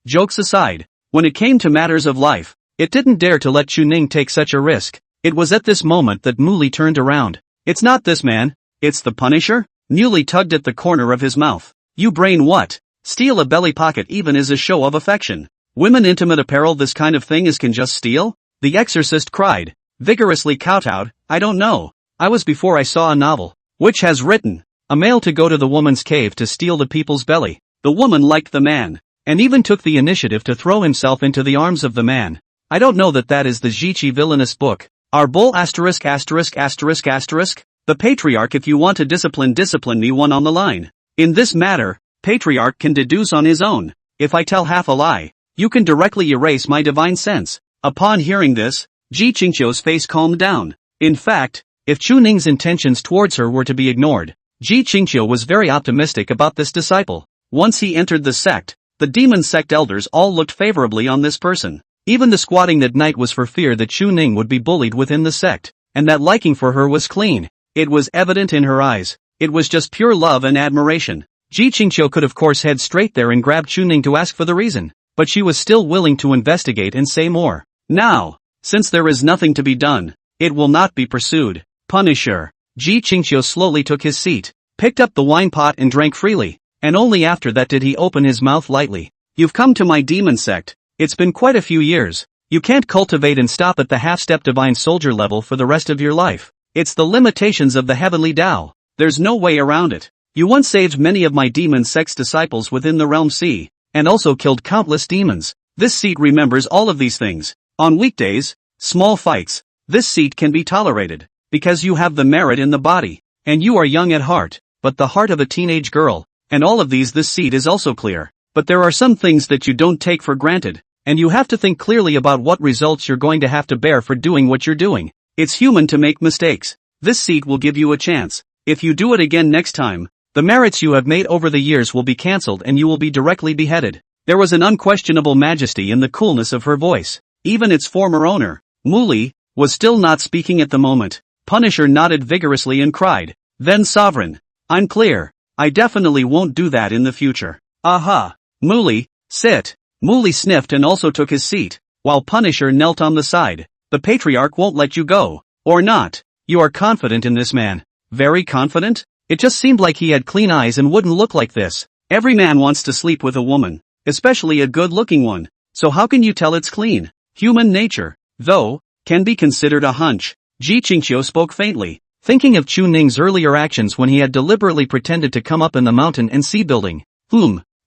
Jokes aside, when it came to matters of life, it didn't dare to let Chu Ning take such a risk. It was at this moment that Muli turned around. It's not this man, it's the Punisher? Muli tugged at the corner of his mouth. You brain what? Steal a belly pocket even is a show of affection. Women intimate apparel this kind of thing is can just steal? The exorcist cried, vigorously kowtowed. I don't know. I was before I saw a novel, which has written, a male to go to the woman's cave to steal the people's belly. The woman liked the man, and even took the initiative to throw himself into the arms of the man. I don't know that is the Jiqi villainous book. Our bull asterisk. The Patriarch, if you want to discipline me, one on the line. In this matter, Patriarch can deduce on his own. If I tell half a lie, you can directly erase my divine sense. Upon hearing this, Ji Qingqiu's face calmed down. In fact, if Chu Ning's intentions towards her were to be ignored, Ji Qingqiu was very optimistic about this disciple. Once he entered the sect, the demon sect elders all looked favorably on this person. Even the squatting that night was for fear that Chu Ning would be bullied within the sect, and that liking for her was clean. It was evident in her eyes. It was just pure love and admiration. Ji Qingqiu could of course head straight there and grab Chu Ning to ask for the reason, but she was still willing to investigate and say more. Now, since there is nothing to be done, it will not be pursued. Punisher. Ji Qingqiu slowly took his seat, picked up the wine pot and drank freely, and only after that did he open his mouth lightly. You've come to my demon sect. It's been quite a few years. You can't cultivate and stop at the half-step divine soldier level for the rest of your life. It's the limitations of the heavenly Tao. There's no way around it. You once saved many of my demon sect's disciples within the realm sea, and also killed countless demons. This seat remembers all of these things. On weekdays, small fights, this seat can be tolerated, because you have the merit in the body, and you are young at heart, but the heart of a teenage girl, and all of these this seat is also clear. But there are some things that you don't take for granted, and you have to think clearly about what results you're going to have to bear for doing what you're doing. It's human to make mistakes. This seat will give you a chance. If you do it again next time, the merits you have made over the years will be cancelled and you will be directly beheaded. There was an unquestionable majesty in the coolness of her voice. Even its former owner, Muli, was still not speaking at the moment. Punisher nodded vigorously and cried, "Then Sovereign, I'm clear. I definitely won't do that in the future." Aha! Muli, sit. Muli sniffed and also took his seat, while Punisher knelt on the side. The Patriarch won't let you go. Or not. You are confident in this man. Very confident? It just seemed like he had clean eyes and wouldn't look like this. Every man wants to sleep with a woman, especially a good-looking one. So how can you tell it's clean? Human nature, though, can be considered a hunch. Ji Qingqiu spoke faintly, thinking of Chu Ning's earlier actions when he had deliberately pretended to come up in the mountain and sea building.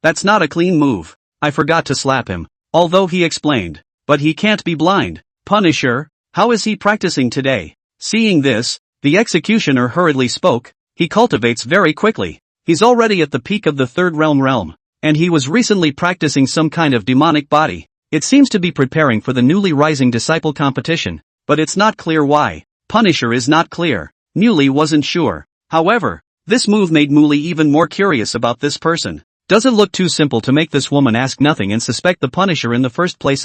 That's not a clean move. I forgot to slap him. Although he explained, but he can't be blind. Punisher, how is he practicing today? Seeing this, the executioner hurriedly spoke. He cultivates very quickly. He's already at the peak of the third realm, and he was recently practicing some kind of demonic body. It seems to be preparing for the newly rising disciple competition, but it's not clear why. Punisher is not clear. Muli wasn't sure. However, this move made Muli even more curious about this person. Does it look too simple to make this woman ask nothing and suspect the Punisher in the first place?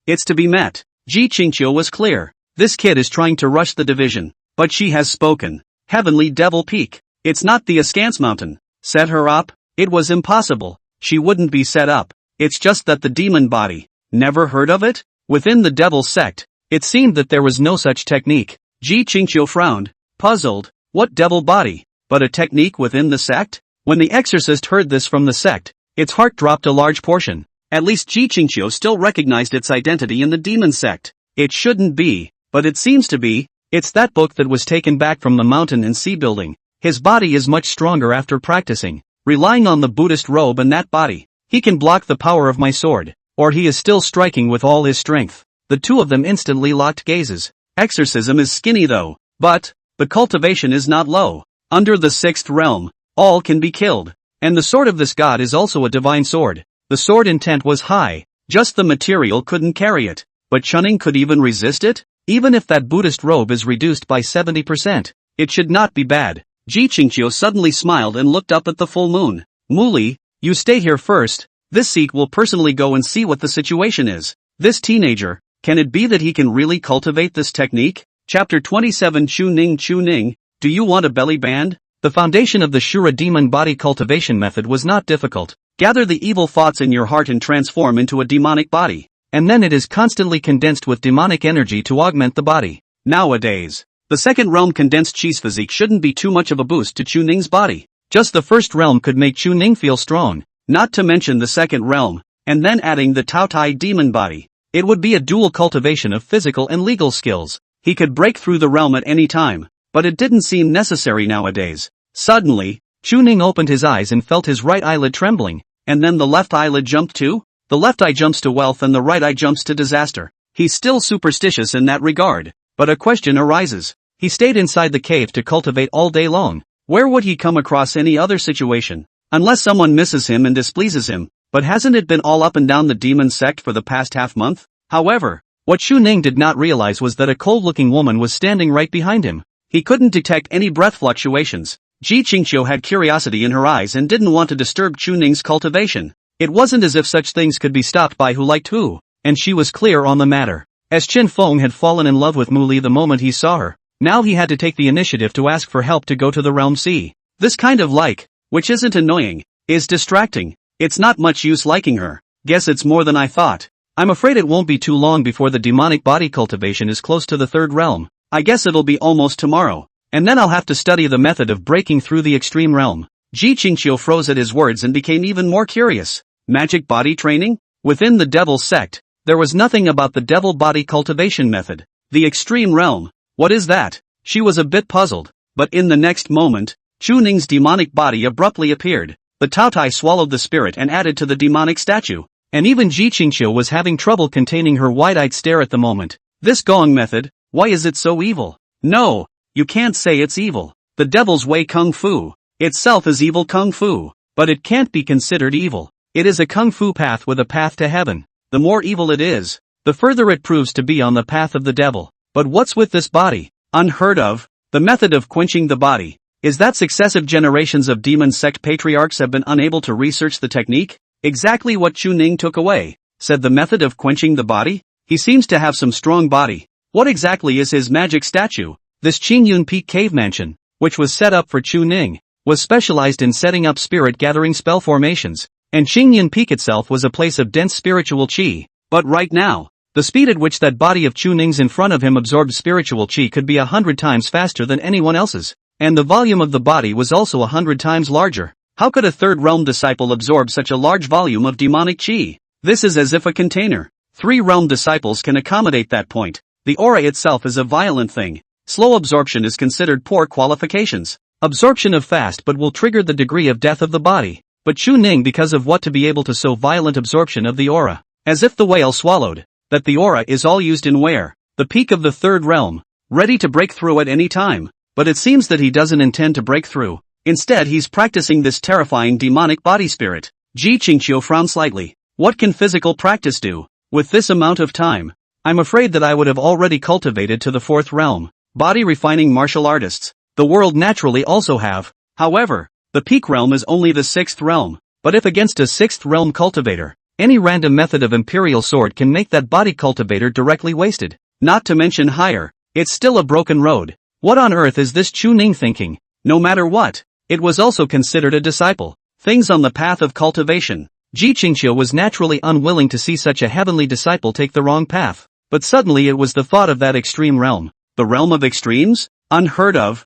It's to be met. Ji Qingqiu was clear. This kid is trying to rush the division. But she has spoken. Heavenly Devil Peak. It's not the Askance Mountain. Set her up? It was impossible. She wouldn't be set up. It's just that the demon body. Never heard of it? Within the Devil sect, it seemed that there was no such technique. Ji Qingqiu frowned, puzzled. What devil body? But a technique within the sect? When the exorcist heard this from the sect, its heart dropped a large portion. At least Ji Qingqiu still recognized its identity in the demon sect. It shouldn't be, but it seems to be. It's that book that was taken back from the mountain and sea building. His body is much stronger after practicing, relying on the Buddhist robe and that body. He can block the power of my sword, or he is still striking with all his strength. The two of them instantly locked gazes. Exorcism is skinny though, but the cultivation is not low. Under the sixth realm, all can be killed, and the sword of this god is also a divine sword. The sword intent was high, just the material couldn't carry it. But Chu Ning could even resist it? Even if that Buddhist robe is reduced by 70%, it should not be bad. Ji Qingqiu suddenly smiled and looked up at the full moon. Muli, you stay here first. This seat will personally go and see what the situation is. This teenager, can it be that he can really cultivate this technique? Chapter 27. Chu Ning, do you want a belly band? The foundation of the Shura demon body cultivation method was not difficult. Gather the evil thoughts in your heart and transform into a demonic body. And then it is constantly condensed with demonic energy to augment the body. Nowadays, the second realm condensed Chi's physique shouldn't be too much of a boost to Chu Ning's body. Just the first realm could make Chu Ning feel strong, not to mention the second realm, and then adding the Tao Tai demon body. It would be a dual cultivation of physical and legal skills. He could break through the realm at any time, but it didn't seem necessary nowadays. Suddenly, Chu Ning opened his eyes and felt his right eyelid trembling, and then the left eyelid jumped too? The left eye jumps to wealth and the right eye jumps to disaster. He's still superstitious in that regard, But a question arises. He stayed inside the cave to cultivate all day long. Where would he come across any other situation? Unless someone misses him and displeases him. But hasn't it been all up and down the demon sect for the past half month? However, what Xu Ning did not realize was that a cold-looking woman was standing right behind him. He couldn't detect any breath fluctuations. Ji Qingqiu had curiosity in her eyes and didn't want to disturb Xu Ning's cultivation. It wasn't as if such things could be stopped by who liked who, and she was clear on the matter. As Qin Feng had fallen in love with Mu Li the moment he saw her, now he had to take the initiative to ask for help to go to the realm C. This kind of like, which isn't annoying, is distracting. It's not much use liking her. Guess it's more than I thought. I'm afraid it won't be too long before the demonic body cultivation is close to the third realm. I guess it'll be almost tomorrow. And then I'll have to study the method of breaking through the extreme realm. Ji Qingqiu froze at his words and became even more curious. Magic body training? Within the devil sect, there was nothing about the devil body cultivation method. The extreme realm. What is that? She was a bit puzzled. But in the next moment, Xu Ning's demonic body abruptly appeared. The Taotai swallowed the spirit and added to the demonic statue. And even Ji Qingqiu was having trouble containing her wide-eyed stare at the moment. This Gong method, why is it so evil? No, you can't say it's evil. The devil's way kung fu itself is evil kung fu, but it can't be considered evil. It is a kung fu path with a path to heaven. The more evil it is, the further it proves to be on the path of the devil. But what's with this body? Unheard of. The method of quenching the body. Is that successive generations of demon sect patriarchs have been unable to research the technique? Exactly what Xu Ning took away, said the method of quenching the body? He seems to have some strong body. What exactly is his magic statue? This Qingyun Peak cave mansion, which was set up for Xu Ning, was specialized in setting up spirit-gathering spell formations, and Qingyun Peak itself was a place of dense spiritual qi. But right now, the speed at which that body of Xu Ning's in front of him absorbed spiritual qi could be 100 times faster than anyone else's, and the volume of the body was also 100 times larger. How could a third realm disciple absorb such a large volume of demonic qi? This is as if a container. 3 realm disciples can accommodate that point. The aura itself is a violent thing. Slow absorption is considered poor qualifications. Absorption of fast but will trigger the degree of death of the body. But Xu Ning because of what to be able to so violent absorption of the aura. As if the whale swallowed. That the aura is all used in where? The peak of the third realm. Ready to break through at any time. But it seems that he doesn't intend to break through. Instead he's practicing this terrifying demonic body spirit. Ji Qingqiu frowned slightly. What can physical practice do? With this amount of time? I'm afraid that I would have already cultivated to the fourth realm. Body refining martial artists. The world naturally also have. However, the peak realm is only the 6th realm. But if against a 6th realm cultivator, any random method of imperial sword can make that body cultivator directly wasted. Not to mention higher. It's still a broken road. What on earth is this Xu Ning thinking? No matter what. It was also considered a disciple. Things on the path of cultivation. Ji Qingqiu was naturally unwilling to see such a heavenly disciple take the wrong path. But suddenly it was the thought of that extreme realm. The realm of extremes? Unheard of.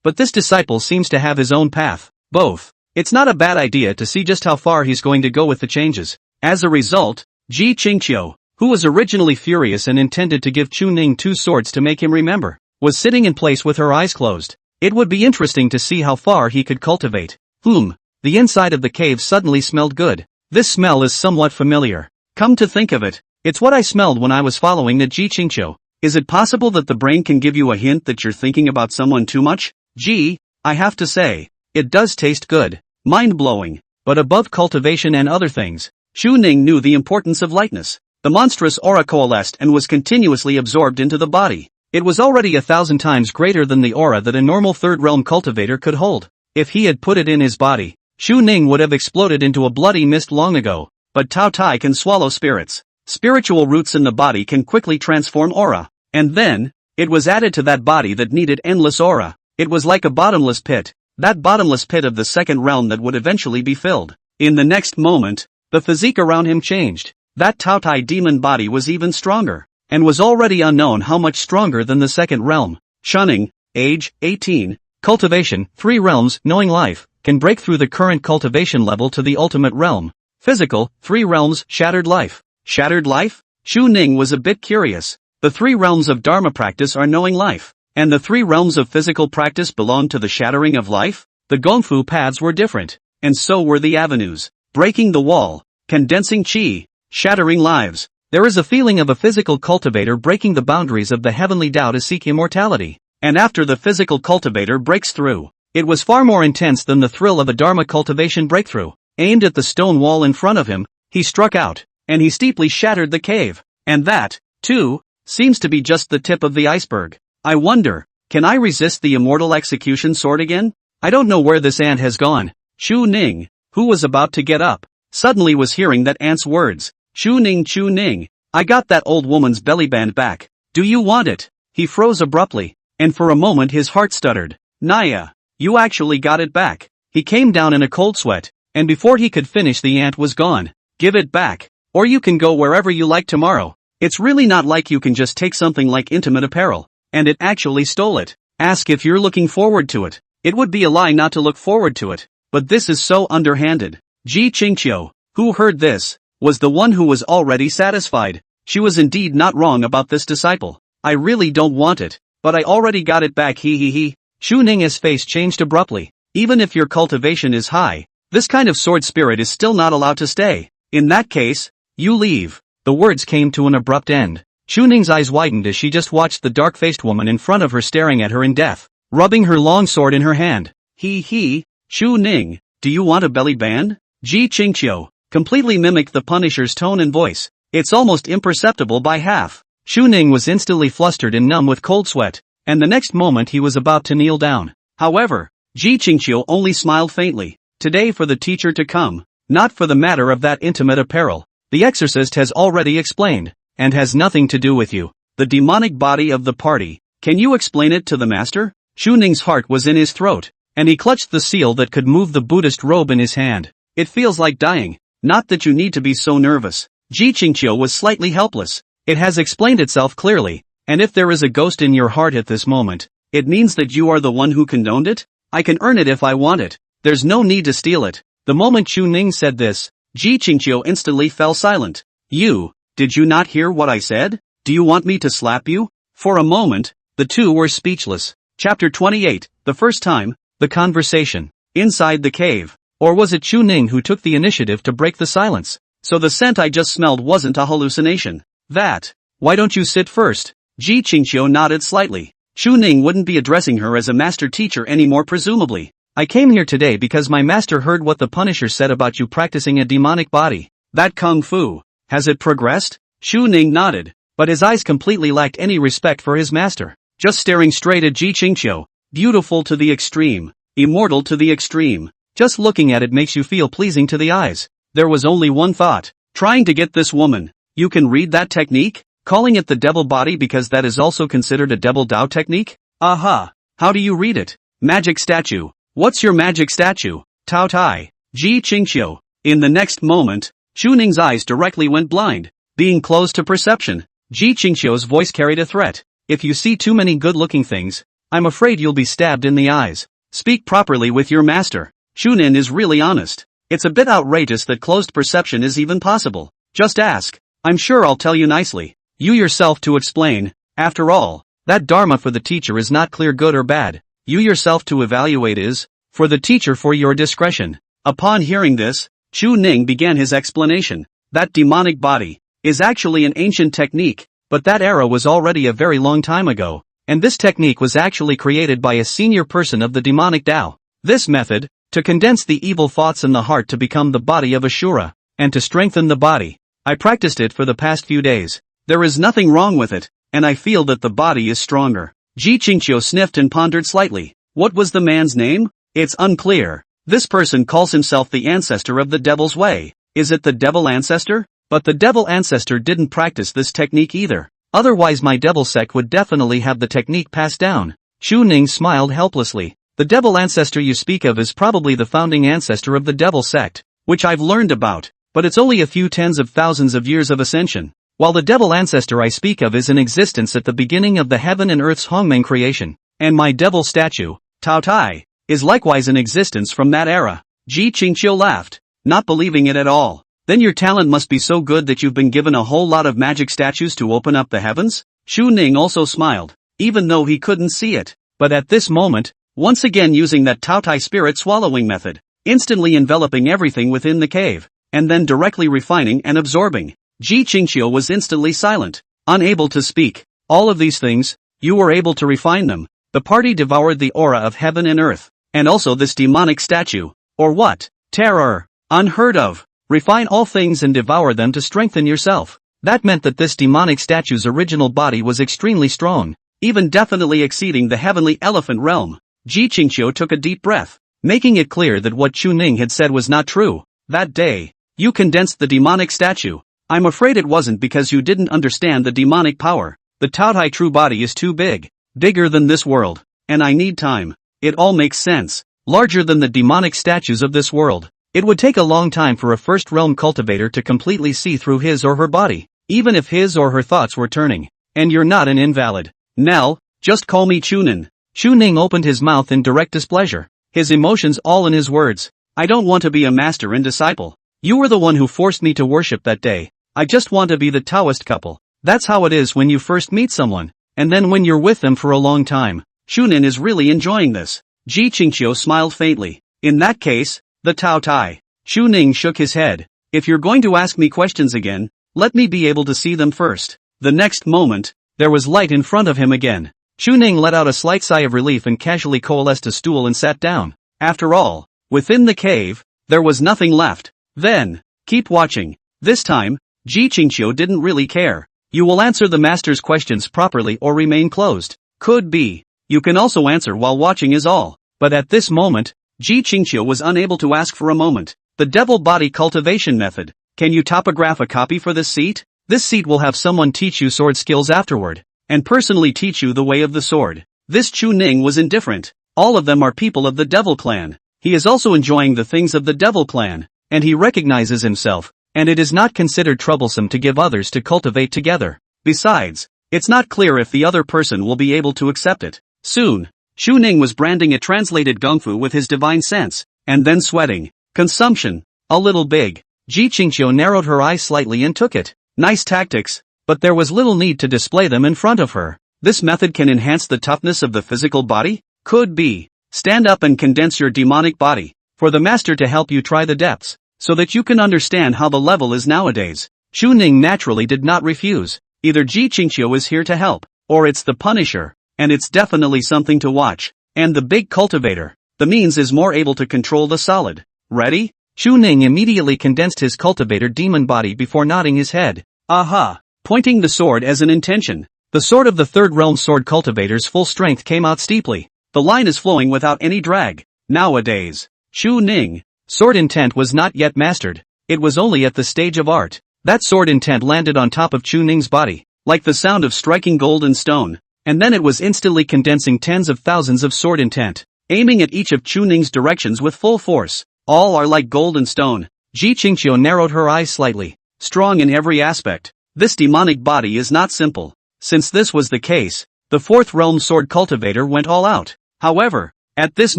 But this disciple seems to have his own path. Both. It's not a bad idea to see just how far he's going to go with the changes. As a result, Ji Qingqiu, who was originally furious and intended to give Xu Ning 2 swords to make him remember, was sitting in place with her eyes closed. It would be interesting to see how far he could cultivate. The inside of the cave suddenly smelled good. This smell is somewhat familiar. Come to think of it, it's what I smelled when I was following the Ji Qingqiu. Is it possible that the brain can give you a hint that you're thinking about someone too much? Gee, I have to say, it does taste good. Mind-blowing. But above cultivation and other things, Xu Ning knew the importance of lightness. The monstrous aura coalesced and was continuously absorbed into the body. It was already 1,000 times greater than the aura that a normal third realm cultivator could hold. If he had put it in his body, Xu Ning would have exploded into a bloody mist long ago. But Tao Tai can swallow spirits. Spiritual roots in the body can quickly transform aura. And then, it was added to that body that needed endless aura. It was like a bottomless pit. That bottomless pit of the second realm that would eventually be filled. In the next moment, the physique around him changed. That Tao Tai demon body was even stronger. And was already unknown how much stronger than the second realm. Shunning, age, 18, cultivation, 3 realms, knowing life, can break through the current cultivation level to the ultimate realm. Physical, 3 realms, shattered life. Shattered life? Xu Ning was a bit curious. The 3 realms of Dharma practice are knowing life. And the 3 realms of physical practice belong to the shattering of life? The Gongfu paths were different. And so were the avenues. Breaking the wall, condensing qi, shattering lives. There is a feeling of a physical cultivator breaking the boundaries of the heavenly Tao to seek immortality. And after the physical cultivator breaks through, it was far more intense than the thrill of a Dharma cultivation breakthrough. Aimed at the stone wall in front of him, he struck out, and he steeply shattered the cave. And that, too, seems to be just the tip of the iceberg. I wonder, can I resist the immortal execution sword again? I don't know where this ant has gone. Shu Ning, who was about to get up, suddenly was hearing that ant's words. Chu Ning, I got that old woman's belly band back. Do you want it? He froze abruptly, and for a moment his heart stuttered. Naya, you actually got it back. He came down in a cold sweat, and before he could finish the ant was gone. Give it back, or you can go wherever you like tomorrow. It's really not like you can just take something like intimate apparel, and it actually stole it. Ask if you're looking forward to it. It would be a lie not to look forward to it, but this is so underhanded. Ji Qingqiu, who heard this, was the one who was already satisfied. She was indeed not wrong about this disciple. I really don't want it, but I already got it back, he. Shu Ning's face changed abruptly. Even if your cultivation is high, this kind of sword spirit is still not allowed to stay. In that case, you leave. The words came to an abrupt end. Shu Ning's eyes widened as she just watched the dark-faced woman in front of her staring at her in death, rubbing her long sword in her hand. Shu Ning, do you want a belly band? Ji Qingqiu completely mimicked the Punisher's tone and voice. It's almost imperceptible by half. Shu Ning was instantly flustered and numb with cold sweat, and the next moment he was about to kneel down. However, Ji Qingqiu only smiled faintly. Today for the teacher to come, not for the matter of that intimate apparel. The exorcist has already explained, and has nothing to do with you. The demonic body of the party. Can you explain it to the master? Shu Ning's heart was in his throat, and he clutched the seal that could move the Buddhist robe in his hand. It feels like dying. Not that you need to be so nervous. Ji Qingqiu was slightly helpless. It has explained itself clearly, and if there is a ghost in your heart at this moment, it means that you are the one who condoned it? I can earn it if I want it. There's no need to steal it. The moment Shu Ning said this, Ji Qingqiu instantly fell silent. Did you not hear what I said? Do you want me to slap you? For a moment, the two were speechless. Chapter 28, the first time, the conversation. Inside the cave. Or was it Shu Ning who took the initiative to break the silence? So the scent I just smelled wasn't a hallucination. Why don't you sit first? Ji Qingqiu nodded slightly. Shu Ning wouldn't be addressing her as a master teacher anymore presumably. I came here today because my master heard what the Punisher said about you practicing a demonic body. That kung fu. Has it progressed? Shu Ning nodded, but his eyes completely lacked any respect for his master. Just staring straight at Ji Qingqiu. Beautiful to the extreme. Immortal to the extreme. Just looking at it makes you feel pleasing to the eyes. There was only one thought. Trying to get this woman. You can read that technique? Calling it the devil body because that is also considered a devil Dao technique? Aha. How do you read it? Magic statue. What's your magic statue? Tao Tai. Ji Qingqiu. In the next moment, Shu Ning's eyes directly went blind. Being closed to perception. Ji Qingqiu's voice carried a threat. If you see too many good-looking things, I'm afraid you'll be stabbed in the eyes. Speak properly with your master. Shu Ning is really honest. It's a bit outrageous that closed perception is even possible. Just ask. I'm sure I'll tell you nicely. You yourself to explain. After all, that dharma for the teacher is not clear good or bad. You yourself to evaluate is, for the teacher for your discretion. Upon hearing this, Shu Ning began his explanation. That demonic body is actually an ancient technique, but that era was already a very long time ago, and this technique was actually created by a senior person of the demonic Tao. This method, to condense the evil thoughts in the heart to become the body of Ashura, and to strengthen the body. I practiced it for the past few days. There is nothing wrong with it, and I feel that the body is stronger. Ji Qingqiu sniffed and pondered slightly. What was the man's name? It's unclear. This person calls himself the ancestor of the devil's way. Is it the devil ancestor? But the devil ancestor didn't practice this technique either. Otherwise my devil sect would definitely have the technique passed down. Shu Ning smiled helplessly. The devil ancestor you speak of is probably the founding ancestor of the devil sect, which I've learned about, but it's only a few tens of thousands of years of ascension. While the devil ancestor I speak of is in existence at the beginning of the heaven and earth's Hongmeng creation, and my devil statue, Tao Tai, is likewise in existence from that era. Ji Qingqiu laughed, not believing it at all. Then your talent must be so good that you've been given a whole lot of magic statues to open up the heavens? Shu Ning also smiled, even though he couldn't see it. But at this moment, once again using that Tao Tai spirit swallowing method, instantly enveloping everything within the cave, and then directly refining and absorbing. Ji Qingqiu was instantly silent, unable to speak. All of these things, you were able to refine them. The party devoured the aura of heaven and earth, and also this demonic statue. Or what? Terror. Unheard of. Refine all things and devour them to strengthen yourself. That meant that this demonic statue's original body was extremely strong, even definitely exceeding the heavenly elephant realm. Ji Qingqiu took a deep breath, making it clear that what Chu Ning had said was not true. That day, you condensed the demonic statue. I'm afraid it wasn't because you didn't understand the demonic power. The Taotai true body is too big, bigger than this world, and I need time. It all makes sense. Larger than the demonic statues of this world. It would take a long time for a first realm cultivator to completely see through his or her body, even if his or her thoughts were turning. And you're not an invalid. Nell, just call me Chunin. Chu Ning opened his mouth in direct displeasure, his emotions all in his words. I don't want to be a master and disciple. You were the one who forced me to worship that day. I just want to be the Taoist couple. That's how it is when you first meet someone, and then when you're with them for a long time. Chunin is really enjoying this. Ji Qingqiu smiled faintly. In that case, the Tao Tai. Chu Ning shook his head. If you're going to ask me questions again, let me be able to see them first. The next moment, there was light in front of him again. Chu Ning let out a slight sigh of relief and casually coalesced a stool and sat down. After all, within the cave, there was nothing left. Then, keep watching. This time, Ji Qingqiu didn't really care. You will answer the master's questions properly or remain closed. Could be. You can also answer while watching is all. But at this moment, Ji Qingqiu was unable to ask for a moment. The devil body cultivation method. Can you topograph a copy for this seat? This seat will have someone teach you sword skills afterward, and personally teach you the way of the sword. This Chu Ning was indifferent. All of them are people of the devil clan. He is also enjoying the things of the devil clan, and he recognizes himself, and it is not considered troublesome to give others to cultivate together. Besides, it's not clear if the other person will be able to accept it. Soon, Chu Ning was branding a translated gungfu with his divine sense, and then sweating. Consumption. A little big. Ji Qingqiu narrowed her eyes slightly and took it. Nice tactics, but there was little need to display them in front of her. This method can enhance the toughness of the physical body? Could be. Stand up and condense your demonic body, for the master to help you try the depths, so that you can understand how the level is nowadays. Chu Ning naturally did not refuse. Either Ji Qingqiu is here to help, or it's the Punisher. And it's definitely something to watch. And the big cultivator, the means is more able to control the solid. Ready? Chu Ning immediately condensed his cultivator demon body before nodding his head. Aha! Pointing the sword as an intention. The sword of the third realm sword cultivator's full strength came out steeply. The line is flowing without any drag. Nowadays, Chu Ning, sword intent was not yet mastered. It was only at the stage of art. That sword intent landed on top of Chu Ning's body, like the sound of striking gold and stone. And then it was instantly condensing tens of thousands of sword intent, aiming at each of Chu Ning's directions with full force. All are like gold and stone. Ji Qingqiu narrowed her eyes slightly. Strong in every aspect. This demonic body is not simple. Since this was the case, the fourth realm sword cultivator went all out. However, at this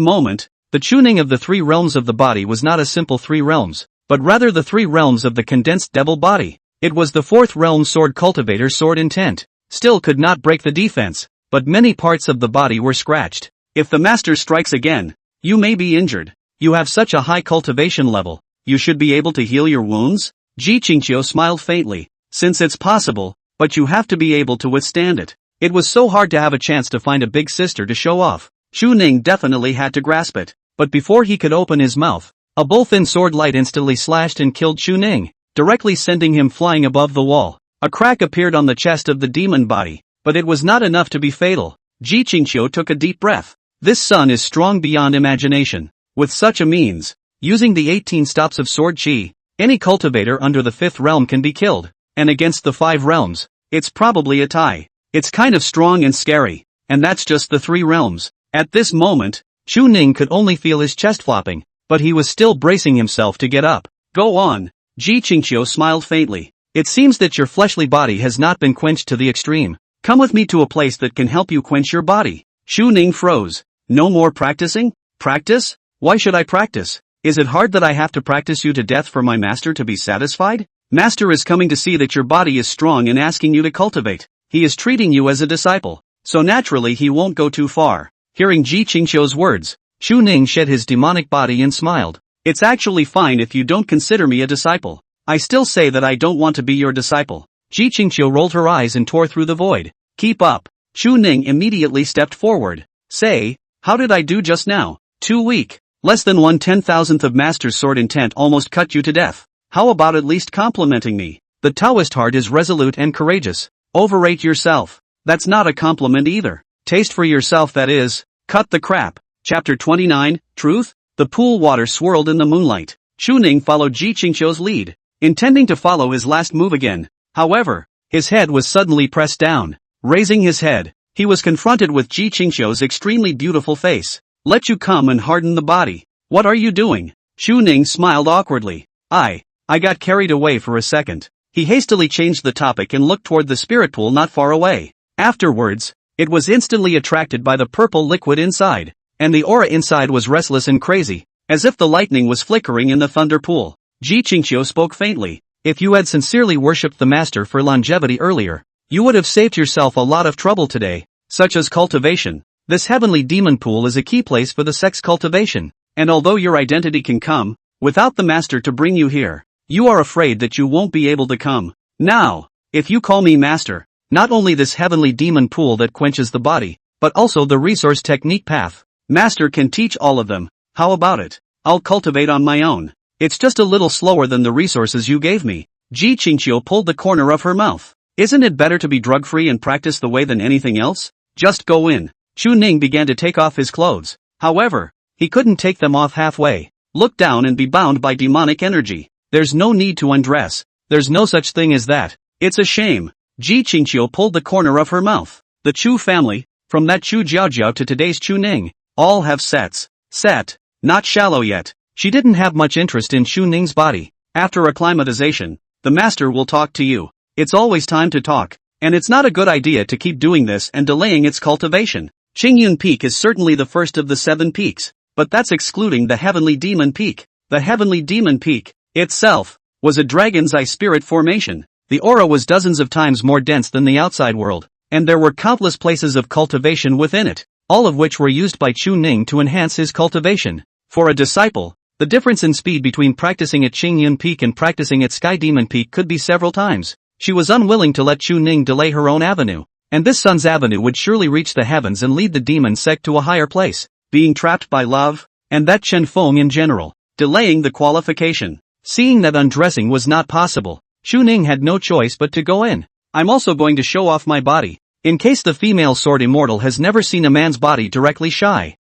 moment, the Chu Ning of the three realms of the body was not a simple three realms, but rather the three realms of the condensed devil body. It was the fourth realm sword cultivator's sword intent. Still could not break the defense, but many parts of the body were scratched. If the master strikes again, you may be injured. You have such a high cultivation level, you should be able to heal your wounds? Ji Qingqiu smiled faintly. Since it's possible, but you have to be able to withstand it. It was so hard to have a chance to find a big sister to show off. Chu Ning definitely had to grasp it, but before he could open his mouth, a bull-thin sword light instantly slashed and killed Chu Ning, directly sending him flying above the wall. A crack appeared on the chest of the demon body, but it was not enough to be fatal. Ji Qingqiu took a deep breath. This son is strong beyond imagination. With such a means, using the 18 stops of sword chi, any cultivator under the fifth realm can be killed, and against the 5 realms, it's probably a tie. It's kind of strong and scary, and that's just the 3 realms. At this moment, Chu Ning could only feel his chest flopping, but he was still bracing himself to get up. Go on. Ji Qingqiu smiled faintly. It seems that your fleshly body has not been quenched to the extreme. Come with me to a place that can help you quench your body. Chu Ning froze. No more practicing? Practice? Why should I practice? Is it hard that I have to practice you to death for my master to be satisfied? Master is coming to see that your body is strong and asking you to cultivate. He is treating you as a disciple, so naturally he won't go too far. Hearing Ji Qingqiu's words, Chu Ning shed his demonic body and smiled. It's actually fine if you don't consider me a disciple. I still say that I don't want to be your disciple. Ji Qingqiu rolled her eyes and tore through the void. Keep up. Chu Ning immediately stepped forward. Say, how did I do just now? Too weak. Less than 1/10,000th of Master's sword intent almost cut you to death. How about at least complimenting me? The Taoist heart is resolute and courageous. Overrate yourself. That's not a compliment either. Taste for yourself, that is. Cut the crap. Chapter 29, Truth? The pool water swirled in the moonlight. Chu Ning followed Ji Qingqiu's lead, intending to follow his last move again. However, his head was suddenly pressed down. Raising his head, he was confronted with Ji Qingqiu's extremely beautiful face. Let you come and harden the body. What are you doing? Chu Ning smiled awkwardly. I got carried away for a second. He hastily changed the topic and looked toward the spirit pool not far away. Afterwards, it was instantly attracted by the purple liquid inside, and the aura inside was restless and crazy, as if the lightning was flickering in the thunder pool. Ji Qingqiu spoke faintly. If you had sincerely worshipped the master for longevity earlier, you would have saved yourself a lot of trouble today, such as cultivation. This heavenly demon pool is a key place for the sex cultivation, and although your identity can come, without the master to bring you here, you are afraid that you won't be able to come. Now, if you call me master, not only this heavenly demon pool that quenches the body, but also the resource technique path, master can teach all of them. How about it? I'll cultivate on my own. It's just a little slower than the resources you gave me. Ji Qingqiu pulled the corner of her mouth. Isn't it better to be drug-free and practice the way than anything else? Just go in. Chu Ning began to take off his clothes. However, he couldn't take them off halfway. Look down and be bound by demonic energy. There's no need to undress. There's no such thing as that. It's a shame. Ji Qingqiu pulled the corner of her mouth. The Chu family, from that Chu Jiaojiao to today's Chu Ning, all have sets. Set. Not shallow yet. She didn't have much interest in Chu Ning's body. After acclimatization, the master will talk to you. It's always time to talk, and it's not a good idea to keep doing this and delaying its cultivation. Qingyun Peak is certainly the first of the 7 peaks, but that's excluding the Heavenly Demon Peak. The Heavenly Demon Peak, itself, was a dragon's eye spirit formation. The aura was dozens of times more dense than the outside world, and there were countless places of cultivation within it, all of which were used by Chu Ning to enhance his cultivation. For a disciple, the difference in speed between practicing at Qingyun Peak and practicing at Sky Demon Peak could be several times. She was unwilling to let Chu Ning delay her own avenue, and this son's avenue would surely reach the heavens and lead the demon sect to a higher place, being trapped by love, and that Chen Feng in general, delaying the qualification. Seeing that undressing was not possible, Chu Ning had no choice but to go in. I'm also going to show off my body, in case the female sword immortal has never seen a man's body directly shy.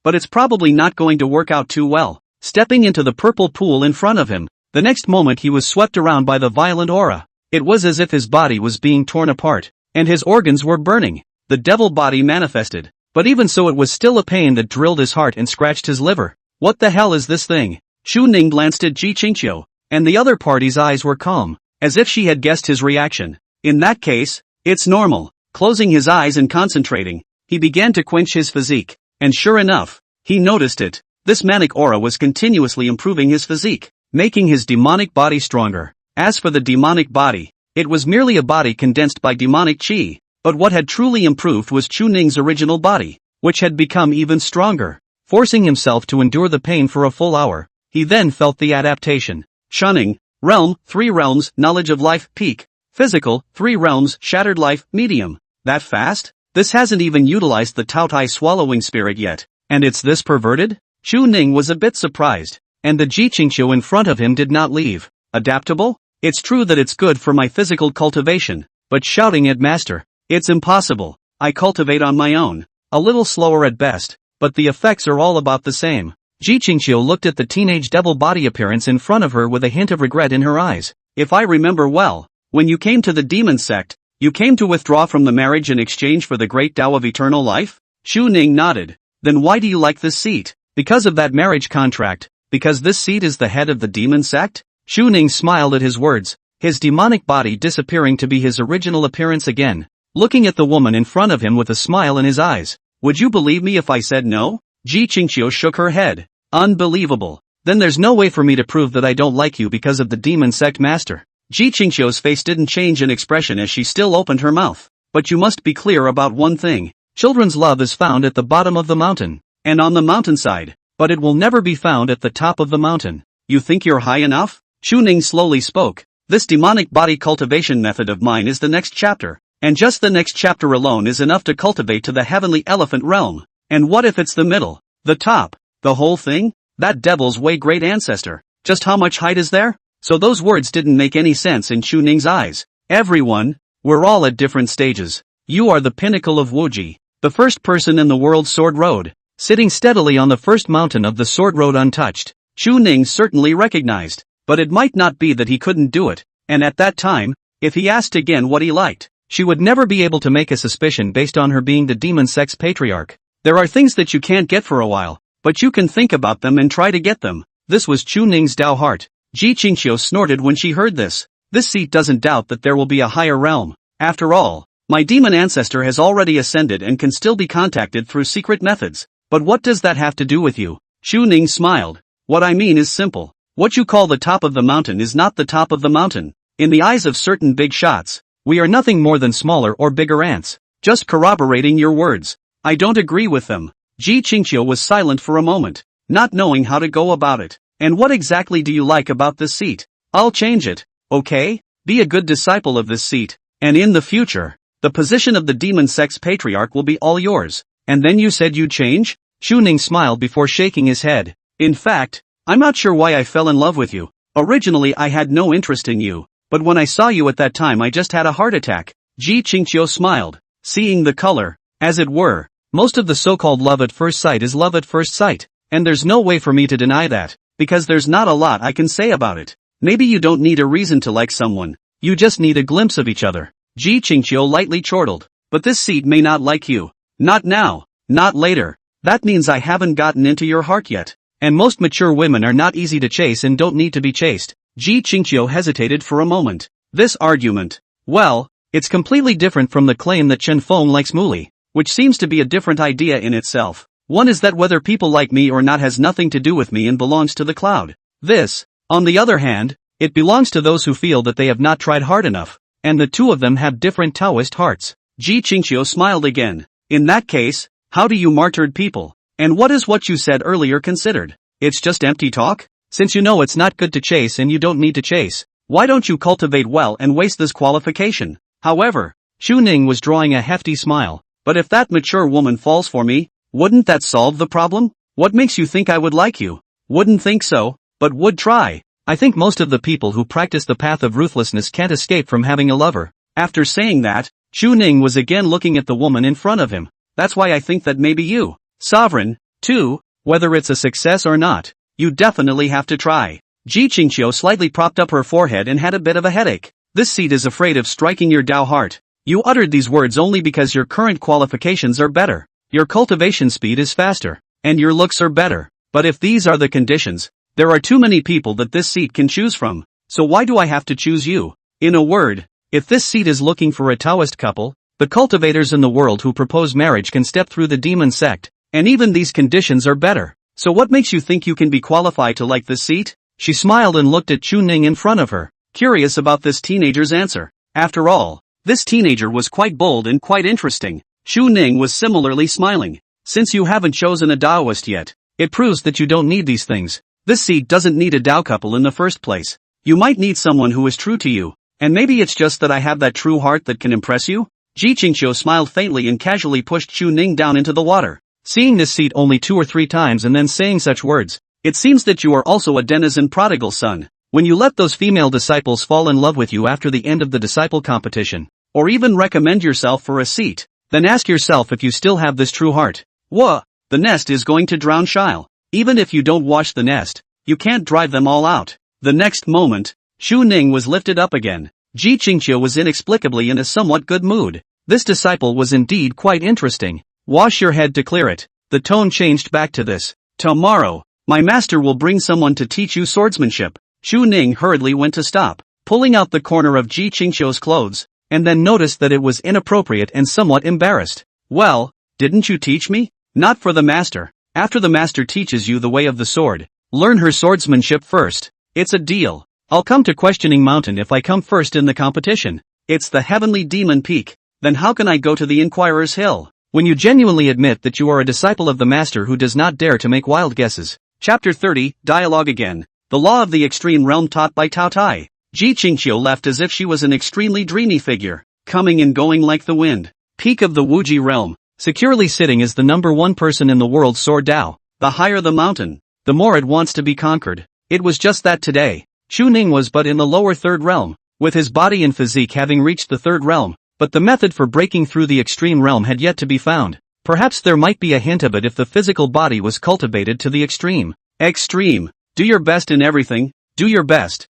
But it's probably not going to work out too well. Stepping into the purple pool in front of him, the next moment he was swept around by the violent aura. It was as if his body was being torn apart, and his organs were burning. The devil body manifested, but even so it was still a pain that drilled his heart and scratched his liver. What the hell is this thing? Chu Ning glanced at Ji Qingqiu, and the other party's eyes were calm, as if she had guessed his reaction. In that case, it's normal. Closing his eyes and concentrating, he began to quench his physique, and sure enough, he noticed it. This manic aura was continuously improving his physique, making his demonic body stronger. As for the demonic body, it was merely a body condensed by demonic chi, but what had truly improved was Chu Ning's original body, which had become even stronger. Forcing himself to endure the pain for a full hour, he then felt the adaptation. Shunning, realm, 3 realms, knowledge of life, peak. Physical, 3 realms, shattered life, medium. That fast? This hasn't even utilized the Taotai swallowing spirit yet, and it's this perverted? Chu Ning was a bit surprised, and the Ji Qingqiu in front of him did not leave. Adaptable? It's true that it's good for my physical cultivation, but shouting at master, it's impossible. I cultivate on my own. A little slower at best, but the effects are all about the same. Ji Qingqiu looked at the teenage devil body appearance in front of her with a hint of regret in her eyes. If I remember well, when you came to the demon sect, you came to withdraw from the marriage in exchange for the great Tao of eternal life? Chu Ning nodded. Then why do you like this seat? Because of that marriage contract. Because this seat is the head of the demon sect? Chu Ning smiled at his words, his demonic body disappearing to be his original appearance again, looking at the woman in front of him with a smile in his eyes. Would you believe me if I said no? Ji Qingqiu shook her head. Unbelievable. Then there's no way for me to prove that I don't like you because of the demon sect master. Ji Qingqiu's face didn't change in expression as she still opened her mouth. But you must be clear about one thing. Children's love is found at the bottom of the mountain, and on the mountainside, but it will never be found at the top of the mountain. You think you're high enough? Shu Ning slowly spoke. This demonic body cultivation method of mine is the next chapter. And just the next chapter alone is enough to cultivate to the heavenly elephant realm. And what if it's the middle? The top? The whole thing? That devil's way great ancestor. Just how much height is there? So those words didn't make any sense in Shu Ning's eyes. Everyone, we're all at different stages. You are the pinnacle of Wuji, the first person in the world's sword road, sitting steadily on the first mountain of the sword road untouched. Shu Ning certainly recognized, but it might not be that he couldn't do it, and at that time, if he asked again what he liked, she would never be able to make a suspicion based on her being the demon sect's patriarch. There are things that you can't get for a while, but you can think about them and try to get them. This was Shu Ning's Dao heart. Ji Qingqiu snorted when she heard this. This seat doesn't doubt that there will be a higher realm. After all, my demon ancestor has already ascended and can still be contacted through secret methods. But what does that have to do with you? Shu Ning smiled. What I mean is simple. What you call the top of the mountain is not the top of the mountain. In the eyes of certain big shots, we are nothing more than smaller or bigger ants. Just corroborating your words. I don't agree with them. Ji Qingqiu was silent for a moment, not knowing how to go about it. And what exactly do you like about this seat? I'll change it, okay? Be a good disciple of this seat, and in the future, the position of the demon sect's patriarch will be all yours. And then you said you'd change? Shu Ning smiled before shaking his head. In fact, I'm not sure why I fell in love with you. Originally I had no interest in you, but when I saw you at that time I just had a heart attack. Ji Qingqiu smiled, seeing the color, as it were. Most of the so-called love at first sight is love at first sight, and there's no way for me to deny that, because there's not a lot I can say about it. Maybe you don't need a reason to like someone, you just need a glimpse of each other. Ji Qingqiu lightly chortled. But this seat may not like you. Not now, not later. That means I haven't gotten into your heart yet. And most mature women are not easy to chase and don't need to be chased. Ji Qingqiu hesitated for a moment. This argument, well, it's completely different from the claim that Chen Feng likes Muli, which seems to be a different idea in itself. One is that whether people like me or not has nothing to do with me and belongs to the cloud. This, on the other hand, it belongs to those who feel that they have not tried hard enough, and the two of them have different Taoist hearts. Ji Qingqiu smiled again. In that case, how do you martyred people? And what is what you said earlier considered? It's just empty talk? Since you know it's not good to chase and you don't need to chase, why don't you cultivate well and waste this qualification? However, Shu Ning was drawing a hefty smile. But if that mature woman falls for me, wouldn't that solve the problem? What makes you think I would like you? Wouldn't think so, but would try. I think most of the people who practice the path of ruthlessness can't escape from having a lover. After saying that, Shu Ning was again looking at the woman in front of him. That's why I think that maybe you, sovereign, too, whether it's a success or not, you definitely have to try. Ji Qingqiu slightly propped up her forehead and had a bit of a headache. This seat is afraid of striking your Dao heart. You uttered these words only because your current qualifications are better. Your cultivation speed is faster, and your looks are better. But if these are the conditions, there are too many people that this seat can choose from. So why do I have to choose you? In a word, if this seat is looking for a Taoist couple, the cultivators in the world who propose marriage can step through the demon sect, and even these conditions are better. So what makes you think you can be qualified to like this seat? She smiled and looked at Shu Ning in front of her, curious about this teenager's answer. After all, this teenager was quite bold and quite interesting. Shu Ning was similarly smiling. Since you haven't chosen a Taoist yet, it proves that you don't need these things. This seat doesn't need a Tao couple in the first place. You might need someone who is true to you, and maybe it's just that I have that true heart that can impress you? Ji Qingqiu smiled faintly and casually pushed Shu Ning down into the water. Seeing this seat only 2 or 3 times and then saying such words, it seems that you are also a denizen prodigal son. When you let those female disciples fall in love with you after the end of the disciple competition, or even recommend yourself for a seat, then ask yourself if you still have this true heart. Whoa, the nest is going to drown Shile. Even if you don't wash the nest, you can't drive them all out. The next moment, Shu Ning was lifted up again. Ji Qingqiu was inexplicably in a somewhat good mood. This disciple was indeed quite interesting. Wash your head to clear it. The tone changed back to this. Tomorrow, my master will bring someone to teach you swordsmanship. Shu Ning hurriedly went to stop, pulling out the corner of Ji Qingqiu's clothes, and then noticed that it was inappropriate and somewhat embarrassed. Well, didn't you teach me? Not for the master. After the master teaches you the way of the sword, learn her swordsmanship first. It's a deal. I'll come to Questioning Mountain if I come first in the competition. It's the heavenly demon peak. Then how can I go to the Inquirer's Hill? When you genuinely admit that you are a disciple of the master who does not dare to make wild guesses. Chapter 30, Dialogue again. The The law of the extreme realm taught by Tao Tai. Ji Qingqiu left as if she was an extremely dreamy figure, coming and going like the wind. Peak of the Wuji realm. Securely sitting as the number one person in the world's sword Dao. The higher the mountain, the more it wants to be conquered. It was just that today. Chu Ning was but in the lower third realm, with his body and physique having reached the third realm, but the method for breaking through the extreme realm had yet to be found. Perhaps there might be a hint of it if the physical body was cultivated to the extreme. Extreme. Do your best in everything, do your best,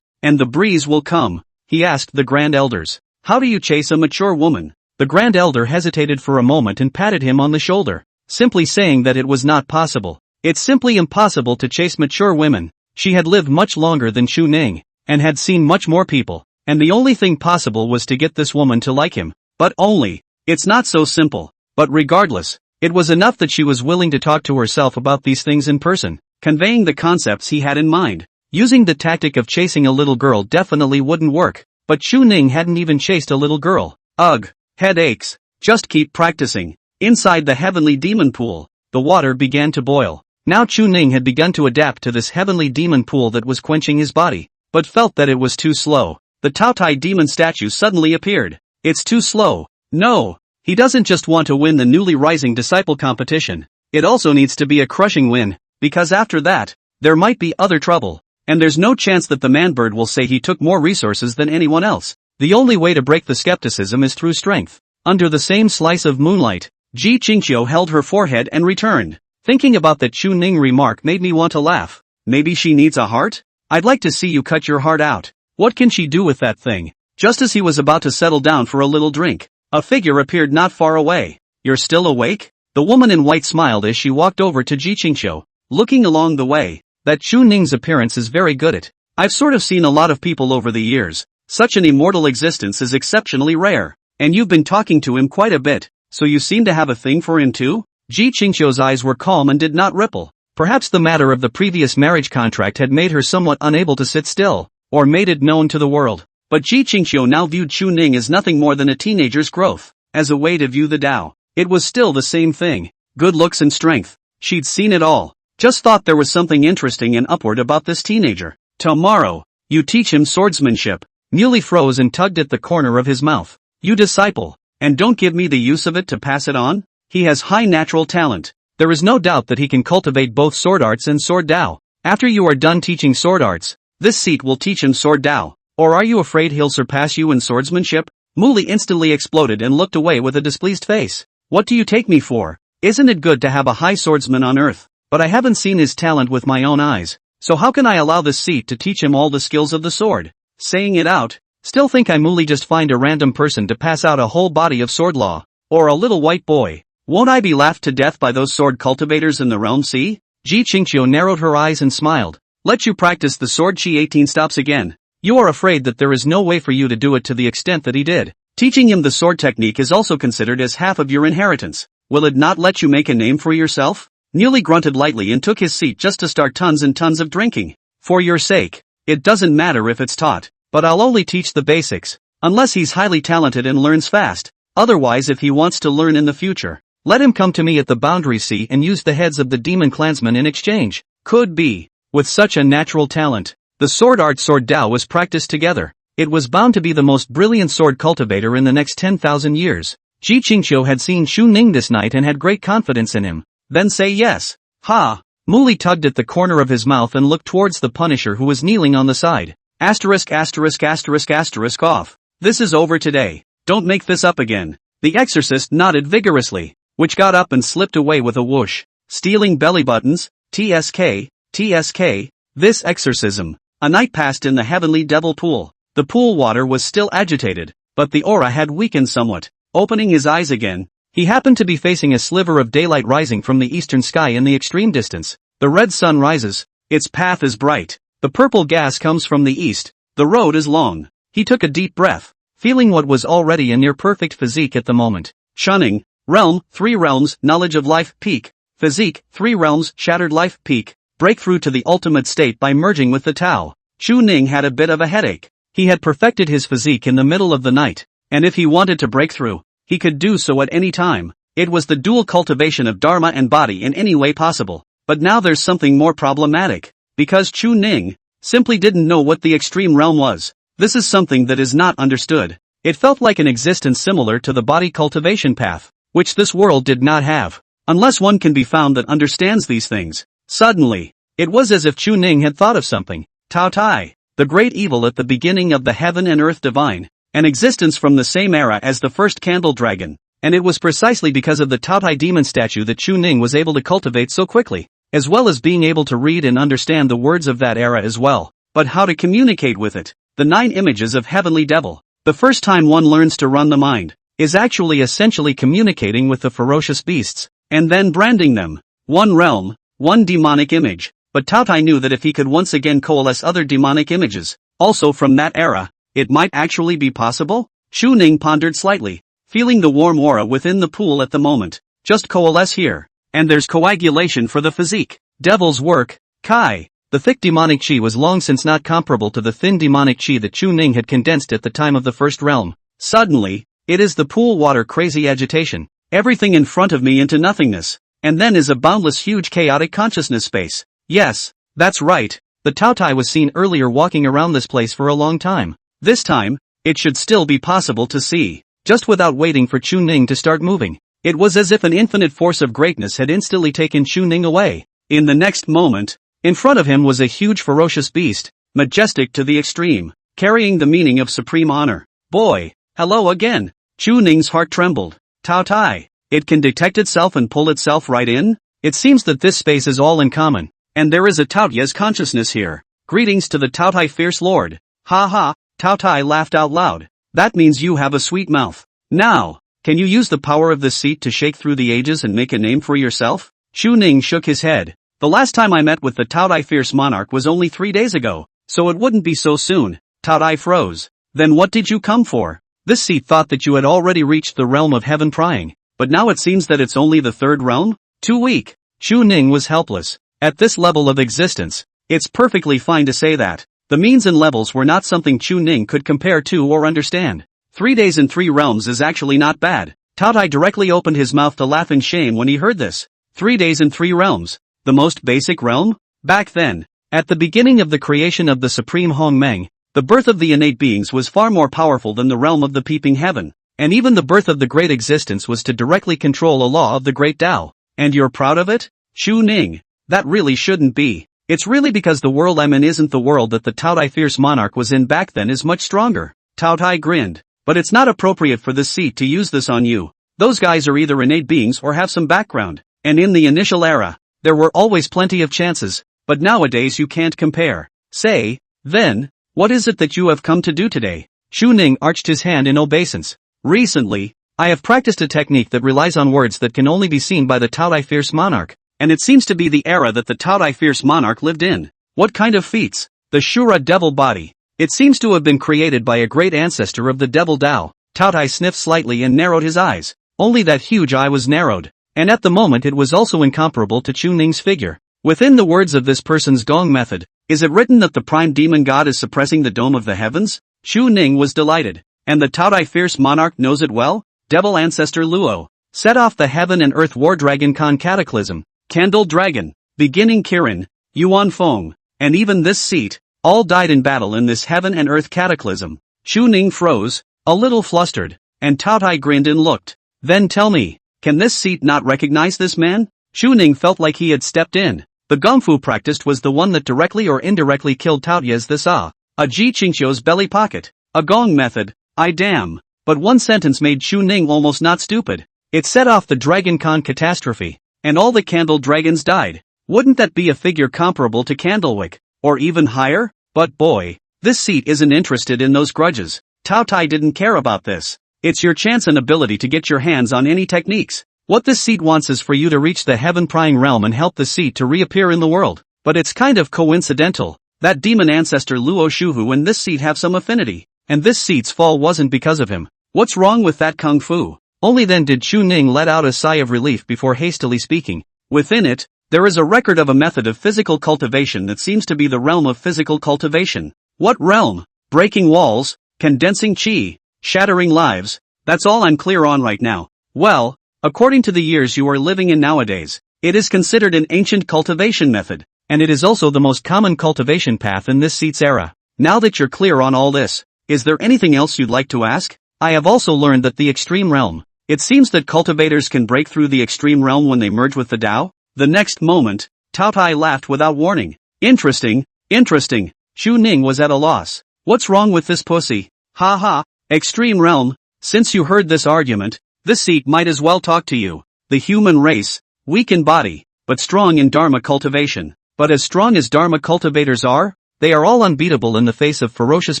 and the breeze will come, he asked the Grand Elders. How do you chase a mature woman? The Grand Elder hesitated for a moment and patted him on the shoulder, simply saying that it was not possible. It's simply impossible to chase mature women. She had lived much longer than Chu Ning, and had seen much more people, and the only thing possible was to get this woman to like him. But only. It's not so simple. But regardless, it was enough that she was willing to talk to herself about these things in person, conveying the concepts he had in mind. Using the tactic of chasing a little girl definitely wouldn't work, but Chu Ning hadn't even chased a little girl. Ugh. Head aches. Just keep practicing. Inside the heavenly demon pool, the water began to boil. Now Chu Ning had begun to adapt to this heavenly demon pool that was quenching his body, but felt that it was too slow. The Tao Tai demon statue suddenly appeared. It's too slow. No. He doesn't just want to win the newly rising disciple competition. It also needs to be a crushing win, because after that, there might be other trouble. And there's no chance that the man-bird will say he took more resources than anyone else. The only way to break the skepticism is through strength. Under the same slice of moonlight, Ji Qingqiu held her forehead and returned. Thinking about that Chu Ning remark made me want to laugh. Maybe she needs a heart? I'd like to see you cut your heart out. What can she do with that thing? Just as he was about to settle down for a little drink, a figure appeared not far away. You're still awake? The woman in white smiled as she walked over to Ji Qingqiu, looking along the way. That Chu Ning's appearance is very good at. I've sort of seen a lot of people over the years. Such an immortal existence is exceptionally rare. And you've been talking to him quite a bit, so you seem to have a thing for him too? Ji Qingqiu's eyes were calm and did not ripple. Perhaps the matter of the previous marriage contract had made her somewhat unable to sit still, or made it known to the world. But Ji Qingqiu now viewed Chu Ning as nothing more than a teenager's growth, as a way to view the Tao. It was still the same thing. Good looks and strength. She'd seen it all. Just thought there was something interesting and upward about this teenager. Tomorrow, you teach him swordsmanship. Muley froze and tugged at the corner of his mouth. You disciple, and don't give me the use of it to pass it on? He has high natural talent. There is no doubt that he can cultivate both sword arts and sword Dao. After you are done teaching sword arts, this seat will teach him sword Dao. Or are you afraid he'll surpass you in swordsmanship? Muley instantly exploded and looked away with a displeased face. What do you take me for? Isn't it good to have a high swordsman on earth? But I haven't seen his talent with my own eyes, so how can I allow this seat to teach him all the skills of the sword? Saying it out, still think I Muley just find a random person to pass out a whole body of sword law, or a little white boy. Won't I be laughed to death by those sword cultivators in the realm sea? Ji Qingqiu narrowed her eyes and smiled. Let you practice the sword chi 18 stops again. You are afraid that there is no way for you to do it to the extent that he did. Teaching him the sword technique is also considered as half of your inheritance. Will it not let you make a name for yourself? Muley grunted lightly and took his seat just to start tons and tons of drinking. For your sake. It doesn't matter if it's taught, but I'll only teach the basics. Unless he's highly talented and learns fast. Otherwise, if he wants to learn in the future, let him come to me at the boundary sea and use the heads of the demon clansmen in exchange. Could be. With such a natural talent, the sword art sword Dao was practiced together. It was bound to be the most brilliant sword cultivator in the next 10,000 years. Ji Qingqiu had seen Chu Ning this night and had great confidence in him. Then say yes. Ha! Muley tugged at the corner of his mouth and looked towards the Punisher who was kneeling on the side. Asterisk asterisk asterisk asterisk off. This is over today. Don't make this up again. The exorcist nodded vigorously, which got up and slipped away with a whoosh. Stealing belly buttons, TSK, TSK, this exorcism. A night passed in the heavenly devil pool. The pool water was still agitated, but the aura had weakened somewhat. Opening his eyes again, he happened to be facing a sliver of daylight rising from the eastern sky in the extreme distance. The red sun rises. Its path is bright. The purple gas comes from the east. The road is long. He took a deep breath, feeling what was already a near-perfect physique at the moment. Shunning, realm, 3 realms, knowledge of life, peak. Physique, 3 realms, shattered life, peak. Breakthrough to the ultimate state by merging with the Tao. Chu Ning had a bit of a headache. He had perfected his physique in the middle of the night, and if he wanted to break through, he could do so at any time. It was the dual cultivation of Dharma and body in any way possible. But now there's something more problematic. because Chu Ning simply didn't know what the extreme realm was. This is something that is not understood. It felt like an existence similar to the body cultivation path, which this world did not have. Unless one can be found that understands these things. Suddenly, it was as if Chu Ning had thought of something. Tao Tai, the great evil at the beginning of the heaven and earth divine, an existence from the same era as the first candle dragon, and it was precisely because of the Tao Tai demon statue that Chu Ning was able to cultivate so quickly, as well as being able to read and understand the words of that era as well. But how to communicate with it? The 9 images of heavenly devil. The first time one learns to run the mind, is actually essentially communicating with the ferocious beasts, and then branding them. One realm, one demonic image. But Tao Tai knew that if he could once again coalesce other demonic images, also from that era, it might actually be possible? Chu Ning pondered slightly, feeling the warm aura within the pool at the moment. Just coalesce here, and there's coagulation for the physique. Devil's work, Kai. The thick demonic chi was long since not comparable to the thin demonic chi that Chu Ning had condensed at the time of the first realm. Suddenly, it is the pool water crazy agitation. Everything in front of me into nothingness, and then is a boundless huge chaotic consciousness space. Yes, that's right, the Tao Tai was seen earlier walking around this place for a long time. This time, it should still be possible to see, just without waiting for Chu Ning to start moving. It was as if an infinite force of greatness had instantly taken Chu Ning away. In the next moment, in front of him was a huge ferocious beast, majestic to the extreme, carrying the meaning of supreme honor. Boy, hello again. Chu Ning's heart trembled. Tao Tai, it can detect itself and pull itself right in? It seems that this space is all in common, and there is a Tao Tai's consciousness here. Greetings to the Tao Tai fierce lord. Ha ha, Tao Tai laughed out loud. That means you have a sweet mouth. Now, can you use the power of this seat to shake through the ages and make a name for yourself? Chu Ning shook his head. The last time I met with the Tao Tai fierce monarch was only 3 days ago, so it wouldn't be so soon. Tao Tai froze. Then what did you come for? This seat thought that you had already reached the realm of heaven prying, but now it seems that it's only the 3rd realm? Too weak. Chu Ning was helpless. At this level of existence, it's perfectly fine to say that. The means and levels were not something Chu Ning could compare to or understand. 3 days in 3 realms is actually not bad. Tao Tai directly opened his mouth to laugh in shame when he heard this. 3 days in 3 realms. The most basic realm? Back then, at the beginning of the creation of the supreme Hong Meng, the birth of the innate beings was far more powerful than the realm of the peeping heaven, and even the birth of the great existence was to directly control a law of the great Tao. And you're proud of it? Chu Ning, that really shouldn't be. It's really because the world I'm in isn't the world that the Tao Tai fierce monarch was in back then is much stronger. Tao Tai grinned. But it's not appropriate for this seat to use this on you. Those guys are either innate beings or have some background, and in the initial era, there were always plenty of chances, but nowadays you can't compare. Say, then, what is it that you have come to do today? Chu Ning arched his hand in obeisance. Recently, I have practiced a technique that relies on words that can only be seen by the Tao Tai fierce monarch, and it seems to be the era that the Tao Tai fierce monarch lived in. What kind of feats? The Shura devil body. It seems to have been created by a great ancestor of the devil Tao. Tao Tai sniffed slightly and narrowed his eyes. Only that huge eye was narrowed, and at the moment it was also incomparable to Chu Ning's figure. Within the words of this person's gong method, is it written that the prime demon god is suppressing the dome of the heavens? Chu Ning was delighted. And the Tao Tai fierce monarch knows it well? Devil ancestor Luo. Set off the heaven and earth war dragon Khan cataclysm. Candle dragon. Beginning Kirin. Yuan Feng. And even this seat. All died in battle in this heaven and earth cataclysm. Chu Ning froze, a little flustered, and Tao Tai grinned and looked. Then tell me, can this seat not recognize this man? Chu Ning felt like he had stepped in. The gongfu practiced was the one that directly or indirectly killed Tao Tai's this a Ji Qingqiu's belly pocket. A gong method, I damn. But one sentence made Chu Ning almost not stupid. It set off the Dragon Khan catastrophe, and all the candle dragons died. Wouldn't that be a figure comparable to Candlewick, or even higher? But boy, this seat isn't interested in those grudges. Tao Tai didn't care about this. It's your chance and ability to get your hands on any techniques. What this seat wants is for you to reach the heaven-prying realm and help the seat to reappear in the world. But it's kind of coincidental. That demon ancestor Luo Shuhu and this seat have some affinity. And this seat's fall wasn't because of him. What's wrong with that kung fu? Only then did Chu Ning let out a sigh of relief before hastily speaking. Within it, there is a record of a method of physical cultivation that seems to be the realm of physical cultivation. What realm? Breaking walls, condensing chi, shattering lives. That's all I'm clear on right now. Well, according to the years you are living in nowadays, it is considered an ancient cultivation method. and it is also the most common cultivation path in this seat's era. Now that you're clear on all this, is there anything else you'd like to ask? I have also learned that the extreme realm. It seems that cultivators can break through the extreme realm when they merge with the Tao? The next moment, Tao Tai laughed without warning. Interesting. Xu Ning was at a loss. What's wrong with this pussy? Ha ha, extreme realm. Since you heard this argument, this seat might as well talk to you. The human race, weak in body, but strong in Dharma cultivation. But as strong as Dharma cultivators are, they are all unbeatable in the face of ferocious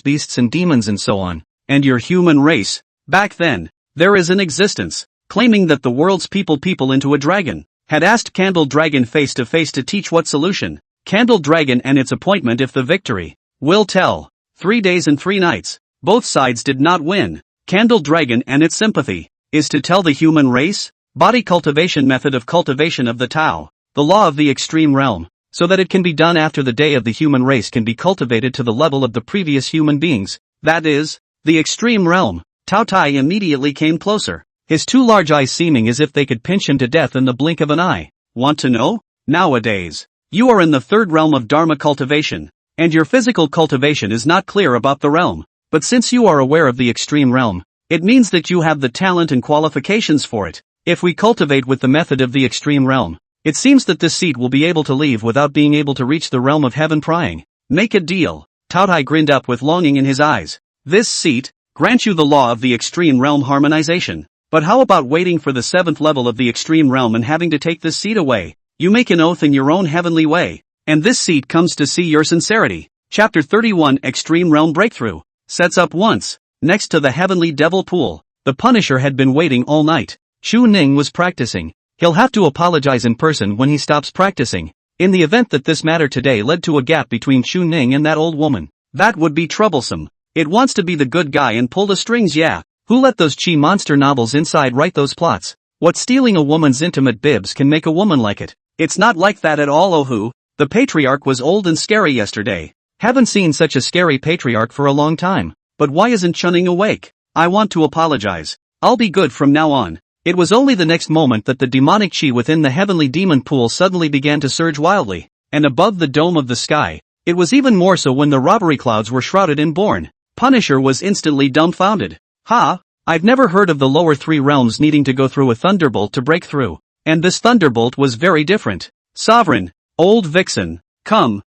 beasts and demons and so on. And your human race, back then, there is an existence, claiming that the world's people into a dragon, had asked Candle Dragon face to face to teach what solution. Candle Dragon and its appointment if the victory will tell. 3 days and 3 nights. Both sides did not win. Candle Dragon and its sympathy is to tell the human race, body cultivation method of cultivation of the Tao, the law of the extreme realm, so that it can be done after the day of the human race can be cultivated to the level of the previous human beings, that is, the extreme realm. Tao Tai immediately came closer, his 2 large eyes seeming as if they could pinch him to death in the blink of an eye. Want to know? Nowadays, you are in the 3rd realm of Dharma cultivation, and your physical cultivation is not clear about the realm, but since you are aware of the extreme realm, it means that you have the talent and qualifications for it. If we cultivate with the method of the extreme realm, it seems that this seat will be able to leave without being able to reach the realm of heaven prying. Make a deal. Tao Tai grinned up with longing in his eyes. This seat grants you the law of the extreme realm harmonization. But how about waiting for the 7th level of the extreme realm and having to take this seat away? You make an oath in your own heavenly way, and this seat comes to see your sincerity. Chapter 31 Extreme Realm Breakthrough. Sets up once, next to the heavenly devil pool. The Punisher had been waiting all night. Xu Ning was practicing. He'll have to apologize in person when he stops practicing. In the event that this matter today led to a gap between Xu Ning and that old woman, that would be troublesome. It wants to be the good guy and pull the strings, yeah. Who let those chi monster novels inside write those plots? What stealing a woman's intimate bibs can make a woman like it? It's not like that at all. Oh who? The Patriarch was old and scary yesterday. Haven't seen such a scary Patriarch for a long time. But why isn't Chunning awake? I want to apologize. I'll be good from now on. It was only the next moment that the demonic chi within the heavenly demon pool suddenly began to surge wildly, and above the dome of the sky, it was even more so when the robbery clouds were shrouded in born. Punisher was instantly dumbfounded. Ha! I've never heard of the lower 3 realms needing to go through a thunderbolt to break through. And this thunderbolt was very different. Sovereign, old vixen, come.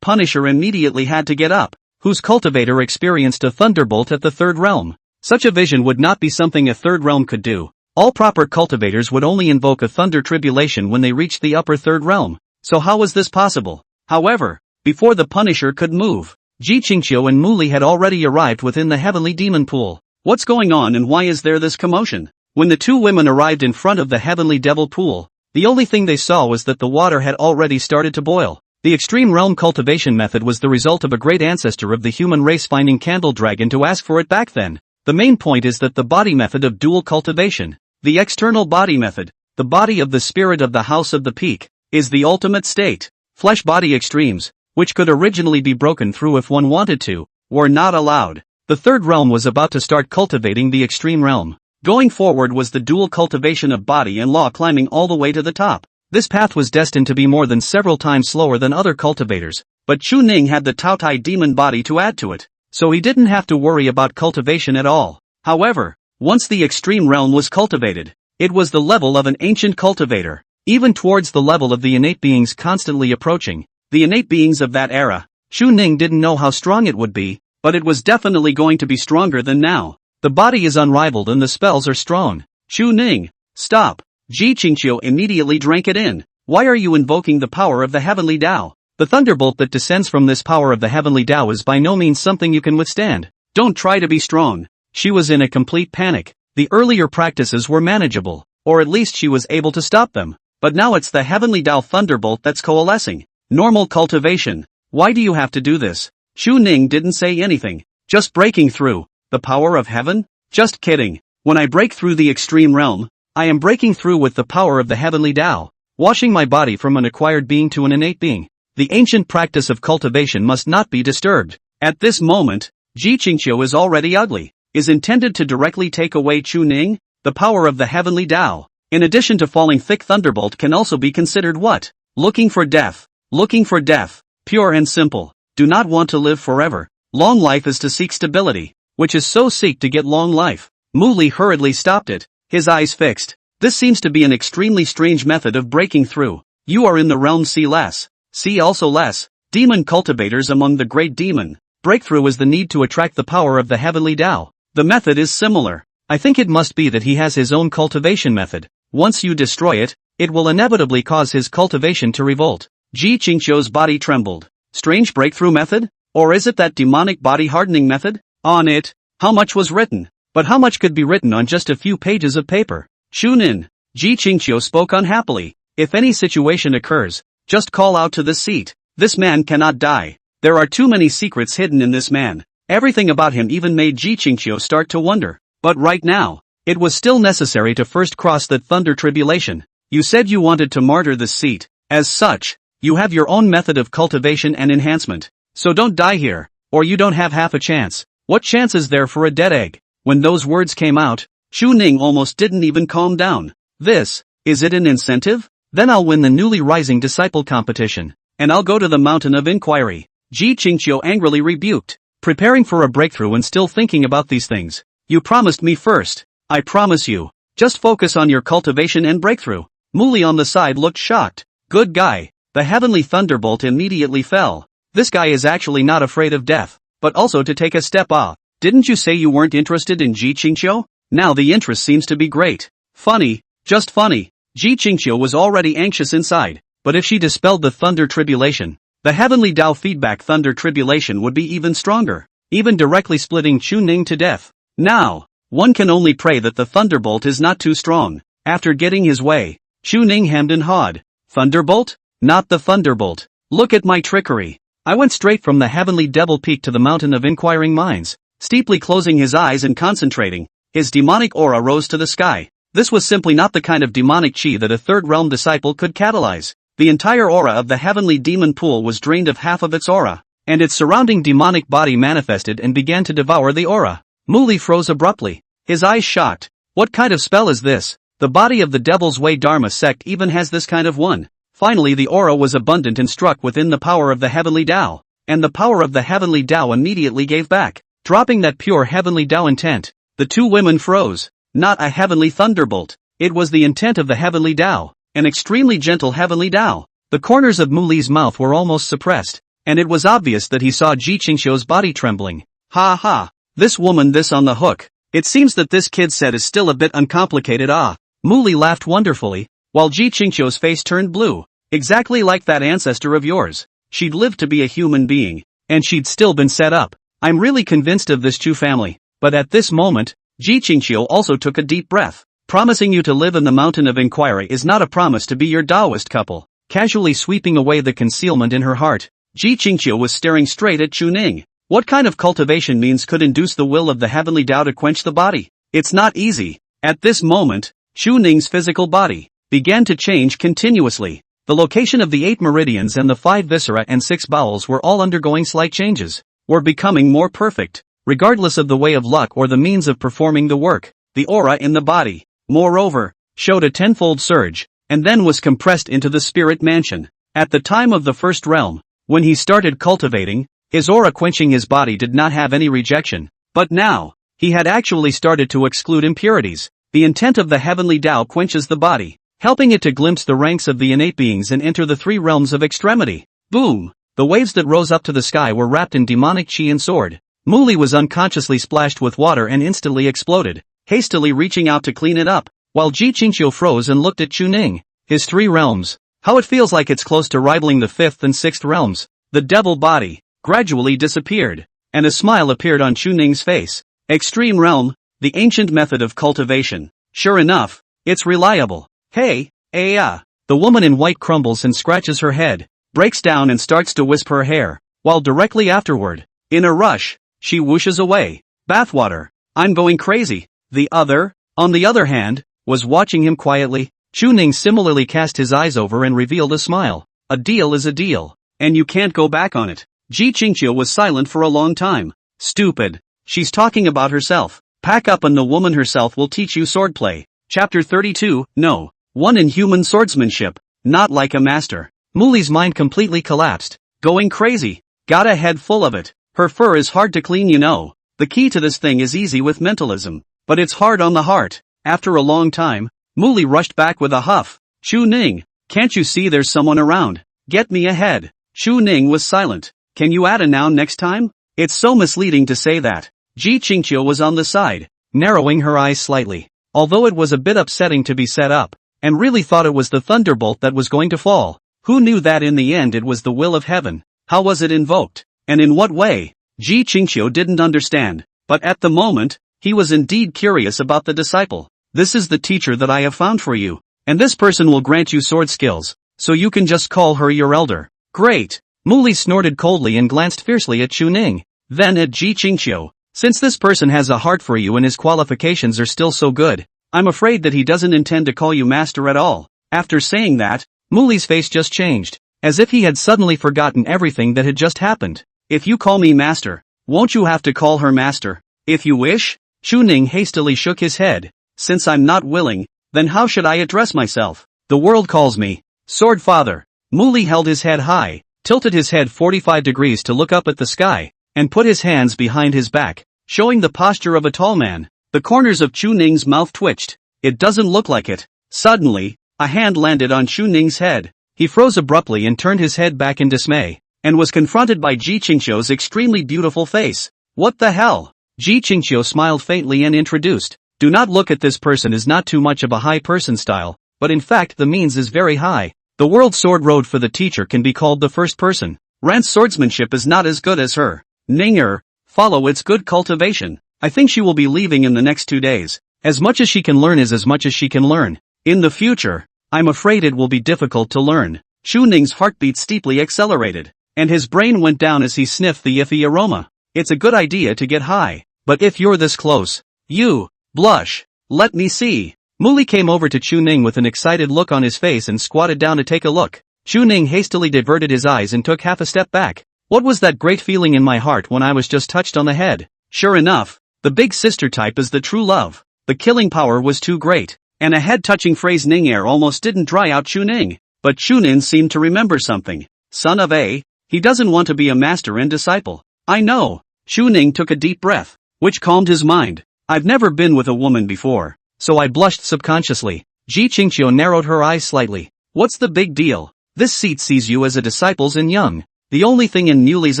Punisher immediately had to get up, whose cultivator experienced a thunderbolt at the 3rd realm. Such a vision would not be something a 3rd realm could do. All proper cultivators would only invoke a thunder tribulation when they reached the upper 3rd realm. So how was this possible? However, before the Punisher could move, Ji Qingqiu and Muli had already arrived within the heavenly demon pool. What's going on and why is there this commotion? When the 2 women arrived in front of the heavenly devil pool, the only thing they saw was that the water had already started to boil. The extreme realm cultivation method was the result of a great ancestor of the human race finding Candle Dragon to ask for it back then. The main point is that the body method of dual cultivation, the external body method, the body of the spirit of the House of the Peak, is the ultimate state. Flesh body extremes, which could originally be broken through if one wanted to, were not allowed. The 3rd realm was about to start cultivating the extreme realm. Going forward was the dual cultivation of body and law climbing all the way to the top. This path was destined to be more than several times slower than other cultivators, but Xu Ning had the Tao Tai demon body to add to it, so he didn't have to worry about cultivation at all. However, once the extreme realm was cultivated, it was the level of an ancient cultivator, even towards the level of the innate beings constantly approaching. The innate beings of that era. Xu Ning didn't know how strong it would be, but it was definitely going to be stronger than now. The body is unrivaled and the spells are strong. Xu Ning, stop. Ji Qingqiu immediately drank it in. Why are you invoking the power of the heavenly Tao? The thunderbolt that descends from this power of the heavenly Tao is by no means something you can withstand. Don't try to be strong. She was in a complete panic. The earlier practices were manageable, or at least she was able to stop them. But now it's the heavenly Tao thunderbolt that's coalescing. Normal cultivation. Why do you have to do this? Xu Ning didn't say anything. Just breaking through. The power of heaven? Just kidding. When I break through the extreme realm, I am breaking through with the power of the heavenly Tao, washing my body from an acquired being to an innate being. The ancient practice of cultivation must not be disturbed. At this moment, Ji Qingqiu is already ugly. Is intended to directly take away Xu Ning? The power of the heavenly Tao, in addition to falling thick thunderbolt can also be considered what? Looking for death. Looking for death. Pure and simple. Do not want to live forever. Long life is to seek stability, which is so seek to get long life. Muli hurriedly stopped it, his eyes fixed. This seems to be an extremely strange method of breaking through. You are in the realm see less. See also less. Demon cultivators among the great demon. Breakthrough is the need to attract the power of the heavenly Tao. The method is similar. I think it must be that he has his own cultivation method. Once you destroy it, it will inevitably cause his cultivation to revolt. Ji Qingqiu's body trembled. Strange breakthrough method? Or is it that demonic body hardening method? On it, how much was written? But how much could be written on just a few pages of paper? Shunin. Ji Qingqiu spoke unhappily. If any situation occurs, just call out to the seat. This man cannot die. There are too many secrets hidden in this man. Everything about him even made Ji Qingqiu start to wonder. But right now, it was still necessary to first cross that thunder tribulation. You said you wanted to martyr this seat. As such, you have your own method of cultivation and enhancement. So don't die here, or you don't have half a chance. What chance is there for a dead egg? When those words came out, Chu Ning almost didn't even calm down. Is it an incentive? Then I'll win the newly rising disciple competition, and I'll go to the mountain of inquiry. Ji Qingqiu angrily rebuked, preparing for a breakthrough and still thinking about these things. You promised me first. I promise you. Just focus on your cultivation and breakthrough. Muli on the side looked shocked. Good guy. The heavenly thunderbolt immediately fell. This guy is actually not afraid of death, but also to take a step off. Didn't you say you weren't interested in Ji Qingqiu? Now the interest seems to be great. Funny, just funny. Ji Qingqiu was already anxious inside, but if she dispelled the thunder tribulation, the heavenly Tao feedback thunder tribulation would be even stronger, even directly splitting Chu Ning to death. Now, one can only pray that the thunderbolt is not too strong. After getting his way, Chu Ning hemmed and hawed. Thunderbolt? Not the thunderbolt. Look at my trickery. I went straight from the heavenly devil peak to the mountain of inquiring minds. Steeply closing his eyes and concentrating, his demonic aura rose to the sky. This was simply not the kind of demonic chi that a third realm disciple could catalyze. The entire aura of the heavenly demon pool was drained of half of its aura, and its surrounding demonic body manifested and began to devour the aura. Muli froze abruptly, his eyes shocked. What kind of spell is this? The body of the Devil's Way Dharma sect even has this kind of one. Finally the aura was abundant and struck within the power of the heavenly Tao, and the power of the heavenly Tao immediately gave back, dropping that pure heavenly Tao intent. The two women froze. Not a heavenly thunderbolt. It was the intent of the heavenly Tao, an extremely gentle heavenly Tao. The corners of Muli's mouth were almost suppressed, and it was obvious that he saw Ji Qingqiu's body trembling. Ha ha. This woman this on the hook. It seems that this kid set is still a bit uncomplicated. Ah. Muli laughed wonderfully, while Ji Qingqiu's face turned blue. Exactly like that ancestor of yours. She'd lived to be a human being, and she'd still been set up. I'm really convinced of this Chu family. But at this moment, Ji Qingqiu also took a deep breath. Promising you to live in the mountain of inquiry is not a promise to be your Taoist couple. Casually sweeping away the concealment in her heart, Ji Qingqiu was staring straight at Chu Ning. What kind of cultivation means could induce the will of the heavenly Tao to quench the body? It's not easy. At this moment, Chu Ning's physical body began to change continuously. The location of the 8 meridians and the 5 viscera and 6 bowels were all undergoing slight changes, were becoming more perfect, regardless of the way of luck or the means of performing the work. The aura in the body, moreover, showed a tenfold surge, and then was compressed into the spirit mansion. At the time of the first realm, when he started cultivating, his aura quenching his body did not have any rejection, but now, he had actually started to exclude impurities. The intent of the heavenly Tao quenches the body, helping it to glimpse the ranks of the innate beings and enter the 3 realms of extremity. Boom! The waves that rose up to the sky were wrapped in demonic chi and sword. Muli was unconsciously splashed with water and instantly exploded, hastily reaching out to clean it up, while Ji Qingqiu froze and looked at Chu Ning. His 3 realms. How it feels like it's close to rivaling the 5th and 6th realms. The devil body gradually disappeared, and a smile appeared on Chu Ning's face. Extreme realm, the ancient method of cultivation. Sure enough, it's reliable. Hey, the woman in white crumbles and scratches her head, breaks down and starts to wisp her hair, while directly afterward, in a rush, she whooshes away. Bathwater. I'm going crazy. The other, on the other hand, was watching him quietly. Chu Ning similarly cast his eyes over and revealed a smile. A deal is a deal, and you can't go back on it. Ji Qingqiu was silent for a long time. Stupid. She's talking about herself. Pack up and the woman herself will teach you swordplay. Chapter 32, No. One in human swordsmanship, not like a master. Muli's mind completely collapsed. Going crazy. Got a head full of it. Her fur is hard to clean, you know. The key to this thing is easy with mentalism. But it's hard on the heart. After a long time, Muli rushed back with a huff. Shu Ning, can't you see there's someone around? Get me ahead. Shu Ning was silent. Can you add a noun next time? It's so misleading to say that. Ji Qingqiu was on the side, narrowing her eyes slightly. Although it was a bit upsetting to be set up, and really thought it was the thunderbolt that was going to fall. Who knew that in the end it was the will of heaven? How was it invoked? And in what way? Ji Qingqiu didn't understand, but at the moment, he was indeed curious about the disciple. This is the teacher that I have found for you, and this person will grant you sword skills, so you can just call her your elder. Great! Muli snorted coldly and glanced fiercely at Chu Ning, then at Ji Qingqiu. Since this person has a heart for you and his qualifications are still so good, I'm afraid that he doesn't intend to call you master at all. After saying that, Muli's face just changed, as if he had suddenly forgotten everything that had just happened. If you call me master, won't you have to call her master? If you wish? Chu Ning hastily shook his head. Since I'm not willing, then how should I address myself? The world calls me Sword Father. Muli held his head high, tilted his head 45 degrees to look up at the sky, and put his hands behind his back, showing the posture of a tall man. The corners of Chu Ning's mouth twitched. It doesn't look like it. Suddenly, a hand landed on Chu Ning's head. He froze abruptly and turned his head back in dismay, and was confronted by Ji Qingqiu's extremely beautiful face. What the hell? Ji Qingqiu smiled faintly and introduced. Do not look at this person as not too much of a high person style, but in fact the means is very high. The world sword road for the teacher can be called the first person. Rant's swordsmanship is not as good as her. Ninger, follow its good cultivation. I think she will be leaving in the next 2 days. As much as she can learn is as much as she can learn. In the future, I'm afraid it will be difficult to learn. Chu Ning's heartbeat steeply accelerated, and his brain went down as he sniffed the iffy aroma. It's a good idea to get high, but if you're this close, you blush. Let me see. Muli came over to Chu Ning with an excited look on his face and squatted down to take a look. Chu Ning hastily diverted his eyes and took half a step back. What was that great feeling in my heart when I was just touched on the head? Sure enough, the big sister type is the true love. The killing power was too great, and a head-touching phrase Ninger almost didn't dry out Chu Ning. But Chu Ning seemed to remember something. Son of a, he doesn't want to be a master and disciple. I know. Chu Ning took a deep breath, which calmed his mind. I've never been with a woman before, so I blushed subconsciously. Ji Qingqiu narrowed her eyes slightly. What's the big deal? This seat sees you as a disciples and young. The only thing in Muli's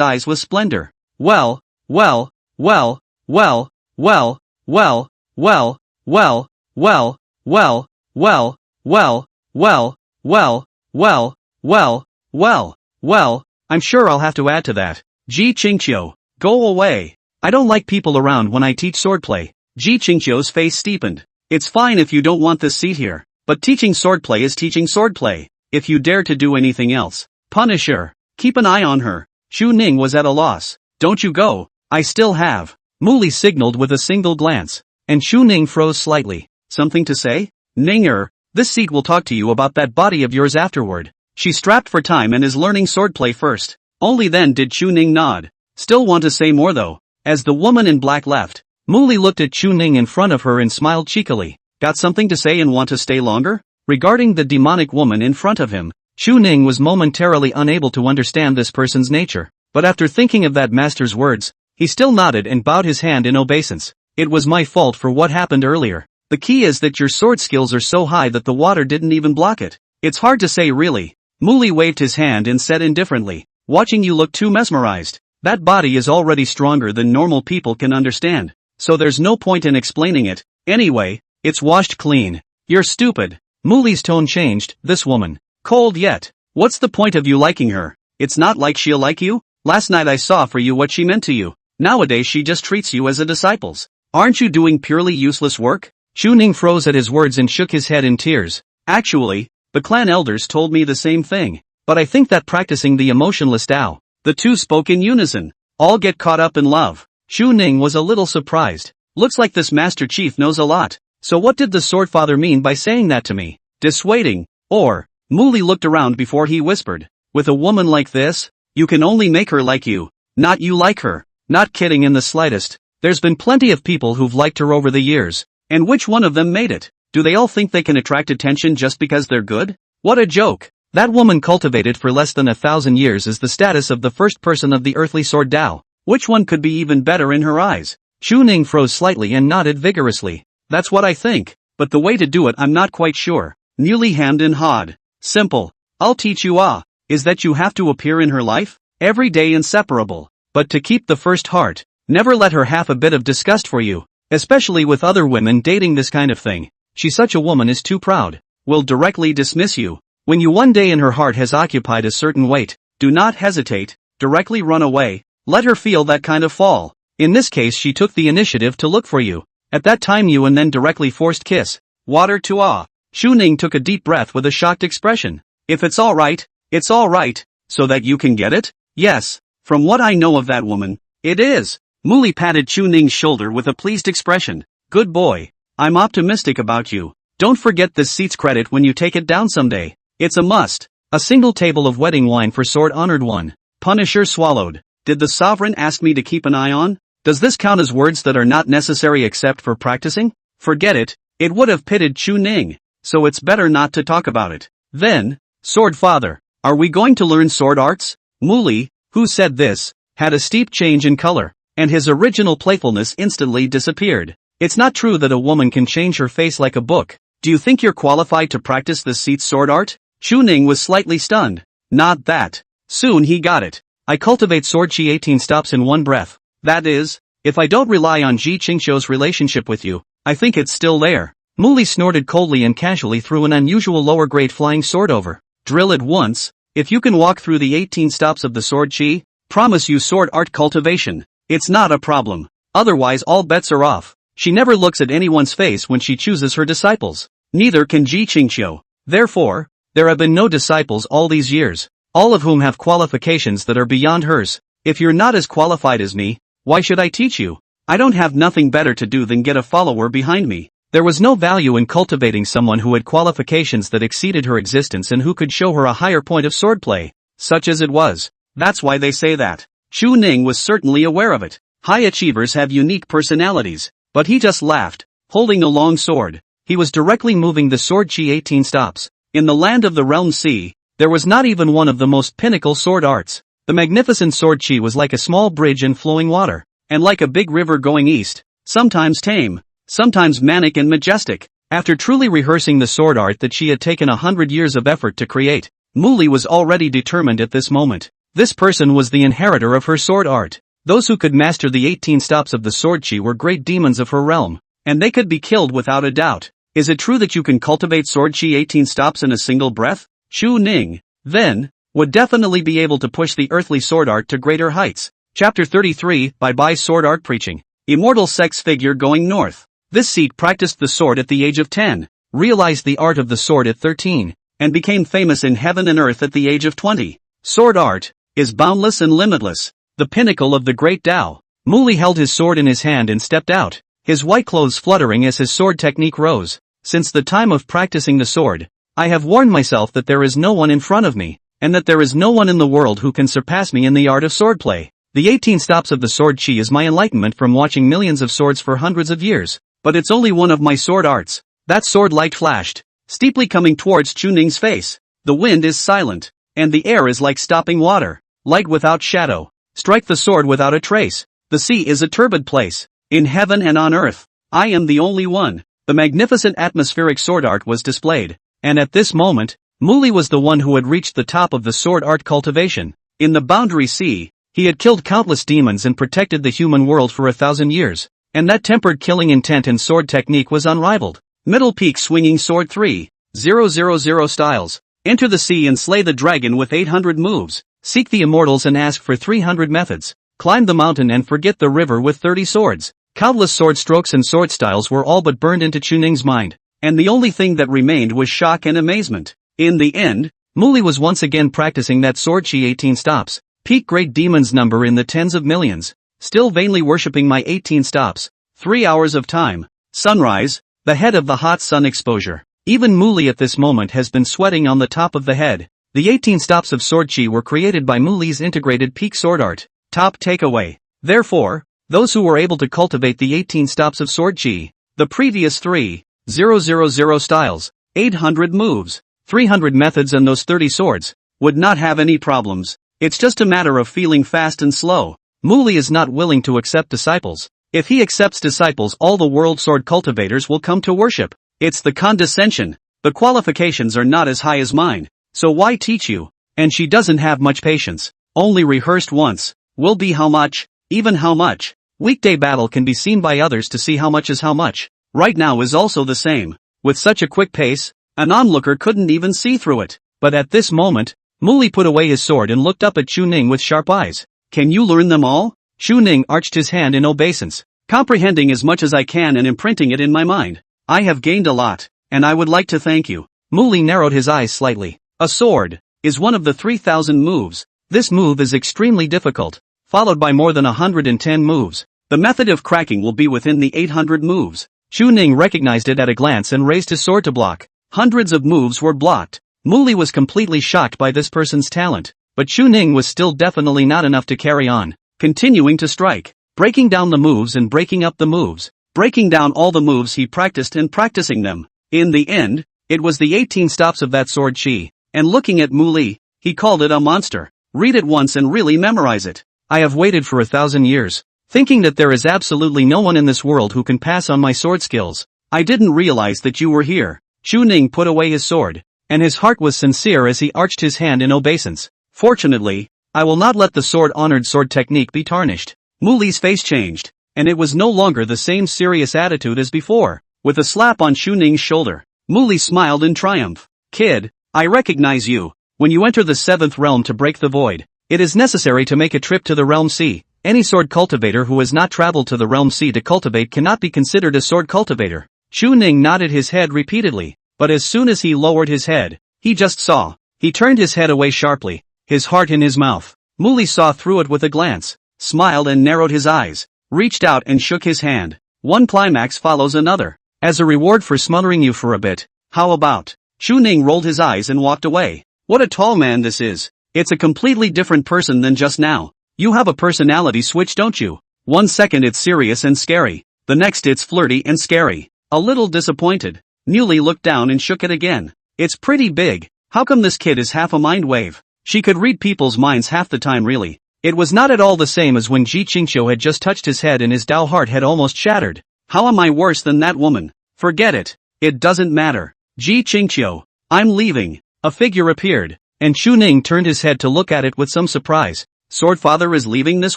eyes was splendor. Well, well, well, well, well, well, well, well, well, well, well, well, well, well, well, well, well, well, I'm sure I'll have to add to that. Ji Qingqiu, go away. I don't like people around when I teach swordplay. Ji Qingqiu's face steepened. It's fine if you don't want this seat here, but teaching swordplay is teaching swordplay. If you dare to do anything else, punish her. Keep an eye on her. Chu Ning was at a loss. Don't you go. I still have. Muli signaled with a single glance, and Chu Ning froze slightly. Something to say? Ninger, this seat will talk to you about that body of yours afterward. She's strapped for time and is learning swordplay first. Only then did Chu Ning nod. Still want to say more though. As the woman in black left, Muli looked at Chu Ning in front of her and smiled cheekily. Got something to say and want to stay longer? Regarding the demonic woman in front of him, Chu Ning was momentarily unable to understand this person's nature. But after thinking of that master's words, he still nodded and bowed his hand in obeisance. It was my fault for what happened earlier. The key is that your sword skills are so high that the water didn't even block it. It's hard to say really. Muli waved his hand and said indifferently, watching you look too mesmerized. That body is already stronger than normal people can understand, so there's no point in explaining it. Anyway, it's washed clean. You're stupid. Muli's tone changed. This woman. Cold yet. What's the point of you liking her? It's not like she'll like you. Last night I saw for you what she meant to you. Nowadays she just treats you as a disciples. Aren't you doing purely useless work? Chu Ning froze at his words and shook his head in tears. Actually, the clan elders told me the same thing, but I think that practicing the emotionless Tao. The two spoke in unison. All get caught up in love. Chu Ning was a little surprised. Looks like this Master Chief knows a lot. So what did the Sword Father mean by saying that to me? Dissuading, or? Muli looked around before he whispered. With a woman like this, you can only make her like you, not you like her. Not kidding in the slightest. There's been plenty of people who've liked her over the years. And which one of them made it? Do they all think they can attract attention just because they're good? What a joke. That woman cultivated for less than 1,000 years is the status of the first person of the earthly sword Tao. Which one could be even better in her eyes? Chu Ning froze slightly and nodded vigorously. That's what I think, but the way to do it I'm not quite sure. Newly hemmed and hawed. Simple. I'll teach you is that you have to appear in her life? Every day inseparable. But to keep the first heart, never let her have a bit of disgust for you. Especially with other women dating this kind of thing. She such a woman is too proud. Will directly dismiss you. When you one day in her heart has occupied a certain weight, do not hesitate, directly run away, let her feel that kind of fall. In this case she took the initiative to look for you. At that time you and then directly forced kiss. Water to Chu Ning took a deep breath with a shocked expression. If it's alright, it's alright, so that you can get it? Yes, from what I know of that woman, it is. Muli patted Chu Ning's shoulder with a pleased expression. Good boy. I'm optimistic about you. Don't forget this seat's credit when you take it down someday. It's a must. A single table of wedding wine for sword honored one. Punisher swallowed. Did the sovereign ask me to keep an eye on? Does this count as words that are not necessary except for practicing? Forget it. It would have pitted Chu Ning. So it's better not to talk about it. Then, Sword Father, are we going to learn sword arts? Muli, who said this, had a steep change in color, and his original playfulness instantly disappeared. It's not true that a woman can change her face like a book. Do you think you're qualified to practice the seat's sword art? Chu Ning was slightly stunned. Not that. Soon he got it. I cultivate sword chi 18 stops in one breath. That is, if I don't rely on Ji Qingqiu's relationship with you, I think it's still there. Muli snorted coldly and casually threw an unusual lower-grade flying sword over. Drill it once. If you can walk through the 18 stops of the sword chi, promise you sword art cultivation. It's not a problem. Otherwise all bets are off. She never looks at anyone's face when she chooses her disciples. Neither can Ji Qingqiu. Therefore, there have been no disciples all these years, all of whom have qualifications that are beyond hers. If you're not as qualified as me, why should I teach you? I don't have nothing better to do than get a follower behind me. There was no value in cultivating someone who had qualifications that exceeded her existence and who could show her a higher point of swordplay, such as it was. That's why they say that. Chu Ning was certainly aware of it. High achievers have unique personalities, but he just laughed, holding a long sword. He was directly moving the sword chi 18 stops. In the land of the realm sea, there was not even one of the most pinnacle sword arts. The magnificent sword chi was like a small bridge in flowing water, and like a big river going east, sometimes tame, sometimes manic and majestic. After truly rehearsing the sword art that she had taken 100 years of effort to create, Muli was already determined at this moment. This person was the inheritor of her sword art. Those who could master the 18 stops of the sword chi were great demons of her realm, and they could be killed without a doubt. Is it true that you can cultivate sword chi 18 stops in a single breath? Chu Ning, then, would definitely be able to push the earthly sword art to greater heights. Chapter 33, Bye-bye Sword Art Preaching. Immortal sex figure going north. This Sikh practiced the sword at the age of 10, realized the art of the sword at 13, and became famous in heaven and earth at the age of 20. Sword art is boundless and limitless, the pinnacle of the great Tao. Muli held his sword in his hand and stepped out, his white clothes fluttering as his sword technique rose. Since the time of practicing the sword, I have warned myself that there is no one in front of me, and that there is no one in the world who can surpass me in the art of swordplay. The 18 stops of the sword chi is my enlightenment from watching millions of swords for hundreds of years, but it's only one of my sword arts. That sword light flashed, steeply coming towards Chu Ning's face. The wind is silent, and the air is like stopping water, light without shadow. Strike the sword without a trace. The sea is a turbid place. In heaven and on earth, I am the only one. The magnificent atmospheric sword art was displayed, and at this moment, Muli was the one who had reached the top of the sword art cultivation. In the boundary sea, he had killed countless demons and protected the human world for 1,000 years, and that tempered killing intent and sword technique was unrivaled. Middle Peak Swinging Sword 3,000 styles. Enter the sea and slay the dragon with 800 moves. Seek the immortals and ask for 300 methods. Climb the mountain and forget the river with 30 swords. Countless sword strokes and sword styles were all but burned into Chu Ning's mind, and the only thing that remained was shock and amazement. In the end, Muli was once again practicing that sword chi 18 stops, peak great demons number in the tens of millions, still vainly worshipping my 18 stops. 3 hours of time. Sunrise, the head of the hot sun exposure. Even Muli at this moment has been sweating on the top of the head. The 18 stops of sword chi were created by Muli's integrated peak sword art. Top takeaway. Therefore, those who were able to cultivate the 18 stops of sword chi, the previous 3,000 styles, 800 moves, 300 methods and those 30 swords. Would not have any problems. It's just a matter of feeling fast and slow. Muli is not willing to accept disciples. If he accepts disciples, all the world sword cultivators will come to worship. It's the condescension. The qualifications are not as high as mine. So why teach you? And she doesn't have much patience. Only rehearsed once. Will be how much? Even how much? Weekday battle can be seen by others to see how much is how much. Right now is also the same. With such a quick pace, an onlooker couldn't even see through it. But at this moment, Muli put away his sword and looked up at Chu Ning with sharp eyes. Can you learn them all? Chu Ning arched his hand in obeisance. Comprehending as much as I can and imprinting it in my mind. I have gained a lot, and I would like to thank you. Muli narrowed his eyes slightly. A sword is one of the 3,000 moves. This move is extremely difficult, followed by more than 110 moves. The method of cracking will be within the 800 moves. Chu Ning recognized it at a glance and raised his sword to block. Hundreds of moves were blocked. Muli was completely shocked by this person's talent, but Chu Ning was still definitely not enough to carry on, continuing to strike, breaking down the moves and breaking up the moves, breaking down all the moves he practiced and practicing them. In the end, it was the 18 stops of that sword chi, and looking at Muli, he called it a monster. Read it once and really memorize it. I have waited for 1,000 years, thinking that there is absolutely no one in this world who can pass on my sword skills. I didn't realize that you were here. Chu Ning put away his sword, and his heart was sincere as he arched his hand in obeisance. Fortunately, I will not let the sword-honored sword technique be tarnished. Muli's face changed, and it was no longer the same serious attitude as before. With a slap on Chu Ning's shoulder, Muli smiled in triumph. Kid, I recognize you. When you enter the 7th realm to break the void, it is necessary to make a trip to the realm C. Any sword cultivator who has not traveled to the realm C to cultivate cannot be considered a sword cultivator. Chu Ning nodded his head repeatedly. But as soon as he lowered his head, he just saw. He turned his head away sharply, his heart in his mouth. Muli saw through it with a glance, smiled and narrowed his eyes, reached out and shook his hand. One climax follows another. As a reward for smothering you for a bit, how about? Chu Ning rolled his eyes and walked away. What a tall man this is. It's a completely different person than just now. You have a personality switch, don't you? 1 second it's serious and scary. The next it's flirty and scary. A little disappointed. Muli looked down and shook it again. It's pretty big. How come this kid is half a mind wave? She could read people's minds half the time really. It was not at all the same as when Ji Qingqiu had just touched his head and his Dao heart had almost shattered. How am I worse than that woman? Forget it. It doesn't matter. Ji Qingqiu, I'm leaving. A figure appeared, and Chu Ning turned his head to look at it with some surprise. Swordfather is leaving this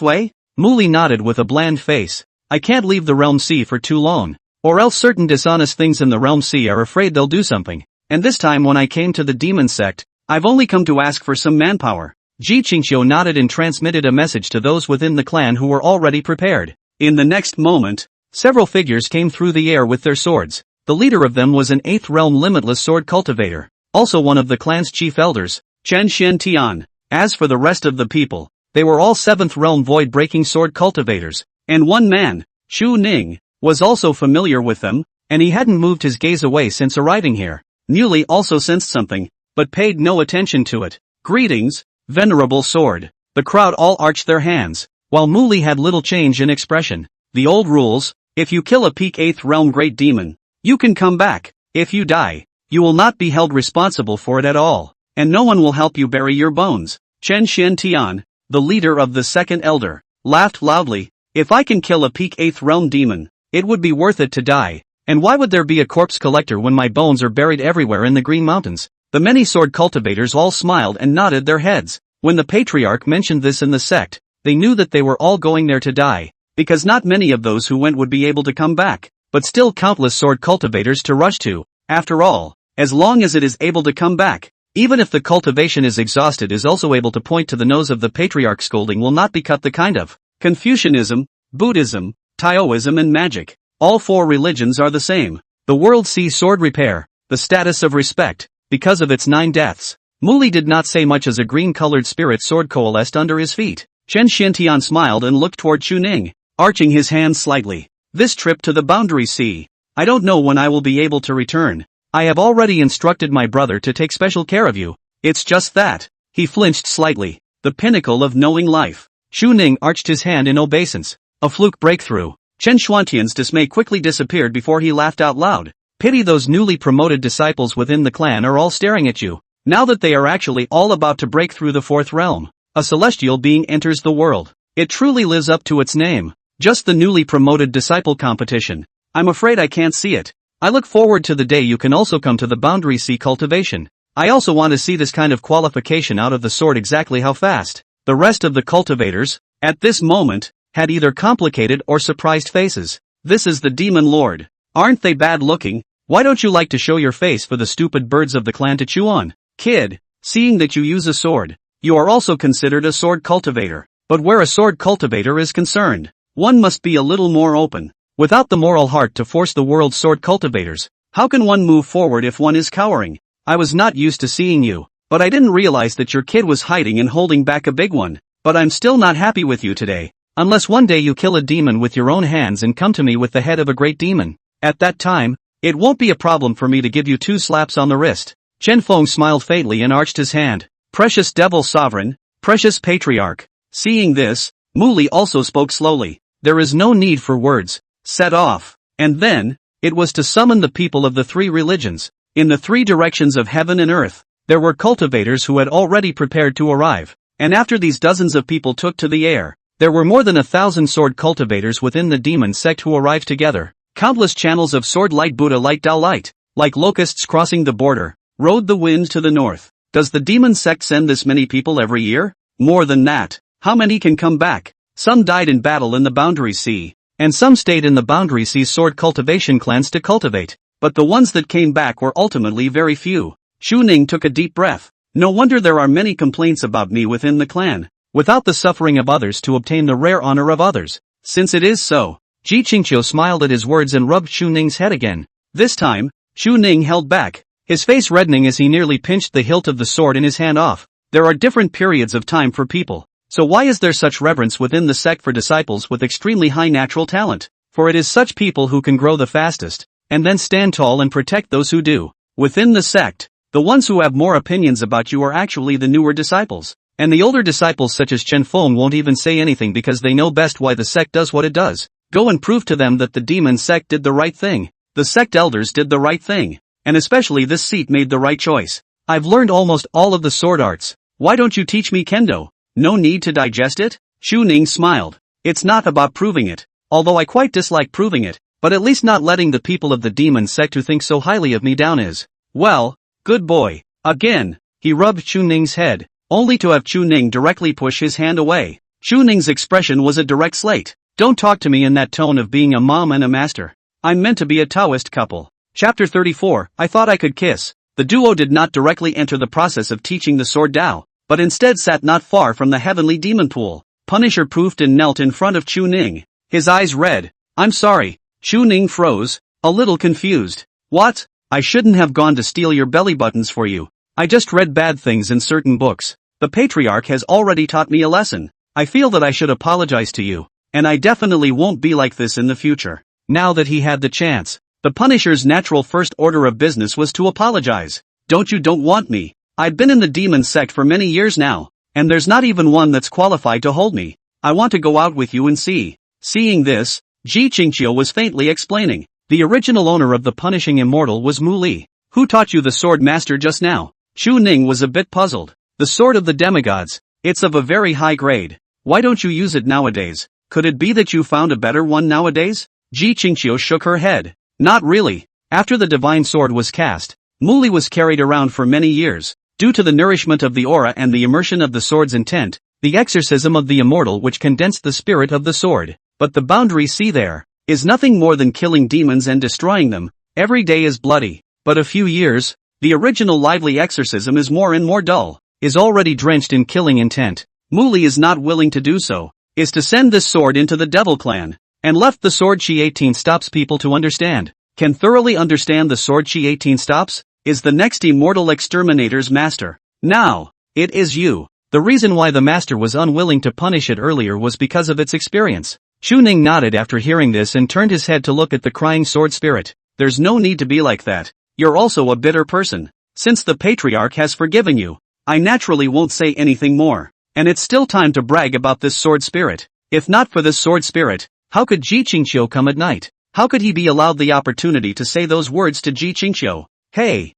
way? Muli nodded with a bland face. I can't leave the realm C for too long. Or else certain dishonest things in the realm C are afraid they'll do something. And this time when I came to the demon sect, I've only come to ask for some manpower. Ji Qingqiu nodded and transmitted a message to those within the clan who were already prepared. In the next moment, several figures came through the air with their swords. The leader of them was an 8th realm limitless sword cultivator, also one of the clan's chief elders, Chen Xiantian. As for the rest of the people, they were all 7th realm void-breaking sword cultivators, and one man, Chu Ning, was also familiar with them, and he hadn't moved his gaze away since arriving here. Muli also sensed something, but paid no attention to it. Greetings, venerable sword. The crowd all arched their hands, while Muli had little change in expression. The old rules, if you kill a peak 8th realm great demon, you can come back. If you die, you will not be held responsible for it at all, and no one will help you bury your bones. Chen Xiantian, the leader of the 2nd elder, laughed loudly. If I can kill a peak 8th realm demon, it would be worth it to die. And why would there be a corpse collector when my bones are buried everywhere in the Green Mountains? The many sword cultivators all smiled and nodded their heads. When the Patriarch mentioned this in the sect, they knew that they were all going there to die, because not many of those who went would be able to come back, but still countless sword cultivators to rush to. After all, as long as it is able to come back, even if the cultivation is exhausted, is also able to point to the nose of the Patriarch. Scolding will not be cut. The kind of Confucianism, Buddhism, Taoism and magic. All 4 religions are the same. The world sees sword repair, the status of respect, because of its 9 deaths. Muli did not say much as a green-colored spirit sword coalesced under his feet. Chen Xiantian smiled and looked toward Chu Ning, arching his hands slightly. This trip to the Boundary Sea. I don't know when I will be able to return. I have already instructed my brother to take special care of you. It's just that. He flinched slightly. The pinnacle of knowing life. Chu Ning arched his hand in obeisance. A fluke breakthrough. Chen Xuantian's dismay quickly disappeared before he laughed out loud. Pity those newly promoted disciples within the clan are all staring at you, now that they are actually all about to break through the fourth realm. A celestial being enters the world. It truly lives up to its name. Just the newly promoted disciple competition. I'm afraid I can't see it. I look forward to the day you can also come to the boundary sea cultivation. I also want to see this kind of qualification out of the sword exactly how fast. The rest of the cultivators, at this moment, had either complicated or surprised faces. This is the demon lord. Aren't they bad looking? Why don't you like to show your face for the stupid birds of the clan to chew on? Kid, seeing that you use a sword, you are also considered a sword cultivator. But where a sword cultivator is concerned, one must be a little more open. Without the moral heart to force the world's sword cultivators, how can one move forward if one is cowering? I was not used to seeing you, but I didn't realize that your kid was hiding and holding back a big one. But I'm still not happy with you today. Unless one day you kill a demon with your own hands and come to me with the head of a great demon. At that time, it won't be a problem for me to give you 2 slaps on the wrist. Chen Feng smiled faintly and arched his hand. Precious devil sovereign, precious patriarch. Seeing this, Muli also spoke slowly. There is no need for words. Set off. And then, it was to summon the people of the 3 religions. In the 3 directions of heaven and earth, there were cultivators who had already prepared to arrive. And after these dozens of people took to the air, there were more than 1,000 sword cultivators within the demon sect who arrived together. Countless channels of sword light Buddha light Tao light, like locusts crossing the border, rode the wind to the north. Does the demon sect send this many people every year? More than that. How many can come back? Some died in battle in the Boundary Sea, and some stayed in the Boundary Sea sword cultivation clans to cultivate. But the ones that came back were ultimately very few. Shu Ning took a deep breath. No wonder there are many complaints about me within the clan, without the suffering of others to obtain the rare honor of others. Since it is so, Ji Qingqiu smiled at his words and rubbed Shu Ning's head again. This time, Shu Ning held back, his face reddening as he nearly pinched the hilt of the sword in his hand off. There are different periods of time for people. So why is there such reverence within the sect for disciples with extremely high natural talent? For it is such people who can grow the fastest, and then stand tall and protect those who do. Within the sect, the ones who have more opinions about you are actually the newer disciples. And the older disciples such as Chen Feng won't even say anything because they know best why the sect does what it does. Go and prove to them that the demon sect did the right thing. The sect elders did the right thing. And especially this seat made the right choice. I've learned almost all of the sword arts. Why don't you teach me kendo? No need to digest it? Shu Ning smiled. It's not about proving it. Although I quite dislike proving it, but at least not letting the people of the demon sect who think so highly of me down is. Well, good boy. Again, he rubbed Shu Ning's head, only to have Shu Ning directly push his hand away. Shu Ning's expression was a direct slate. Don't talk to me in that tone of being a mom and a master. I'm meant to be a Taoist couple. Chapter 34, I thought I could kiss. The duo did not directly enter the process of teaching the sword Tao, but instead sat not far from the heavenly demon pool. Punisher poofed and knelt in front of Shu Ning. His eyes red. I'm sorry. Shu Ning froze, a little confused. What? I shouldn't have gone to steal your belly buttons for you. I just read bad things in certain books. The Patriarch has already taught me a lesson. I feel that I should apologize to you. And I definitely won't be like this in the future. Now that he had the chance, the Punisher's natural first order of business was to apologize. Don't want me. I've been in the demon sect for many years now, and there's not even one that's qualified to hold me. I want to go out with you and see. Seeing this, Ji Qingqiu was faintly explaining. The original owner of the punishing immortal was Mu Li. Who taught you the sword master just now? Shu Ning was a bit puzzled. The sword of the demigods. It's of a very high grade. Why don't you use it nowadays? Could it be that you found a better one nowadays? Ji Qingqiu shook her head. Not really. After the divine sword was cast, Mu Li was carried around for many years. Due to the nourishment of the aura and the immersion of the sword's intent, the exorcism of the immortal which condensed the spirit of the sword. But the boundary sea there is nothing more than killing demons and destroying them. Every day is bloody. But a few years, the original lively exorcism is more and more dull, is already drenched in killing intent. Mu Li is not willing to do so, is to send this sword into the devil clan, and left the sword Chi 18 stops people to understand. Can thoroughly understand the sword Chi 18 stops? Is the next immortal exterminator's master. Now, it is you. The reason why the master was unwilling to punish it earlier was because of its experience. Shu Ning nodded after hearing this and turned his head to look at the crying sword spirit. There's no need to be like that. You're also a bitter person. Since the Patriarch has forgiven you, I naturally won't say anything more. And it's still time to brag about this sword spirit. If not for this sword spirit, how could Ji Qingqiu come at night? How could he be allowed the opportunity to say those words to Ji Qingqiu? Hey,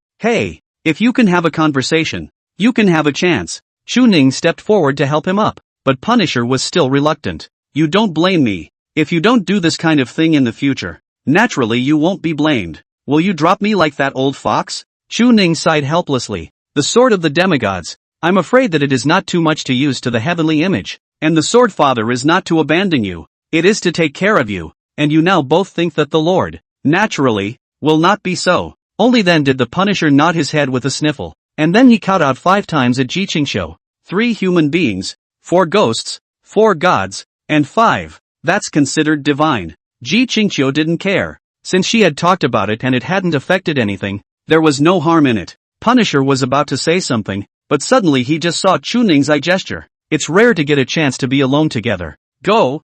if you can have a conversation, you can have a chance. Chu Ning stepped forward to help him up, but Punisher was still reluctant. You don't blame me. If you don't do this kind of thing in the future, naturally you won't be blamed. Will you drop me like that old fox? Chu Ning sighed helplessly. The sword of the demigods. I'm afraid that it is not too much to use to the heavenly image, and the sword father is not to abandon you. It is to take care of you, and you now both think that the Lord, naturally, will not be so. Only then did the Punisher nod his head with a sniffle, and then he caught out 5 times at Ji Qingqiu. 3 human beings, 4 ghosts, 4 gods, and 5. That's considered divine. Ji Qingqiu didn't care. Since she had talked about it and it hadn't affected anything, there was no harm in it. Punisher was about to say something, but suddenly he just saw Chu Ning's eye gesture. It's rare to get a chance to be alone together. Go.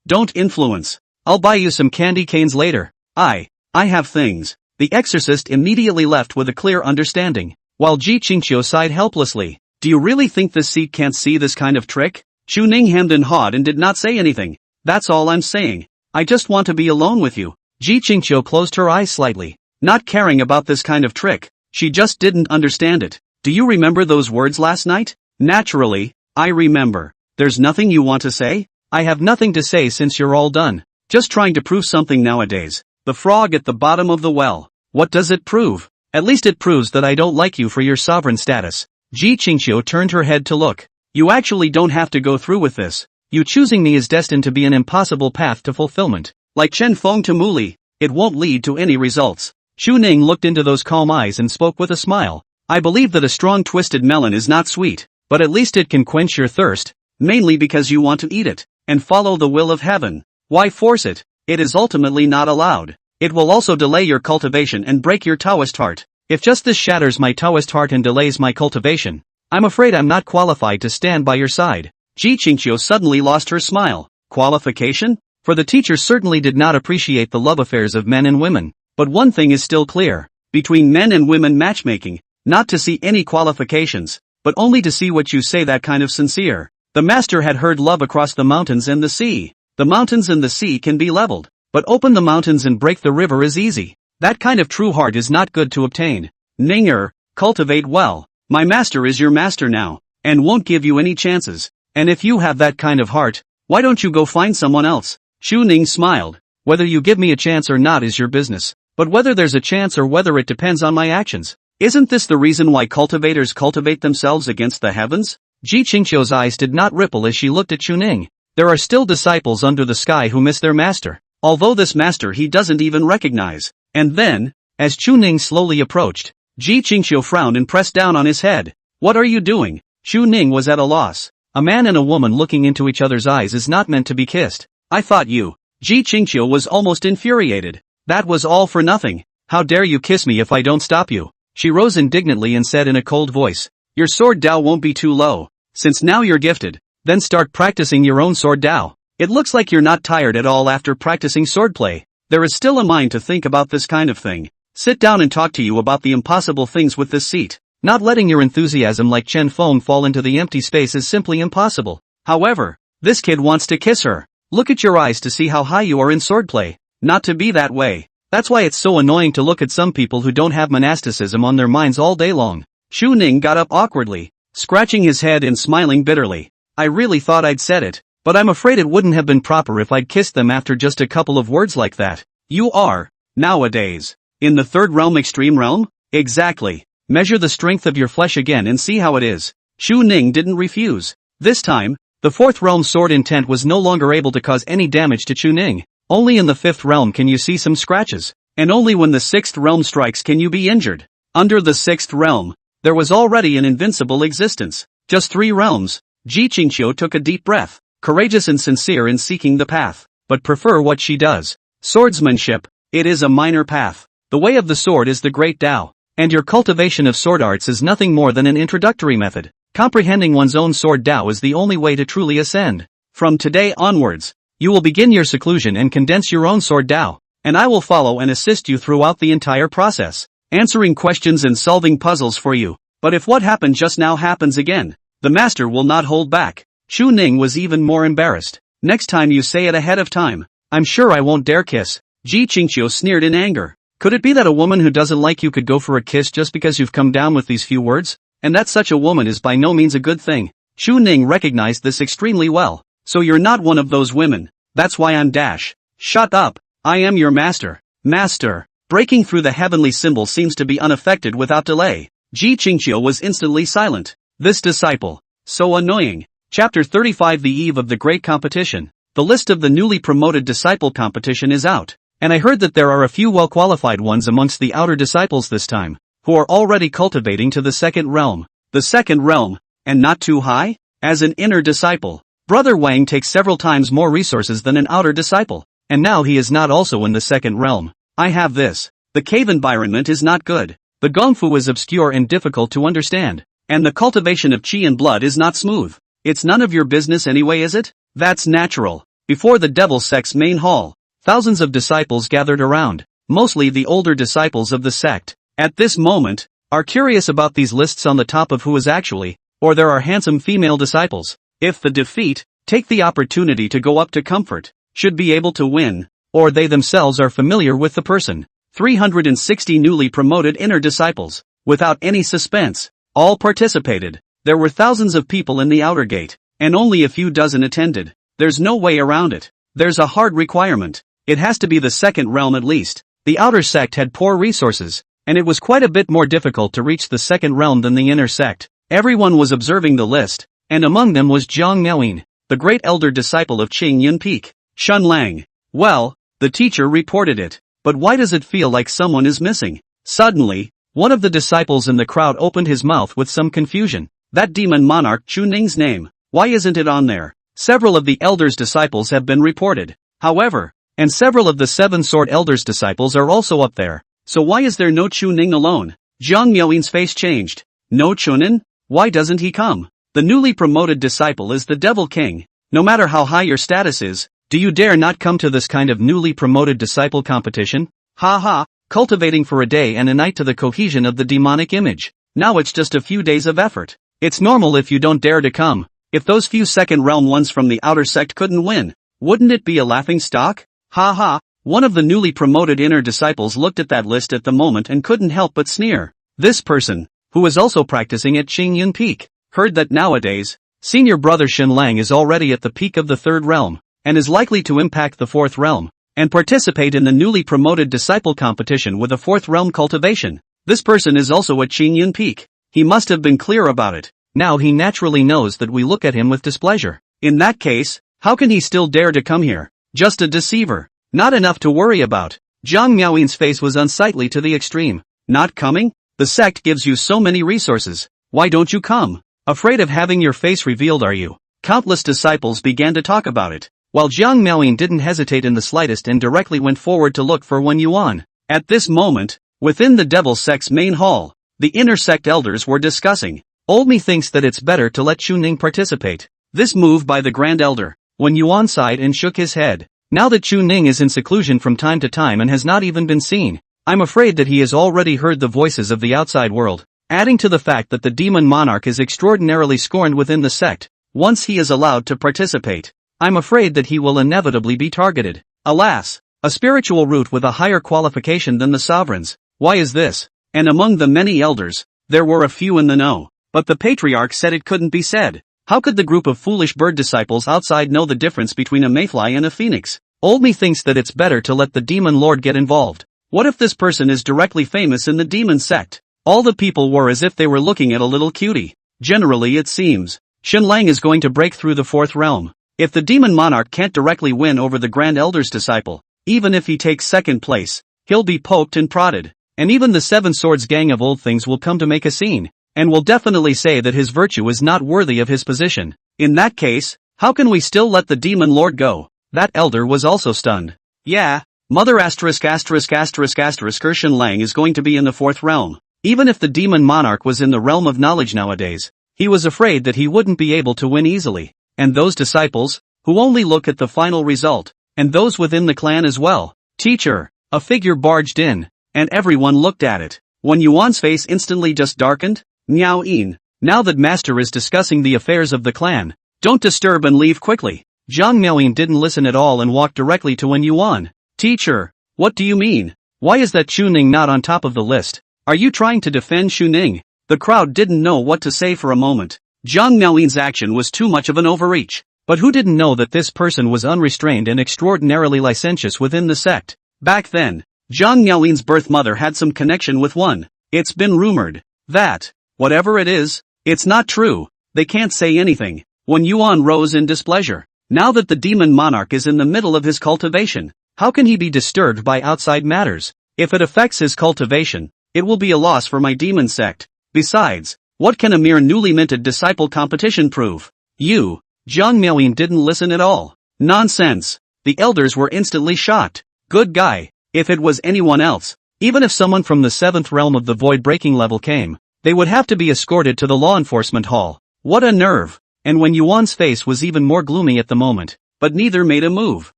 Don't influence. I'll buy you some candy canes later. I have things. The exorcist immediately left with a clear understanding, while Ji Qingqiu sighed helplessly. Do you really think this seat can't see this kind of trick? Chu Ning hemmed and hawed and did not say anything. That's all I'm saying. I just want to be alone with you. Ji Qingqiu closed her eyes slightly, not caring about this kind of trick. She just didn't understand it. Do you remember those words last night? Naturally, I remember. There's nothing you want to say? I have nothing to say since you're all done. Just trying to prove something nowadays. The frog at the bottom of the well. What does it prove? At least it proves that I don't like you for your sovereign status. Ji Qingqiu turned her head to look. You actually don't have to go through with this. You choosing me is destined to be an impossible path to fulfillment. Like Chen Feng to Muli, it won't lead to any results. Chu Ning looked into those calm eyes and spoke with a smile. I believe that a strong twisted melon is not sweet, but at least it can quench your thirst, mainly because you want to eat it, and follow the will of heaven. Why force it? It is ultimately not allowed. It will also delay your cultivation and break your Taoist heart. If just this shatters my Taoist heart and delays my cultivation, I'm afraid I'm not qualified to stand by your side. Ji Qingqiu suddenly lost her smile. Qualification? For the teacher certainly did not appreciate the love affairs of men and women. But one thing is still clear. Between men and women matchmaking, not to see any qualifications, but only to see what you say that kind of sincere. The master had heard love across the mountains and the sea. The mountains and the sea can be leveled, but open the mountains and break the river is easy. That kind of true heart is not good to obtain. Ninger, cultivate well. My master is your master now, and won't give you any chances. And if you have that kind of heart, why don't you go find someone else? Chu Ning smiled. Whether you give me a chance or not is your business, but whether there's a chance or whether it depends on my actions. Isn't this the reason why cultivators cultivate themselves against the heavens? Ji Qingqiu's eyes did not ripple as she looked at Chu Ning. There are still disciples under the sky who miss their master, although this master he doesn't even recognize. And then, as Chu Ning slowly approached, Ji Qingqiu frowned and pressed down on his head. What are you doing? Chu Ning was at a loss. A man and a woman looking into each other's eyes is not meant to be kissed. I thought you. Ji Qingqiu was almost infuriated. That was all for nothing. How dare you kiss me if I don't stop you? She rose indignantly and said in a cold voice. Your sword Dao won't be too low. Since now you're gifted, then start practicing your own sword Dao. It looks like you're not tired at all after practicing swordplay. There is still a mind to think about this kind of thing. Sit down and talk to you about the impossible things with this seat. Not letting your enthusiasm like Chen Feng fall into the empty space is simply impossible. However, this kid wants to kiss her. Look at your eyes to see how high you are in swordplay. Not to be that way. That's why it's so annoying to look at some people who don't have monasticism on their minds all day long. Chu Ning got up awkwardly, scratching his head and smiling bitterly. I really thought I'd said it, but I'm afraid it wouldn't have been proper if I'd kissed them after just a couple of words like that. You are, nowadays, in the third realm extreme realm? Exactly. Measure the strength of your flesh again and see how it is. Chu Ning didn't refuse. This time, the fourth realm sword intent was no longer able to cause any damage to Chu Ning. Only in the fifth realm can you see some scratches, and only when the sixth realm strikes can you be injured. Under the sixth realm, there was already an invincible existence. Just 3 realms. Ji Qingqiu took a deep breath, courageous and sincere in seeking the path, but prefer what she does. Swordsmanship, it is a minor path. The way of the sword is the great Tao, and your cultivation of sword arts is nothing more than an introductory method. Comprehending one's own sword Tao is the only way to truly ascend. From today onwards, you will begin your seclusion and condense your own sword Tao, and I will follow and assist you throughout the entire process, answering questions and solving puzzles for you. But if what happened just now happens again, the master will not hold back. Chu Ning was even more embarrassed. Next time you say it ahead of time. I'm sure I won't dare kiss. Ji Qingqiu sneered in anger. Could it be that a woman who doesn't like you could go for a kiss just because you've come down with these few words? And that such a woman is by no means a good thing. Chu Ning recognized this extremely well. So you're not one of those women. That's why I'm dash. Shut up. I am your master. Master. Breaking through the heavenly symbol seems to be unaffected without delay. Ji Qingqiu was instantly silent. This disciple. So annoying. Chapter 35 The eve of the great competition. The list of the newly promoted disciple competition is out. And I heard that there are a few well-qualified ones amongst the outer disciples this time, who are already cultivating to the second realm. The second realm, and not too high? As an inner disciple, Brother Wang takes several times more resources than an outer disciple, and now he is not also in the second realm. I have this. The cave environment is not good. The gongfu is obscure and difficult to understand, and the cultivation of qi and blood is not smooth. It's none of your business anyway, is it? That's natural. Before the devil sect's main hall, thousands of disciples gathered around, mostly the older disciples of the sect. At this moment, are curious about these lists on the top of who is actually, or there are handsome female disciples. If the defeat, take the opportunity to go up to comfort, should be able to win, or they themselves are familiar with the person. 360 newly promoted inner disciples, without any suspense, all participated. There were thousands of people in the outer gate, and only a few dozen attended. There's no way around it. There's a hard requirement. It has to be the second realm at least. The outer sect had poor resources, and it was quite a bit more difficult to reach the second realm than the inner sect. Everyone was observing the list, and among them was Jiang Miaoyin, the great elder disciple of Qing Yun Peak. Shun Lang. Well, the teacher reported it. But why does it feel like someone is missing? Suddenly, one of the disciples in the crowd opened his mouth with some confusion. That demon monarch Chu Ning's name, why isn't it on there? Several of the elders' disciples have been reported, however, and several of the seven sword elders' disciples are also up there. So why is there no Chu Ning alone? Jiang Miaoyin's face changed. No Chunin? Why doesn't he come? The newly promoted disciple is the Devil King. No matter how high your status is, do you dare not come to this kind of newly promoted disciple competition? Ha ha, cultivating for a day and a night to the cohesion of the demonic image. Now it's just a few days of effort. It's normal if you don't dare to come. If those few second realm ones from the outer sect couldn't win, wouldn't it be a laughing stock? Ha ha, one of the newly promoted inner disciples looked at that list at the moment and couldn't help but sneer. This person, who is also practicing at Qing Yun Peak, heard that nowadays, senior brother Shen Lang is already at the peak of the third realm, and is likely to impact the fourth realm, and participate in the newly promoted disciple competition with a fourth realm cultivation. This person is also at Qing Yun Peak. He must have been clear about it. Now he naturally knows that we look at him with displeasure. In that case, how can he still dare to come here? Just a deceiver. Not enough to worry about. Jiang Miaoyin's face was unsightly to the extreme. Not coming? The sect gives you so many resources. Why don't you come? Afraid of having your face revealed, are you? Countless disciples began to talk about it, while Jiang Miaoyin didn't hesitate in the slightest and directly went forward to look for Wen Yuan. At this moment, within the devil sect's main hall, the inner sect elders were discussing. Old me thinks that it's better to let Chu Ning participate. This move by the Grand Elder, Wen Yuan sighed and shook his head. Now that Chu Ning is in seclusion from time to time and has not even been seen, I'm afraid that he has already heard the voices of the outside world. Adding to the fact that the demon monarch is extraordinarily scorned within the sect, once he is allowed to participate, I'm afraid that he will inevitably be targeted. Alas, a spiritual root with a higher qualification than the sovereigns. Why is this? And among the many elders, there were a few in the know. But the Patriarch said it couldn't be said. How could the group of foolish bird disciples outside know the difference between a mayfly and a phoenix? Old me thinks that it's better to let the demon lord get involved. What if this person is directly famous in the demon sect? All the people were as if they were looking at a little cutie. Generally it seems, Shen Lang is going to break through the fourth realm. If the demon monarch can't directly win over the Grand Elder's disciple, even if he takes second place, he'll be poked and prodded. And even the Seven Swords gang of old things will come to make a scene, and will definitely say that his virtue is not worthy of his position. In that case, how can we still let the demon lord go? That elder was also stunned. Yeah, Mother asterisk Shen Lang is going to be in the fourth realm. Even if the demon monarch was in the realm of knowledge nowadays, he was afraid that he wouldn't be able to win easily. And those disciples, who only look at the final result, and those within the clan as well. Teacher, a figure barged in, and everyone looked at it. Wen Yuan's face instantly just darkened. Miao Yin, now that master is discussing the affairs of the clan, don't disturb and leave quickly. Zhang Miaoyin didn't listen at all and walked directly to Wen Yuan. Teacher, what do you mean? Why is that Chuning not on top of the list? Are you trying to defend Chuning? The crowd didn't know what to say for a moment. Zhang Miaoyin's action was too much of an overreach. But who didn't know that this person was unrestrained and extraordinarily licentious within the sect? Back then, Zhang Miaoyin's birth mother had some connection with one. It's been rumored that, whatever it is, it's not true. They can't say anything. Wen Yuan rose in displeasure. Now that the demon monarch is in the middle of his cultivation, how can he be disturbed by outside matters? If it affects his cultivation, it will be a loss for my demon sect. Besides, what can a mere newly minted disciple competition prove? You, Zhang Miaoyin didn't listen at all. Nonsense. The elders were instantly shocked. Good guy. If it was anyone else, even if someone from the 7th realm of the void-breaking level came, they would have to be escorted to the law enforcement hall. What a nerve! And Wen Yuan's face was even more gloomy at the moment, but neither made a move.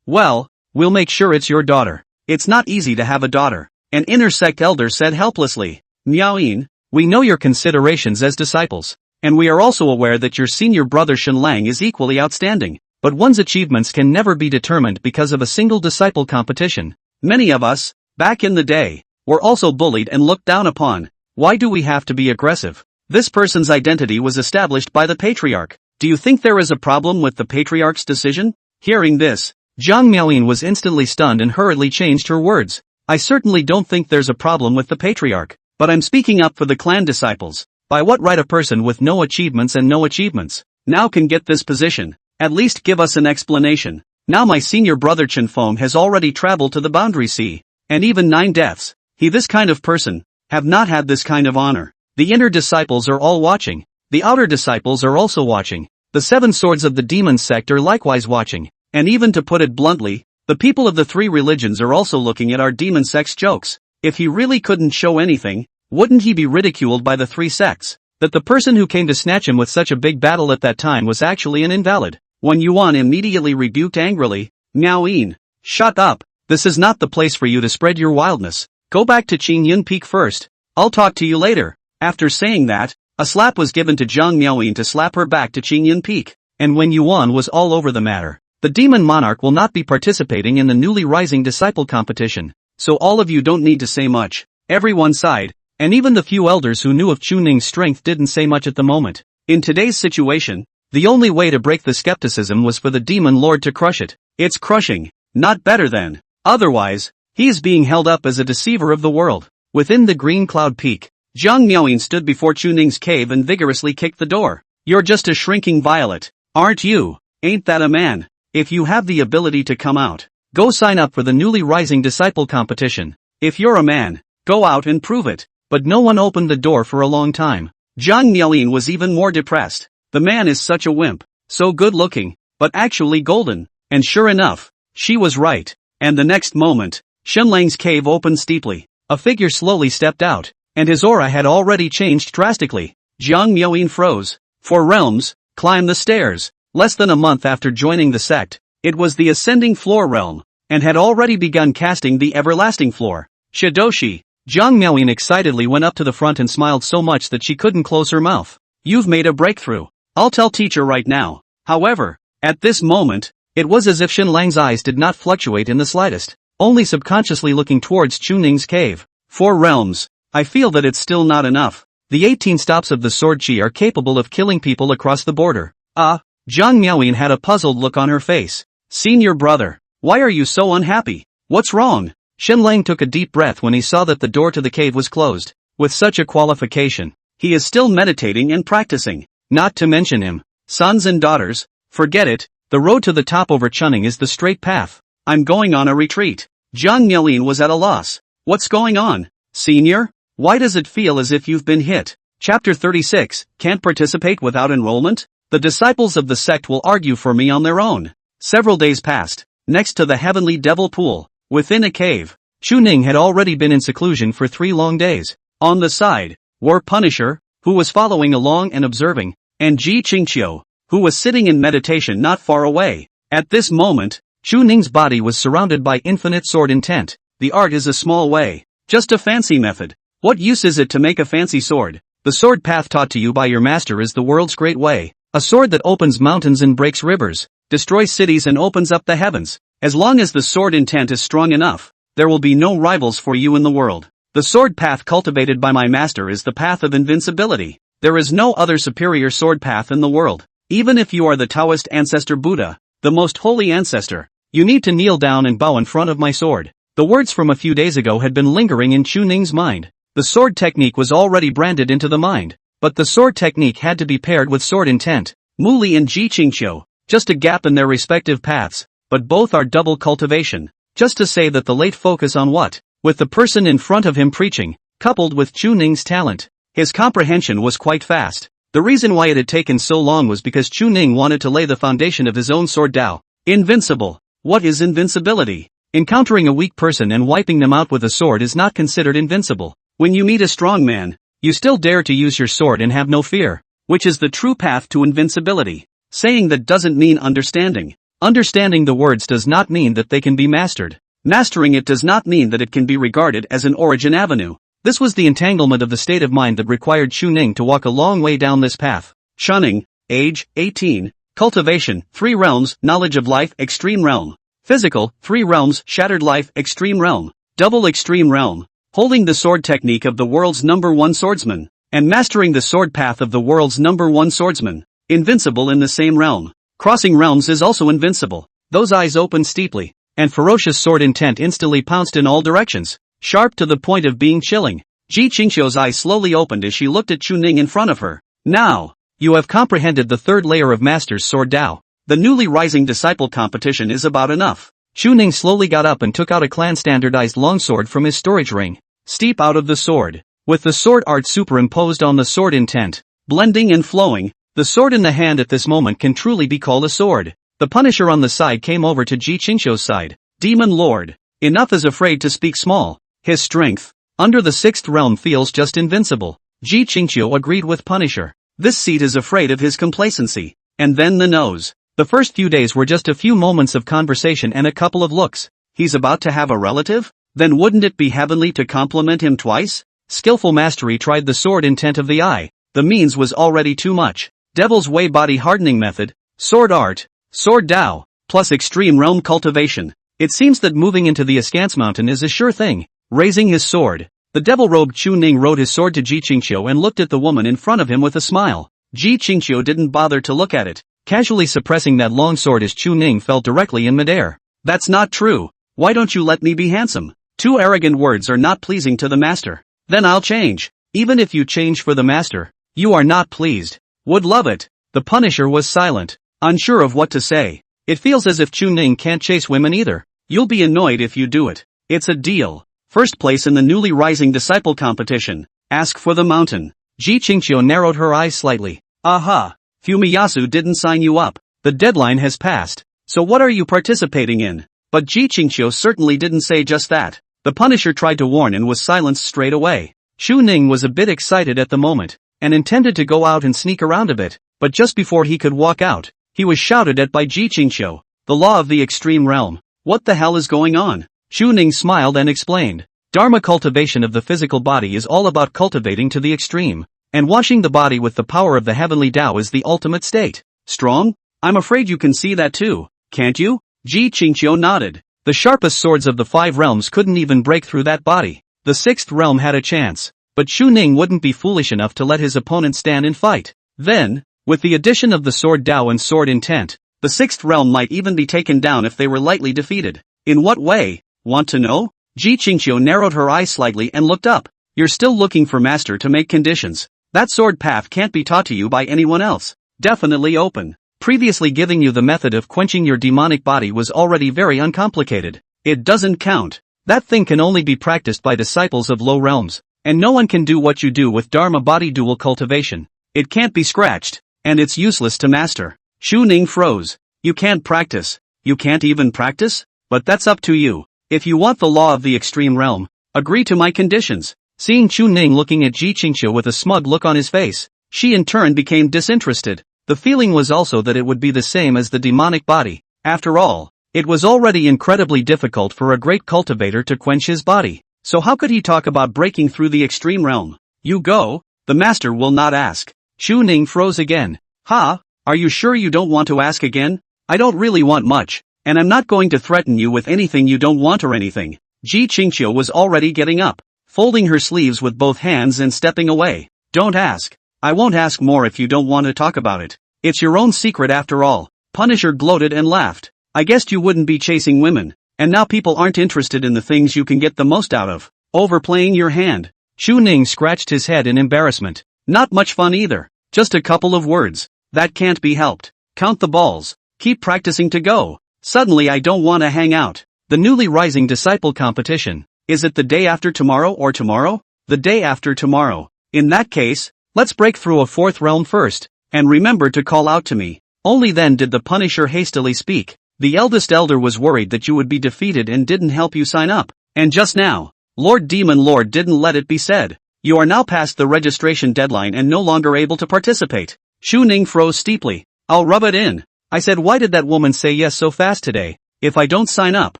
Well, we'll make sure it's your daughter. It's not easy to have a daughter, an inner sect elder said helplessly. Miaoyin, we know your considerations as disciples, and we are also aware that your senior brother Shenlang is equally outstanding, but one's achievements can never be determined because of a single disciple competition. Many of us, back in the day, were also bullied and looked down upon. Why do we have to be aggressive? This person's identity was established by the Patriarch. Do you think there is a problem with the Patriarch's decision? Hearing this, Zhang Miaoyin was instantly stunned and hurriedly changed her words. I certainly don't think there's a problem with the Patriarch, but I'm speaking up for the clan disciples. By what right a person with no achievements and no achievements now can get this position? At least give us an explanation. Now my senior brother Chen Feng has already traveled to the boundary sea, and even 9 deaths. He this kind of person, have not had this kind of honor. The inner disciples are all watching. The outer disciples are also watching. The 7 swords of the demon sect are likewise watching. And even to put it bluntly, the people of the 3 religions are also looking at our demon sect's jokes. If he really couldn't show anything, wouldn't he be ridiculed by the 3 sects? That the person who came to snatch him with such a big battle at that time was actually an invalid. Wen Yuan immediately rebuked angrily. Miaoyin, shut up. This is not the place for you to spread your wildness. Go back to Qingyun Peak first. I'll talk to you later. After saying that, a slap was given to Zhang Miaoyin to slap her back to Qingyun Peak, and Wen Yuan was all over the matter. The demon monarch will not be participating in the newly rising disciple competition, so all of you don't need to say much. Everyone sighed, and even the few elders who knew of Chuning's strength didn't say much at the moment. In today's situation, the only way to break the skepticism was for the demon lord to crush it. It's crushing, not better than. Otherwise, he is being held up as a deceiver of the world. Within the green cloud peak, Zhang Miaoyin stood before Chuning's cave and vigorously kicked the door. You're just a shrinking violet, aren't you? Ain't that a man? If you have the ability to come out, go sign up for the newly rising disciple competition. If you're a man, go out and prove it. But no one opened the door for a long time. Zhang Miaoyin was even more depressed. The man is such a wimp, so good looking, but actually golden. And sure enough, she was right. And the next moment, Shenlang's cave opened steeply. A figure slowly stepped out, and his aura had already changed drastically. Zhang Miaoyin froze. 4 realms, climb the stairs. Less than a month after joining the sect, it was the ascending floor realm, and had already begun casting the everlasting floor. Shidoshi. Zhang Miaoyin excitedly went up to the front and smiled so much that she couldn't close her mouth. You've made a breakthrough. I'll tell teacher right now. However, at this moment, it was as if Shenlang's eyes did not fluctuate in the slightest, only subconsciously looking towards Chuning's cave. 4 realms. I feel that it's still not enough. The 18 stops of the sword chi are capable of killing people across the border. Zhang Miaoyin had a puzzled look on her face. Senior brother, why are you so unhappy? What's wrong? Shenlang took a deep breath when he saw that the door to the cave was closed. With such a qualification, he is still meditating and practicing. Not to mention him, sons and daughters, forget it, the road to the top over Chunning is the straight path. I'm going on a retreat. Zhang Miaoyin was at a loss. What's going on? Senior? Why does it feel as if you've been hit? Chapter 36, can't participate without enrollment? The disciples of the sect will argue for me on their own. Several days passed. Next to the heavenly devil pool, within a cave, Chuning had already been in seclusion for 3 long days. On the side, were Punisher, who was following along and observing, and Ji Qingqiu, who was sitting in meditation not far away. At this moment, Chuning's body was surrounded by infinite sword intent. The art is a small way, just a fancy method. What use is it to make a fancy sword? The sword path taught to you by your master is the world's great way, a sword that opens mountains and breaks rivers. destroys cities and opens up the heavens. As long as the sword intent is strong enough, there will be no rivals for you in the world. The sword path cultivated by my master is the path of invincibility. There is no other superior sword path in the world. Even if you are the Taoist ancestor Buddha, the most holy ancestor, you need to kneel down and bow in front of my sword. The words from a few days ago had been lingering in Chu Ning's mind. The sword technique was already branded into the mind, but the sword technique had to be paired with sword intent. Mu Li and Ji Qingqiu, just a gap in their respective paths, but both are double cultivation. Just to say that the late focus on what, with the person in front of him preaching, coupled with Chu Ning's talent, his comprehension was quite fast. The reason why it had taken so long was because Chu Ning wanted to lay the foundation of his own sword Dao. Invincible. What is invincibility? Encountering a weak person and wiping them out with a sword is not considered invincible. When you meet a strong man, you still dare to use your sword and have no fear, which is the true path to invincibility. Saying that doesn't mean understanding. Understanding the words does not mean that they can be mastered. Mastering it does not mean that it can be regarded as an origin avenue. This was the entanglement of the state of mind that required Chu Ning to walk a long way down this path. Shunning, age, 18, cultivation, 3 realms, knowledge of life, extreme realm. Physical, 3 realms, shattered life, extreme realm. Double extreme realm. Holding the sword technique of the world's #1 swordsman, and mastering the sword path of the world's #1 swordsman. Invincible in the same realm. Crossing realms is also invincible. Those eyes opened steeply, and ferocious sword intent instantly pounced in all directions, sharp to the point of being chilling. Ji Qingqiu's eyes slowly opened as she looked at Chu Ning in front of her. Now, you have comprehended the third layer of Master's Sword Dao. The newly rising disciple competition is about enough. Chu Ning slowly got up and took out a clan-standardized longsword from his storage ring. Steep out of the sword, with the sword art superimposed on the sword intent, blending and flowing, the sword in the hand at this moment can truly be called a sword. The Punisher on the side came over to Ji Qingqiu's side. Demon Lord, enough is afraid to speak small. His strength, under the 6th realm feels just invincible. Ji Qingqiu agreed with Punisher. This seat is afraid of his complacency. And then the nose. The first few days were just a few moments of conversation and a couple of looks. He's about to have a relative? Then wouldn't it be heavenly to compliment him twice? Skillful mastery tried the sword intent of the eye. The means was already too much. Devil's Way body hardening method, sword art, sword Dao, plus extreme realm cultivation. It seems that moving into the Askance mountain is a sure thing. Raising his sword, the devil-robed Chu Ning rode his sword to Ji Qingqiu and looked at the woman in front of him with a smile. Ji Qingqiu didn't bother to look at it, casually suppressing that long sword as Chu Ning fell directly in midair. That's not true. Why don't you let me be handsome? 2 arrogant words are not pleasing to the master. Then I'll change. Even if you change for the master, you are not pleased. Would love it. The Punisher was silent, unsure of what to say. It feels as if Chu Ning can't chase women either. You'll be annoyed if you do it. It's a deal. First place in the newly rising disciple competition. Ask for the mountain. Ji Qingqiu narrowed her eyes slightly. Aha. Fumiyasu didn't sign you up. The deadline has passed. So what are you participating in? But Ji Qingqiu certainly didn't say just that. The Punisher tried to warn and was silenced straight away. Chu Ning was a bit excited at the moment, and intended to go out and sneak around a bit, but just before he could walk out, he was shouted at by Ji Qingqiu. The law of the extreme realm. What the hell is going on? Chu Ning smiled and explained. Dharma cultivation of the physical body is all about cultivating to the extreme, and washing the body with the power of the heavenly Tao is the ultimate state. Strong? I'm afraid you can see that too, can't you? Ji Qingqiu nodded. The sharpest swords of the 5 realms couldn't even break through that body. The 6th realm had a chance, but Chu Ning wouldn't be foolish enough to let his opponent stand and fight. Then, with the addition of the sword Dao and sword intent, the 6th realm might even be taken down if they were lightly defeated. In what way? Want to know? Ji Qingqiu narrowed her eyes slightly and looked up. You're still looking for master to make conditions. That sword path can't be taught to you by anyone else. Definitely open. Previously giving you the method of quenching your demonic body was already very uncomplicated. It doesn't count. That thing can only be practiced by disciples of low realms, and no one can do what you do with Dharma body dual cultivation. It can't be scratched, and it's useless to master. Chu Ning froze. You can't practice. You can't even practice? But that's up to you. If you want the law of the extreme realm, agree to my conditions. Seeing Chu Ning looking at Ji Qingqiu with a smug look on his face, she in turn became disinterested. The feeling was also that it would be the same as the demonic body. After all, it was already incredibly difficult for a great cultivator to quench his body. So how could he talk about breaking through the extreme realm? You go, the master will not ask. Chu Ning froze again. Ha? Are you sure you don't want to ask again? I don't really want much, and I'm not going to threaten you with anything you don't want or anything. Ji Qingqiu was already getting up, folding her sleeves with both hands and stepping away. Don't ask. I won't ask more if you don't want to talk about it. It's your own secret after all. Punisher gloated and laughed. I guessed you wouldn't be chasing women, and now people aren't interested in the things you can get the most out of. Overplaying your hand. Chu Ning scratched his head in embarrassment. Not much fun either. Just a couple of words. That can't be helped. Count the balls. Keep practicing to go. Suddenly I don't want to hang out. The newly rising disciple competition. Is it the day after tomorrow or tomorrow? The day after tomorrow. In that case, let's break through a fourth realm first, and remember to call out to me. Only then did the Punisher hastily speak. The eldest elder was worried that you would be defeated and didn't help you sign up. And just now, Lord Demon Lord didn't let it be said. You are now past the registration deadline and no longer able to participate. Shu Ning froze steeply. I'll rub it in. I said, why did that woman say yes so fast today? If I don't sign up,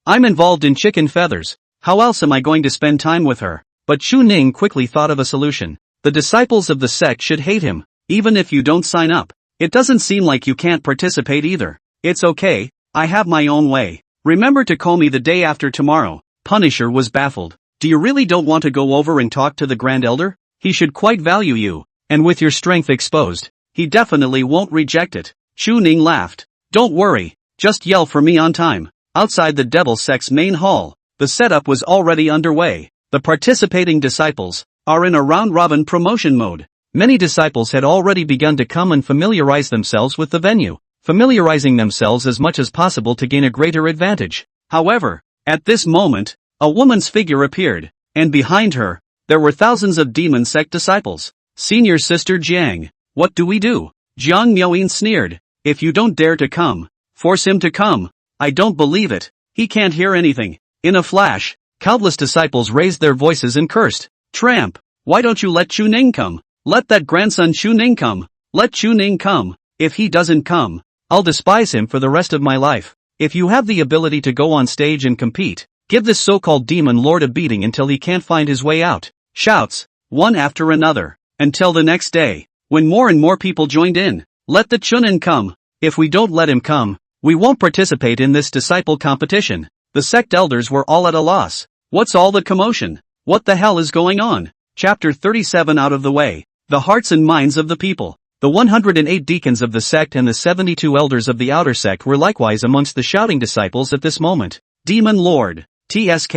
I'm involved in chicken feathers. How else am I going to spend time with her? But Shu Ning quickly thought of a solution. The disciples of the sect should hate him, even if you don't sign up. It doesn't seem like you can't participate either. It's okay, I have my own way. Remember to call me the day after tomorrow. Punisher was baffled. Do you really don't want to go over and talk to the Grand Elder? He should quite value you, and with your strength exposed, he definitely won't reject it. Chu Ning laughed. Don't worry, just yell for me on time. Outside the Devil Sect's main hall, the setup was already underway. The participating disciples are in a round-robin promotion mode. Many disciples had already begun to come and familiarize themselves with the venue, familiarizing themselves as much as possible to gain a greater advantage. However, at this moment, a woman's figure appeared, and behind her, there were thousands of demon sect disciples. Senior Sister Jiang, what do we do? Jiang Miaoyin sneered. If you don't dare to come, force him to come. I don't believe it. He can't hear anything. In a flash, countless disciples raised their voices and cursed. Tramp, why don't you let Chu Ning come? Let that grandson Chu Ning come. Let Chu Ning come. If he doesn't come, I'll despise him for the rest of my life. If you have the ability to go on stage and compete, give this so-called demon lord a beating until he can't find his way out. Shouts, one after another, until the next day, when more and more people joined in. Let the Chunin come. If we don't let him come, we won't participate in this disciple competition. The sect elders were all at a loss. What's all the commotion? What the hell is going on? Chapter 37 out of the way. The hearts and minds of the people. The 108 deacons of the sect and the 72 elders of the outer sect were likewise amongst the shouting disciples at this moment. Demon Lord, TSK.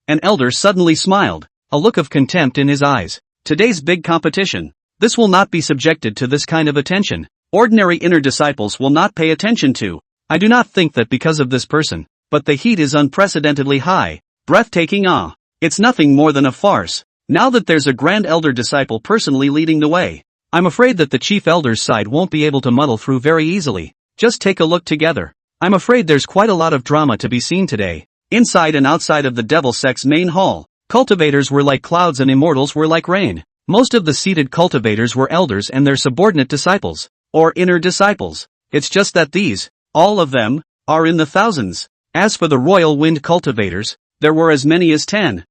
An elder suddenly smiled, a look of contempt in his eyes. Today's big competition. This will not be subjected to this kind of attention. Ordinary inner disciples will not pay attention to. I do not think that because of this person, but the heat is unprecedentedly high. Breathtaking awe. It's nothing more than a farce. Now that there's a grand elder disciple personally leading the way, I'm afraid that the chief elder's side won't be able to muddle through very easily. Just take a look together. I'm afraid there's quite a lot of drama to be seen today. Inside and outside of the Devil Sect's main hall, cultivators were like clouds and immortals were like rain. Most of the seated cultivators were elders and their subordinate disciples, or inner disciples. It's just that these, all of them, are in the thousands. As for the royal wind cultivators, there were as many as 10,000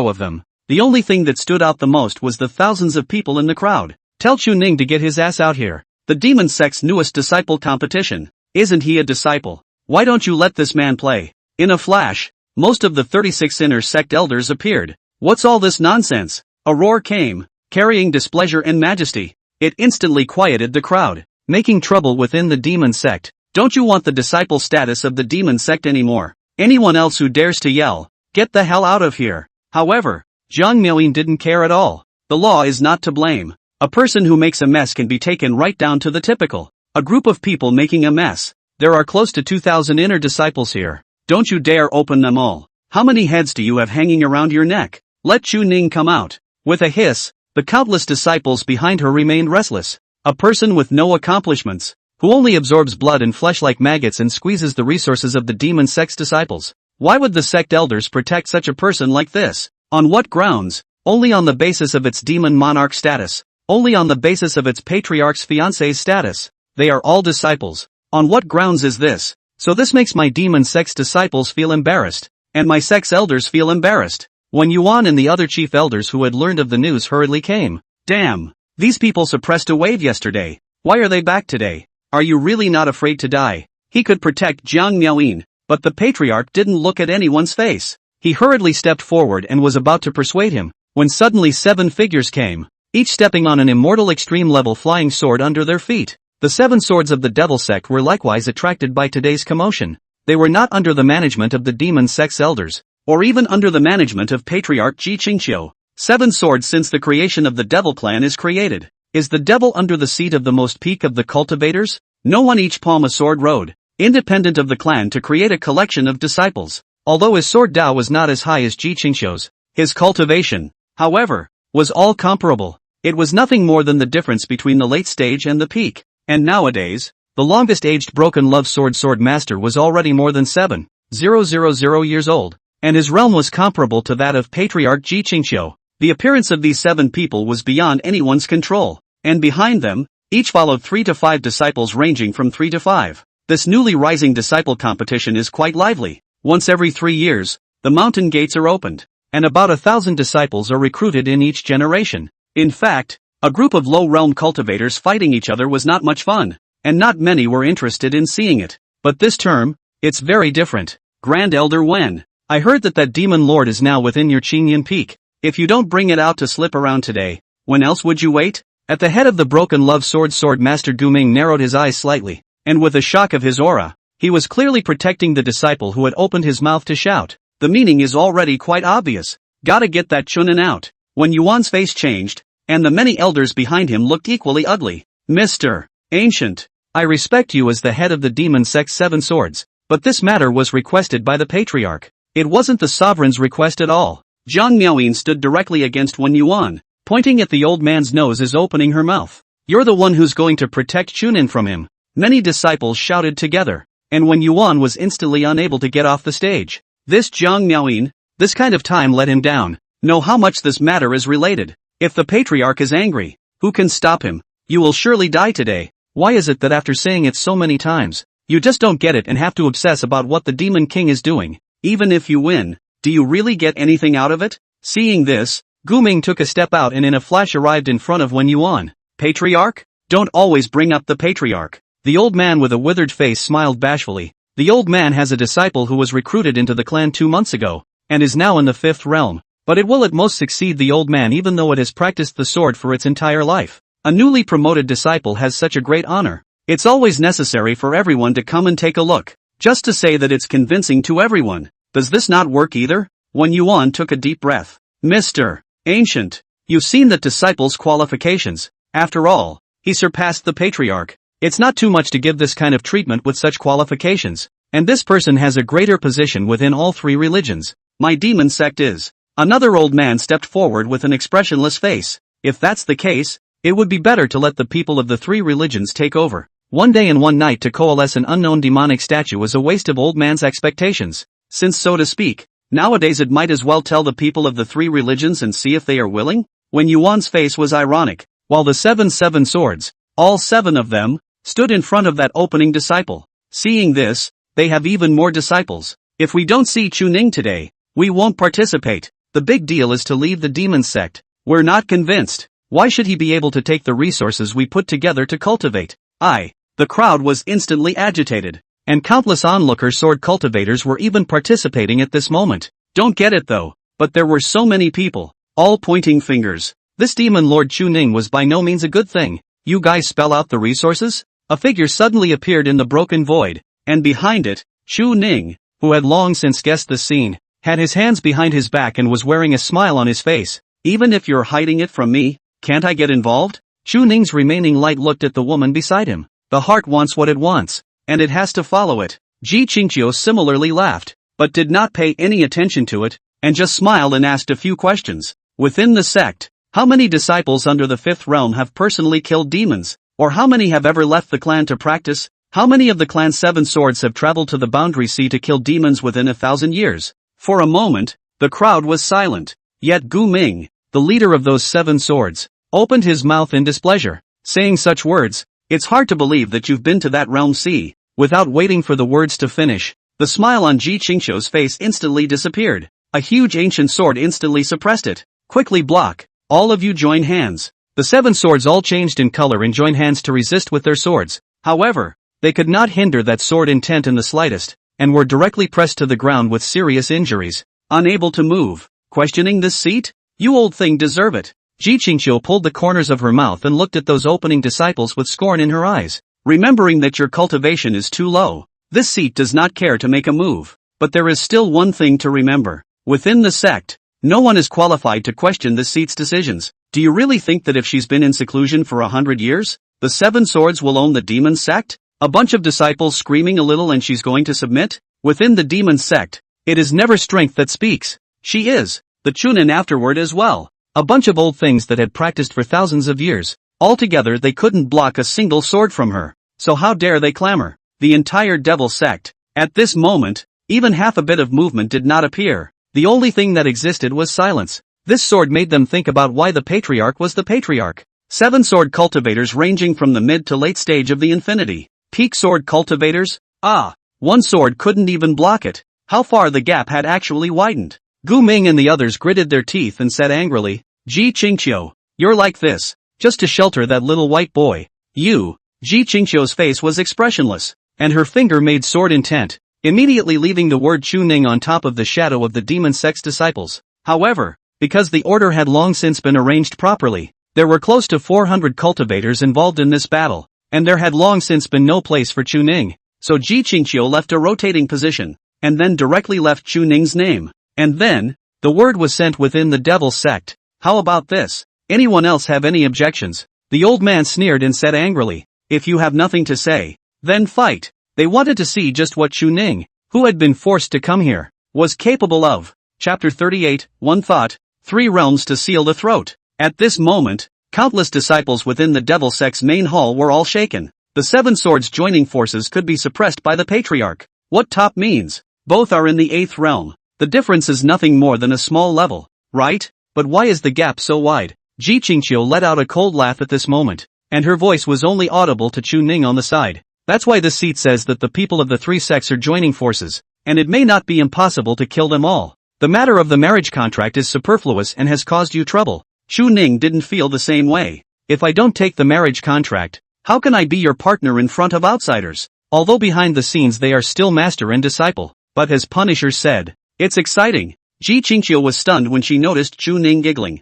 of them. The only thing that stood out the most was the thousands of people in the crowd. Tell Chu Ning to get his ass out here. The demon sect's newest disciple competition. Isn't he a disciple? Why don't you let this man play? In a flash, most of the 36 inner sect elders appeared. What's all this nonsense? A roar came, carrying displeasure and majesty. It instantly quieted the crowd, making trouble within the demon sect. Don't you want the disciple status of the demon sect anymore? Anyone else who dares to yell, get the hell out of here. However, Jiang Miaoyin didn't care at all. The law is not to blame. A person who makes a mess can be taken right down to the typical. A group of people making a mess. There are close to 2,000 inner disciples here. Don't you dare open them all. How many heads do you have hanging around your neck? Let Chu Ning come out. With a hiss, the countless disciples behind her remained restless. A person with no accomplishments, who only absorbs blood and flesh like maggots and squeezes the resources of the demon sect's disciples. Why would the sect elders protect such a person like this? On what grounds? Only on the basis of its demon monarch status. Only on the basis of its patriarch's fiancé's status. They are all disciples. On what grounds is this? So this makes my demon sect's disciples feel embarrassed, and my sect's elders feel embarrassed. When Yuan and the other chief elders who had learned of the news hurriedly came. Damn! These people suppressed a wave yesterday. Why are they back today? are you really not afraid to die? He could protect Jiang Miaoyin, but the Patriarch didn't look at anyone's face. He hurriedly stepped forward and was about to persuade him, when suddenly 7 figures came, each stepping on an immortal extreme-level flying sword under their feet. The 7 swords of the Devil Sect were likewise attracted by today's commotion. They were not under the management of the Demon Sect's elders, or even under the management of Patriarch Ji Qingqiu. 7 swords since the creation of the Devil Clan is created. Is the devil under the seat of the most peak of the cultivators? No one each palm a sword rode, independent of the clan, to create a collection of disciples. Although his sword Dao was not as high as Ji Qingqiu's, his cultivation, however, was all comparable. It was nothing more than the difference between the late stage and the peak. And nowadays, the longest-aged broken love sword master was already more than 7,000 years old, and his realm was comparable to that of Patriarch Ji Qingqiu. The appearance of these 7 people was beyond anyone's control, and behind them, each followed 3 to 5 disciples ranging from 3 to 5. This newly rising disciple competition is quite lively. Once every 3 years, the mountain gates are opened, and about 1,000 disciples are recruited in each generation. In fact, a group of low-realm cultivators fighting each other was not much fun, and not many were interested in seeing it. But this term, it's very different. Grand Elder Wen, I heard that demon lord is now within your Qingyan Peak. If you don't bring it out to slip around today, when else would you wait? At the head of the broken love sword master Gu Ming narrowed his eyes slightly, and with a shock of his aura, he was clearly protecting the disciple who had opened his mouth to shout. The meaning is already quite obvious. Gotta get that chunin out. When Yuan's face changed, and the many elders behind him looked equally ugly. Mr. Ancient, I respect you as the head of the Demon Sect's 7 swords, but this matter was requested by the Patriarch. It wasn't the sovereign's request at all. Jiang Miaoyin stood directly against Wen Yuan, pointing at the old man's nose as opening her mouth. You're the one who's going to protect Chunin from him. Many disciples shouted together, and Wen Yuan was instantly unable to get off the stage. This Jiang Miaoyin, this kind of time let him down. Know how much this matter is related. If the Patriarch is angry, who can stop him? You will surely die today. Why is it that after saying it so many times, you just don't get it and have to obsess about what the Demon King is doing? Even if you win, do you really get anything out of it? Seeing this, Gu Ming took a step out and in a flash arrived in front of Wen Yuan. Patriarch? Don't always bring up the Patriarch. The old man with a withered face smiled bashfully. The old man has a disciple who was recruited into the clan 2 months ago, and is now in the 5th realm. But it will at most succeed the old man even though it has practiced the sword for its entire life. A newly promoted disciple has such a great honor. It's always necessary for everyone to come and take a look, just to say that it's convincing to everyone. Does this not work either? Wen Yuan took a deep breath. Mr. Ancient, you've seen that disciple's qualifications. After all, he surpassed the Patriarch. It's not too much to give this kind of treatment with such qualifications, and this person has a greater position within all 3 religions. My demon sect is. Another old man stepped forward with an expressionless face. If that's the case, it would be better to let the people of the 3 religions take over. One day and one night to coalesce an unknown demonic statue is a waste of old man's expectations. Since so to speak, nowadays it might as well tell the people of the 3 religions and see if they are willing? When Yuan's face was ironic, while the 7 swords, all 7 of them, stood in front of that opening disciple. Seeing this, they have even more disciples. If we don't see Chuning today, we won't participate. The big deal is to leave the demon sect. We're not convinced. Why should he be able to take the resources we put together to cultivate? The crowd was instantly agitated, and countless onlooker sword cultivators were even participating at this moment. Don't get it though, but there were so many people, all pointing fingers. This demon lord Chuning was by no means a good thing. You guys spell out the resources? A figure suddenly appeared in the broken void, and behind it, Chuning, who had long since guessed the scene, had his hands behind his back and was wearing a smile on his face. Even if you're hiding it from me, can't I get involved? Chuning's remaining light looked at the woman beside him. The heart wants what it wants, and it has to follow it. Ji Qingqiu similarly laughed, but did not pay any attention to it, and just smiled and asked a few questions. Within the sect, how many disciples under the 5th realm have personally killed demons? Or how many have ever left the clan to practice? How many of the clan's 7 swords have traveled to the boundary sea to kill demons within 1,000 years? For a moment, the crowd was silent. Yet Gu Ming, the leader of those 7 swords, opened his mouth in displeasure, saying such words. It's hard to believe that you've been to that realm sea. Without waiting for the words to finish, the smile on Ji Qingqiu's face instantly disappeared. A huge ancient sword instantly suppressed it. Quickly block. All of you join hands. The 7 swords all changed in color and joined hands to resist with their swords. However, they could not hinder that sword intent in the slightest, and were directly pressed to the ground with serious injuries, unable to move. Questioning this seat? You old thing deserve it. Ji Qingqiu pulled the corners of her mouth and looked at those opening disciples with scorn in her eyes. Remembering that your cultivation is too low, this seat does not care to make a move. But there is still one thing to remember. Within the sect, no one is qualified to question this seat's decisions. Do you really think that if she's been in seclusion for 100 years, the 7 swords will own the demon sect? A bunch of disciples screaming a little and she's going to submit? Within the demon sect, it is never strength that speaks. She is the Chunin afterward as well. A bunch of old things that had practiced for thousands of years. Altogether they couldn't block a single sword from her. So how dare they clamor? The entire devil sect. At this moment, even half a bit of movement did not appear. The only thing that existed was silence. This sword made them think about why the Patriarch was the Patriarch. 7 sword cultivators ranging from the mid to late stage of the infinity. Peak sword cultivators? Ah, one sword couldn't even block it. How far the gap had actually widened. Gu Ming and the others gritted their teeth and said angrily, Ji Qingqiu, you're like this, just to shelter that little white boy. You. Ji Qingqiu's face was expressionless, and her finger made sword intent, immediately leaving the word Chuning on top of the shadow of the demon sect's disciples. However, because the order had long since been arranged properly, there were close to 400 cultivators involved in this battle, and there had long since been no place for Chuning. So Ji Qingqiu left a rotating position, and then directly left Chuning's name. And then, the word was sent within the devil sect. How about this? Anyone else have any objections? The old man sneered and said angrily, if you have nothing to say, then fight. They wanted to see just what Chuning, who had been forced to come here, was capable of. Chapter 38, One Thought, 3 Realms to Seal the Throat. At this moment, countless disciples within the devil sect's main hall were all shaken. The 7 swords joining forces could be suppressed by the Patriarch. What top means? Both are in the 8th realm. The difference is nothing more than a small level, right? But why is the gap so wide? Ji Qingqiu let out a cold laugh at this moment, and her voice was only audible to Chuning on the side. That's why this seat says that the people of the 3 sects are joining forces, and it may not be impossible to kill them all. The matter of the marriage contract is superfluous and has caused you trouble. Chuning didn't feel the same way. If I don't take the marriage contract, how can I be your partner in front of outsiders? Although behind the scenes they are still master and disciple. But as Punisher said, it's exciting. Ji Qingqiu was stunned when she noticed Chuning giggling.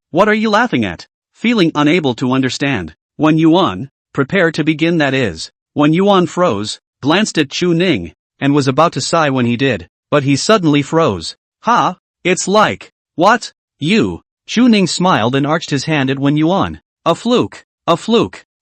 What are you laughing at? Feeling unable to understand. When Yuan, prepare to begin that is. When Yuan froze, glanced at Chuning, and was about to sigh when he did, but he suddenly froze. It's like, what? You? Chuning smiled and arched his hand at Wen Yuan. A fluke.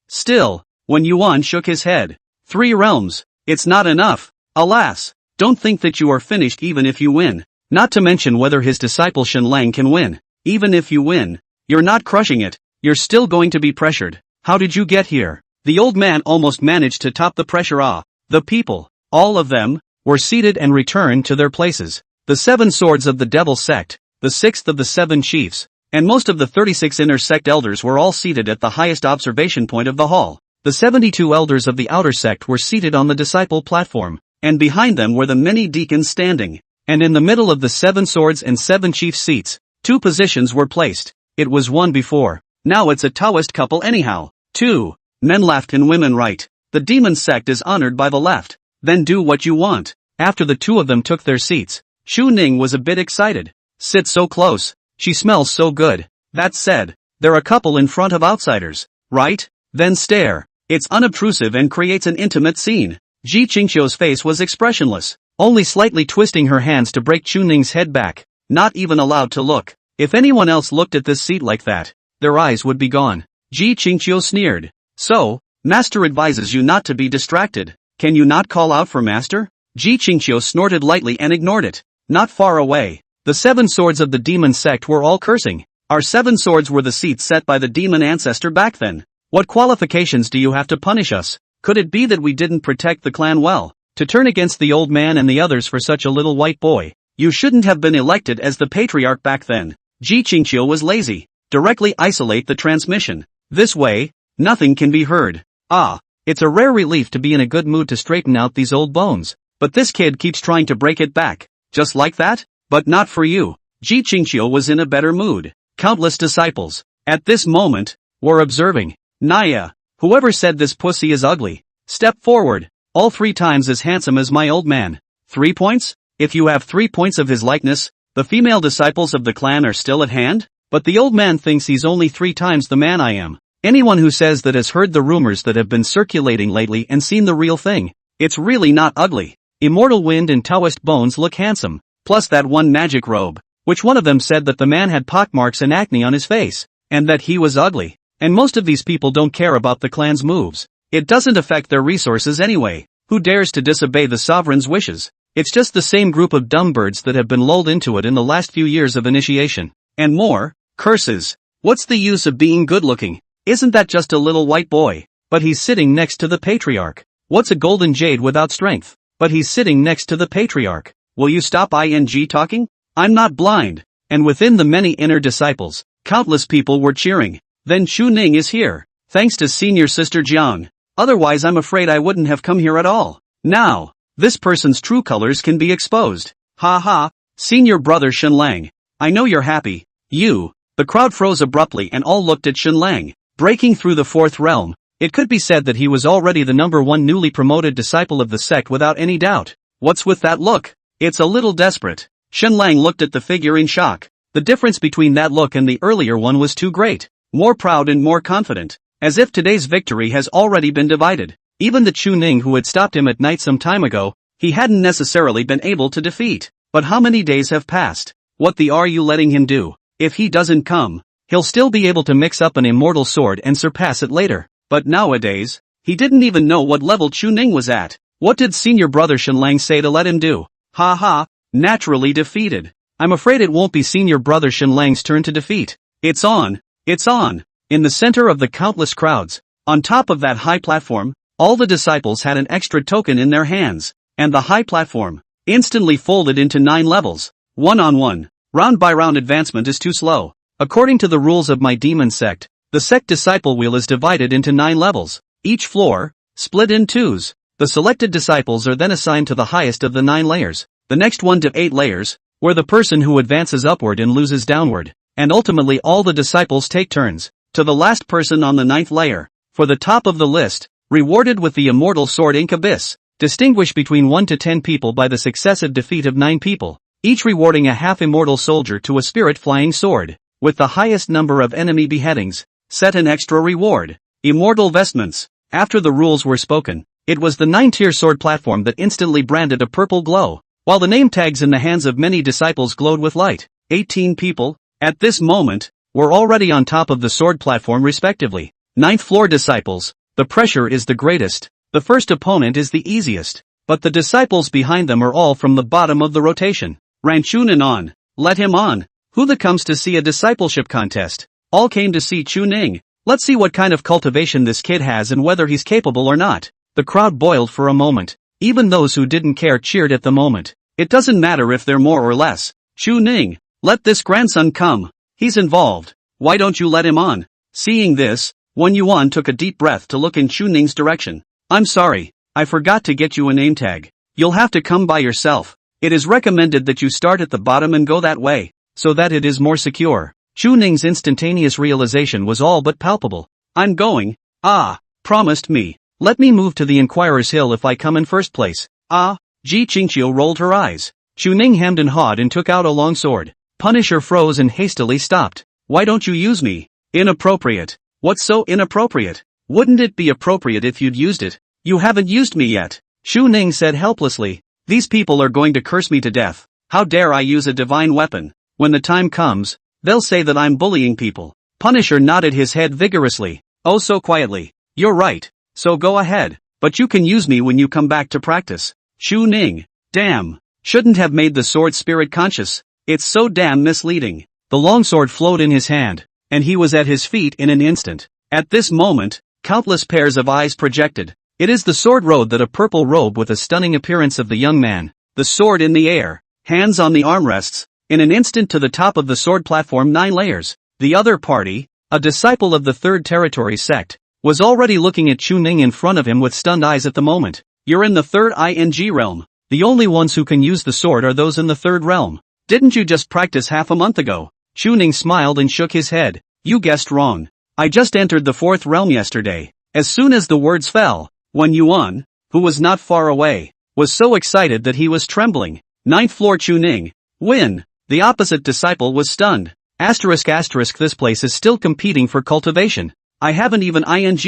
Still, Wen Yuan shook his head. 3 realms. It's not enough. Alas. Don't think that you are finished even if you win. Not to mention whether his disciple Shen Lang can win. Even if you win, you're not crushing it. You're still going to be pressured. How did you get here? The old man almost managed to top the pressure. The people, all of them, were seated and returned to their places. The 7 swords of the devil sect, the 6th of the 7 chiefs, and most of the 36 inner sect elders were all seated at the highest observation point of the hall. The 72 elders of the outer sect were seated on the disciple platform, and behind them were the many deacons standing. And in the middle of the 7 swords and 7 chief seats, 2 positions were placed. It was one before. Now it's a Taoist couple anyhow. 2. Men left and women right. The demon sect is honored by the left. Then do what you want. After the 2 of them took their seats, Chuning was a bit excited. Sit so close. She smells so good. That said, they're a couple in front of outsiders, right? Then stare. It's unobtrusive and creates an intimate scene. Ji Qingqiu's face was expressionless, only slightly twisting her hands to break Chuning's head back, not even allowed to look. If anyone else looked at this seat like that, their eyes would be gone. Ji Qingqiu sneered. So, Master advises you not to be distracted. Can you not call out for Master? Ji Qingqiu snorted lightly and ignored it. Not far away, the 7 swords of the demon sect were all cursing. Our 7 swords were the seats set by the demon ancestor back then. What qualifications do you have to punish us? Could it be that we didn't protect the clan well? To turn against the old man and the others for such a little white boy? You shouldn't have been elected as the Patriarch back then. Ji Qingqiu was lazy. Directly isolate the transmission. This way, nothing can be heard. It's a rare relief to be in a good mood to straighten out these old bones. But this kid keeps trying to break it back. Just like that? But not for you. Ji Qingqiu was in a better mood. Countless disciples, at this moment, were observing. Naya, Whoever said this pussy is ugly, step forward, all 3 times as handsome as my old man. 3 points? If you have 3 points of his likeness, the female disciples of the clan are still at hand? But the old man thinks he's only 3 times the man I am. Anyone who says that has heard the rumors that have been circulating lately and seen the real thing. It's really not ugly. Immortal Wind and Taoist Bones look handsome, plus that one magic robe, which one of them said that the man had pockmarks and acne on his face, and that he was ugly. And most of these people don't care about the clan's moves. It doesn't affect their resources anyway. Who dares to disobey the sovereign's wishes? It's just the same group of dumb birds that have been lulled into it in the last few years of initiation. And more, curses. What's the use of being good looking? Isn't that just a little white boy? But he's sitting next to the Patriarch. What's a golden jade without strength? But he's sitting next to the Patriarch. Will you stop talking? I'm not blind. And within the many inner disciples, countless people were cheering. Then Chu Ning is here. Thanks to senior sister Jiang. Otherwise I'm afraid I wouldn't have come here at all. Now, this person's true colors can be exposed. Ha ha, senior brother Shenlang. I know you're happy. You. The crowd froze abruptly and all looked at Shenlang. Breaking through the 4th realm, it could be said that he was already the #1 newly promoted disciple of the sect without any doubt. What's with that look? It's a little desperate. Shenlang looked at the figure in shock. The difference between that look and the earlier one was too great. More proud and more confident. As if today's victory has already been divided. Even the Chu Ning who had stopped him at night some time ago, he hadn't necessarily been able to defeat. But how many days have passed? What the are you letting him do? If he doesn't come, he'll still be able to mix up an immortal sword and surpass it later. But nowadays, he didn't even know what level Chu Ning was at. What did senior brother Shenlang say to let him do? Ha ha, naturally defeated. I'm afraid it won't be senior brother Shenlang's turn to defeat. It's on. It's on. In the center of the countless crowds, on top of that high platform, all the disciples had an extra token in their hands, and the high platform instantly folded into 9 levels. One-on-one, round-by-round advancement is too slow. According to the rules of my demon sect, the sect disciple wheel is divided into 9 levels, each floor, split in 2s. The selected disciples are then assigned to the highest of the 9 layers, the next 1 to 8 layers, where the person who advances upward and loses downward, and ultimately all the disciples take turns, to the last person on the 9th layer, for the top of the list, rewarded with the immortal sword Ink Abyss, distinguished between 1 to 10 people by the successive defeat of 9 people, each rewarding a half-immortal soldier to a spirit-flying sword, with the highest number of enemy beheadings, set an extra reward. Immortal vestments. After the rules were spoken, it was the 9-tier sword platform that instantly branded a purple glow, while the name tags in the hands of many disciples glowed with light. 18 people, at this moment, were already on top of the sword platform respectively. 9th floor disciples, the pressure is the greatest, the first opponent is the easiest, but the disciples behind them are all from the bottom of the rotation. Ranchunin on, let him on. Who that comes to see a discipleship contest? All came to see Chu Ning. Let's see what kind of cultivation this kid has and whether he's capable or not. The crowd boiled for a moment. Even those who didn't care cheered at the moment. It doesn't matter if they're more or less. Chu Ning, let this grandson come. He's involved. Why don't you let him on? Seeing this, Wen Yuan took a deep breath to look in Chu Ning's direction. I'm sorry, I forgot to get you a name tag. You'll have to come by yourself. It is recommended that you start at the bottom and go that way, so that it is more secure. Chu Ning's instantaneous realization was all but palpable. I'm going. Promised me. Let me move to the Inquirer's Hill if I come in first place. Ji Qingqiu rolled her eyes. Chu Ning hemmed and hawed and took out a long sword. Punisher froze and hastily stopped. Why don't you use me? Inappropriate. What's so inappropriate? Wouldn't it be appropriate if you'd used it? You haven't used me yet. Chu Ning said helplessly. These people are going to curse me to death. How dare I use a divine weapon? When the time comes, they'll say that I'm bullying people. Punisher nodded his head vigorously. Oh, so quietly. You're right. So go ahead. But you can use me when you come back to practice. Chu Ning. Damn. Shouldn't have made the sword spirit conscious. It's so damn misleading. The longsword flowed in his hand, and he was at his feet in an instant. At this moment, countless pairs of eyes projected. It is the sword road that a purple robe with a stunning appearance of the young man. The sword in the air, hands on the armrests, in an instant to the top of the sword platform 9 layers. The other party, a disciple of the 3rd territory sect, was already looking at Chu Ning in front of him with stunned eyes at the moment. You're in the 3rd ING realm. The only ones who can use the sword are those in the 3rd realm. Didn't you just practice half a month ago? Chu Ning smiled and shook his head. You guessed wrong. I just entered the 4th realm yesterday. As soon as the words fell, Wen Yuan, who was not far away, was so excited that he was trembling. Ninth floor Chuning. Win. The opposite disciple was stunned. This place is still competing for cultivation. I haven't even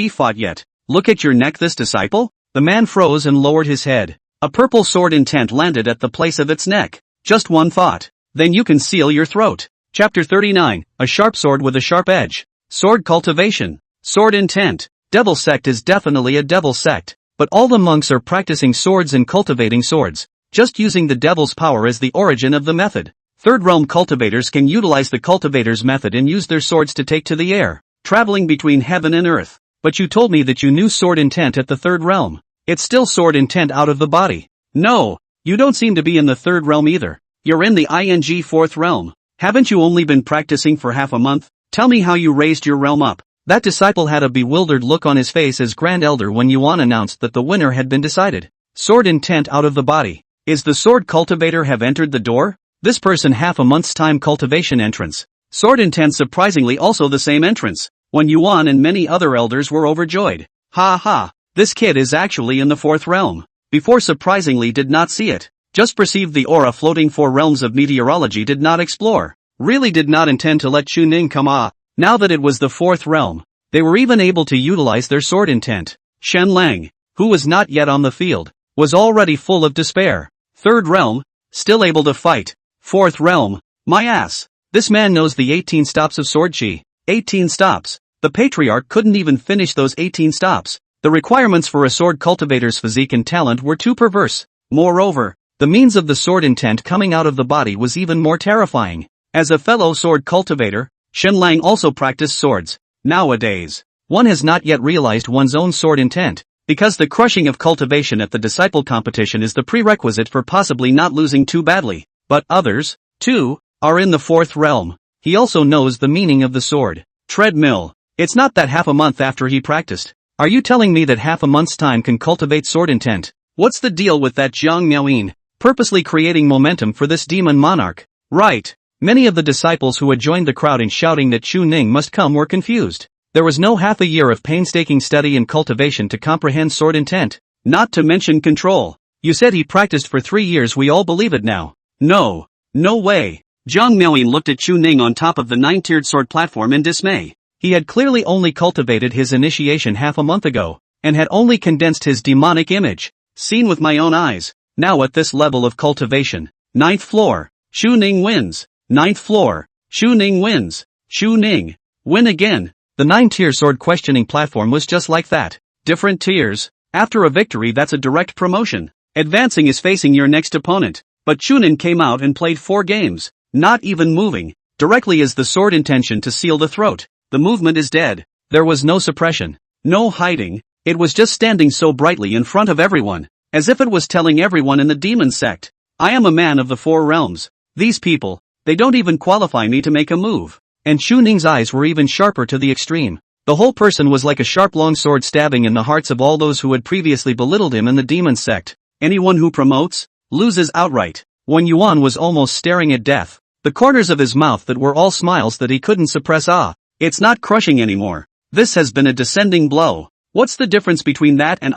fought yet. Look at your neck, this disciple? The man froze and lowered his head. A purple sword intent landed at the place of its neck. Just one thought. Then you can seal your throat. Chapter 39, a sharp sword with a sharp edge. Sword cultivation. Sword intent. Devil sect is definitely a devil sect, but all the monks are practicing swords and cultivating swords, just using the devil's power as the origin of the method. Third realm cultivators can utilize the cultivator's method and use their swords to take to the air, traveling between heaven and earth. But you told me that you knew sword intent at the third realm. It's still sword intent out of the body. No, you don't seem to be in the third realm either. You're in the fourth realm. Haven't you only been practicing for half a month? Tell me how you raised your realm up. That disciple had a bewildered look on his face as Grand Elder Wen Yuan announced that the winner had been decided. Sword intent out of the body. Is the sword cultivator have entered the door? This person half a month's time cultivation entrance. Sword intent surprisingly also the same entrance. Wen Yuan and many other elders were overjoyed. Ha ha, this kid is actually in the fourth realm. Before surprisingly did not see it. Just perceived the aura floating 4 realms of meteorology, did not explore. Really did not intend to let Chuning come ah. Now that it was the fourth realm, they were even able to utilize their sword intent. Shen Lang, who was not yet on the field, was already full of despair. Third realm, still able to fight. Fourth realm, my ass. This man knows the 18 stops of sword chi. 18 stops. The Patriarch couldn't even finish those 18 stops. The requirements for a sword cultivator's physique and talent were too perverse. Moreover, the means of the sword intent coming out of the body was even more terrifying. As a fellow sword cultivator, Shen Lang also practiced swords. Nowadays, one has not yet realized one's own sword intent, because the crushing of cultivation at the disciple competition is the prerequisite for possibly not losing too badly. But others, too, are in the fourth realm. He also knows the meaning of the sword. Treadmill. It's not that half a month after he practiced. Are you telling me that half a month's time can cultivate sword intent? What's the deal with that Jiang Miaoyin, purposely creating momentum for this demon monarch? Right. Many of the disciples who had joined the crowd in shouting that Chuning must come were confused. There was no half a year of painstaking study and cultivation to comprehend sword intent, not to mention control. You said he practiced for 3 years, we all believe it now. No. No way. Jiang Miaoyin looked at Chuning on top of the 9-tiered sword platform in dismay. He had clearly only cultivated his initiation half a month ago, and had only condensed his demonic image, seen with my own eyes. Now at this level of cultivation, 9th floor, Chuning wins. 9th floor, Chuning wins. Chuning, win again. The 9-tier sword questioning platform was just like that. Different tiers. After a victory, that's a direct promotion. Advancing is facing your next opponent. But Chuning came out and played 4 games, not even moving. Directly is the sword intention to seal the throat. The movement is dead. There was no suppression. No hiding. It was just standing so brightly in front of everyone, as if it was telling everyone in the demon sect, I am a man of the 4 realms. These people, they don't even qualify me to make a move. And Chuning's eyes were even sharper to the extreme. The whole person was like a sharp long sword stabbing in the hearts of all those who had previously belittled him in the demon sect. Anyone who promotes, loses outright. Wen Yuan was almost staring at death. The corners of his mouth that were all smiles that he couldn't suppress. It's not crushing anymore. This has been a descending blow. What's the difference between that and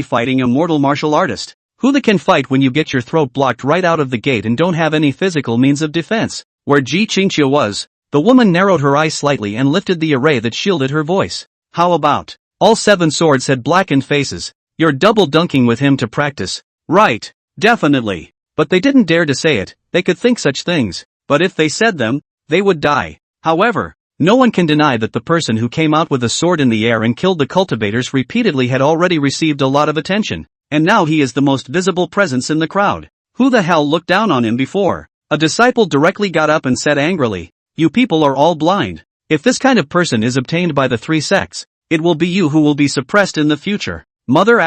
fighting a mortal martial artist? Who that can fight when you get your throat blocked right out of the gate and don't have any physical means of defense? Where Ji Qingxia was, the woman narrowed her eyes slightly and lifted the array that shielded her voice. How about? All 7 swords had blackened faces. You're double dunking with him to practice. Right. Definitely. But they didn't dare to say it. They could think such things. But if they said them, they would die. However, no one can deny that the person who came out with a sword in the air and killed the cultivators repeatedly had already received a lot of attention. And now he is the most visible presence in the crowd. Who the hell looked down on him before? A disciple directly got up and said angrily, you people are all blind. If this kind of person is obtained by the 3 sects, it will be you who will be suppressed in the future. Mother *********.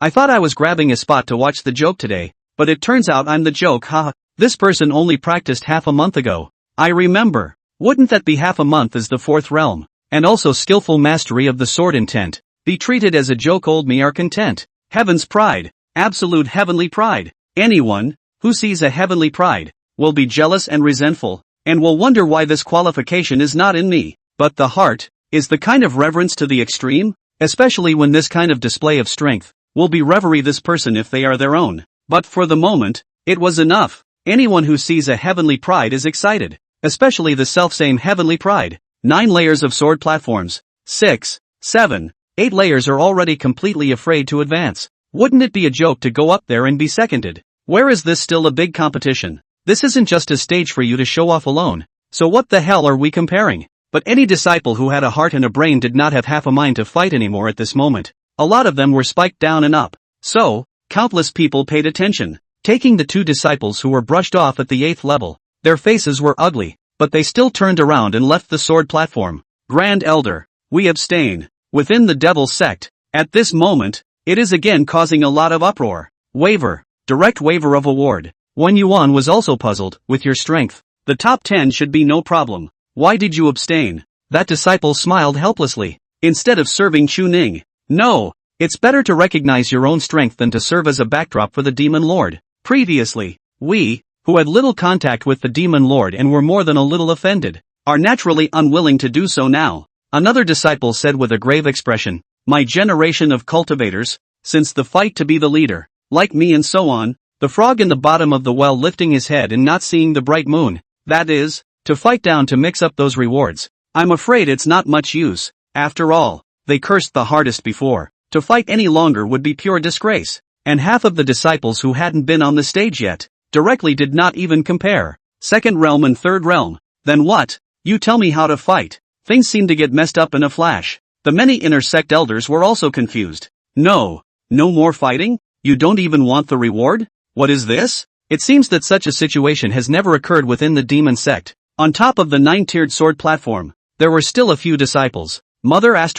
I thought I was grabbing a spot to watch the joke today, but it turns out I'm the joke, haha. This person only practiced half a month ago. I remember. Wouldn't that be half a month as the 4th realm? And also skillful mastery of the sword intent. Be treated as a joke, old me are content. Heaven's pride. Absolute heavenly pride. Anyone who sees a heavenly pride will be jealous and resentful, and will wonder why this qualification is not in me. But the heart, is the kind of reverence to the extreme, especially when this kind of display of strength will be reverie this person if they are their own. But for the moment, it was enough. Anyone who sees a heavenly pride is excited, especially the selfsame heavenly pride. 9 layers of sword platforms, 6, 7, 8 layers are already completely afraid to advance. Wouldn't it be a joke to go up there and be seconded? Where is this still a big competition? This isn't just a stage for you to show off alone. So what the hell are we comparing? But any disciple who had a heart and a brain did not have half a mind to fight anymore at this moment. A lot of them were spiked down and up. So, countless people paid attention, taking the 2 disciples who were brushed off at the 8th level. Their faces were ugly, but they still turned around and left the sword platform. Grand Elder, we abstain. Within the Devil's sect, at this moment, it is again causing a lot of uproar. Waiver, direct waiver of award. Wen Yuan was also puzzled. With your strength, the top 10 should be no problem. Why did you abstain? That disciple smiled helplessly. Instead of serving Chu Ning. No, it's better to recognize your own strength than to serve as a backdrop for the Demon Lord. Previously, we, who had little contact with the Demon Lord and were more than a little offended, are naturally unwilling to do so now. Another disciple said with a grave expression, my generation of cultivators, since the fight to be the leader, like me and so on, the frog in the bottom of the well lifting his head and not seeing the bright moon, that is, to fight down to mix up those rewards. I'm afraid it's not much use. After all, they cursed the hardest before. To fight any longer would be pure disgrace. And half of the disciples who hadn't been on the stage yet, directly did not even compare. 2nd realm and 3rd realm. Then what? You tell me how to fight. Things seemed to get messed up in a flash. The many inner sect elders were also confused. No more fighting? You don't even want the reward? What is this? It seems that such a situation has never occurred within the demon sect. On top of the 9-tiered sword platform, there were still a few disciples. Mother ********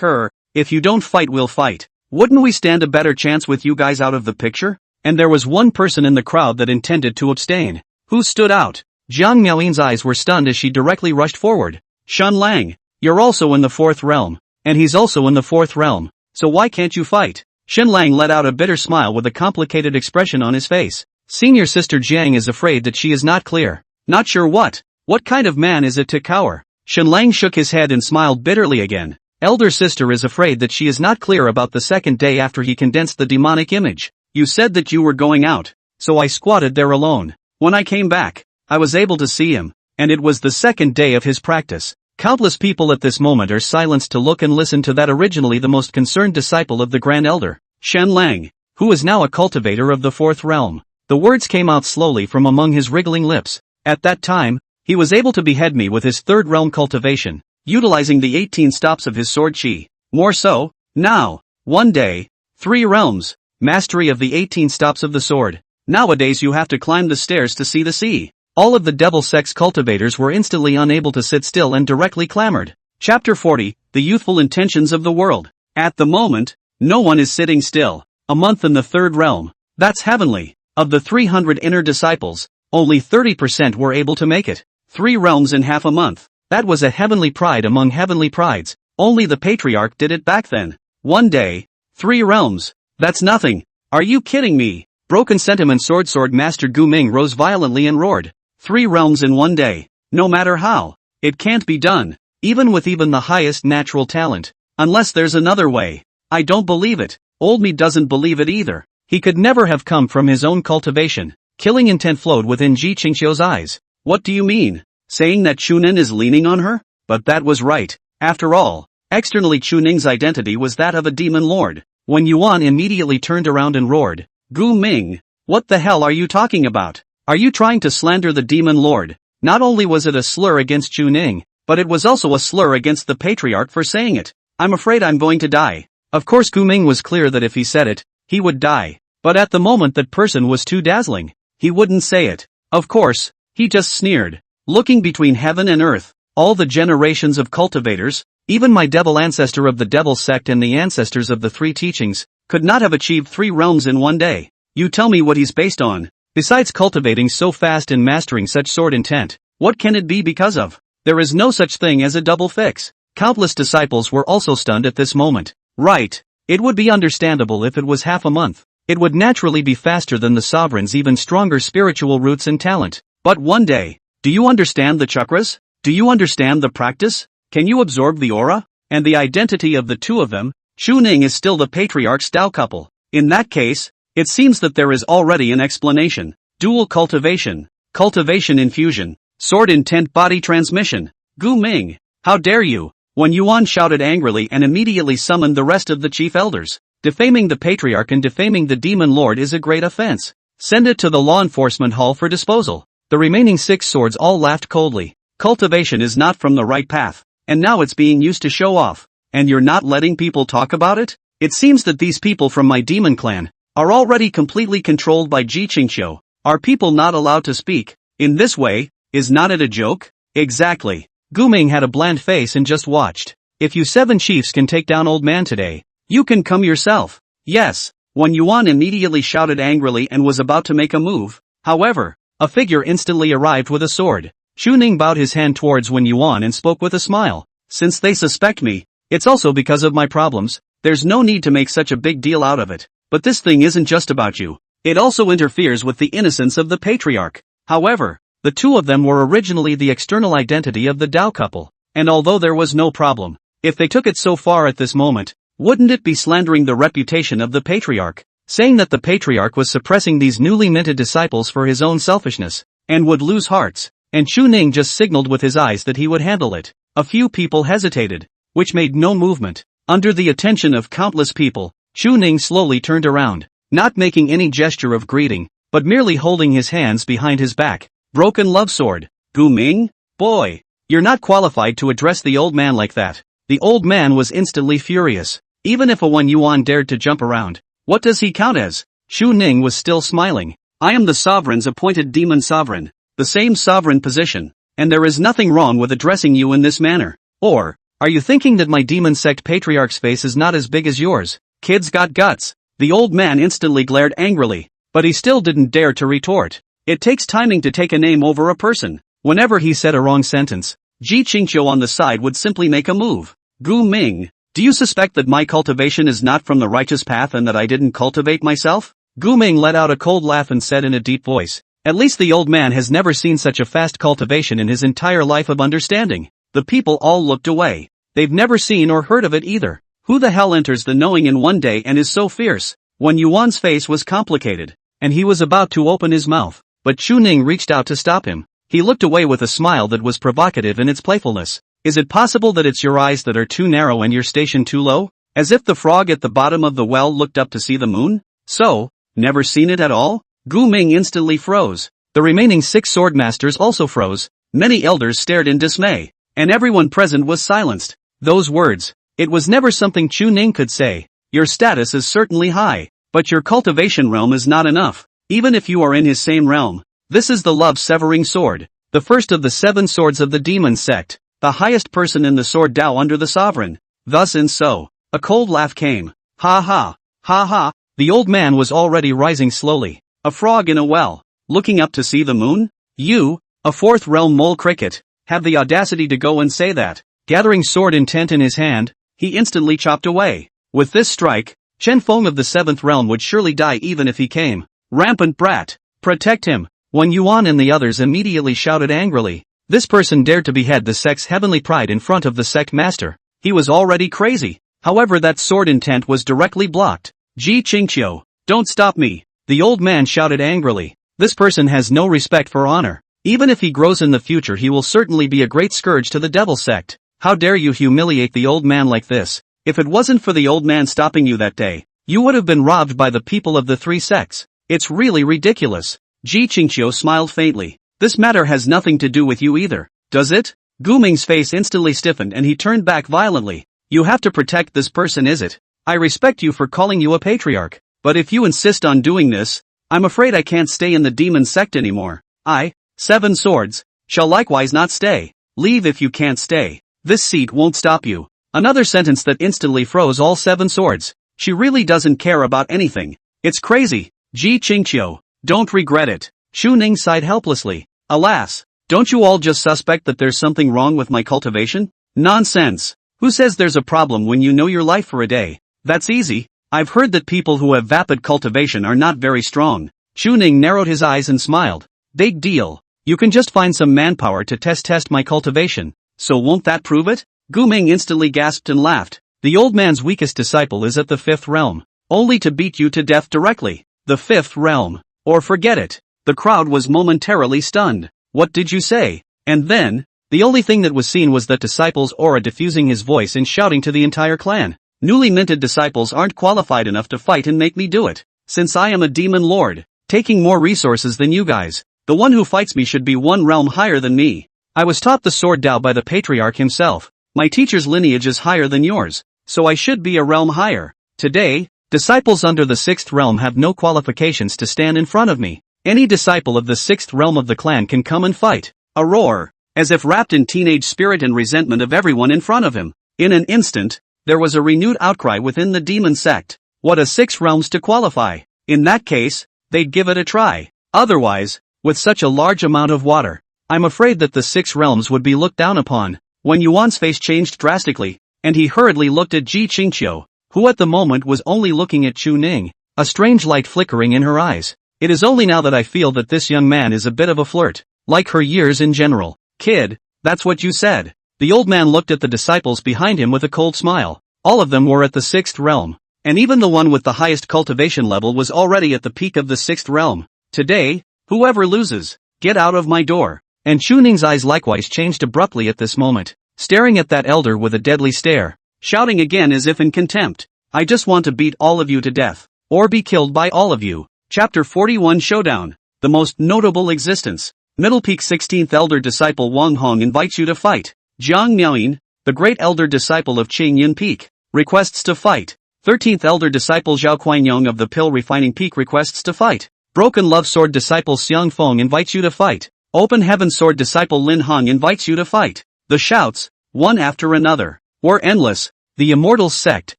her, if you don't fight we'll fight. Wouldn't we stand a better chance with you guys out of the picture? And there was one person in the crowd that intended to abstain. Who stood out? Jiang Miaoyin's eyes were stunned as she directly rushed forward. Shun Lang, you're also in the 4th realm. And he's also in the 4th realm. So why can't you fight? Shen Lang let out a bitter smile with a complicated expression on his face. Senior sister Jiang is afraid that she is not clear. Not sure what? What kind of man is it to cower? Shen Lang shook his head and smiled bitterly again. Elder sister is afraid that she is not clear about the 2nd day after he condensed the demonic image. You said that you were going out, so I squatted there alone. When I came back, I was able to see him, and it was the 2nd day of his practice. Countless people at this moment are silenced to look and listen to that originally the most concerned disciple of the Grand Elder, Shen Lang, who is now a cultivator of the 4th realm. The words came out slowly from among his wriggling lips. At that time, he was able to behead me with his 3rd realm cultivation, utilizing the 18 stops of his sword chi. More so, now, 1 day, 3 realms, mastery of the 18 stops of the sword. Nowadays you have to climb the stairs to see the sea. All of the Devil Sect's cultivators were instantly unable to sit still and directly clamored. Chapter 40, The Youthful Intentions of the World. At the moment, no one is sitting still. A month in the 3rd realm. That's heavenly. Of the 300 inner disciples, only 30% were able to make it. 3 realms in half a month. That was a heavenly pride among heavenly prides. Only the Patriarch did it back then. 1 day, 3 realms. That's nothing. Are you kidding me? Broken Sentiment Sword Master Gu Ming rose violently and roared. 3 realms in 1 day. No matter how. It can't be done. Even with even the highest natural talent. Unless there's another way. I don't believe it. Old me doesn't believe it either. He could never have come from his own cultivation. Killing intent flowed within Ji Qingxiu's eyes. What do you mean? Saying that Chunin is leaning on her? But that was right. After all, externally Chuning's identity was that of a demon lord. When Yuan immediately turned around and roared, Gu Ming, what the hell are you talking about? Are you trying to slander the demon lord? Not only was it a slur against Chuning, but it was also a slur against the Patriarch for saying it. I'm afraid I'm going to die. Of course Gu Ming was clear that if he said it, he would die. But at the moment that person was too dazzling. He wouldn't say it. Of course, he just sneered. Looking between heaven and earth, all the generations of cultivators, even my devil ancestor of the devil sect and the ancestors of the 3 teachings, could not have achieved 3 realms in 1 day. You tell me what he's based on. Besides cultivating so fast and mastering such sword intent, what can it be because of? There is no such thing as a double fix. Countless disciples were also stunned at this moment. Right. It would be understandable if it was half a month. It would naturally be faster than the sovereign's even stronger spiritual roots and talent. But 1 day. Do you understand the chakras? Do you understand the practice? Can you absorb the aura? And the identity of the two of them? Chuning is still the Patriarch's Tao couple. In that case, it seems that there is already an explanation. Dual cultivation. Cultivation infusion. Sword intent body transmission. Gu Ming. How dare you? Wen Yuan shouted angrily and immediately summoned the rest of the chief elders. Defaming the Patriarch and defaming the Demon Lord is a great offense. Send it to the law enforcement hall for disposal. The remaining 6 swords all laughed coldly. Cultivation is not from the right path, and now it's being used to show off. And you're not letting people talk about it? It seems that these people from my demon clan are already completely controlled by Ji Qingqiu. Are people not allowed to speak in this way? Is not it a joke? Exactly. Gu Ming had a bland face and just watched. If you 7 chiefs can take down old man today, you can come yourself. Yes. Wen Yuan immediately shouted angrily and was about to make a move. However, a figure instantly arrived with a sword. Chuning bowed his hand towards Wen Yuan and spoke with a smile. Since they suspect me, it's also because of my problems. There's no need to make such a big deal out of it. But this thing isn't just about you. It also interferes with the innocence of the Patriarch. However, the two of them were originally the external identity of the Tao couple. And although there was no problem, if they took it so far at this moment, wouldn't it be slandering the reputation of the Patriarch, saying that the Patriarch was suppressing these newly minted disciples for his own selfishness, and would lose hearts? And Chuning just signaled with his eyes that he would handle it. A few people hesitated, which made no movement. Under the attention of countless people, Chuning slowly turned around, not making any gesture of greeting, but merely holding his hands behind his back. Broken love sword. Gu Ming? Boy, you're not qualified to address the old man like that. The old man was instantly furious. Even if a Wen Yuan dared to jump around, what does he count as? Xu Ning was still smiling. I am the sovereign's appointed demon sovereign, the same sovereign position, and there is nothing wrong with addressing you in this manner. Or, are you thinking that my demon sect patriarch's face is not as big as yours? Kids got guts. The old man instantly glared angrily, but he still didn't dare to retort. It takes timing to take a name over a person. Whenever he said a wrong sentence, Ji Qingqiu on the side would simply make a move. Gu Ming, do you suspect that my cultivation is not from the righteous path and that I didn't cultivate myself? Gu Ming let out a cold laugh and said in a deep voice, at least the old man has never seen such a fast cultivation in his entire life of understanding. The people all looked away. They've never seen or heard of it either. Who the hell enters the knowing in one day and is so fierce? Wen Yuan's face was complicated, and he was about to open his mouth, but Chuning reached out to stop him. He looked away with a smile that was provocative in its playfulness. Is it possible that it's your eyes that are too narrow and your station too low? As if the frog at the bottom of the well looked up to see the moon? So, never seen it at all? Gu Ming instantly froze. The remaining 6 swordmasters also froze. Many elders stared in dismay, and everyone present was silenced. Those words, it was never something Chuning could say. Your status is certainly high, but your cultivation realm is not enough, even if you are in his same realm. This is the love-severing sword, the first of the 7 swords of the demon sect, the highest person in the sword Tao under the sovereign. Thus and so, a cold laugh came. Ha ha, ha ha, the old man was already rising slowly, a frog in a well, looking up to see the moon? You, a 4th realm mole cricket, have the audacity to go and say that. Gathering sword intent in his hand, he instantly chopped away. With this strike, Chen Feng of the 7th realm would surely die even if he came. Rampant brat! Protect him! Wen Yuan and the others immediately shouted angrily. This person dared to behead the sect's heavenly pride in front of the sect master. He was already crazy. However, that sword intent was directly blocked. Ji Qingqiu, don't stop me! The old man shouted angrily. This person has no respect for honor. Even if he grows in the future, he will certainly be a great scourge to the devil sect. How dare you humiliate the old man like this? If it wasn't for the old man stopping you that day, you would have been robbed by the people of the 3 sects. It's really ridiculous. Ji Qingqiu smiled faintly. This matter has nothing to do with you either, does it? Gu Ming's face instantly stiffened and he turned back violently. You have to protect this person, is it? I respect you for calling you a patriarch, but if you insist on doing this, I'm afraid I can't stay in the demon sect anymore. I, 7 swords, shall likewise not stay. Leave if you can't stay. This seat won't stop you. Another sentence that instantly froze all 7 swords. She really doesn't care about anything. It's crazy. Ji Qingqiu, don't regret it. Xu Ning sighed helplessly. Alas, don't you all just suspect that there's something wrong with my cultivation? Nonsense. Who says there's a problem when you know your life for a day? That's easy. I've heard that people who have vapid cultivation are not very strong. Xu Ning narrowed his eyes and smiled. Big deal. You can just find some manpower to test my cultivation, so won't that prove it? Gu Ming instantly gasped and laughed. The old man's weakest disciple is at the 5th realm, only to beat you to death directly. The 5th realm. Or forget it. The crowd was momentarily stunned. What did you say? And then, the only thing that was seen was that disciple's aura diffusing his voice and shouting to the entire clan. Newly minted disciples aren't qualified enough to fight and make me do it. Since I am a demon lord, taking more resources than you guys, the one who fights me should be one realm higher than me. I was taught the sword Dao by the Patriarch himself. My teacher's lineage is higher than yours, so I should be a realm higher. Today, disciples under the 6th realm have no qualifications to stand in front of me. Any disciple of the 6th realm of the clan can come and fight. A roar, as if wrapped in teenage spirit and resentment of everyone in front of him. In an instant, there was a renewed outcry within the demon sect. What a 6 realms to qualify. In that case, they'd give it a try. Otherwise, with such a large amount of water, I'm afraid that the 6 realms would be looked down upon. When Yuan's face changed drastically, and he hurriedly looked at Ji Qingqiu, who at the moment was only looking at Chu Ning, a strange light flickering in her eyes. It is only now that I feel that this young man is a bit of a flirt, like her years in general. Kid, that's what you said. The old man looked at the disciples behind him with a cold smile. All of them were at the 6th realm, and even the one with the highest cultivation level was already at the peak of the 6th realm. Today, whoever loses, get out of my door. And Chu Ning's eyes likewise changed abruptly at this moment, staring at that elder with a deadly stare, shouting again as if in contempt. I just want to beat all of you to death, or be killed by all of you. Chapter 41 Showdown. The most notable existence. Middle Peak 16th Elder Disciple Wang Hong invites you to fight. Jiang Miaoyin, the great elder disciple of Qingyin Peak, requests to fight. 13th Elder Disciple Zhao Kuanyong of the Pill Refining Peak requests to fight. Broken Love Sword Disciple Xiang Feng invites you to fight. Open Heaven Sword Disciple Lin Hong invites you to fight. The shouts, one after another, were endless. The Immortal Sect,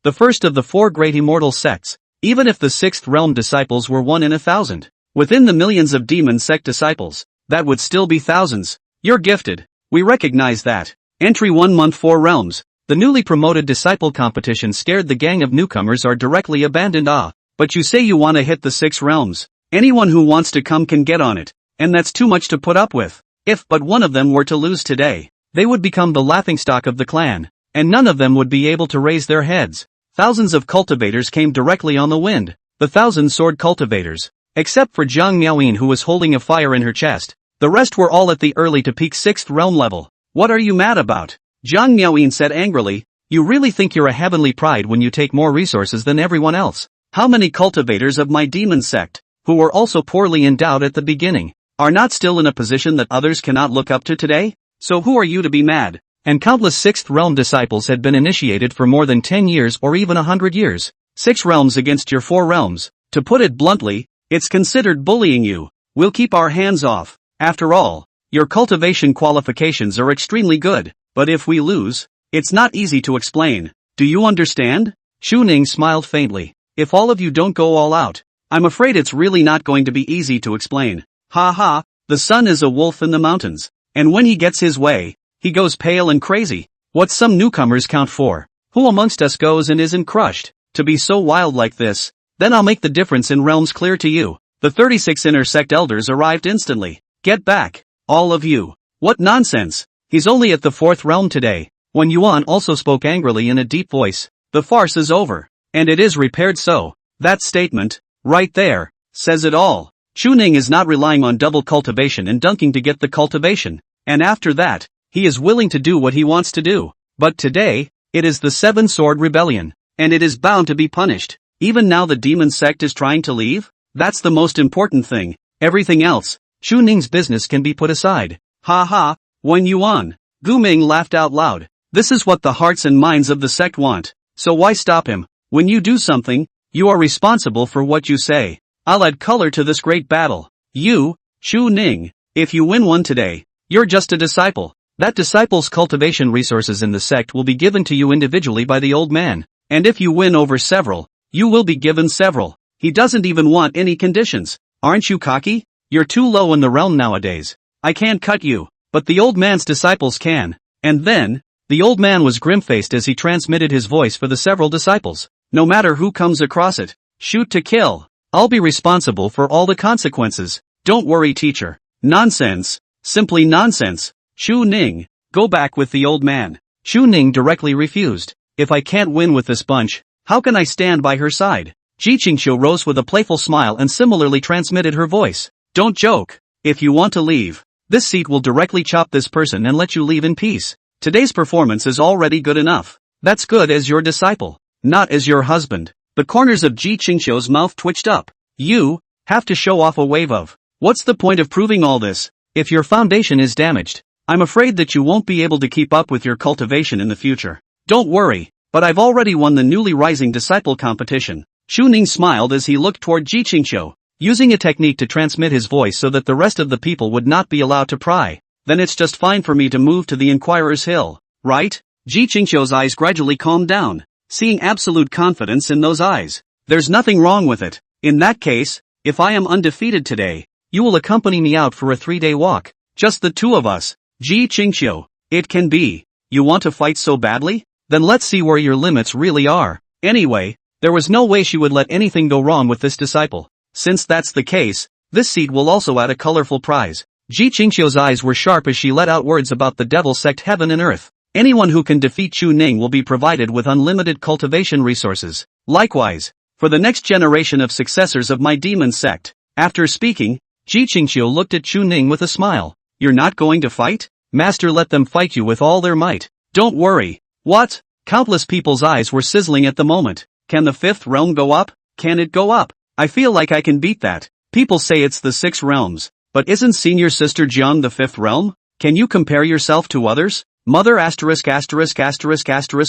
the first of the 4 great immortal sects, even if the 6th realm disciples were 1 in 1,000. Within the millions of demon sect disciples, that would still be thousands. You're gifted. We recognize that. Entry 1 month 4 realms. The newly promoted disciple competition scared the gang of newcomers are directly abandoned. But you say you want to hit the 6 realms. Anyone who wants to come can get on it. And that's too much to put up with. If but one of them were to lose today, they would become the laughingstock of the clan, and none of them would be able to raise their heads. Thousands of cultivators came directly on the wind, the 1,000 sword cultivators, except for Jiang Miaoyin who was holding a fire in her chest. The rest were all at the early to peak 6th realm level. What are you mad about? Jiang Miaoyin said angrily. You really think you're a heavenly pride when you take more resources than everyone else? How many cultivators of my demon sect, who were also poorly endowed at the beginning, are not still in a position that others cannot look up to today? So who are you to be mad? And countless 6th realm disciples had been initiated for more than 10 years or even 100 years. 6 realms against your 4 realms. To put it bluntly, it's considered bullying you. We'll keep our hands off. After all, your cultivation qualifications are extremely good. But if we lose, it's not easy to explain. Do you understand? Chu Ning smiled faintly. If all of you don't go all out, I'm afraid it's really not going to be easy to explain. Ha ha, the sun is a wolf in the mountains, and when he gets his way, he goes pale and crazy. What some newcomers count for. Who amongst us goes and isn't crushed? To be so wild like this, then I'll make the difference in realms clear to you. The 36 inner sect elders arrived instantly. Get back, all of you. What nonsense. He's only at the 4th realm today. When Yuan also spoke angrily in a deep voice, the farce is over, and it is repaired so. That statement, right there, says it all. Chu Ning is not relying on double cultivation and dunking to get the cultivation, and after that, he is willing to do what he wants to do. But today, it is the 7 Sword Rebellion, and it is bound to be punished. Even now the demon sect is trying to leave? That's the most important thing. Everything else, Chu Ning's business can be put aside. Ha ha, Wen Yuan. Gu Ming laughed out loud. This is what the hearts and minds of the sect want. So why stop him? When you do something, you are responsible for what you say. I'll add color to this great battle. You, Chu Ning, if you win one today, you're just a disciple. That disciple's cultivation resources in the sect will be given to you individually by the old man. And if you win over several, you will be given several. He doesn't even want any conditions. Aren't you cocky? You're too low in the realm nowadays. I can't cut you, but the old man's disciples can. And then, the old man was grim-faced as he transmitted his voice for the several disciples. No matter who comes across it, shoot to kill. I'll be responsible for all the consequences. Don't worry, teacher. Nonsense. Simply nonsense. Shu Ning, go back with the old man. Shu Ning directly refused. If I can't win with this bunch, how can I stand by her side? Ji Qingqiu rose with a playful smile and similarly transmitted her voice. Don't joke. If you want to leave, this seat will directly chop this person and let you leave in peace. Today's performance is already good enough. That's good as your disciple, not as your husband. The corners of Ji Qingqiu's mouth twitched up. You have to show off a wave of. What's the point of proving all this? If your foundation is damaged, I'm afraid that you won't be able to keep up with your cultivation in the future. Don't worry, but I've already won the newly rising disciple competition. Shu Ning smiled as he looked toward Ji Qingqiu, using a technique to transmit his voice so that the rest of the people would not be allowed to pry. Then it's just fine for me to move to the Inquirer's Hill, right? Ji Qingqiu's eyes gradually calmed down, seeing absolute confidence in those eyes. There's nothing wrong with it. In that case, if I am undefeated today, you will accompany me out for a 3-day walk. Just the two of us. Ji Qingqiu, it can be. You want to fight so badly? Then let's see where your limits really are. Anyway, there was no way she would let anything go wrong with this disciple. Since that's the case, this seat will also add a colorful prize. Ji Qingqiu's eyes were sharp as she let out words about the devil sect heaven and earth. Anyone who can defeat Shu Ning will be provided with unlimited cultivation resources. Likewise, for the next generation of successors of my demon sect. After speaking, Ji Qingqiu looked at Shu Ning with a smile. You're not going to fight? Master, let them fight you with all their might. Don't worry. What? Countless people's eyes were sizzling at the moment. Can the 5th realm go up? Can it go up? I feel like I can beat that. People say it's the 6 realms, but isn't senior sister Jiang the 5th realm? Can you compare yourself to others? Mother ******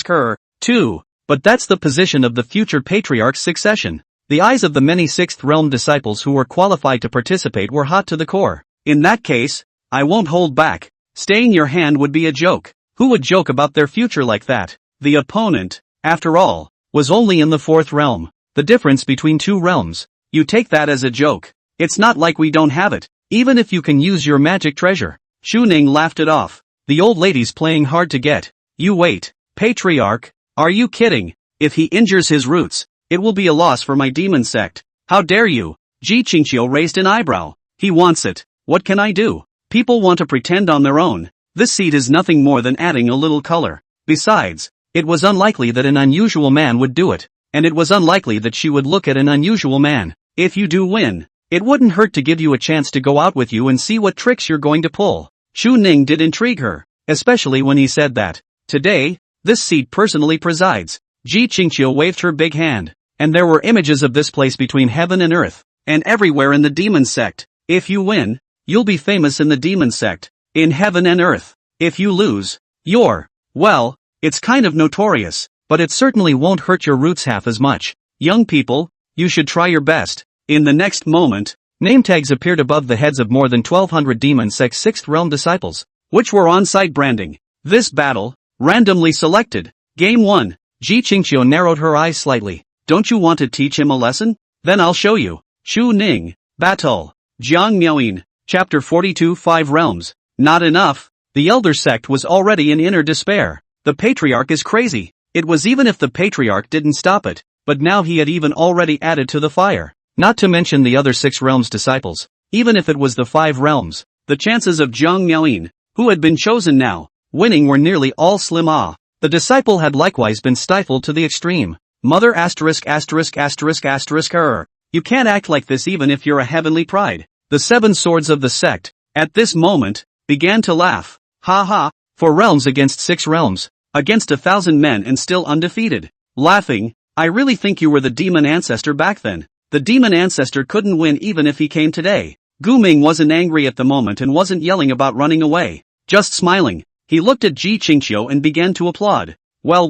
her, too. But that's the position of the future Patriarch's succession. The eyes of the many 6th realm disciples who were qualified to participate were hot to the core. In that case, I won't hold back. Staying your hand would be a joke. Who would joke about their future like that? The opponent, after all, was only in the 4th realm. The difference between 2 realms. You take that as a joke. It's not like we don't have it, even if you can use your magic treasure. Shu Ning laughed it off. The old lady's playing hard to get. You wait. Patriarch, are you kidding? If he injures his roots, it will be a loss for my demon sect. How dare you? Ji Qingqiu raised an eyebrow. He wants it. What can I do? People want to pretend on their own. This seat is nothing more than adding a little color. Besides, it was unlikely that an unusual man would do it, and it was unlikely that she would look at an unusual man. If you do win, it wouldn't hurt to give you a chance to go out with you and see what tricks you're going to pull. Shu Ning did intrigue her, especially when he said that, today, this seat personally presides. Ji Qingqiu waved her big hand, and there were images of this place between heaven and earth, and everywhere in the demon sect. If you win, you'll be famous in the demon sect, in heaven and earth. If you lose, you're, well, it's kind of notorious, but it certainly won't hurt your roots half as much. Young people, you should try your best. In the next moment, name tags appeared above the heads of more than 1,200 demon sect 6th realm disciples, which were on-site branding. This battle, randomly selected. Game 1. Ji Qingqiu narrowed her eyes slightly. Don't you want to teach him a lesson? Then I'll show you. Shu Ning, Battle. Jiang Miaoyin, Chapter 42 5 Realms. Not enough. The elder sect was already in inner despair. The Patriarch is crazy. It was even if the Patriarch didn't stop it, but now he had even already added to the fire. Not to mention the other 6 realms disciples. Even if it was the 5 realms, the chances of Jiang Miaoyin, who had been chosen now, winning were nearly all slim. The disciple had likewise been stifled to the extreme. Mother ****** her. You can't act like this even if you're a heavenly pride. The 7 swords of the sect, at this moment, began to laugh. Ha ha, 4 realms against 6 realms, against 1,000 men and still undefeated. Laughing, I really think you were the demon ancestor back then. The demon ancestor couldn't win even if he came today. Gu Ming wasn't angry at the moment and wasn't yelling about running away. Just smiling, he looked at Ji Qingqiu and began to applaud. Well,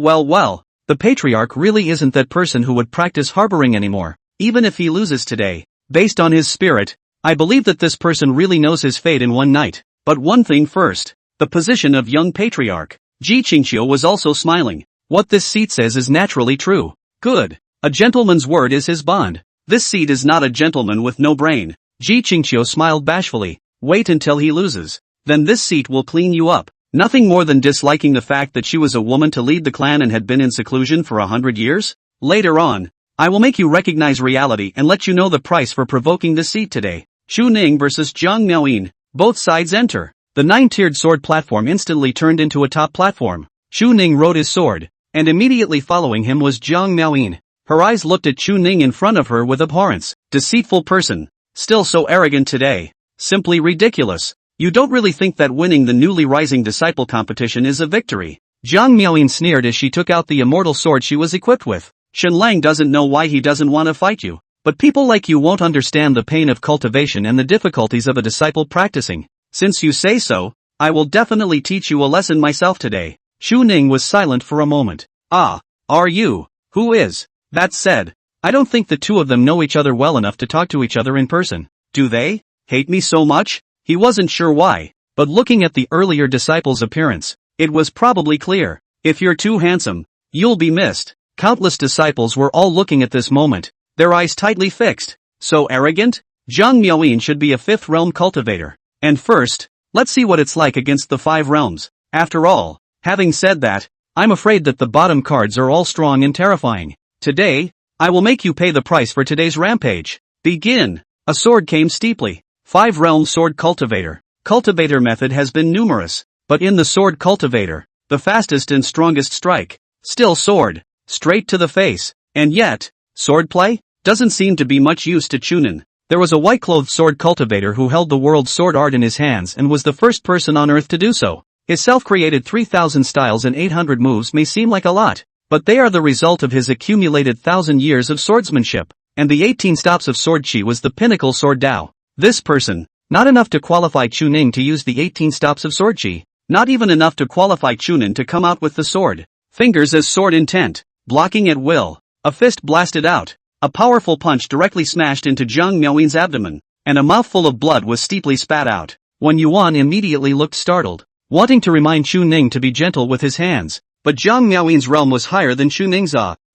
the Patriarch really isn't that person who would practice harboring anymore, even if he loses today. Based on his spirit, I believe that this person really knows his fate in one night. But one thing first, the position of young Patriarch. Ji Qingqiu was also smiling. What this seat says is naturally true. Good. A gentleman's word is his bond. This seat is not a gentleman with no brain. Ji Qingqiu smiled bashfully. Wait until he loses. Then this seat will clean you up. Nothing more than disliking the fact that she was a woman to lead the clan and had been in seclusion for 100 years? Later on, I will make you recognize reality and let you know the price for provoking this seat today. Shu Ning versus Jiang Miaoyin. Both sides enter. The 9-tiered sword platform instantly turned into a top platform. Chu Ning rode his sword, and immediately following him was Jiang Miaoyin. Her eyes looked at Chu Ning in front of her with abhorrence. Deceitful person. Still so arrogant today. Simply ridiculous. You don't really think that winning the newly rising disciple competition is a victory. Jiang Miaoyin sneered as she took out the immortal sword she was equipped with. Shen Lang doesn't know why he doesn't want to fight you. But people like you won't understand the pain of cultivation and the difficulties of a disciple practicing. Since you say so, I will definitely teach you a lesson myself today. Chu Ning was silent for a moment. Ah, are you? Who is? That said, I don't think the two of them know each other well enough to talk to each other in person. Do they? Hate me so much? He wasn't sure why, but looking at the earlier disciple's appearance, it was probably clear. If you're too handsome, you'll be missed. Countless disciples were all looking at this moment, their eyes tightly fixed. So arrogant? Jiang Miaoyin should be a 5th realm cultivator. And first, let's see what it's like against the 5 realms. After all, having said that, I'm afraid that the bottom cards are all strong and terrifying. Today, I will make you pay the price for today's rampage. Begin. A sword came steeply. 5 realm sword cultivator. Cultivator method has been numerous, but in the sword cultivator, the fastest and strongest strike. Still sword. Straight to the face. And yet, swordplay? Doesn't seem to be much use to Chunin. There was a white-clothed sword cultivator who held the world's sword art in his hands and was the first person on earth to do so. His self-created 3,000 styles and 800 moves may seem like a lot, but they are the result of his accumulated 1,000 years of swordsmanship, and the 18 stops of sword chi was the pinnacle sword Dao. This person, not enough to qualify Chu Ning to use the 18 stops of sword chi, not even enough to qualify Chunin to come out with the sword. Fingers as sword intent, blocking at will, a fist blasted out. A powerful punch directly smashed into Jiang Miaoyin's abdomen, and a mouthful of blood was steeply spat out. Wen Yuan immediately looked startled, wanting to remind Chu Ning to be gentle with his hands, but Jiang Miaoyin's realm was higher than Chu Ning's.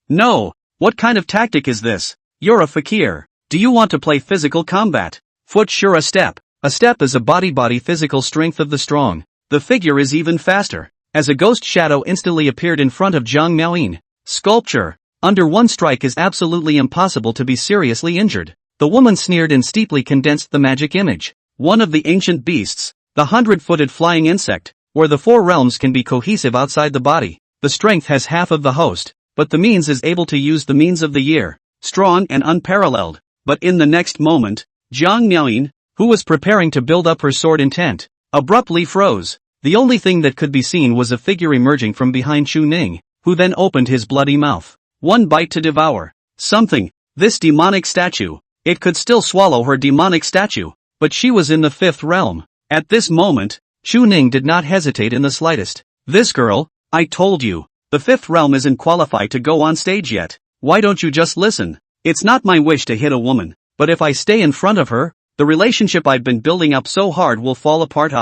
No! What kind of tactic is this? You're a fakir. Do you want to play physical combat? Foot sure a step. A step is a body physical strength of the strong. The figure is even faster, as a ghost shadow instantly appeared in front of Jiang Miaoyin. Sculpture. Under one strike is absolutely impossible to be seriously injured. The woman sneered and steeply condensed the magic image. One of the ancient beasts, the 100-footed flying insect, where the 4 realms can be cohesive outside the body. The strength has half of the host, but the means is able to use the means of the year. Strong and unparalleled. But in the next moment, Jiang Miaoyin, who was preparing to build up her sword intent, abruptly froze. The only thing that could be seen was a figure emerging from behind Chu Ning, who then opened his bloody mouth. One bite to devour. Something. This demonic statue. It could still swallow her demonic statue, but she was in the 5th realm. At this moment, Chu Ning did not hesitate in the slightest. This girl, I told you, the 5th realm isn't qualified to go on stage yet. Why don't you just listen? It's not my wish to hit a woman, but if I stay in front of her, the relationship I've been building up so hard will fall apart.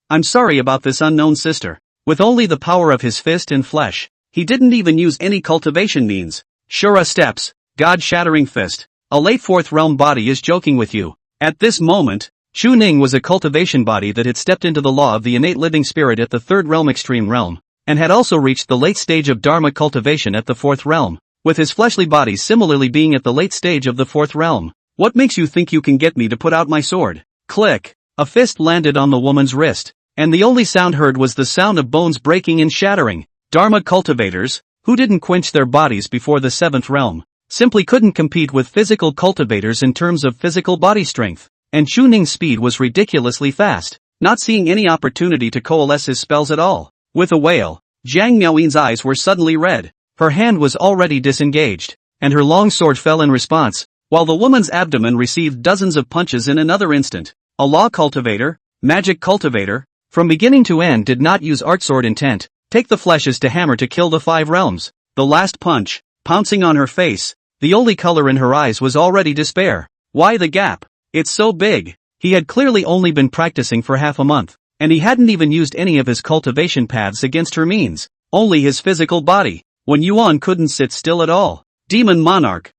I'm sorry about this unknown sister. With only the power of his fist and flesh, he didn't even use any cultivation means. Shura steps, God-shattering fist. A late 4th realm body is joking with you. At this moment, Chu Ning was a cultivation body that had stepped into the law of the innate living spirit at the 3rd realm extreme realm, and had also reached the late stage of Dharma cultivation at the 4th realm, with his fleshly body similarly being at the late stage of the 4th realm. What makes you think you can get me to put out my sword? Click. A fist landed on the woman's wrist, and the only sound heard was the sound of bones breaking and shattering. Dharma cultivators, who didn't quench their bodies before the 7th realm, simply couldn't compete with physical cultivators in terms of physical body strength, and Chu Ning's speed was ridiculously fast, not seeing any opportunity to coalesce his spells at all. With a wail, Jiang Miaoyin's eyes were suddenly red, her hand was already disengaged, and her long sword fell in response, while the woman's abdomen received dozens of punches in another instant. A law cultivator, magic cultivator, from beginning to end did not use art sword intent. Take the flesh as to hammer to kill the 5 realms. The last punch, pouncing on her face, the only color in her eyes was already despair. Why the gap? It's so big. He had clearly only been practicing for half a month, and he hadn't even used any of his cultivation paths against her means, only his physical body. Wen Yuan couldn't sit still at all. Demon Monarch,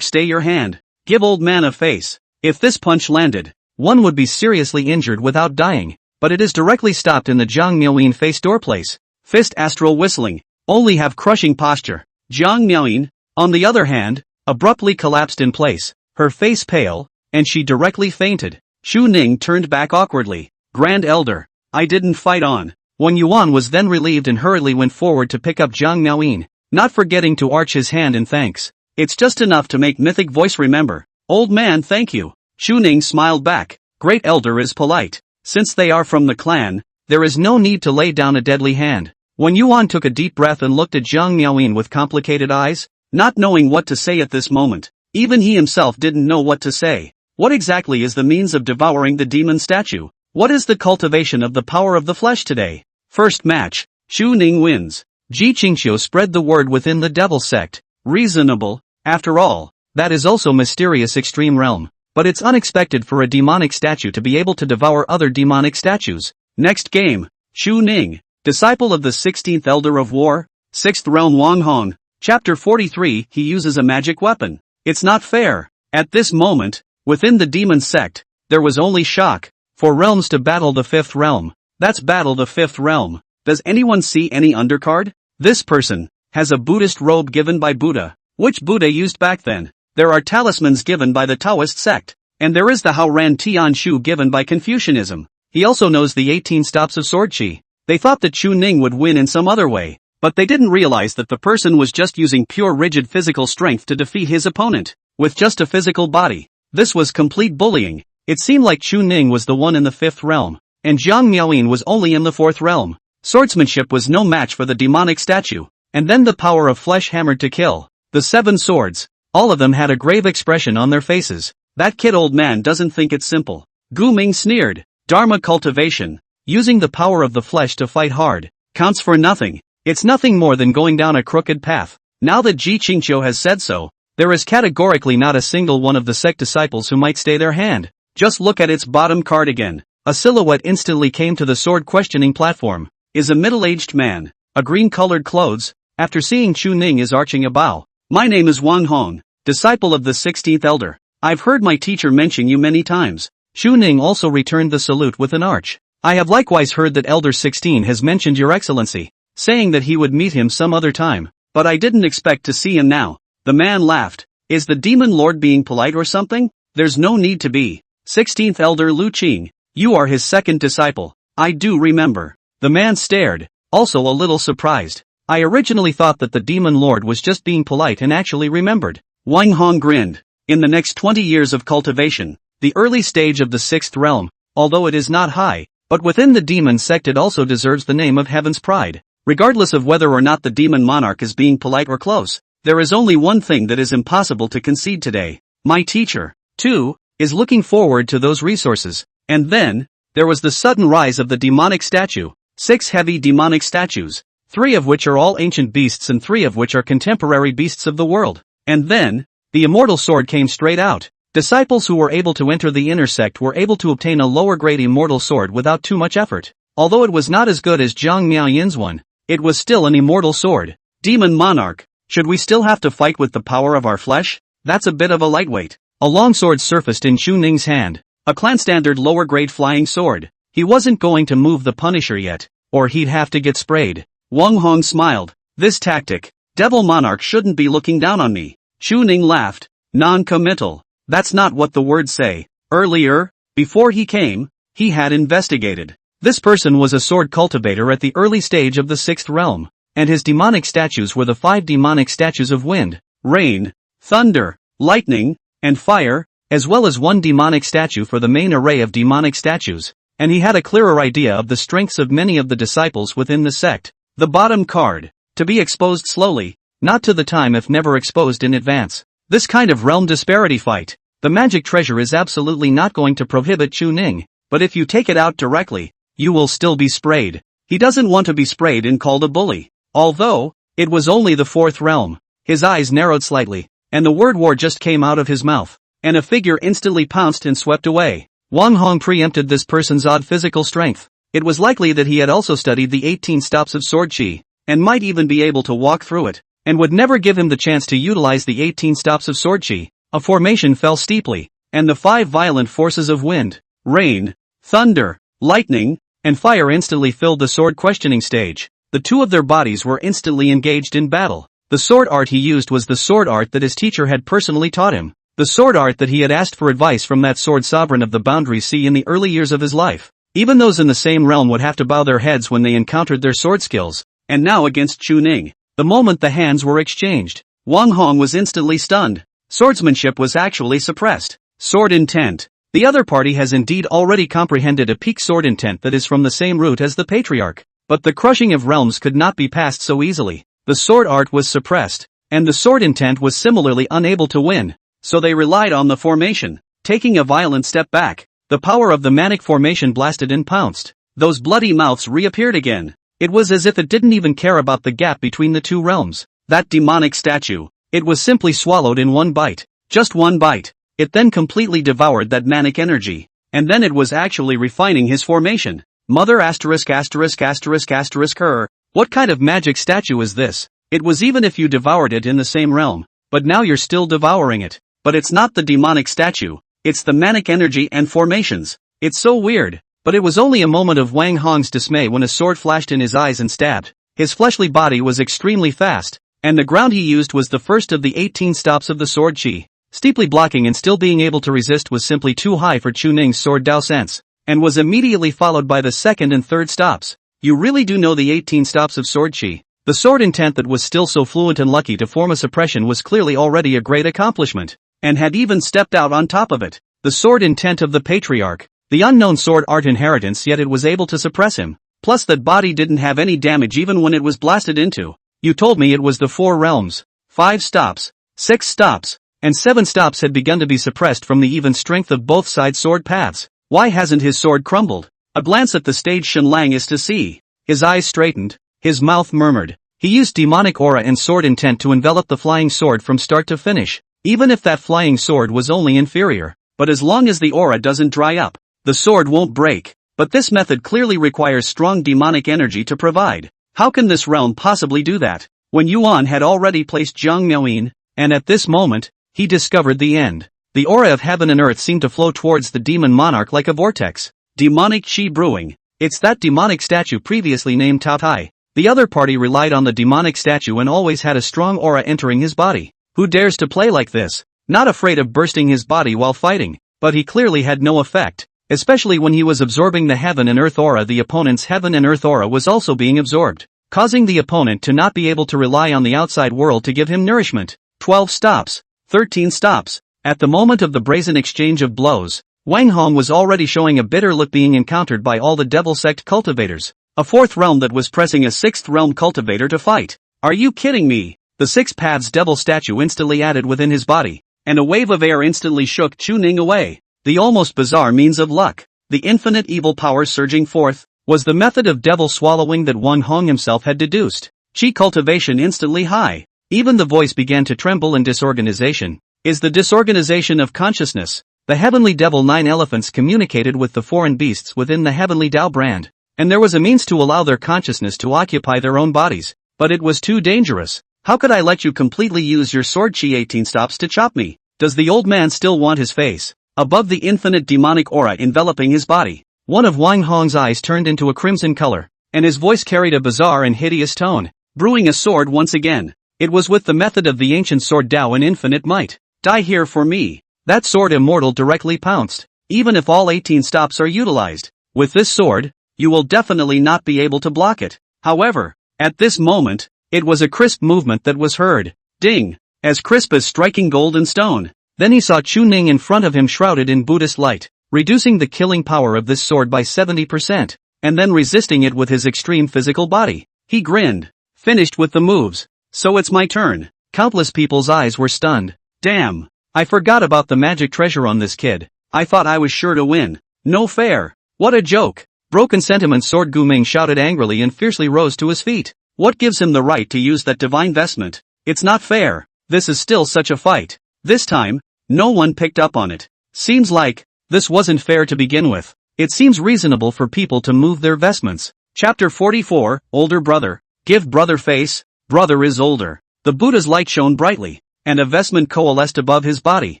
stay your hand. Give old man a face. If this punch landed, one would be seriously injured without dying. But it is directly stopped in the Jiang Miaoyin face doorplace. Fist astral whistling, only have crushing posture. Jiang Miaoyin, on the other hand, abruptly collapsed in place, her face pale, and she directly fainted. Shu Ning turned back awkwardly. Grand Elder, I didn't fight on. Wang Yuan was then relieved and hurriedly went forward to pick up Zhang Miaoyin, not forgetting to arch his hand in thanks. It's just enough to make mythic voice remember. Old man, thank you. Shu Ning smiled back. Great Elder is polite. Since they are from the clan, there is no need to lay down a deadly hand. Wang Yuan took a deep breath and looked at Zhang Miaoyin with complicated eyes, not knowing what to say at this moment. Even he himself didn't know what to say. What exactly is the means of devouring the demon statue? What is the cultivation of the power of the flesh today? First match. Shu Ning wins. Ji Qingxiu spread the word within the devil sect. Reasonable. After all, that is also mysterious extreme realm. But it's unexpected for a demonic statue to be able to devour other demonic statues. Next game. Shu Ning, disciple of the 16th Elder of War, 6th Realm Wang Hong. Chapter 43. He uses a magic weapon. It's not fair. At this moment, within the demon sect, there was only shock. For realms to battle the 5th realm. That's battle the 5th realm. Does anyone see any undercard? This person has a Buddhist robe given by Buddha. Which Buddha used back then? There are talismans given by the Taoist sect. And there is the Hao Ran Tian Shu given by Confucianism. He also knows the 18 stops of sword chi. They thought that Shu Ning would win in some other way. But they didn't realize that the person was just using pure rigid physical strength to defeat his opponent. With just a physical body. This was complete bullying. It seemed like Shu Ning was the one in the 5th realm. And Zhang Miaoyin was only in the 4th realm. Swordsmanship was no match for the demonic statue. And then the power of flesh hammered to kill. The 7 swords. All of them had a grave expression on their faces. That kid old man doesn't think it's simple. Gu Ming sneered. Dharma cultivation. Using the power of the flesh to fight hard. Counts for nothing. It's nothing more than going down a crooked path. Now that Ji Qingxiu has said so, there is categorically not a single one of the sect disciples who might stay their hand. Just look at its bottom card again. A silhouette instantly came to the sword questioning platform. Is a middle-aged man. A green-colored clothes. After seeing Shu Ning is arching a bow. My name is Wang Hong, disciple of the 16th Elder. I've heard my teacher mention you many times. Shu Ning also returned the salute with an arch. I have likewise heard that Elder 16 has mentioned your excellency, saying that he would meet him some other time, but I didn't expect to see him now. The man laughed. Is the demon lord being polite or something? There's no need to be. 16th Elder Lu Qing, you are his second disciple. I do remember. The man stared, also a little surprised. I originally thought that the demon lord was just being polite and actually remembered. Wang Hong grinned. In the next 20 years of cultivation, the early stage of the 6th realm, although it is not high, but within the demon sect it also deserves the name of Heaven's Pride. Regardless of whether or not the demon monarch is being polite or close, there is only one thing that is impossible to concede today. My teacher, too, is looking forward to those resources. And then, there was the sudden rise of the demonic statue. 6 heavy demonic statues, 3 of which are all ancient beasts and 3 of which are contemporary beasts of the world. And then, the immortal sword came straight out. Disciples who were able to enter the inner sect were able to obtain a lower grade immortal sword without too much effort. Although it was not as good as Zhang Miaoyin's one, it was still an immortal sword. Demon monarch, should we still have to fight with the power of our flesh? That's a bit of a lightweight. A long sword surfaced in Shu Ning's hand. A clan standard lower grade flying sword. He wasn't going to move the Punisher yet, or he'd have to get sprayed. Wang Hong smiled. This tactic, Devil Monarch shouldn't be looking down on me. Shu Ning laughed. Non-committal. That's not what the words say. Earlier, before he came, he had investigated. This person was a sword cultivator at the early stage of the 6th realm, and his demonic statues were the 5 demonic statues of wind, rain, thunder, lightning, and fire, as well as 1 demonic statue for the main array of demonic statues, and he had a clearer idea of the strengths of many of the disciples within the sect. The bottom card, to be exposed slowly, not to the time if never exposed in advance. This kind of realm disparity fight, the magic treasure is absolutely not going to prohibit Shu Ning, but if you take it out directly, you will still be sprayed. He doesn't want to be sprayed and called a bully. Although, it was only the 4th realm. His eyes narrowed slightly, and the word war just came out of his mouth, and a figure instantly pounced and swept away. Wang Hong preempted this person's odd physical strength. It was likely that he had also studied the 18 stops of sword chi, and might even be able to walk through it, and would never give him the chance to utilize the 18 stops of sword chi. A formation fell steeply, and the 5 violent forces of wind, rain, thunder, lightning, and fire instantly filled the sword questioning stage. The 2 of their bodies were instantly engaged in battle. The sword art he used was the sword art that his teacher had personally taught him. The sword art that he had asked for advice from that sword sovereign of the boundary sea in the early years of his life. Even those in the same realm would have to bow their heads when they encountered their sword skills. And now against Chu Ning, the moment the hands were exchanged, Wang Hong was instantly stunned. Swordsmanship was actually suppressed. Sword intent. The other party has indeed already comprehended a peak sword intent that is from the same root as the Patriarch. But the crushing of realms could not be passed so easily. The sword art was suppressed, and the sword intent was similarly unable to win. So they relied on the formation. Taking a violent step back, the power of the manic formation blasted and pounced. Those bloody mouths reappeared again. It was as if it didn't even care about the gap between the two realms. That demonic statue. It was simply swallowed in one bite. Just one bite. It then completely devoured that manic energy. And then it was actually refining his formation. Mother asterisk asterisk asterisk asterisk her. What kind of magic statue is this? It was even if you devoured it in the same realm. But now you're still devouring it. But it's not the demonic statue. It's the manic energy and formations. It's so weird. But it was only a moment of Wang Hong's dismay when a sword flashed in his eyes and stabbed. His fleshly body was extremely fast. And the ground he used was the first of the 18 stops of the sword chi. Steeply blocking and still being able to resist was simply too high for Chu Ning's sword Dao sense. And was immediately followed by the second and third stops. You really do know the 18 stops of sword chi. The sword intent that was still so fluent and lucky to form a suppression was clearly already a great accomplishment. And had even stepped out on top of it. The sword intent of the Patriarch. The unknown sword art inheritance, yet it was able to suppress him. Plus that body didn't have any damage even when it was blasted into. You told me it was the 4 realms. 5 stops. 6 stops. And 7 stops had begun to be suppressed from the even strength of both sides' sword paths. Why hasn't his sword crumbled? A glance at the stage Shenlang is to see. His eyes straightened. His mouth murmured. He used demonic aura and sword intent to envelop the flying sword from start to finish. Even if that flying sword was only inferior. But as long as the aura doesn't dry up, the sword won't break. But this method clearly requires strong demonic energy to provide. How can this realm possibly do that? When Yuan had already placed Jiang Miaoyin, and at this moment, he discovered the end. The aura of heaven and earth seemed to flow towards the demon monarch like a vortex. Demonic chi brewing. It's that demonic statue previously named Tao Tai. The other party relied on the demonic statue and always had a strong aura entering his body. Who dares to play like this? Not afraid of bursting his body while fighting. But he clearly had no effect. Especially when he was absorbing the heaven and earth aura, the opponent's heaven and earth aura was also being absorbed, causing the opponent to not be able to rely on the outside world to give him nourishment. 12 stops. 13 stops. At the moment of the brazen exchange of blows, Wang Hong was already showing a bitter look being encountered by all the devil sect cultivators. A 4th realm that was pressing a 6th realm cultivator to fight. Are you kidding me? The 6 paths devil statue instantly added within his body, and a wave of air instantly shook Chu Ning away. The almost bizarre means of luck, the infinite evil power surging forth, was the method of devil swallowing that Wang Hong himself had deduced. Chi cultivation instantly high. Even the voice began to tremble, and disorganization is the disorganization of consciousness. The heavenly devil 9 elephants communicated with the foreign beasts within the heavenly Tao brand, and there was a means to allow their consciousness to occupy their own bodies, but it was too dangerous. How could I let you completely use your sword chi 18 stops to chop me? Does the old man still want his face above the infinite demonic aura enveloping his body? One of Wang Hong's eyes turned into a crimson color, and his voice carried a bizarre and hideous tone. Brewing a sword once again. It was with the method of the ancient sword Tao in infinite might. Die here for me. That sword immortal directly pounced. Even if all 18 stops are utilized, with this sword, you will definitely not be able to block it. However, at this moment, it was a crisp movement that was heard. Ding! As crisp as striking gold and stone. Then he saw Chu Ning in front of him shrouded in Buddhist light, reducing the killing power of this sword by 70%, and then resisting it with his extreme physical body. He grinned. Finished with the moves. So it's my turn. Countless people's eyes were stunned. Damn! I forgot about the magic treasure on this kid. I thought I was sure to win. No fair. What a joke. Broken sentiment. Sword Gu Ming shouted angrily and fiercely rose to his feet. What gives him the right to use that divine vestment? It's not fair. This is still such a fight. This time, no one picked up on it. Seems like this wasn't fair to begin with. It seems reasonable for people to move their vestments. Chapter 44, Older Brother. Give brother face. Brother is older. The Buddha's light shone brightly, and a vestment coalesced above his body.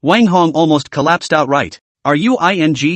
Wang Hong almost collapsed outright. Are you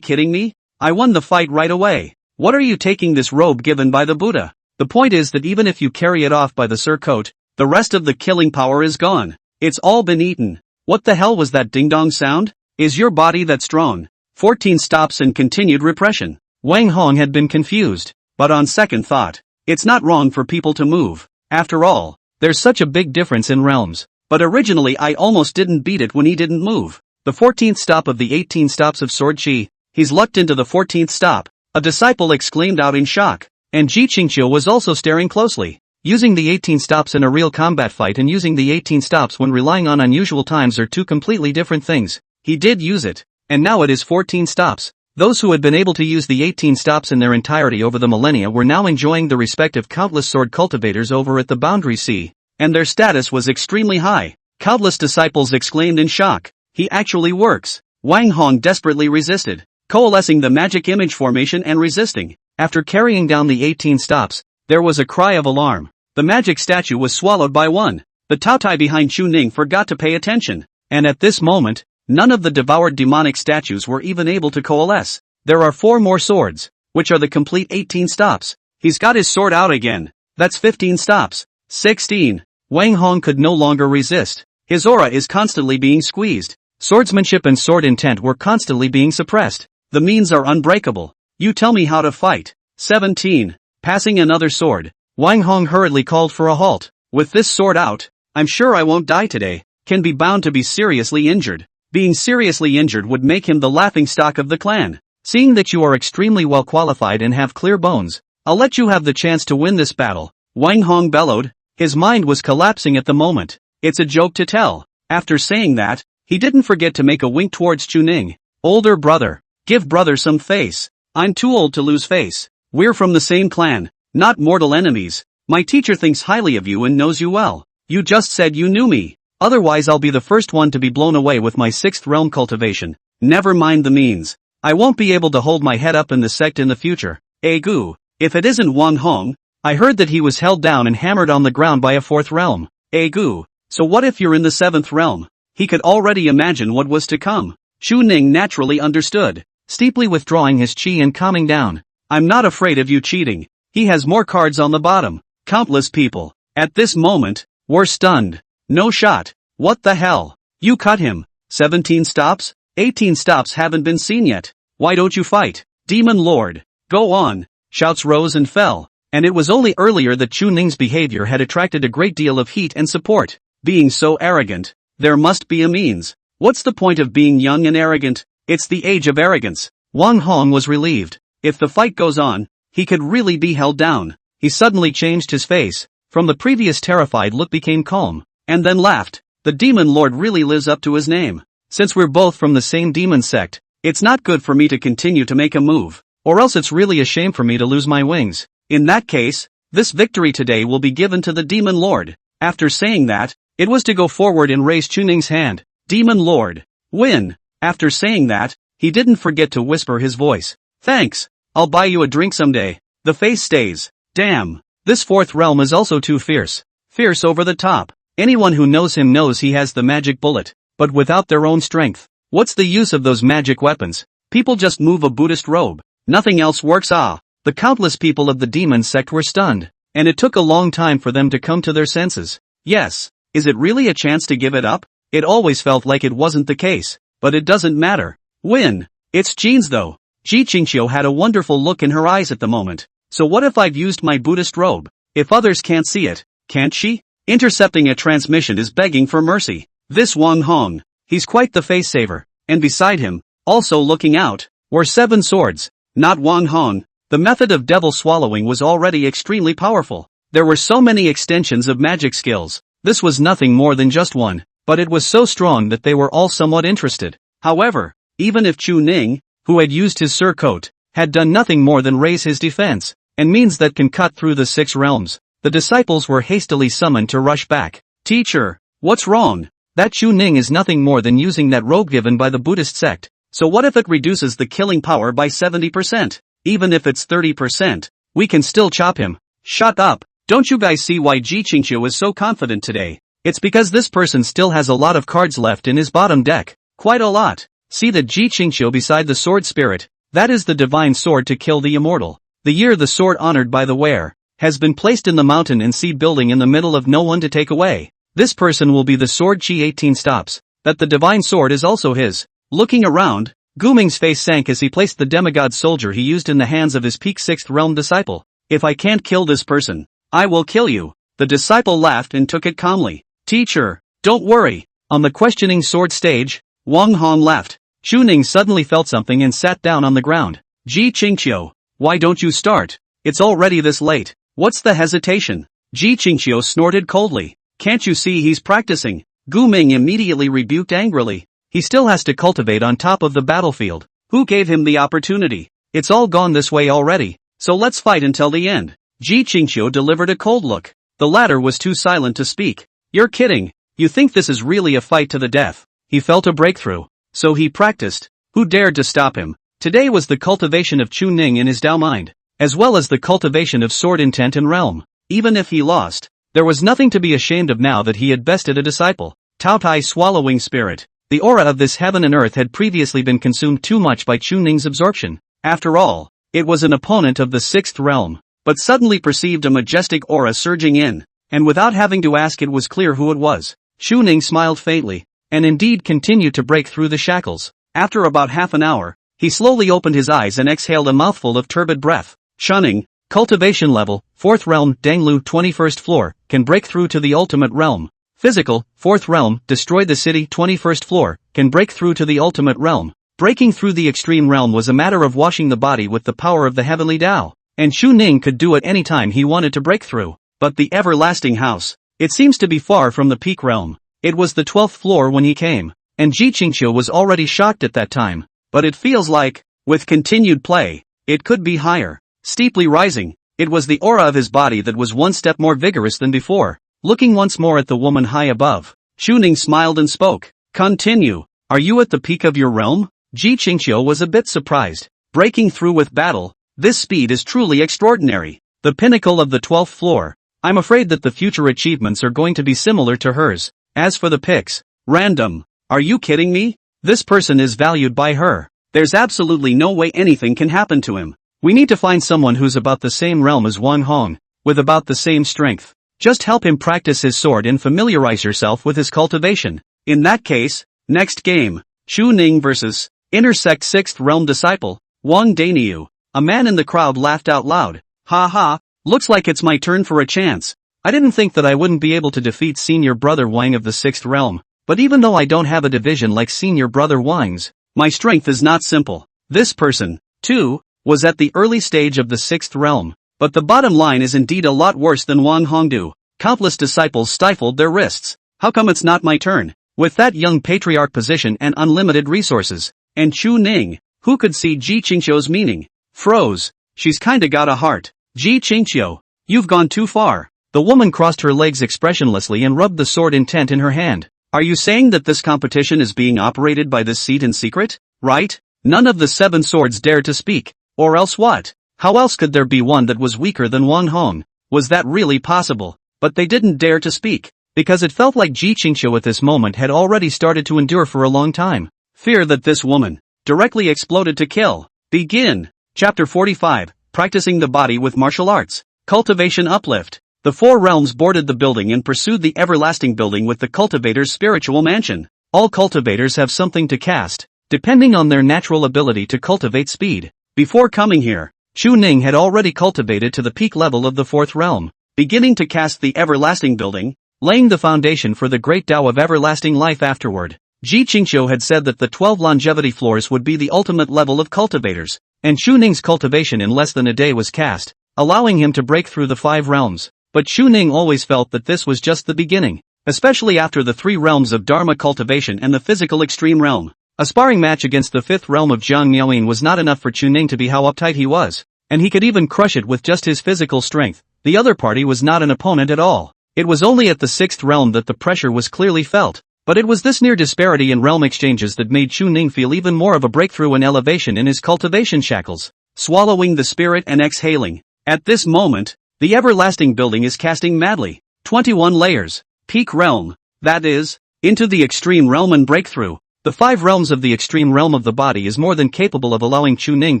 kidding me? I won the fight right away. What are you taking this robe given by the Buddha? The point is that even if you carry it off by the surcoat, the rest of the killing power is gone. It's all been eaten. What the hell was that ding-dong sound? Is your body that strong? 14 stops and continued repression. Wang Hong had been confused, but on second thought, it's not wrong for people to move. After all, there's such a big difference in realms. But originally I almost didn't beat it when he didn't move. The 14th stop of the 18 stops of Sword Chi. He's lucked into the 14th stop. A disciple exclaimed out in shock. And Ji Qingqiu was also staring closely. Using the 18 stops in a real combat fight and using the 18 stops when relying on unusual times are two completely different things. He did use it. And now it is 14 stops. Those who had been able to use the 18 stops in their entirety over the millennia were now enjoying the respect of countless sword cultivators over at the Boundary Sea. And their status was extremely high. Countless disciples exclaimed in shock. He actually works. Wang Hong desperately resisted, coalescing the magic image formation and resisting. After carrying down the 18 stops, there was a cry of alarm. The magic statue was swallowed by one. The Taotai behind Chu Ning forgot to pay attention. And at this moment, none of the devoured demonic statues were even able to coalesce. There are 4 more swords, which are the complete 18 stops. He's got his sword out again. That's 15 stops. 16. Wang Hong could no longer resist. His aura is constantly being squeezed. Swordsmanship and sword intent were constantly being suppressed. The means are unbreakable. You tell me how to fight. 17. Passing another sword, Wang Hong hurriedly called for a halt. With this sword out, I'm sure I won't die today. Can be bound to be seriously injured. Being seriously injured would make him the laughingstock of the clan. Seeing that you are extremely well qualified and have clear bones, I'll let you have the chance to win this battle. Wang Hong bellowed. His mind was collapsing at the moment. It's a joke to tell. After saying that, he didn't forget to make a wink towards Chu Ning. Older brother. Give brother some face. I'm too old to lose face. We're from the same clan, not mortal enemies. My teacher thinks highly of you and knows you well. You just said you knew me. Otherwise I'll be the first one to be blown away with my 6th realm cultivation. Never mind the means. I won't be able to hold my head up in the sect in the future. Gu. If it isn't Wang Hong, I heard that he was held down and hammered on the ground by a 4th realm. Gu. So what if you're in the 7th realm? He could already imagine what was to come. Chu Ning naturally understood, steeply withdrawing his chi and calming down. I'm not afraid of you cheating. He has more cards on the bottom. Countless people, at this moment, were stunned. No shot. What the hell? You cut him. 17 stops? 18 stops haven't been seen yet. Why don't you fight? Demon Lord. Go on. Shouts rose and fell. And it was only earlier that Chu Ning's behavior had attracted a great deal of heat and support. Being so arrogant. There must be a means. What's the point of being young and arrogant? It's the age of arrogance. Wang Hong was relieved. If the fight goes on, he could really be held down. He suddenly changed his face. From the previous terrified look became calm, and then laughed. The Demon Lord really lives up to his name. Since we're both from the same demon sect, it's not good for me to continue to make a move, or else it's really a shame for me to lose my wings. In that case, this victory today will be given to the Demon Lord. After saying that, it was to go forward and raise Chu Ning's hand. Demon Lord. Win. After saying that, he didn't forget to whisper his voice. Thanks. I'll buy you a drink someday. The face stays. Damn. This 4th realm is also too fierce. Fierce over the top. Anyone who knows him knows he has the magic bullet. But without their own strength, what's the use of those magic weapons? People just move a Buddhist robe. Nothing else works. The countless people of the demon sect were stunned. And it took a long time for them to come to their senses. Yes. Is it really a chance to give it up? It always felt like it wasn't the case. But it doesn't matter. Win. It's Jean's though. Ji Qingqiu had a wonderful look in her eyes at the moment. So what if I've used my Buddhist robe? If others can't see it, can't she? Intercepting a transmission is begging for mercy. This Wang Hong, he's quite the face saver. And beside him, also looking out, were 7 swords. Not Wang Hong. The method of devil swallowing was already extremely powerful. There were so many extensions of magic skills. This was nothing more than just one, but it was so strong that they were all somewhat interested. However, even if Chu Ning, who had used his surcoat, had done nothing more than raise his defense, and means that can cut through the 6 realms, the disciples were hastily summoned to rush back. Teacher, what's wrong? That Chu Ning is nothing more than using that robe given by the Buddhist sect. So what if it reduces the killing power by 70%? Even if it's 30%, we can still chop him. Shut up. Don't you guys see why Ji Qingqiu is so confident today? It's because this person still has a lot of cards left in his bottom deck. Quite a lot. See the Ji Qingqiu beside the sword spirit. That is the divine sword to kill the immortal. The year the sword honored by the wearer has been placed in the mountain and sea building in the middle of no one to take away. This person will be the sword chi 18 stops. that the divine sword is also his. Looking around, Guming's face sank as he placed the demigod soldier he used in the hands of his peak 6th realm disciple. If I can't kill this person, I will kill you. The disciple laughed and took it calmly. Teacher, don't worry. On the questioning sword stage, Wang Hong left. Chuning suddenly felt something and sat down on the ground. Ji Qingqiu, why don't you start? It's already this late. What's the hesitation? Ji Qingqiu snorted coldly. Can't you see he's practicing? Guming immediately rebuked angrily. He still has to cultivate on top of the battlefield. Who gave him the opportunity? It's all gone this way already, so let's fight until the end. Ji Qingqiu delivered a cold look. The latter was too silent to speak. You're kidding. You think this is really a fight to the death? He felt a breakthrough. So he practiced. Who dared to stop him? Today was the cultivation of Chuning in his Dao mind, as well as the cultivation of sword intent and realm. Even if he lost, there was nothing to be ashamed of now that he had bested a disciple. Taotai swallowing spirit. The aura of this heaven and earth had previously been consumed too much by Chuning's absorption. After all, it was an opponent of the 6th realm, but suddenly perceived a majestic aura surging in, and without having to ask it was clear who it was. Chuning smiled faintly, and indeed continued to break through the shackles. After about half an hour, he slowly opened his eyes and exhaled a mouthful of turbid breath. Chuning, cultivation level, 4th realm, Danglu 21st floor, can break through to the ultimate realm. Physical, 4th realm, destroy the city 21st floor, can break through to the ultimate realm. Breaking through the extreme realm was a matter of washing the body with the power of the heavenly Tao, and Chuning could do it any time he wanted to break through. But the everlasting house, it seems to be far from the peak realm. It was the 12th floor when he came, and Ji Qingqiu was already shocked at that time. But it feels like, with continued play, it could be higher. Steeply rising, it was the aura of his body that was one step more vigorous than before. Looking once more at the woman high above, Chuning smiled and spoke. Continue. Are you at the peak of your realm? Ji Qingqiu was a bit surprised. Breaking through with battle, this speed is truly extraordinary. The pinnacle of the 12th floor. I'm afraid that the future achievements are going to be similar to hers. As for the picks, random. Are you kidding me? This person is valued by her. There's absolutely no way anything can happen to him. We need to find someone who's about the same realm as Wang Hong, with about the same strength. Just help him practice his sword and familiarize yourself with his cultivation. In that case, next game, Chuning vs. Intersect 6th Realm Disciple, Wang Dainiu. A man in the crowd laughed out loud. Ha ha, looks like it's my turn for a chance. I didn't think that I wouldn't be able to defeat senior brother Wang of the 6th Realm, but even though I don't have a division like senior brother Wang's, my strength is not simple. This person, too, was at the early stage of the 6th Realm. But the bottom line is indeed a lot worse than Wang Hongdu. Countless disciples stifled their wrists. How come it's not my turn? With that young patriarch position and unlimited resources. And Chuning, who could see Ji Qingqiu's meaning, froze. She's kinda got a heart. Ji Qingqiu, you've gone too far. The woman crossed her legs expressionlessly and rubbed the sword intent in her hand. Are you saying that this competition is being operated by this seat in secret? Right? None of the 7 swords dared to speak. Or else what? How else could there be one that was weaker than Wang Hong? Was that really possible? But they didn't dare to speak, because it felt like Ji Qingqiu at this moment had already started to endure for a long time. Fear that this woman directly exploded to kill. Begin. Chapter 45, Practicing the Body with Martial Arts. Cultivation Uplift. The 4 realms boarded the building and pursued the everlasting building with the cultivator's spiritual mansion. All cultivators have something to cast, depending on their natural ability to cultivate speed. Before coming here, Chuning had already cultivated to the peak level of the 4th realm, beginning to cast the everlasting building, laying the foundation for the great Tao of everlasting life afterward. Ji Qingqiu had said that the 12 longevity floors would be the ultimate level of cultivators, and Chuning's cultivation in less than a day was cast, allowing him to break through the 5 realms. But Chuning always felt that this was just the beginning, especially after the 3 realms of Dharma cultivation and the physical extreme realm. A sparring match against the 5th realm of Jiang Miaoyin was not enough for Chuning to be how uptight he was, and he could even crush it with just his physical strength. The other party was not an opponent at all. It was only at the 6th realm that the pressure was clearly felt, but it was this near disparity in realm exchanges that made Chuning feel even more of a breakthrough and elevation in his cultivation shackles. Swallowing the spirit and exhaling. At this moment, the everlasting building is casting madly. 21 layers. Peak realm. That is, into the extreme realm and breakthrough. The 5 realms of the extreme realm of the body is more than capable of allowing Chuning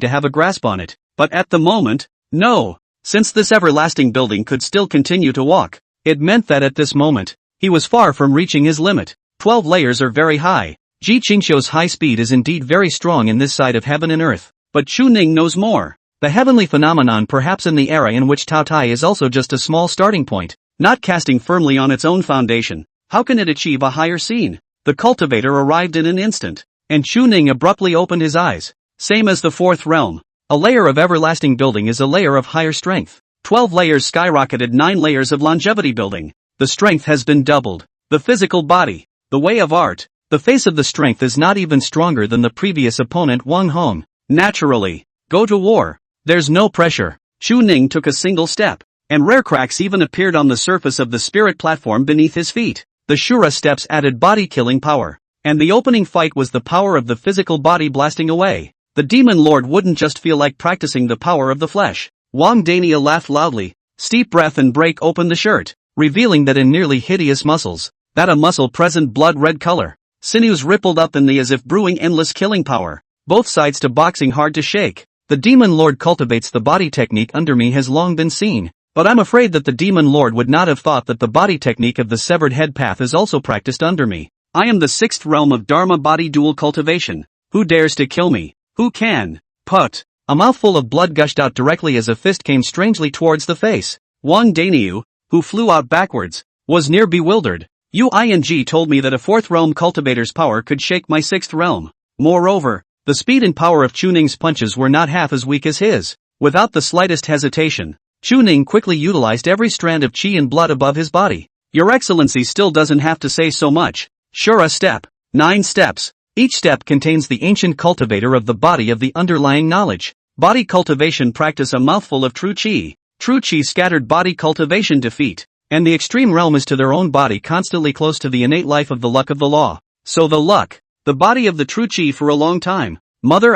to have a grasp on it. But at the moment, no. Since this everlasting building could still continue to walk, it meant that at this moment, he was far from reaching his limit. 12 layers are very high. Ji Qingxiu's high speed is indeed very strong in this side of heaven and earth. But Chu Ning knows more. The heavenly phenomenon perhaps in the era in which Tao Tai is also just a small starting point, not casting firmly on its own foundation. How can it achieve a higher scene? The cultivator arrived in an instant, and Chu Ning abruptly opened his eyes. Same as the fourth realm. A layer of everlasting building is a layer of higher strength. 12 layers skyrocketed 9 layers of longevity building. The strength has been doubled. The physical body. The way of art. The face of the strength is not even stronger than the previous opponent Wang Hong. Naturally. Go to war. There's no pressure. Chu Ning took a single step, and rare cracks even appeared on the surface of the spirit platform beneath his feet. The Shura steps added body-killing power, and the opening fight was the power of the physical body blasting away. The demon lord wouldn't just feel like practicing the power of the flesh. Wang Dania laughed loudly, steep breath and break open the shirt, revealing that in nearly hideous muscles, that a muscle-present blood-red color. Sinews rippled up in the as if brewing endless killing power. Both sides to boxing hard to shake. The demon lord cultivates the body technique under me has long been seen, but I'm afraid that the demon lord would not have thought that the body technique of the severed head path is also practiced under me. I am the sixth realm of Dharma body dual cultivation. Who dares to kill me? Who can? Put. A mouthful of blood gushed out directly as a fist came strangely towards the face. Wang Daniu, who flew out backwards, was near bewildered. Ing told me that a fourth realm cultivator's power could shake my sixth realm. Moreover, the speed and power of Chu Ning's punches were not half as weak as his. Without the slightest hesitation, Chu Ning quickly utilized every strand of chi and blood above his body. Your Excellency still doesn't have to say so much. Shura step. 9 steps. Each step contains the ancient cultivator of the body of the underlying knowledge. Body cultivation practice a mouthful of true chi. True chi scattered body cultivation defeat. And the extreme realm is to their own body constantly close to the innate life of the luck of the law. So the luck. The body of the true chi for a long time. Mother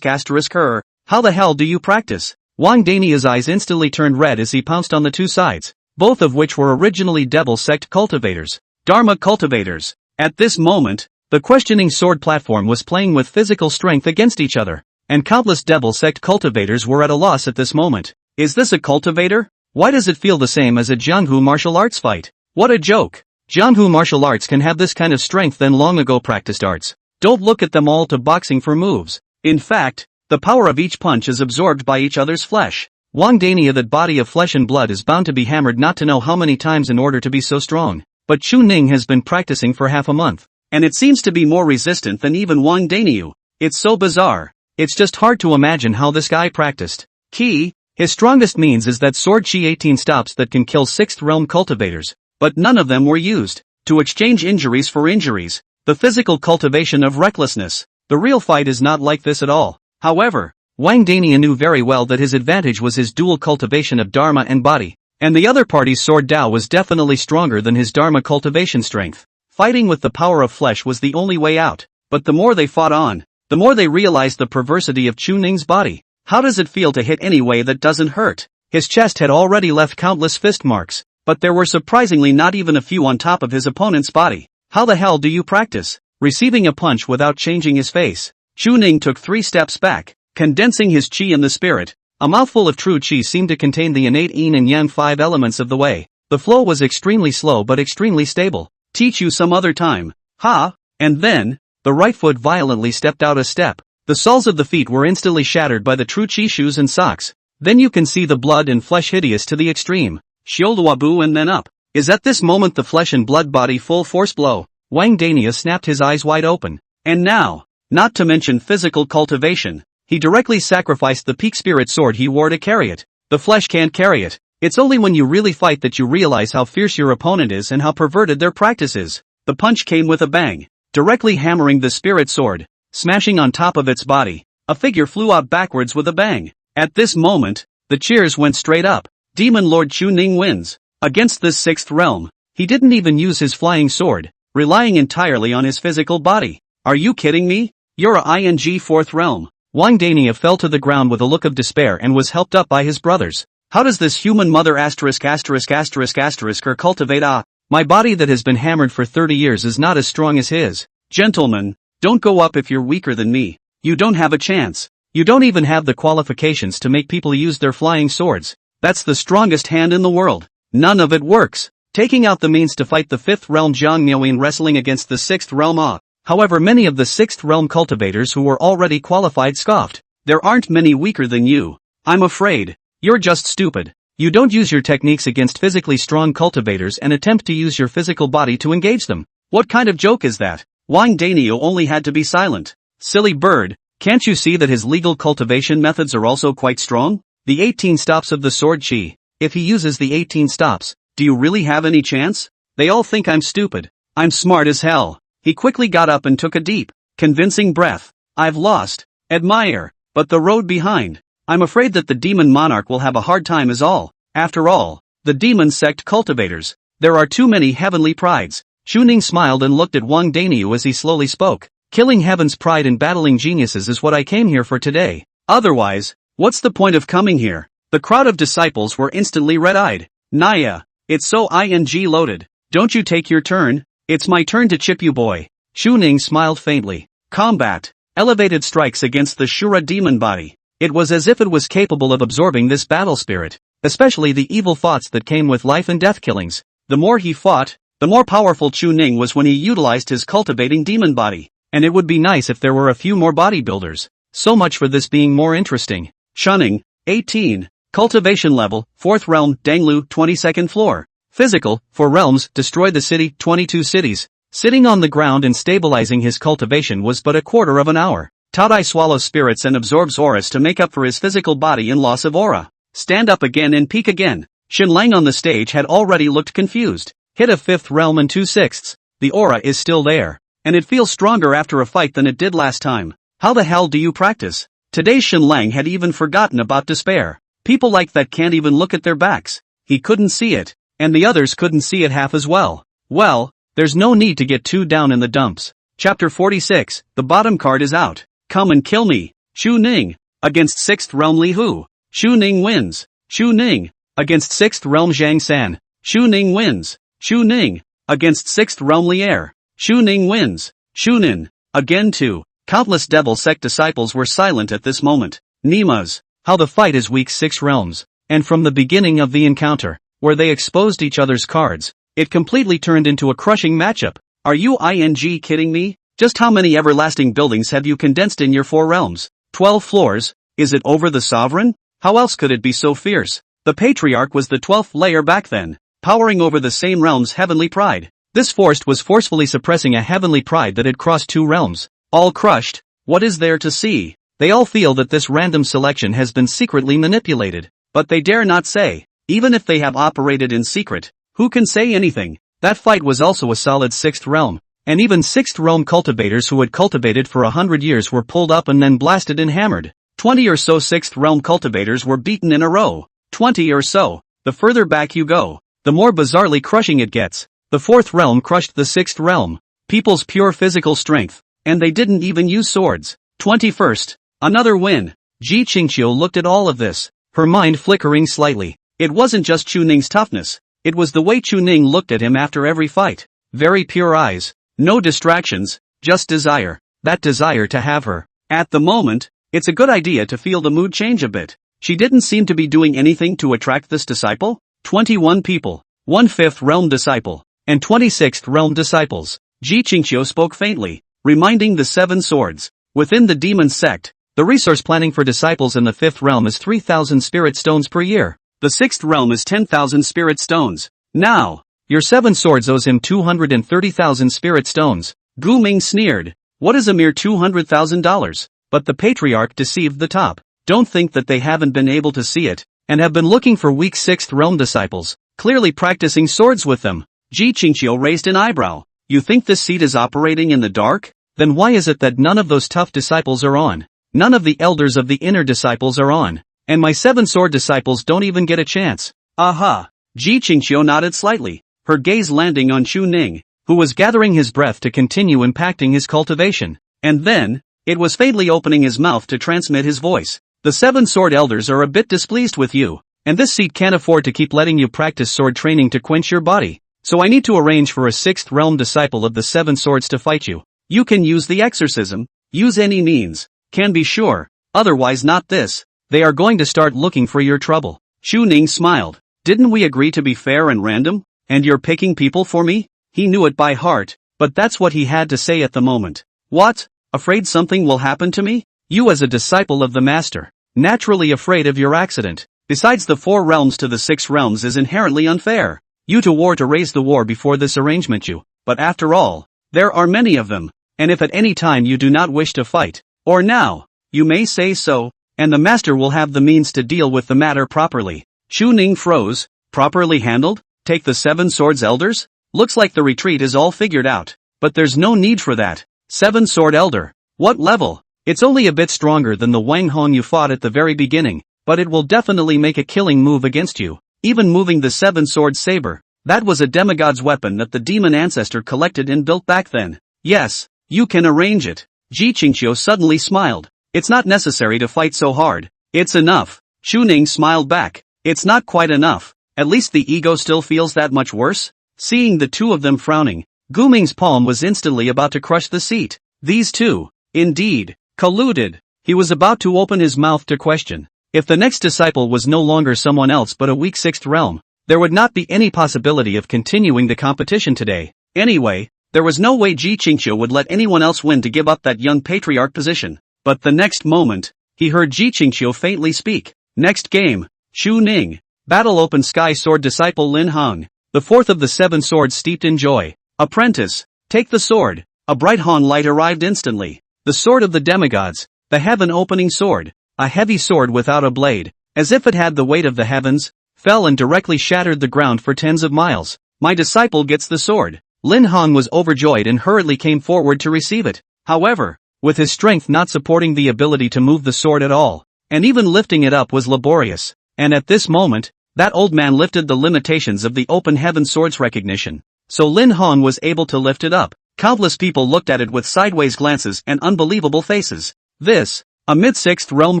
her. How the hell do you practice? Wang Dania's eyes instantly turned red as he pounced on the two sides, both of which were originally devil sect cultivators. Dharma cultivators. At this moment, the questioning sword platform was playing with physical strength against each other, and countless devil sect cultivators were at a loss at this moment. Is this a cultivator? Why does it feel the same as a Jianghu martial arts fight? What a joke! Jianghu martial arts can have this kind of strength than long ago practiced arts. Don't look at them all to boxing for moves. In fact, the power of each punch is absorbed by each other's flesh. Wang Dania, that body of flesh and blood, is bound to be hammered not to know how many times in order to be so strong. But Chu Ning has been practicing for half a month, and it seems to be more resistant than even Wang Daniu. It's so bizarre. It's just hard to imagine how this guy practiced. Ki, his strongest means is that sword chi 18 stops that can kill 6th realm cultivators, but none of them were used to exchange injuries for injuries. The physical cultivation of recklessness. The real fight is not like this at all. However, Wang Dania knew very well that his advantage was his dual cultivation of Dharma and body, and the other party's sword Dao was definitely stronger than his Dharma cultivation strength. Fighting with the power of flesh was the only way out, but the more they fought on, the more they realized the perversity of Chu Ning's body. How does it feel to hit any way that doesn't hurt? His chest had already left countless fist marks, but there were surprisingly not even a few on top of his opponent's body. How the hell do you practice receiving a punch without changing his face? Chu Ning took 3 steps back, condensing his chi in the spirit. A mouthful of true chi seemed to contain the innate yin and yang 5 elements of the way. The flow was extremely slow but extremely stable. Teach you some other time. Ha! And then, the right foot violently stepped out a step. The soles of the feet were instantly shattered by the true chi shoes and socks. Then you can see the blood and flesh hideous to the extreme. Shiolduabu and then up. Is at this moment the flesh and blood body full force blow. Wang Dania snapped his eyes wide open. And now, not to mention physical cultivation, he directly sacrificed the peak spirit sword he wore to carry it. The flesh can't carry it. It's only when you really fight that you realize how fierce your opponent is and how perverted their practice is. The punch came with a bang, directly hammering the spirit sword, smashing on top of its body. A figure flew out backwards with a bang. At this moment, the cheers went straight up. Demon Lord Chu Ning wins. Against this 6th realm, he didn't even use his flying sword, relying entirely on his physical body. Are you kidding me? You're a ing 4th realm. Wang Dania fell to the ground with a look of despair and was helped up by his brothers. How does this human mother her cultivate my body that has been hammered for 30 years is not as strong as his. Gentlemen, don't go up if you're weaker than me. You don't have a chance. You don't even have the qualifications to make people use their flying swords. That's the strongest hand in the world. None of it works. taking out the means to fight the 5th realm Jiang Miaoyin wrestling against the 6th realm Ah. However, many of the 6th realm cultivators who were already qualified scoffed. There aren't many weaker than you. I'm afraid. You're just stupid. You don't use your techniques against physically strong cultivators and attempt to use your physical body to engage them. What kind of joke is that? Wang Danio only had to be silent. Silly bird, can't you see that his legal cultivation methods are also quite strong? The 18 stops of the sword chi. If he uses the 18 stops, do you really have any chance? They all think I'm stupid. I'm smart as hell. He quickly got up and took a deep, convincing breath. I've lost. Admire. But the road behind. I'm afraid that the demon monarch will have a hard time is all. After all, the demon sect cultivators. There are too many heavenly prides. Shuning smiled and looked at Wang Danyu as he slowly spoke. Killing heaven's pride and battling geniuses is what I came here for today. Otherwise, what's the point of coming here? The crowd of disciples were instantly red-eyed. Naya, it's so loaded. Don't you take your turn? It's my turn to chip you boy. Shuning smiled faintly. Combat. Elevated strikes against the Shura demon body. It was as if it was capable of absorbing this battle spirit, especially the evil thoughts that came with life and death killings. The more he fought, the more powerful Chu Ning was when he utilized his cultivating demon body. And it would be nice if there were a few more bodybuilders. So much for this being more interesting. Shunning, 18. Cultivation level, 4th realm, Danglu, 22nd floor. Physical, 4 realms, destroy the city, 22 cities. Sitting on the ground and stabilizing his cultivation was but a quarter of an hour. Tadai swallows spirits and absorbs auras to make up for his physical body and loss of aura. Stand up again and peek again. Shinlang on the stage had already looked confused. Hit a 5th realm and 2/6. The aura is still there. And it feels stronger after a fight than it did last time. How the hell do you practice? Today's Shinlang had even forgotten about despair. People like that can't even look at their backs. He couldn't see it. And the others couldn't see it half as well. Well, there's no need to get too down in the dumps. Chapter 46, the bottom card is out. Come and kill me. Shu Ning. Against 6th realm Li Hu. Shu Ning wins. Shu Ning. Against 6th realm Zhang San. Shu Ning wins. Shu Ning. Against 6th realm Li Er. Shu Ning wins. Shunin. Again too. Countless devil sect disciples were silent at this moment. Nimas. How the fight is weak 6 realms. And from the beginning of the encounter, where they exposed each other's cards, it completely turned into a crushing matchup. Are you kidding me? Just how many everlasting buildings have you condensed in your 4 realms? 12 floors? Is it over the sovereign? How else could it be so fierce? The Patriarch was the 12th layer back then, powering over the same realm's heavenly pride. This force was forcefully suppressing a heavenly pride that had crossed 2 realms. All crushed. What is there to see? They all feel that this random selection has been secretly manipulated. But they dare not say. Even if they have operated in secret, who can say anything? That fight was also a solid 6th realm. And even 6th realm cultivators who had cultivated for 100 years were pulled up and then blasted and hammered. 20 or so 6th realm cultivators were beaten in a row. 20 or so. The further back you go, the more bizarrely crushing it gets. The 4th realm crushed the 6th realm. People's pure physical strength. And they didn't even use swords. 21st. Another win. Ji Qingqiu looked at all of this, her mind flickering slightly. It wasn't just Chu Ning's toughness. It was the way Chu Ning looked at him after every fight. Very pure eyes. No distractions, just desire. That desire to have her. At the moment, it's a good idea to feel the mood change a bit. She didn't seem to be doing anything to attract this disciple. 21 people. 1 5th realm disciple. And 26th realm disciples. Ji Qingqiu spoke faintly, reminding the 7 swords. Within the demon sect, the resource planning for disciples in the 5th realm is 3,000 spirit stones per year. The 6th realm is 10,000 spirit stones. Now, your 7 swords owes him 230,000 spirit stones. Gu Ming sneered. What is a mere $200,000? But the Patriarch deceived the top. Don't think that they haven't been able to see it, and have been looking for weak 6th realm disciples, clearly practicing swords with them. Ji Qingqiu raised an eyebrow. You think this seat is operating in the dark? Then why is it that none of those tough disciples are on? None of the elders of the inner disciples are on. And my 7 sword disciples don't even get a chance. Aha! Ji Qingqiu nodded slightly, her gaze landing on Chu Ning, who was gathering his breath to continue impacting his cultivation. And then, it was faintly opening his mouth to transmit his voice. The 7 sword elders are a bit displeased with you, and this seat can't afford to keep letting you practice sword training to quench your body. So I need to arrange for a 6th realm disciple of the 7 swords to fight you. You can use the exorcism, use any means, can be sure, otherwise not this. They are going to start looking for your trouble. Shu Ning smiled. Didn't we agree to be fair and random? And you're picking people for me? He knew it by heart, but that's what he had to say at the moment. What? Afraid something will happen to me? You as a disciple of the master, naturally afraid of your accident. Besides, the 4 realms to the 6 realms is inherently unfair. You to war to raise the war before this arrangement you, but after all, there are many of them, and if at any time you do not wish to fight, or now, you may say so, and the master will have the means to deal with the matter properly. Chu Ning froze. Properly handled? Take the 7 swords elders? Looks like the retreat is all figured out, but there's no need for that. 7 sword elder. What level? It's only a bit stronger than the Wang Hong you fought at the very beginning, but it will definitely make a killing move against you. Even moving the 7 sword saber, that was a demigod's weapon that the demon ancestor collected and built back then. Yes, you can arrange it. Ji Qingqiu suddenly smiled. It's not necessary to fight so hard. It's enough. Chu Ning smiled back. It's not quite enough. At least the ego still feels that much worse? Seeing the two of them frowning, Gu Ming's palm was instantly about to crush the seat. These two, indeed, colluded. He was about to open his mouth to question. If the next disciple was no longer someone else but a weak 6th realm, there would not be any possibility of continuing the competition today. Anyway, there was no way Ji Qingqiu would let anyone else win to give up that young patriarch position. But the next moment, he heard Ji Qingqiu faintly speak. Next game, Chu Ning. Battle Open Sky Sword Disciple Lin Hong. The 4th of the 7 swords steeped in joy. Apprentice, take the sword. A bright Han light arrived instantly. The sword of the demigods, the heaven-opening sword. A heavy sword without a blade, as if it had the weight of the heavens, fell and directly shattered the ground for tens of miles. My disciple gets the sword. Lin Hong was overjoyed and hurriedly came forward to receive it. However, with his strength not supporting the ability to move the sword at all, and even lifting it up was laborious, and at this moment, that old man lifted the limitations of the open heaven sword's recognition. So Lin Hong was able to lift it up. Countless people looked at it with sideways glances and unbelievable faces. This, a mid-6th realm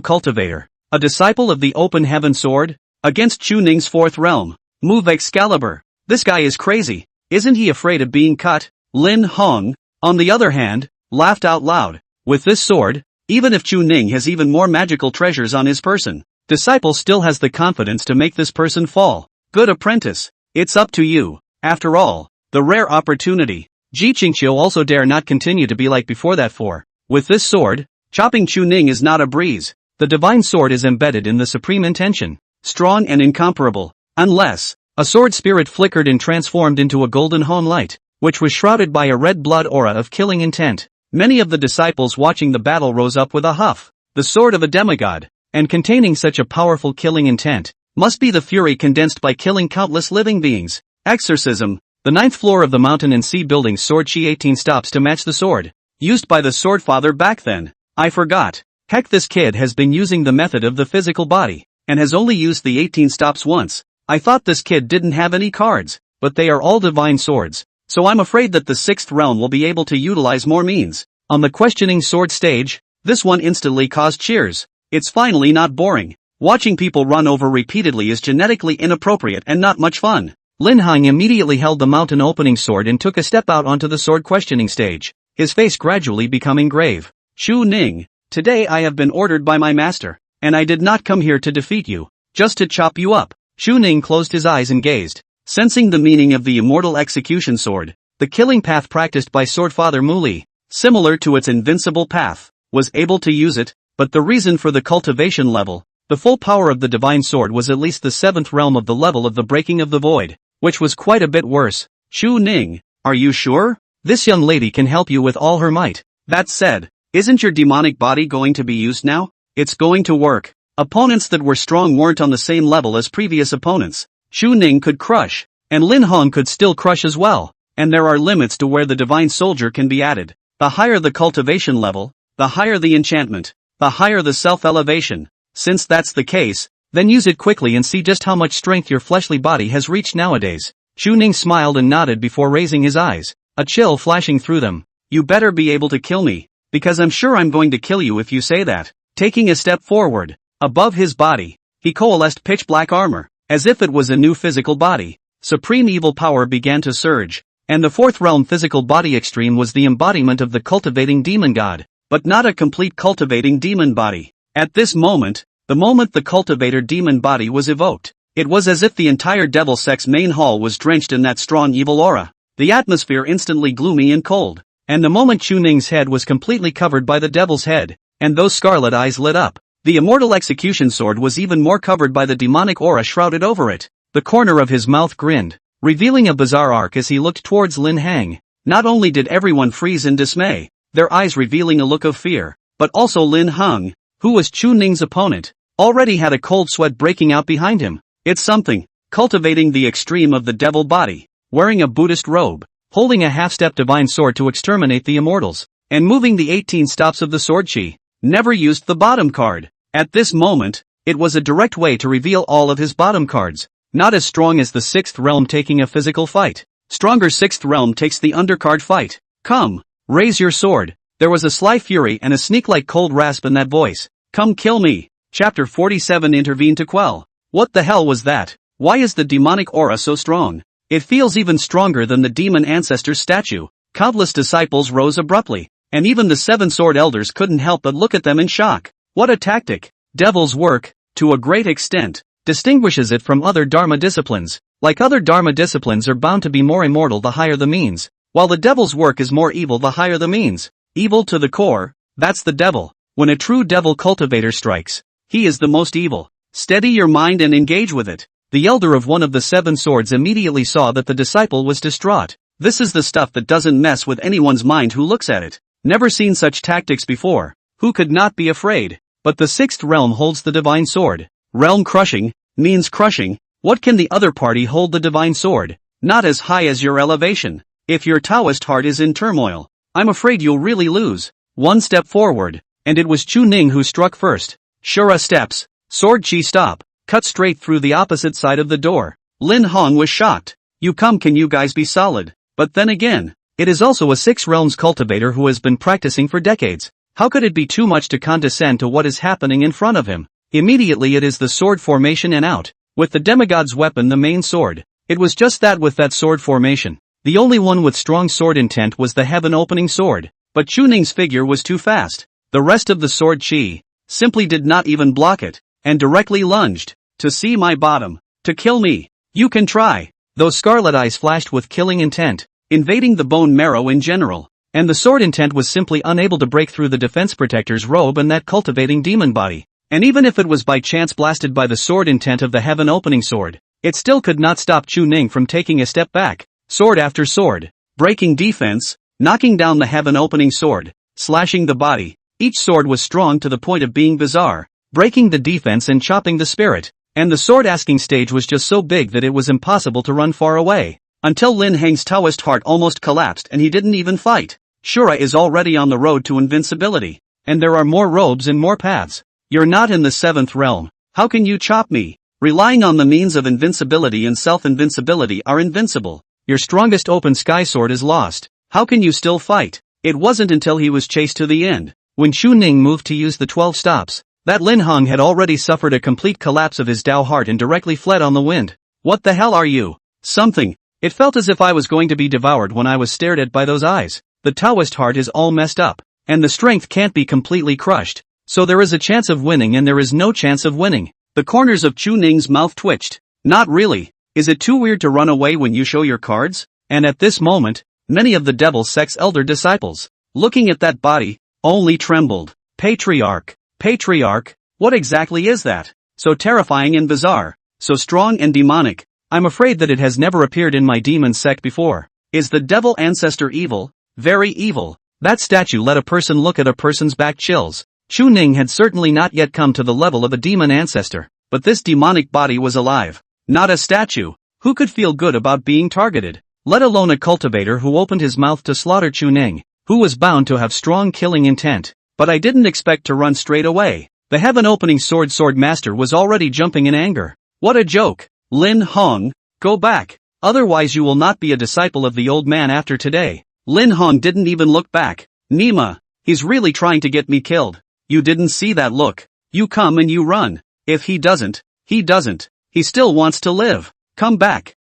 cultivator, a disciple of the open heaven sword, against Chu Ning's 4th realm. Move Excalibur. This guy is crazy. Isn't he afraid of being cut? Lin Hong, on the other hand, laughed out loud. With this sword, even if Chu Ning has even more magical treasures on his person, disciple still has the confidence to make this person fall. Good apprentice. It's up to you. After all, the rare opportunity. Ji Qingqiu also dare not continue to be like before that for. With this sword, chopping Chu Ning is not a breeze. The divine sword is embedded in the supreme intention. Strong and incomparable. Unless, a sword spirit flickered and transformed into a golden hon light, which was shrouded by a red blood aura of killing intent. Many of the disciples watching the battle rose up with a huff. The sword of a demigod, and containing such a powerful killing intent, must be the fury condensed by killing countless living beings. Exorcism. The 9th floor of the Mountain and Sea Building's sword chi 18 stops to match the sword used by the sword father back then. I forgot. Heck, this kid has been using the method of the physical body, and has only used the 18 stops once. I thought this kid didn't have any cards, but they are all divine swords, so I'm afraid that the 6th realm will be able to utilize more means. On the questioning sword stage, this one instantly caused cheers. It's finally not boring. Watching people run over repeatedly is genetically inappropriate and not much fun. Lin Hong immediately held the mountain opening sword and took a step out onto the sword questioning stage, his face gradually becoming grave. Chu Ning, today I have been ordered by my master, and I did not come here to defeat you, just to chop you up. Chu Ning closed his eyes and gazed, sensing the meaning of the immortal execution sword, the killing path practiced by sword father Mu Li, similar to its invincible path, was able to use it, but the reason for the cultivation level, the full power of the divine sword was at least the 7th realm of the level of the breaking of the void, which was quite a bit worse. Chu Ning, are you sure? This young lady can help you with all her might. That said, isn't your demonic body going to be used now? It's going to work. Opponents that were strong weren't on the same level as previous opponents. Chu Ning could crush, and Lin Hong could still crush as well, and there are limits to where the divine soldier can be added. The higher the cultivation level, the higher the enchantment, the higher the self-elevation. Since that's the case, then use it quickly and see just how much strength your fleshly body has reached nowadays. Chu Ning smiled and nodded before raising his eyes, a chill flashing through them. You better be able to kill me, because I'm sure I'm going to kill you if you say that. Taking a step forward, above his body, he coalesced pitch black armor, as if it was a new physical body. Supreme evil power began to surge, and the 4th realm physical body extreme was the embodiment of the cultivating demon god, but not a complete cultivating demon body. At this moment, the moment the cultivator demon body was evoked, It was as if the entire devil sect's main hall was drenched in that strong evil aura. The atmosphere instantly gloomy and cold. And the moment Chu Ning's head was completely covered by the devil's head, and those scarlet eyes lit up, the immortal execution sword was even more covered by the demonic aura shrouded over it. The corner of his mouth grinned, revealing a bizarre arc as he looked towards Lin Hang. Not only did everyone freeze in dismay, their eyes revealing a look of fear, but also Lin Hang, who was Chu Ning's opponent, already had a cold sweat breaking out behind him. It's something, cultivating the extreme of the devil body, wearing a Buddhist robe, holding a half-step divine sword to exterminate the immortals, and moving the 18 stops of the sword chi. Never used the bottom card. At this moment, it was a direct way to reveal all of his bottom cards. Not as strong as the 6th realm taking a physical fight. Stronger 6th realm takes the undercard fight. Come, raise your sword. There was a sly fury and a sneak-like cold rasp in that voice. Come kill me. Chapter 47 intervened to quell. What the hell was that? Why is the demonic aura so strong? It feels even stronger than the demon ancestor's statue. Countless disciples rose abruptly, and even the 7 sword elders couldn't help but look at them in shock. What a tactic! Devil's work, to a great extent, distinguishes it from other dharma disciplines. Like other dharma disciplines are bound to be more immortal the higher the means, while the devil's work is more evil the higher the means. Evil to the core, that's the devil. When a true devil cultivator strikes, he is the most evil. Steady your mind and engage with it. The elder of one of the 7 swords immediately saw that the disciple was distraught. This is the stuff that doesn't mess with anyone's mind who looks at it. Never seen such tactics before. Who could not be afraid? But the 6th realm holds the divine sword. Realm crushing means crushing. What can the other party hold the divine sword? Not as high as your elevation. If your Taoist heart is in turmoil, I'm afraid you'll really lose. One step forward, and it was Chu Ning who struck first. Shura steps, sword chi stop, cut straight through the opposite side of the door. Lin Hong was shocked. Can you guys be solid? But then again, it is also a 6 realms cultivator who has been practicing for decades. How could it be too much to condescend to what is happening in front of him? Immediately it is the sword formation and out, with the demigod's weapon the main sword. It was just that with that sword formation. The only one with strong sword intent was the heaven-opening sword, but Chu Ning's figure was too fast. The rest of the sword chi simply did not even block it, and directly lunged. To see my bottom, to kill me. You can try. Those scarlet eyes flashed with killing intent, invading the bone marrow in general, and the sword intent was simply unable to break through the defense protector's robe and that cultivating demon body. And even if it was by chance blasted by the sword intent of the heaven-opening sword, it still could not stop Chu Ning from taking a step back. Sword after sword, breaking defense, knocking down the heaven-opening sword, slashing the body. Each sword was strong to the point of being bizarre, breaking the defense and chopping the spirit. And the sword-asking stage was just so big that it was impossible to run far away. Until Lin Hang's Taoist heart almost collapsed and he didn't even fight. Shura is already on the road to invincibility. And there are more robes and more paths. You're not in the 7th realm. How can you chop me? Relying on the means of invincibility and self-invincibility are invincible. Your strongest open sky sword is lost. How can you still fight? It wasn't until he was chased to the end, when Chu Ning moved to use the 12 stops, that Lin Hong had already suffered a complete collapse of his Dao heart and directly fled on the wind. What the hell are you? Something. It felt as if I was going to be devoured when I was stared at by those eyes. The Taoist heart is all messed up, and the strength can't be completely crushed. So there is a chance of winning and there is no chance of winning. The corners of Chu Ning's mouth twitched. Not really. Is it too weird to run away when you show your cards? And at this moment, many of the devil sect's elder disciples, looking at that body, only trembled. Patriarch. Patriarch? What exactly is that? So terrifying and bizarre, so strong and demonic. I'm afraid that it has never appeared in my demon sect before. Is the devil ancestor evil? Very evil. That statue let a person look at a person's back chills. Chu Ning had certainly not yet come to the level of a demon ancestor, but this demonic body was alive. Not a statue. Who could feel good about being targeted? Let alone a cultivator who opened his mouth to slaughter Chu Ning, who was bound to have strong killing intent. But I didn't expect to run straight away. The heaven-opening sword master was already jumping in anger. What a joke. Lin Hong, go back. Otherwise you will not be a disciple of the old man after today. Lin Hong didn't even look back. Nima, he's really trying to get me killed. You didn't see that look. You come and you run. If he doesn't. He still wants to live. Come back,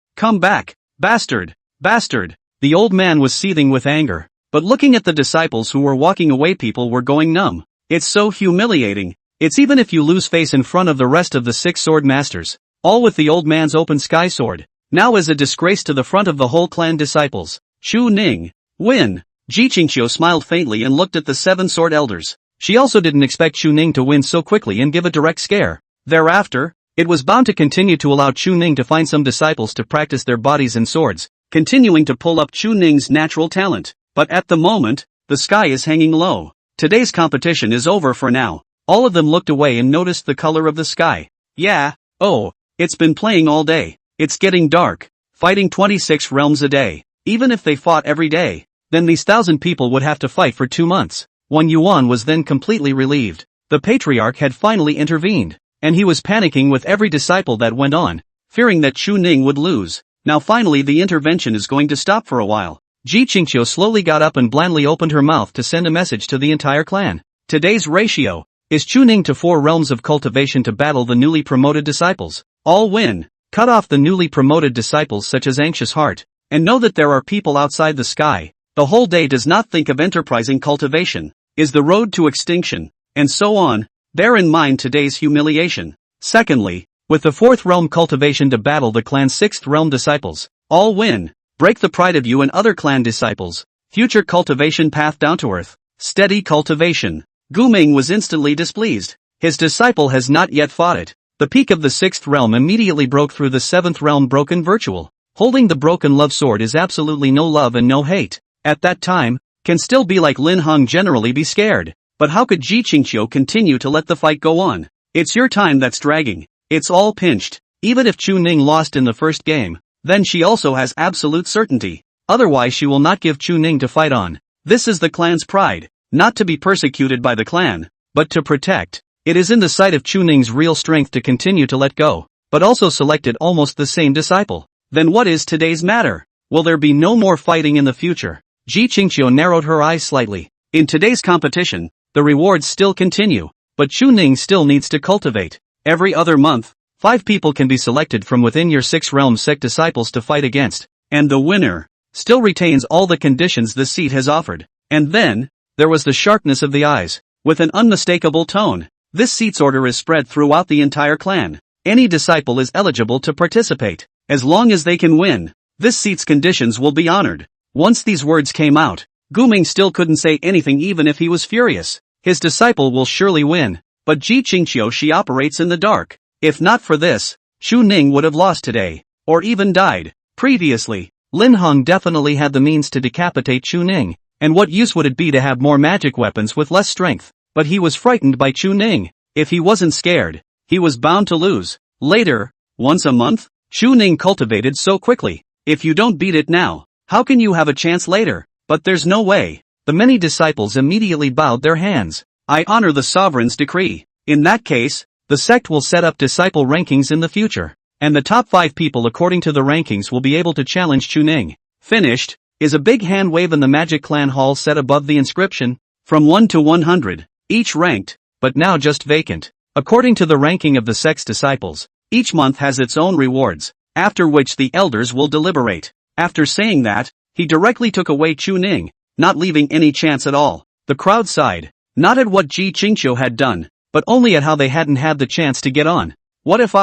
bastard. The old man was seething with anger, but looking at the disciples who were walking away, people were going numb. It's so humiliating. It's even if you lose face in front of the rest of the 6 sword masters. all with the old man's open sky sword, now as a disgrace to the front of the whole clan disciples. Chu Ning, win! Ji Qingqiu smiled faintly and looked at the 7 sword elders. She also didn't expect Chu Ning to win so quickly and give a direct scare. Thereafter, it was bound to continue to allow Chu Ning to find some disciples to practice their bodies and swords, continuing to pull up Chu Ning's natural talent. But at the moment, the sky is hanging low. Today's competition is over for now. All of them looked away and noticed the color of the sky. Yeah, oh, it's been playing all day. It's getting dark. Fighting 26 realms a day. Even if they fought every day, then these 1,000 people would have to fight for 2 months. Wang Yuan was then completely relieved. The Patriarch had finally intervened, and he was panicking with every disciple that went on, fearing that Chu Ning would lose. Now finally the intervention is going to stop for a while. Ji Qingqiu slowly got up and blandly opened her mouth to send a message to the entire clan. Today's ratio is Chu Ning to 4 realms of cultivation to battle the newly promoted disciples. All win. Cut off the newly promoted disciples such as Anxious Heart, and know that there are people outside the sky. The whole day does not think of enterprising cultivation, is the road to extinction, and so on. Bear in mind today's humiliation. Secondly, with the 4th realm cultivation to battle the clan's 6th realm disciples. All win. Break the pride of you and other clan disciples. Future cultivation path down to earth. Steady cultivation. Gu Ming was instantly displeased. His disciple has not yet fought it. The peak of the 6th realm immediately broke through the 7th realm broken virtual. Holding the broken love sword is absolutely no love and no hate. At that time, can still be like Lin Hong generally be scared. But how could Ji Qingqiu continue to let the fight go on? It's your time that's dragging. It's all pinched. Even if Chu Ning lost in the first game, then she also has absolute certainty. Otherwise she will not give Chu Ning to fight on. This is the clan's pride. Not to be persecuted by the clan, but to protect. It is in the sight of Chu Ning's real strength to continue to let go, but also selected almost the same disciple. Then what is today's matter? Will there be no more fighting in the future? Ji Qingqiu narrowed her eyes slightly. In today's competition, the rewards still continue, but Chu Ning still needs to cultivate. Every other month, 5 people can be selected from within your 6 realm sect disciples to fight against, and the winner still retains all the conditions the seat has offered. And then, there was the sharpness of the eyes, with an unmistakable tone. This seat's order is spread throughout the entire clan. Any disciple is eligible to participate, as long as they can win. This seat's conditions will be honored. Once these words came out, Gu Ming still couldn't say anything even if he was furious. His disciple will surely win, but Ji Qingqiu she operates in the dark. If not for this, Chu Ning would have lost today, or even died. Previously, Lin Hong definitely had the means to decapitate Chu Ning. And what use would it be to have more magic weapons with less strength? But he was frightened by Chu Ning. If he wasn't scared, he was bound to lose. Later, once a month, Chu Ning cultivated so quickly. If you don't beat it now, how can you have a chance later? But there's no way. The many disciples immediately bowed their hands. I honor the sovereign's decree. In that case, the sect will set up disciple rankings in the future. And the top 5 people according to the rankings will be able to challenge Chu Ning. Finished. Is a big hand wave in the Magic Clan Hall set above the inscription, from 1 to 100, each ranked, but now just vacant. According to the ranking of the sect's disciples, each month has its own rewards, after which the elders will deliberate. After saying that, he directly took away Chu Ning, not leaving any chance at all. The crowd sighed, not at what Ji Qingqiu had done, but only at how they hadn't had the chance to get on. What if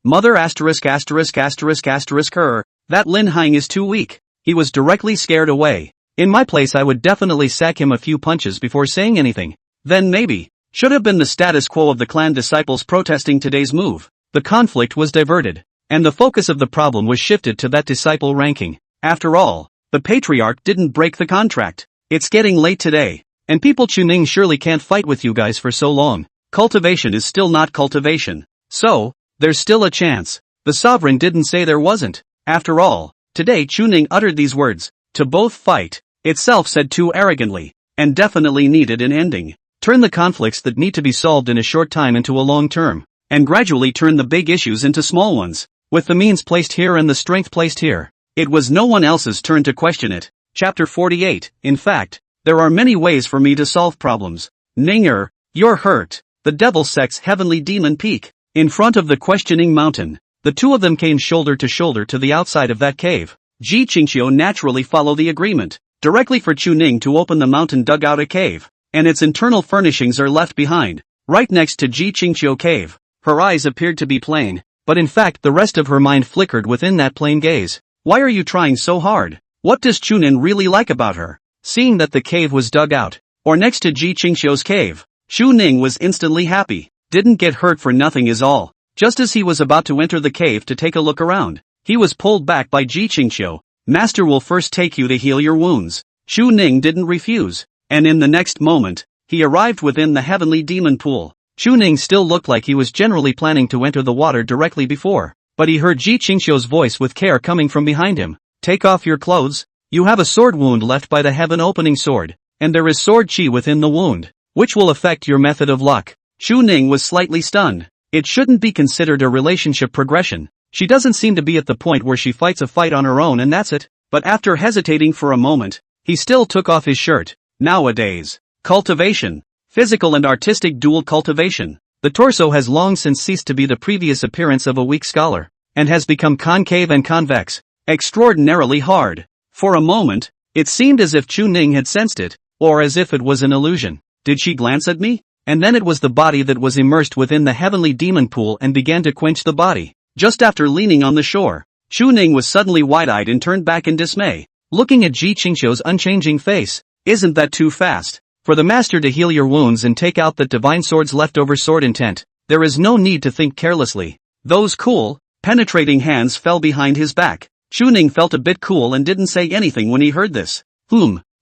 mother asterisk asterisk asterisk asterisk her, that Lin Hong is too weak. He was directly scared away. In my place I would definitely sack him a few punches before saying anything. Then maybe, should have been the status quo of the clan disciples protesting today's move. The conflict was diverted, and the focus of the problem was shifted to that disciple ranking. After all, the Patriarch didn't break the contract. It's getting late today, and people Chu Ning surely can't fight with you guys for so long. Cultivation is still not cultivation. So, there's still a chance. The sovereign didn't say there wasn't. After all, today Chu Ning uttered these words, to both fight, itself said too arrogantly, and definitely needed an ending. Turn the conflicts that need to be solved in a short time into a long term, and gradually turn the big issues into small ones, with the means placed here and the strength placed here. It was no one else's turn to question it. Chapter 48, in fact, there are many ways for me to solve problems. Ninger, you're hurt. The Devil Sect's heavenly demon peak. In front of the questioning mountain, the two of them came shoulder to the outside of that cave. Ji Qingqiu naturally followed the agreement. Directly for Chu Ning to open the mountain dug out a cave, and its internal furnishings are left behind, right next to Ji Qingqiu cave. Her eyes appeared to be plain, but in fact the rest of her mind flickered within that plain gaze. Why are you trying so hard? What does Chunin really like about her? Seeing that the cave was dug out, or next to Ji Qingxiu's cave, Xu Ning was instantly happy. Didn't get hurt for nothing is all. Just as he was about to enter the cave to take a look around, he was pulled back by Ji Qingxiu. Master will first take you to heal your wounds. Xu Ning didn't refuse, and in the next moment, he arrived within the heavenly demon pool. Xu Ning still looked like he was generally planning to enter the water directly before, but he heard Ji Qingxiu's voice with care coming from behind him. Take off your clothes. You have a sword wound left by the heaven-opening sword, and there is sword chi within the wound, which will affect your method of luck. Xu Ning was slightly stunned. It shouldn't be considered a relationship progression. She doesn't seem to be at the point where she fights a fight on her own and that's it. But after hesitating for a moment, he still took off his shirt. Nowadays, cultivation, physical and artistic dual cultivation. The torso has long since ceased to be the previous appearance of a weak scholar, and has become concave and convex, extraordinarily hard. For a moment, it seemed as if Chu Ning had sensed it, or as if it was an illusion. Did she glance at me? And then it was the body that was immersed within the heavenly demon pool and began to quench the body. Just after leaning on the shore, Chu Ning was suddenly wide-eyed and turned back in dismay, looking at Ji Qingxiu's unchanging face. Isn't that too fast? For the master to heal your wounds and take out that divine sword's leftover sword intent, there is no need to think carelessly. Those cool, penetrating hands fell behind his back. Chu Ning felt a bit cool and didn't say anything when he heard this.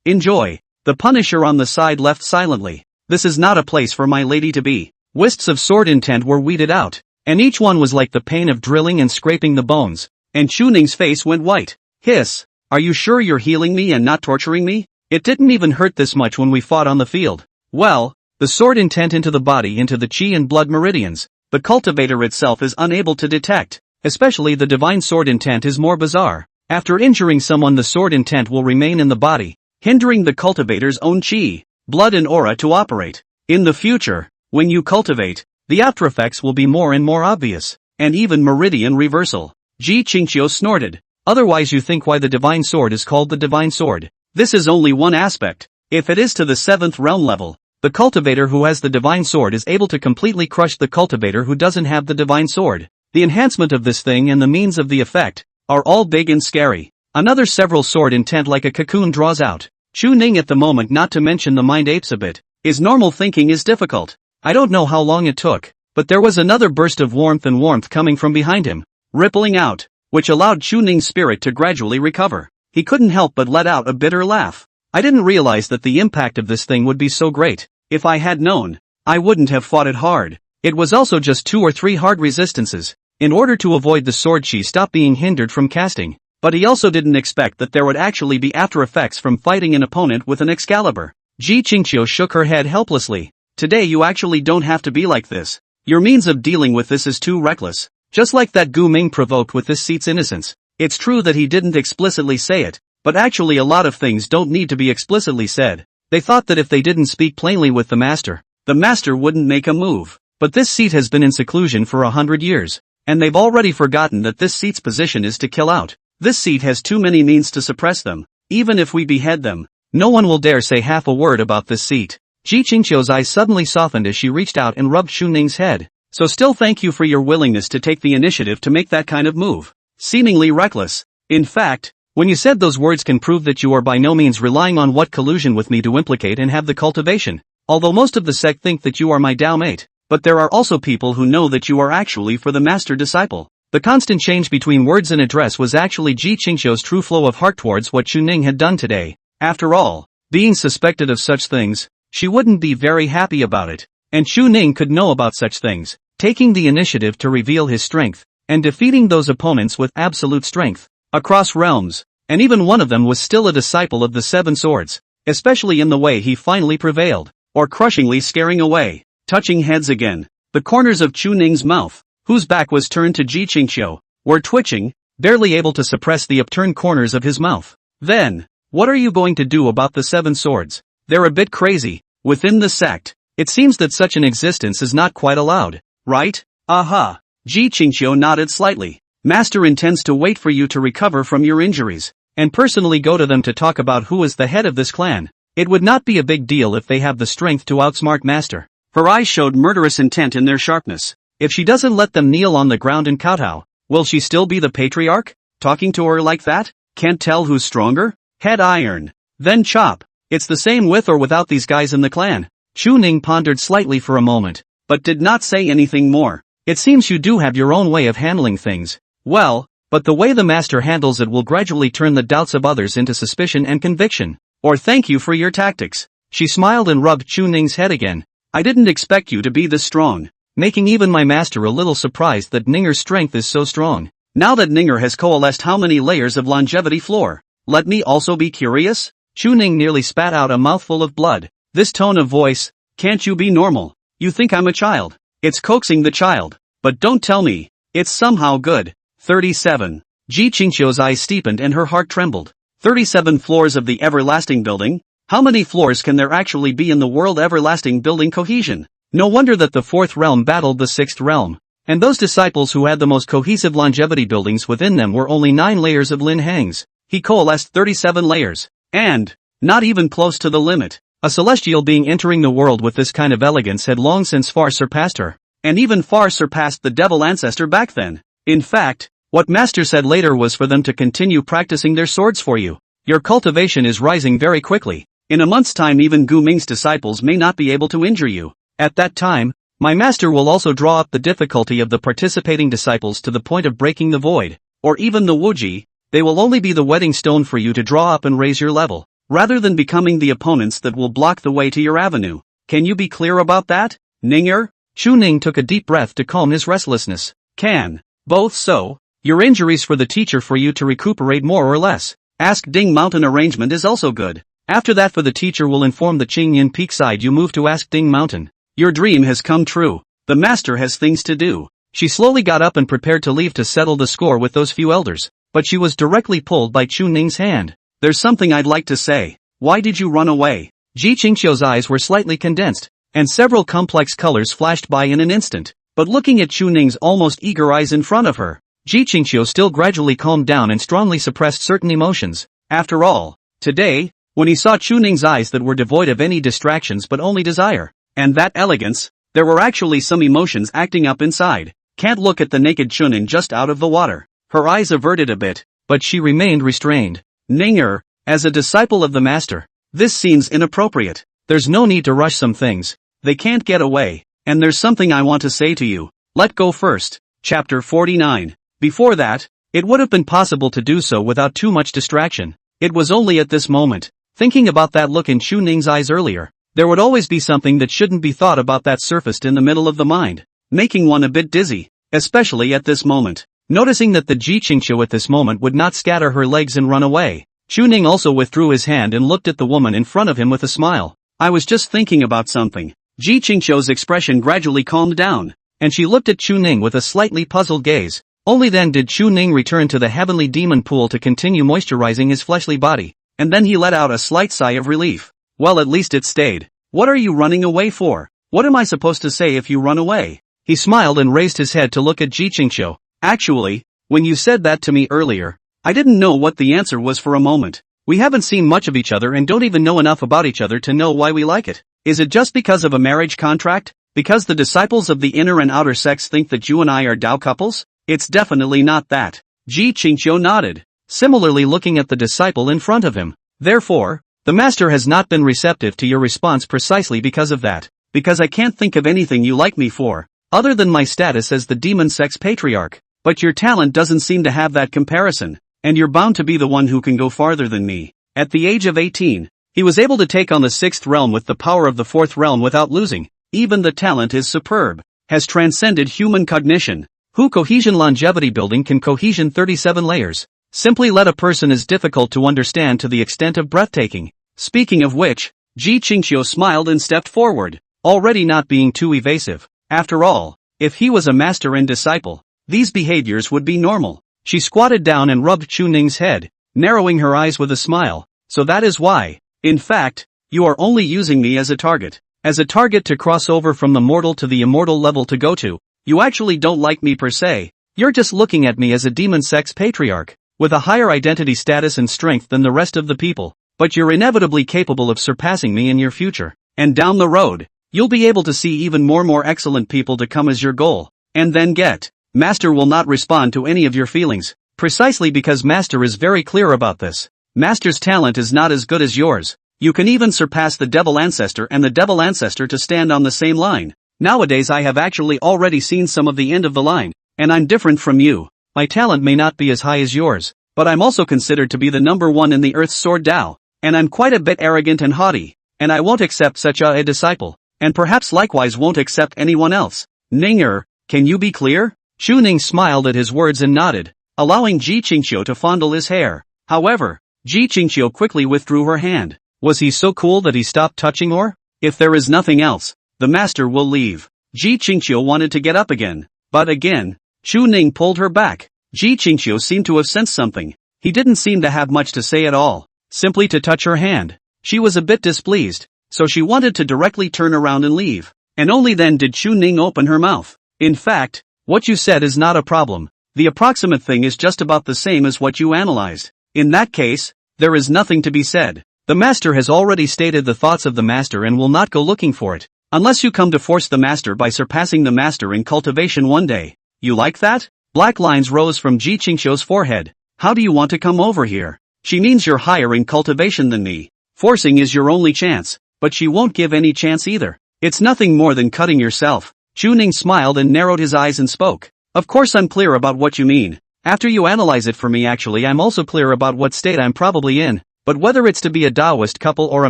Enjoy. The Punisher on the side left silently. This is not a place for my lady to be. Wisps of sword intent were weeded out, and each one was like the pain of drilling and scraping the bones, and Chu Ning's face went white. Hiss. Are you sure you're healing me and not torturing me? It didn't even hurt this much when we fought on the field. Well, the sword intent into the body into the chi and blood meridians, the cultivator itself is unable to detect. Especially the divine sword intent is more bizarre. After injuring someone, the sword intent will remain in the body, hindering the cultivator's own chi, blood and aura to operate. In the future, when you cultivate, the after effects will be more and more obvious, and even meridian reversal. Ji Qingxiu snorted. Otherwise you think why the divine sword is called the divine sword. This is only one aspect. If it is to the 7th realm level, the cultivator who has the divine sword is able to completely crush the cultivator who doesn't have the divine sword. The enhancement of this thing and the means of the effect are all big and scary. Another several sword intent like a cocoon draws out. Chu Ning at the moment, not to mention the mind apes a bit. His normal thinking is difficult. I don't know how long it took, but there was another burst of warmth coming from behind him, rippling out, which allowed Chu Ning's spirit to gradually recover. He couldn't help but let out a bitter laugh. I didn't realize that the impact of this thing would be so great. If I had known, I wouldn't have fought it hard. It was also just 2 or 3 hard resistances, in order to avoid the sword chi stop being hindered from casting. But he also didn't expect that there would actually be after effects from fighting an opponent with an Excalibur. Ji Qingxiu shook her head helplessly. Today you actually don't have to be like this. Your means of dealing with this is too reckless. Just like that Gu Ming provoked with this seat's innocence. It's true that he didn't explicitly say it, but actually a lot of things don't need to be explicitly said. They thought that if they didn't speak plainly with the master wouldn't make a move. But this seat has been in seclusion for 100 years. And they've already forgotten that this seat's position is to kill out. This seat has too many means to suppress them. Even if we behead them, no one will dare say half a word about this seat. Ji Qingxiu's eyes suddenly softened as she reached out and rubbed Xu Ning's head. So still thank you for your willingness to take the initiative to make that kind of move. Seemingly reckless. In fact, when you said those words can prove that you are by no means relying on what collusion with me to implicate and have the cultivation. Although most of the sect think that you are my Dao mate. But there are also people who know that you are actually for the master disciple. The constant change between words and address was actually Ji Qingxiu's true flow of heart towards what Xu Ning had done today. After all, being suspected of such things, she wouldn't be very happy about it. And Xu Ning could know about such things, taking the initiative to reveal his strength, and defeating those opponents with absolute strength, across realms, and even one of them was still a disciple of the 7 swords, especially in the way he finally prevailed, or crushingly scaring away. Touching heads again, the corners of Chu Ning's mouth, whose back was turned to Ji Qingxiu, were twitching, barely able to suppress the upturned corners of his mouth. Then, what are you going to do about the 7 swords? They're a bit crazy. Within the sect, it seems that such an existence is not quite allowed, right? Aha. Ji Qingxiu nodded slightly. Master intends to wait for you to recover from your injuries, and personally go to them to talk about who is the head of this clan. It would not be a big deal if they have the strength to outsmart Master. Her eyes showed murderous intent in their sharpness. If she doesn't let them kneel on the ground and kowtow, will she still be the patriarch? Talking to her like that? Can't tell who's stronger? Head iron. Then chop. It's the same with or without these guys in the clan. Chu Ning pondered slightly for a moment, but did not say anything more. It seems you do have your own way of handling things. Well, but the way the master handles it will gradually turn the doubts of others into suspicion and conviction. Or thank you for your tactics. She smiled and rubbed Chu Ning's head again. I didn't expect you to be this strong. Making even my master a little surprised that Ninger's strength is so strong. Now that Ninger has coalesced how many layers of longevity floor? Let me also be curious? Chu Ning nearly spat out a mouthful of blood. This tone of voice, can't you be normal? You think I'm a child? It's coaxing the child. But don't tell me. It's somehow good. 37. Ji Qingqiu's eyes steepened and her heart trembled. 37 floors of the everlasting building? How many floors can there actually be in the world everlasting building cohesion? No wonder that the fourth realm battled the sixth realm. And those disciples who had the most cohesive longevity buildings within them were only 9 layers of Lin Hang's. He coalesced 37 layers. And, not even close to the limit. A celestial being entering the world with this kind of elegance had long since far surpassed her. And even far surpassed the devil ancestor back then. In fact, what Master said later was for them to continue practicing their swords for you. Your cultivation is rising very quickly. In a month's time even Gu Ming's disciples may not be able to injure you. At that time, my master will also draw up the difficulty of the participating disciples to the point of breaking the void, or even the wuji. They will only be the wedding stone for you to draw up and raise your level, rather than becoming the opponents that will block the way to your avenue. Can you be clear about that, Ninger? Chu Ning took a deep breath to calm his restlessness. Can both so? Your injuries for the teacher for you to recuperate more or less. Ask Ding Mountain arrangement is also good. After that for the teacher will inform the Qingyan Peak side you move to Ask Ding Mountain. Your dream has come true. The master has things to do. She slowly got up and prepared to leave to settle the score with those few elders, but she was directly pulled by Chu Ning's hand. There's something I'd like to say. Why did you run away? Ji Qingqiu's eyes were slightly condensed, and several complex colors flashed by in an instant, but looking at Chu Ning's almost eager eyes in front of her, Ji Qingqiu still gradually calmed down and strongly suppressed certain emotions. After all, today, when he saw Chu Ning's eyes that were devoid of any distractions but only desire, and that elegance, there were actually some emotions acting up inside. Can't look at the naked Chunin just out of the water. Her eyes averted a bit, but she remained restrained. Ninger, as a disciple of the master, this seems inappropriate. There's no need to rush some things. They can't get away. And there's something I want to say to you. Let go first. Chapter 49. Before that, it would have been possible to do so without too much distraction. It was only at this moment, thinking about that look in Chu Ning's eyes earlier, there would always be something that shouldn't be thought about that surfaced in the middle of the mind, making one a bit dizzy, especially at this moment. Noticing that the Ji Qingqiu at this moment would not scatter her legs and run away, Chu Ning also withdrew his hand and looked at the woman in front of him with a smile. I was just thinking about something. Ji Qingqiu's expression gradually calmed down, and she looked at Chu Ning with a slightly puzzled gaze. Only then did Chu Ning return to the heavenly demon pool to continue moisturizing his fleshly body, and then he let out a slight sigh of relief. Well, at least it stayed. What are you running away for? What am I supposed to say if you run away? He smiled and raised his head to look at Ji Qingqiu. Actually, when you said that to me earlier, I didn't know what the answer was for a moment. We haven't seen much of each other and don't even know enough about each other to know why we like it. Is it just because of a marriage contract? Because the disciples of the inner and outer sects think that you and I are Dao couples? It's definitely not that. Ji Qingqiu nodded, similarly looking at the disciple in front of him. Therefore, the master has not been receptive to your response precisely because of that. Because I can't think of anything you like me for, other than my status as the demon sect's patriarch. But your talent doesn't seem to have that comparison, and you're bound to be the one who can go farther than me. At the age of 18, he was able to take on the sixth realm with the power of the fourth realm without losing. Even the talent is superb, has transcended human cognition. Who cohesion longevity building can cohesion 37 layers. Simply let a person is difficult to understand to the extent of breathtaking. Speaking of which, Ji Qingqiu smiled and stepped forward, already not being too evasive. After all, if he was a master and disciple, these behaviors would be normal. She squatted down and rubbed Chu Ning's head, narrowing her eyes with a smile. So that is why. In fact, you are only using me as a target. As a target to cross over from the mortal to the immortal level to go to. You actually don't like me per se. You're just looking at me as a demon sex patriarch, with a higher identity status and strength than the rest of the people. But you're inevitably capable of surpassing me in your future. And down the road, you'll be able to see even more excellent people to come as your goal. And then get. Master will not respond to any of your feelings, precisely because Master is very clear about this. Master's talent is not as good as yours. You can even surpass the Devil Ancestor and the Devil Ancestor to stand on the same line. Nowadays I have actually already seen some of the end of the line, and I'm different from you. My talent may not be as high as yours, but I'm also considered to be the number one in the Earth's Sword Tao, and I'm quite a bit arrogant and haughty, and I won't accept such a disciple, and perhaps likewise won't accept anyone else. Ninger, can you be clear? Shu Ning smiled at his words and nodded, allowing Ji Qingqiu to fondle his hair. However, Ji Qingqiu quickly withdrew her hand. Was he so cool that he stopped touching her? If there is nothing else, the master will leave. Ji Qingqiu wanted to get up again, but again, Shu Ning pulled her back. Ji Qingqiu seemed to have sensed something. He didn't seem to have much to say at all, simply to touch her hand. She was a bit displeased, so she wanted to directly turn around and leave. And only then did Shu Ning open her mouth. In fact, what you said is not a problem. The approximate thing is just about the same as what you analyzed. In that case, there is nothing to be said. The master has already stated the thoughts of the master and will not go looking for it, unless you come to force the master by surpassing the master in cultivation one day. You like that? Black lines rose from Ji Qingqiu's forehead. How do you want to come over here? She means you're higher in cultivation than me. Forcing is your only chance, but she won't give any chance either. It's nothing more than cutting yourself. Shu Ning smiled and narrowed his eyes and spoke. Of course I'm clear about what you mean. After you analyze it for me actually I'm also clear about what state I'm probably in. But whether it's to be a Taoist couple or a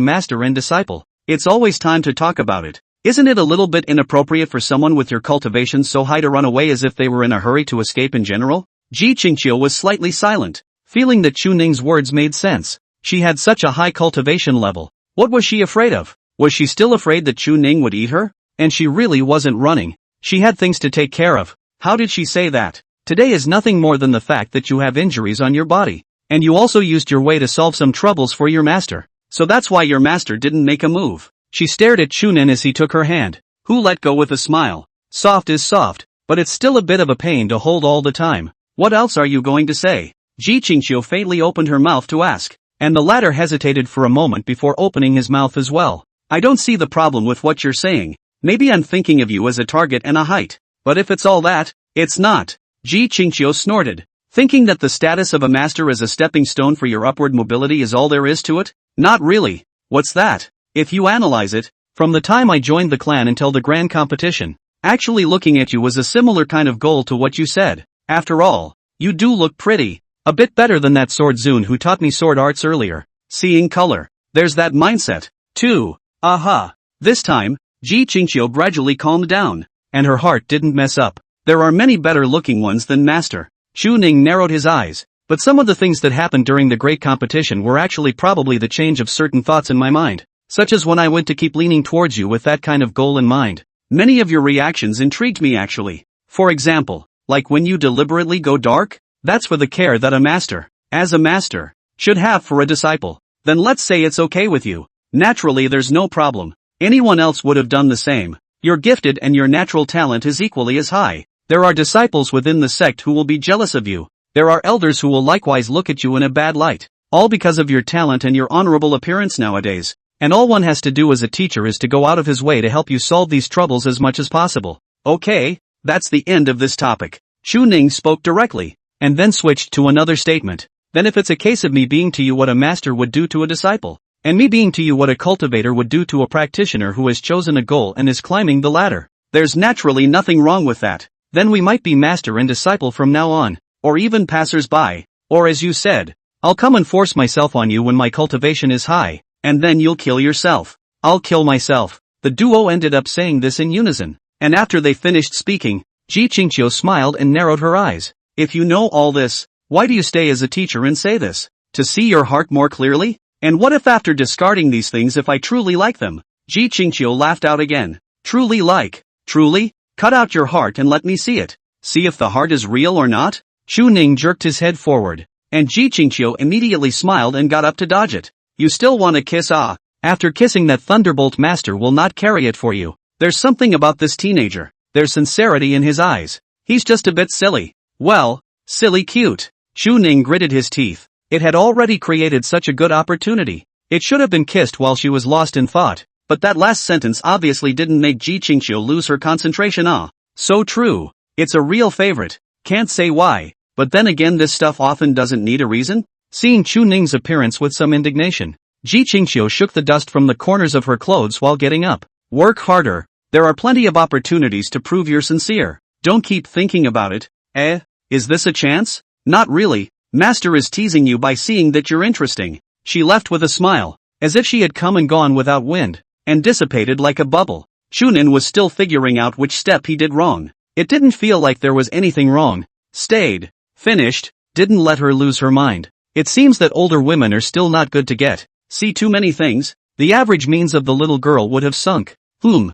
master and disciple, it's always time to talk about it. Isn't it a little bit inappropriate for someone with your cultivation so high to run away as if they were in a hurry to escape in general? Ji Qingqiu was slightly silent, feeling that Shu Ning's words made sense. She had such a high cultivation level. What was she afraid of? Was she still afraid that Shu Ning would eat her? And she really wasn't running. She had things to take care of. How did she say that? Today is nothing more than the fact that you have injuries on your body. And you also used your way to solve some troubles for your master. So that's why your master didn't make a move. She stared at Shu Ning as he took her hand, who let go with a smile. Soft is soft, but it's still a bit of a pain to hold all the time. What else are you going to say? Ji Qingqiu faintly opened her mouth to ask, and the latter hesitated for a moment before opening his mouth as well. I don't see the problem with what you're saying. Maybe I'm thinking of you as a target and a height. But if it's all that, it's not. Ji Qingqiu snorted. Thinking that the status of a master as a stepping stone for your upward mobility is all there is to it? Not really. What's that? If you analyze it, from the time I joined the clan until the grand competition, actually looking at you was a similar kind of goal to what you said. After all, you do look pretty. A bit better than that sword Zun who taught me sword arts earlier. Seeing color. There's that mindset, too. Aha. This time, Ji Qingqiu gradually calmed down, and her heart didn't mess up. There are many better looking ones than master. Shu Ning narrowed his eyes, but some of the things that happened during the great competition were actually probably the change of certain thoughts in my mind, such as when I went to keep leaning towards you with that kind of goal in mind. Many of your reactions intrigued me actually. For example, like when you deliberately go dark? That's for the care that a master, as a master, should have for a disciple. Then let's say it's okay with you. Naturally there's no problem. Anyone else would have done the same. You're gifted and your natural talent is equally as high. There are disciples within the sect who will be jealous of you. There are elders who will likewise look at you in a bad light. All because of your talent and your honorable appearance nowadays. And all one has to do as a teacher is to go out of his way to help you solve these troubles as much as possible. Okay, that's the end of this topic. Shu Ning spoke directly, and then switched to another statement. Then if it's a case of me being to you what a master would do to a disciple, and me being to you what a cultivator would do to a practitioner who has chosen a goal and is climbing the ladder, there's naturally nothing wrong with that. Then we might be master and disciple from now on, or even passers-by, or as you said, I'll come and force myself on you when my cultivation is high, and then you'll kill yourself. I'll kill myself. The duo ended up saying this in unison, and after they finished speaking, Ji Qingqiu smiled and narrowed her eyes. If you know all this, why do you stay as a teacher and say this? To see your heart more clearly? And what if after discarding these things if I truly like them? Ji Qingqiu laughed out again. Truly like? Truly? Cut out your heart and let me see it. See if the heart is real or not? Shu Ning jerked his head forward, and Ji Qingqiu immediately smiled and got up to dodge it. You still want to kiss? Ah. After kissing that thunderbolt master will not carry it for you. There's something about this teenager. There's sincerity in his eyes. He's just a bit silly. Well, silly cute. Shu Ning gritted his teeth. It had already created such a good opportunity. It should have been kissed while she was lost in thought. But that last sentence obviously didn't make Ji Qingqiu lose her concentration. Ah, so true. It's a real favorite. Can't say why, but then again this stuff often doesn't need a reason. Seeing Chu Ning's appearance with some indignation, Ji Qingxiu shook the dust from the corners of her clothes while getting up. Work harder. There are plenty of opportunities to prove you're sincere. Don't keep thinking about it. Is this a chance? Not really. Master is teasing you by seeing that you're interesting. She left with a smile, as if she had come and gone without wind, and dissipated like a bubble. Chunin was still figuring out which step he did wrong. It didn't feel like there was anything wrong. Stayed. Finished. Didn't let her lose her mind. It seems that older women are still not good to get. See too many things. The average means of the little girl would have sunk.